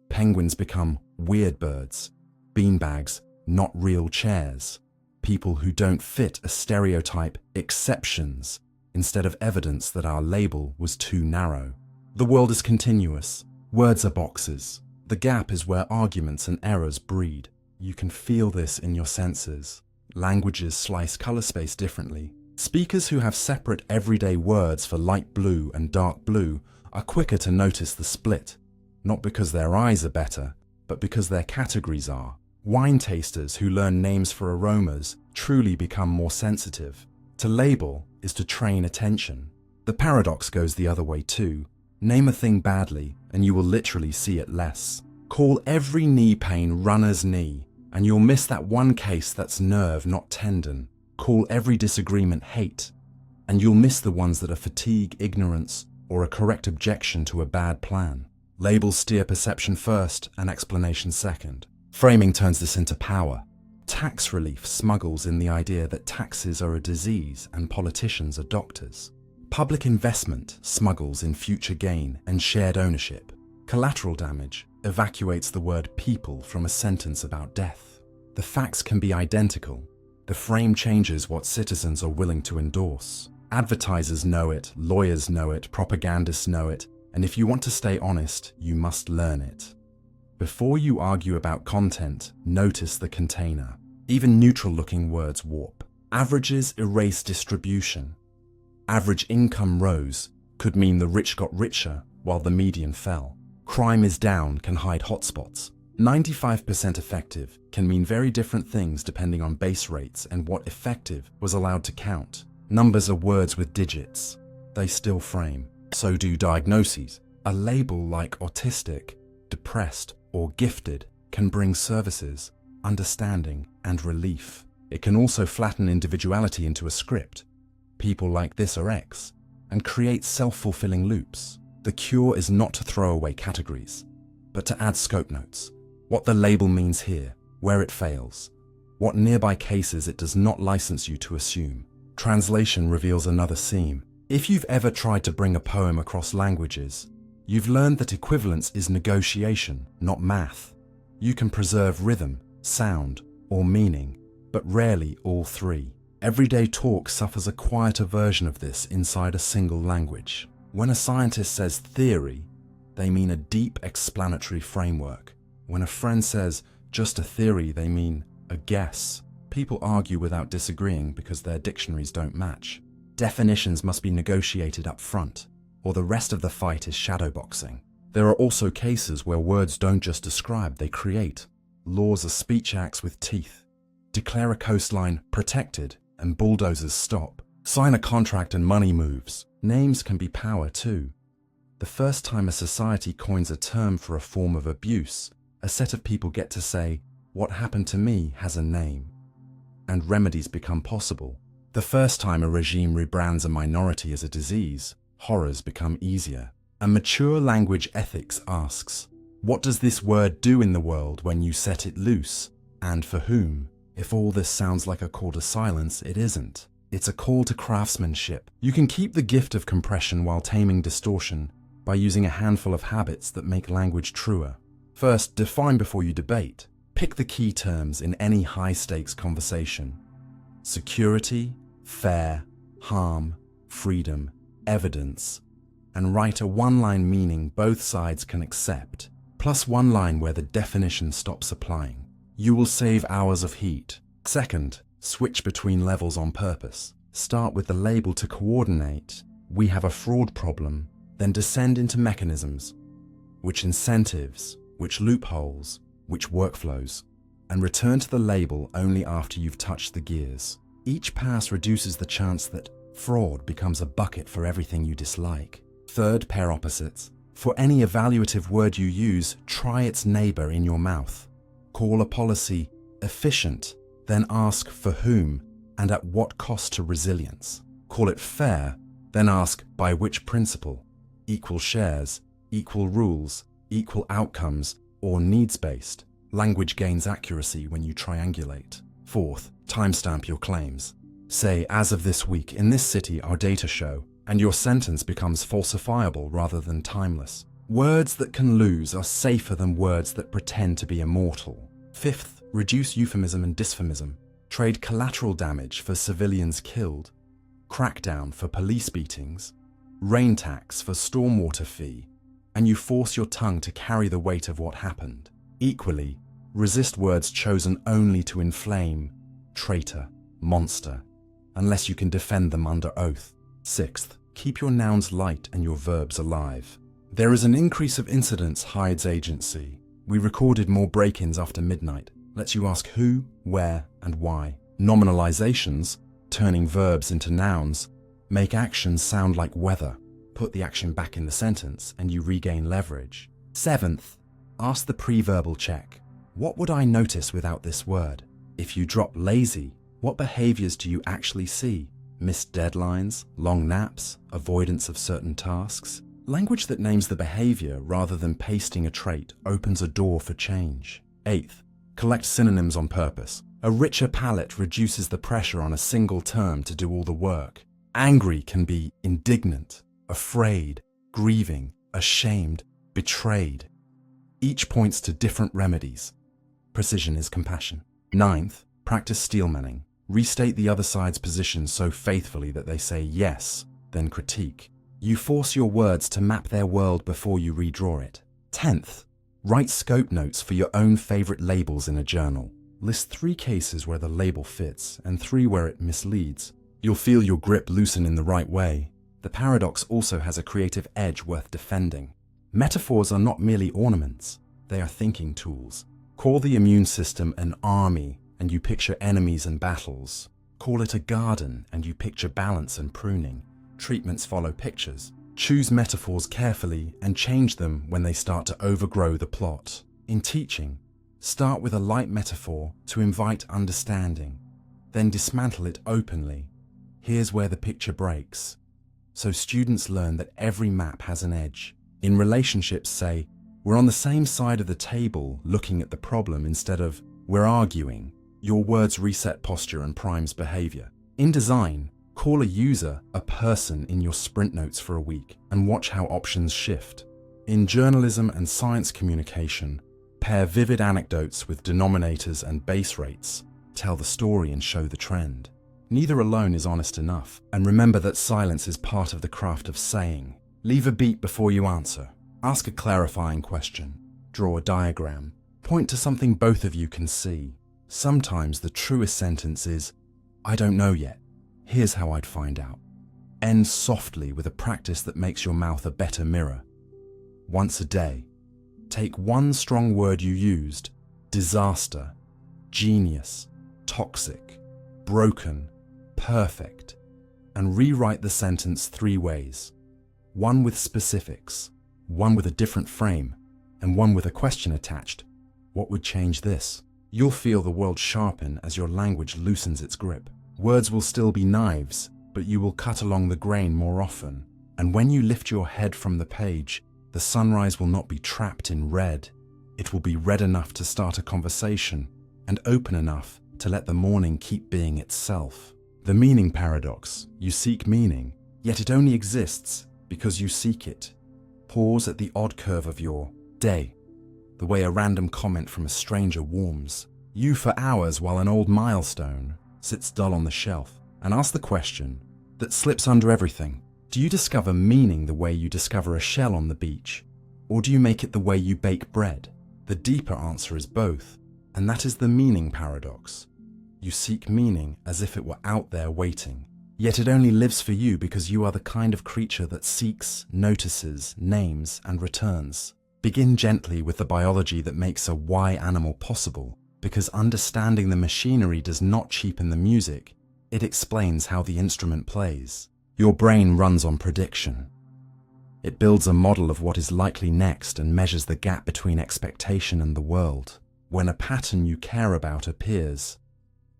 Penguins become weird birds. Beanbags, not real chairs. People who don't fit a stereotype, exceptions, instead of evidence that our label was too narrow. The world is continuous. Words are boxes. The gap is where arguments and errors breed. You can feel this in your senses. Languages slice color space differently. Speakers who have separate everyday words for light blue and dark blue are quicker to notice the split, not because their eyes are better, but because their categories are. Wine tasters who learn names for aromas truly become more sensitive. To label is to train attention. The paradox goes the other way too. Name a thing badly, and you will literally see it less. Call every knee pain runner's knee, and you'll miss that one case that's nerve, not tendon. Call every disagreement hate, and you'll miss the ones that are fatigue, ignorance, or a correct objection to a bad plan. Labels steer perception first and explanation second. Framing turns this into power. Tax relief smuggles in the idea that taxes are a disease and politicians are doctors. Public investment smuggles in future gain and shared ownership. Collateral damage evacuates the word people from a sentence about death. The facts can be identical. The frame changes what citizens are willing to endorse. Advertisers know it, lawyers know it, propagandists know it, and if you want to stay honest, you must learn it. Before you argue about content, notice the container. Even neutral-looking words warp. Averages erase distribution. Average income rose could mean the rich got richer while the median fell. Crime is down can hide hotspots. 95% effective can mean very different things depending on base rates and what effective was allowed to count. Numbers are words with digits. They still frame. So do diagnoses. A label like autistic, depressed, or gifted can bring services, understanding, and relief. It can also flatten individuality into a script. People like this are X, and create self-fulfilling loops. The cure is not to throw away categories, but to add scope notes. What the label means here, where it fails, what nearby cases it does not license you to assume. Translation reveals another seam. If you've ever tried to bring a poem across languages, you've learned that equivalence is negotiation, not math. You can preserve rhythm, sound, or meaning, but rarely all three. Everyday talk suffers a quieter version of this inside a single language. When a scientist says theory, they mean a deep explanatory framework. When a friend says just a theory, they mean a guess. People argue without disagreeing because their dictionaries don't match. Definitions must be negotiated up front, or the rest of the fight is shadowboxing. There are also cases where words don't just describe, they create. Laws are speech acts with teeth. Declare a coastline protected and bulldozers stop. Sign a contract and money moves. Names can be power too. The first time a society coins a term for a form of abuse, a set of people get to say, "What happened to me has a name," and remedies become possible. The first time a regime rebrands a minority as a disease, horrors become easier. A mature language ethics asks, what does this word do in the world when you set it loose? And for whom? If all this sounds like a call to silence, it isn't. It's a call to craftsmanship. You can keep the gift of compression while taming distortion by using a handful of habits that make language truer. First, define before you debate. Pick the key terms in any high-stakes conversation. Security, fair, harm, freedom, evidence, and write a one-line meaning both sides can accept, plus one line where the definition stops applying. You will save hours of heat. Second, switch between levels on purpose. Start with the label to coordinate, we have a fraud problem, then descend into mechanisms, which incentives, which loopholes, which workflows, and return to the label only after you've touched the gears. Each pass reduces the chance that fraud becomes a bucket for everything you dislike. Third, pair opposites. For any evaluative word you use, try its neighbor in your mouth. Call a policy efficient, then ask for whom and at what cost to resilience. Call it fair, then ask by which principle. Equal shares, equal rules, equal outcomes, or needs-based. Language gains accuracy when you triangulate. Fourth, timestamp your claims. Say, as of this week, in this city, our data show, and your sentence becomes falsifiable rather than timeless. Words that can lose are safer than words that pretend to be immortal. Fifth, reduce euphemism and dysphemism. Trade collateral damage for civilians killed, crackdown for police beatings, rain tax for stormwater fee, and you force your tongue to carry the weight of what happened. Equally, resist words chosen only to inflame, traitor, monster, unless you can defend them under oath. Sixth, keep your nouns light and your verbs alive. There is an increase of incidents hides agency. We recorded more break-ins after midnight. Lets you ask who, where, and why. Nominalizations, turning verbs into nouns, make actions sound like weather. Put the action back in the sentence and you regain leverage. Seventh, ask the pre-verbal check. What would I notice without this word? If you drop lazy, what behaviors do you actually see? missed deadlines, long naps, avoidance of certain tasks. Language that names the behavior rather than pasting a trait opens a door for change. 8th, collect synonyms on purpose. A richer palette reduces the pressure on a single term to do all the work. Angry can be indignant, afraid, grieving, ashamed, betrayed. Each points to different remedies. Precision is compassion. 9th, practice steelmanning. Restate the other side's position so faithfully that they say yes, then critique. You force your words to map their world before you redraw it. 10th, write scope notes for your own favorite labels in a journal. List 3 cases where the label fits and 3 where it misleads. You'll feel your grip loosen in the right way. The paradox also has a creative edge worth defending. Metaphors are not merely ornaments, they are thinking tools. Call the immune system an army and you picture enemies and battles. Call it a garden and you picture balance and pruning. Treatments follow pictures. Choose metaphors carefully and change them when they start to overgrow the plot. In teaching, start with a light metaphor to invite understanding, then dismantle it openly. Here's where the picture breaks. So students learn that every map has an edge. In relationships, say, we're on the same side of the table looking at the problem instead of we're arguing. Your words reset posture and primes behavior. In design, call a user a person in your sprint notes for a week and watch how options shift. In journalism and science communication, pair vivid anecdotes with denominators and base rates. Tell the story and show the trend. Neither alone is honest enough, and remember that silence is part of the craft of saying. Leave a beat before you answer. Ask a clarifying question. Draw a diagram. Point to something both of you can see. Sometimes the truest sentence is, I don't know yet. Here's how I'd find out. End softly with a practice that makes your mouth a better mirror. Once a day, take one strong word you used, disaster, genius, toxic, broken, perfect, and rewrite the sentence 3 ways. One with specifics, one with a different frame, and one with a question attached. What would change this? You'll feel the world sharpen as your language loosens its grip. Words will still be knives, but you will cut along the grain more often. And when you lift your head from the page, the sunrise will not be trapped in red. It will be red enough to start a conversation and open enough to let the morning keep being itself. The meaning paradox. You seek meaning, yet it only exists because you seek it. Pause at the odd curve of your day, the way a random comment from a stranger warms you for hours while an old milestone sits dull on the shelf, and ask the question that slips under everything. Do you discover meaning the way you discover a shell on the beach, or do you make it the way you bake bread? The deeper answer is both, and that is the meaning paradox. You seek meaning as if it were out there waiting, yet it only lives for you because you are the kind of creature that seeks, notices, names, and returns. Begin gently with the biology that makes a why animal possible, because understanding the machinery does not cheapen the music, it explains how the instrument plays. Your brain runs on prediction. It builds a model of what is likely next and measures the gap between expectation and the world. When a pattern you care about appears,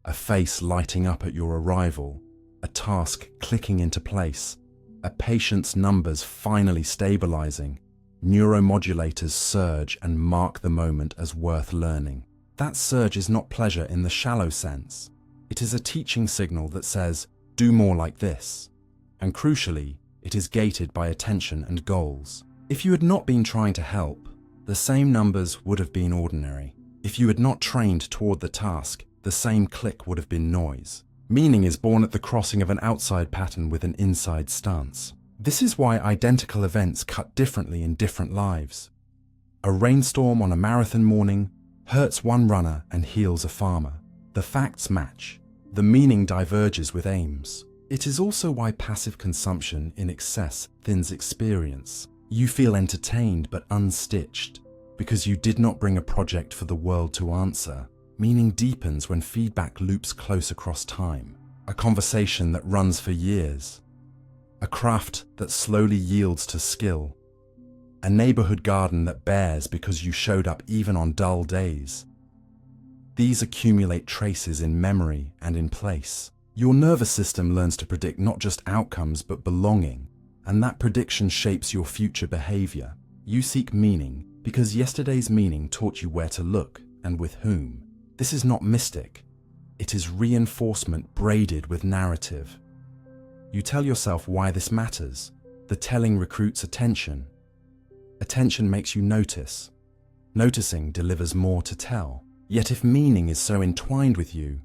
a face lighting up at your arrival, a task clicking into place, a patient's numbers finally stabilizing, neuromodulators surge and mark the moment as worth learning. That surge is not pleasure in the shallow sense. It is a teaching signal that says, do more like this. And crucially, it is gated by attention and goals. If you had not been trying to help, the same numbers would have been ordinary. If you had not trained toward the task, the same click would have been noise. Meaning is born at the crossing of an outside pattern with an inside stance. This is why identical events cut differently in different lives. A rainstorm on a marathon morning hurts one runner and heals a farmer. The facts match. The meaning diverges with aims. It is also why passive consumption in excess thins experience. You feel entertained but unstitched because you did not bring a project for the world to answer. Meaning deepens when feedback loops close across time. A conversation that runs for years. A craft that slowly yields to skill. A neighborhood garden that bears because you showed up even on dull days. These accumulate traces in memory and in place. Your nervous system learns to predict not just outcomes but belonging, and that prediction shapes your future behavior. You seek meaning because yesterday's meaning taught you where to look and with whom. This is not mystic. It is reinforcement braided with narrative. You tell yourself why this matters. The telling recruits attention. Attention makes you notice. Noticing delivers more to tell. Yet if meaning is so entwined with you,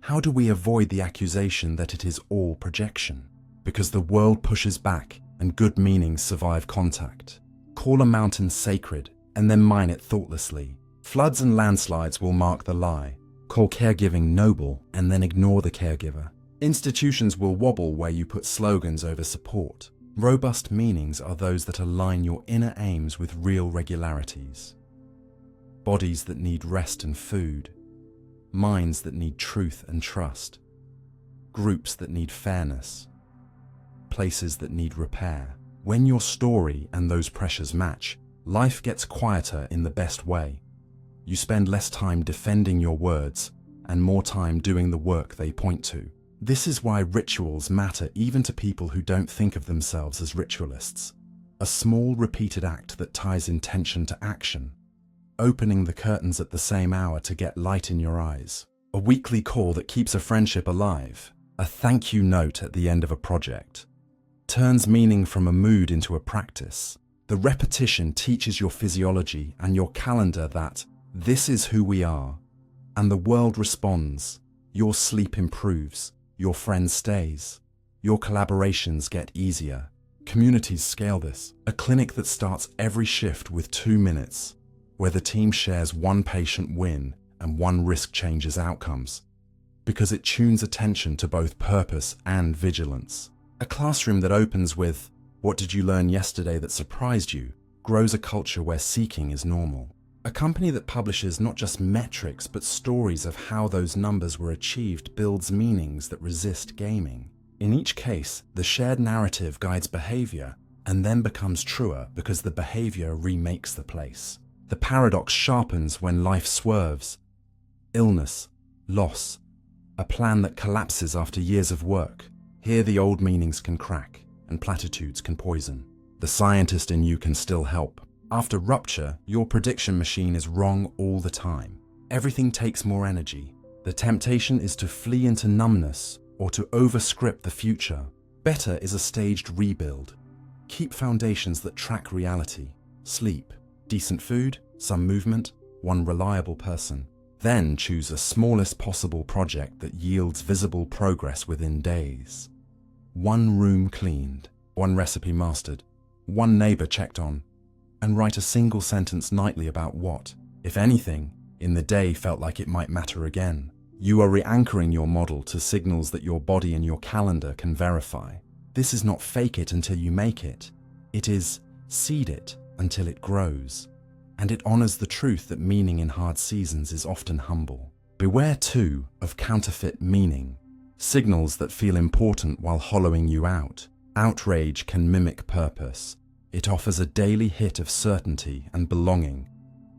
how do we avoid the accusation that it is all projection? Because the world pushes back and good meanings survive contact. Call a mountain sacred and then mine it thoughtlessly. Floods and landslides will mark the lie. Call caregiving noble and then ignore the caregiver. Institutions will wobble where you put slogans over support. Robust meanings are those that align your inner aims with real regularities. Bodies that need rest and food. Minds that need truth and trust. Groups that need fairness. Places that need repair. When your story and those pressures match, life gets quieter in the best way. You spend less time defending your words and more time doing the work they point to. This is why rituals matter even to people who don't think of themselves as ritualists. A small repeated act that ties intention to action. Opening the curtains at the same hour to get light in your eyes. A weekly call that keeps a friendship alive. A thank you note at the end of a project. Turns meaning from a mood into a practice. The repetition teaches your physiology and your calendar that this is who we are. And the world responds. Your sleep improves. Your friend stays. Your collaborations get easier. Communities scale this. A clinic that starts every shift with 2 minutes, where the team shares one patient win and one risk changes outcomes, because it tunes attention to both purpose and vigilance. A classroom that opens with, "What did you learn yesterday that surprised you?" grows a culture where seeking is normal. A company that publishes not just metrics but stories of how those numbers were achieved builds meanings that resist gaming. In each case, the shared narrative guides behavior and then becomes truer because the behavior remakes the place. The paradox sharpens when life swerves. Illness, loss, a plan that collapses after years of work. Here the old meanings can crack and platitudes can poison. The scientist in you can still help. After rupture, your prediction machine is wrong all the time. Everything takes more energy. The temptation is to flee into numbness or to overscript the future. Better is a staged rebuild. Keep foundations that track reality. Sleep, decent food, some movement, one reliable person. Then choose a smallest possible project that yields visible progress within days. One room cleaned, one recipe mastered, one neighbor checked on, and write a single sentence nightly about what, if anything, in the day felt like it might matter again. You are re-anchoring your model to signals that your body and your calendar can verify. This is not fake it until you make it. It is seed it until it grows. And it honors the truth that meaning in hard seasons is often humble. Beware too of counterfeit meaning. Signals that feel important while hollowing you out. Outrage can mimic purpose. It offers a daily hit of certainty and belonging,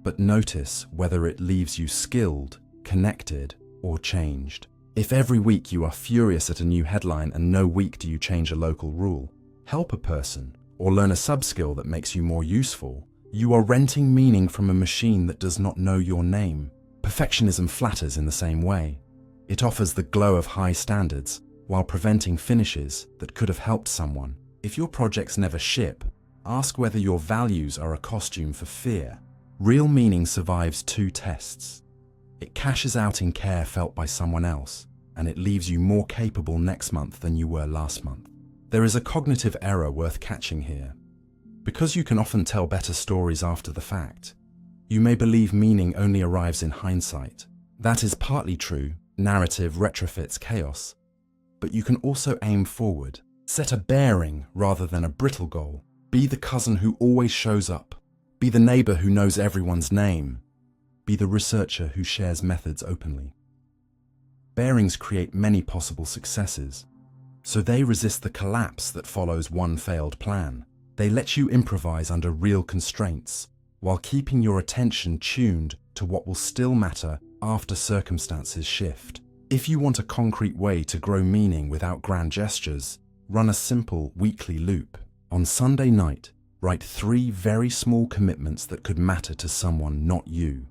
but notice whether it leaves you skilled, connected, or changed. If every week you are furious at a new headline and no week do you change a local rule, help a person, or learn a sub-skill that makes you more useful, you are renting meaning from a machine that does not know your name. Perfectionism flatters in the same way. It offers the glow of high standards while preventing finishes that could have helped someone. If your projects never ship, ask whether your values are a costume for fear. Real meaning survives 2 tests. It cashes out in care felt by someone else, and it leaves you more capable next month than you were last month. There is a cognitive error worth catching here. Because you can often tell better stories after the fact, you may believe meaning only arrives in hindsight. That is partly true, narrative retrofits chaos, but you can also aim forward. Set a bearing rather than a brittle goal. Be the cousin who always shows up. Be the neighbor who knows everyone's name. Be the researcher who shares methods openly. Bearings create many possible successes, so they resist the collapse that follows one failed plan. They let you improvise under real constraints, while keeping your attention tuned to what will still matter after circumstances shift. If you want a concrete way to grow meaning without grand gestures, run a simple weekly loop. On Sunday night, write 3 very small commitments that could matter to someone, not you.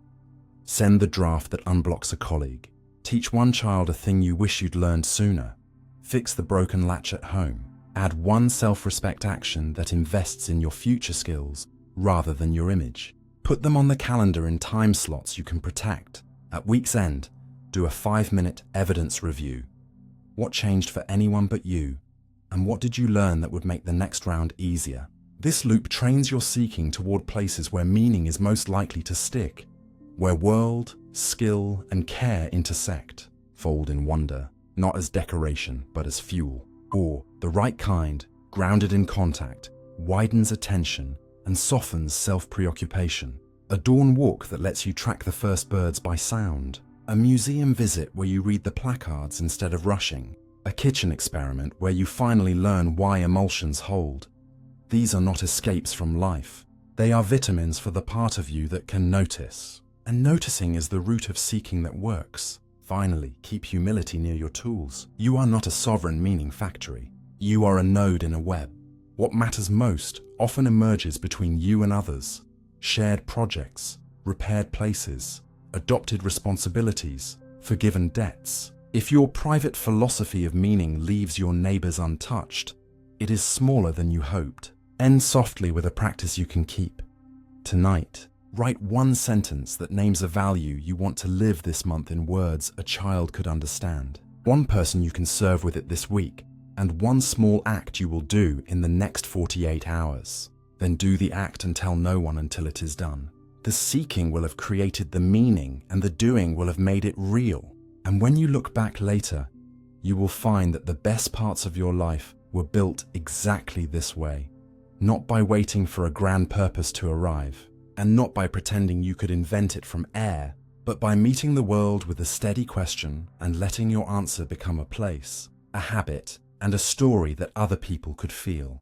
Send the draft that unblocks a colleague. Teach one child a thing you wish you'd learned sooner. Fix the broken latch at home. Add one self-respect action that invests in your future skills rather than your image. Put them on the calendar in time slots you can protect. At week's end, do a 5-minute evidence review. What changed for anyone but you? And what did you learn that would make the next round easier? This loop trains your seeking toward places where meaning is most likely to stick, where world, skill, and care intersect, fold in wonder, not as decoration, but as fuel. Or, the right kind, grounded in contact, widens attention and softens self-preoccupation. A dawn walk that lets you track the first birds by sound. A museum visit where you read the placards instead of rushing. A kitchen experiment where you finally learn why emulsions hold. These are not escapes from life. They are vitamins for the part of you that can notice. And noticing is the root of seeking that works. Finally, keep humility near your tools. You are not a sovereign meaning factory. You are a node in a web. What matters most often emerges between you and others. Shared projects, repaired places, adopted responsibilities, forgiven debts. If your private philosophy of meaning leaves your neighbors untouched, it is smaller than you hoped. End softly with a practice you can keep. Tonight, write one sentence that names a value you want to live this month in words a child could understand. One person you can serve with it this week, and one small act you will do in the next 48 hours. Then do the act and tell no one until it is done. The seeking will have created the meaning, and the doing will have made it real. And when you look back later, you will find that the best parts of your life were built exactly this way. Not by waiting for a grand purpose to arrive, and not by pretending you could invent it from air, but by meeting the world with a steady question and letting your answer become a place, a habit, and a story that other people could feel.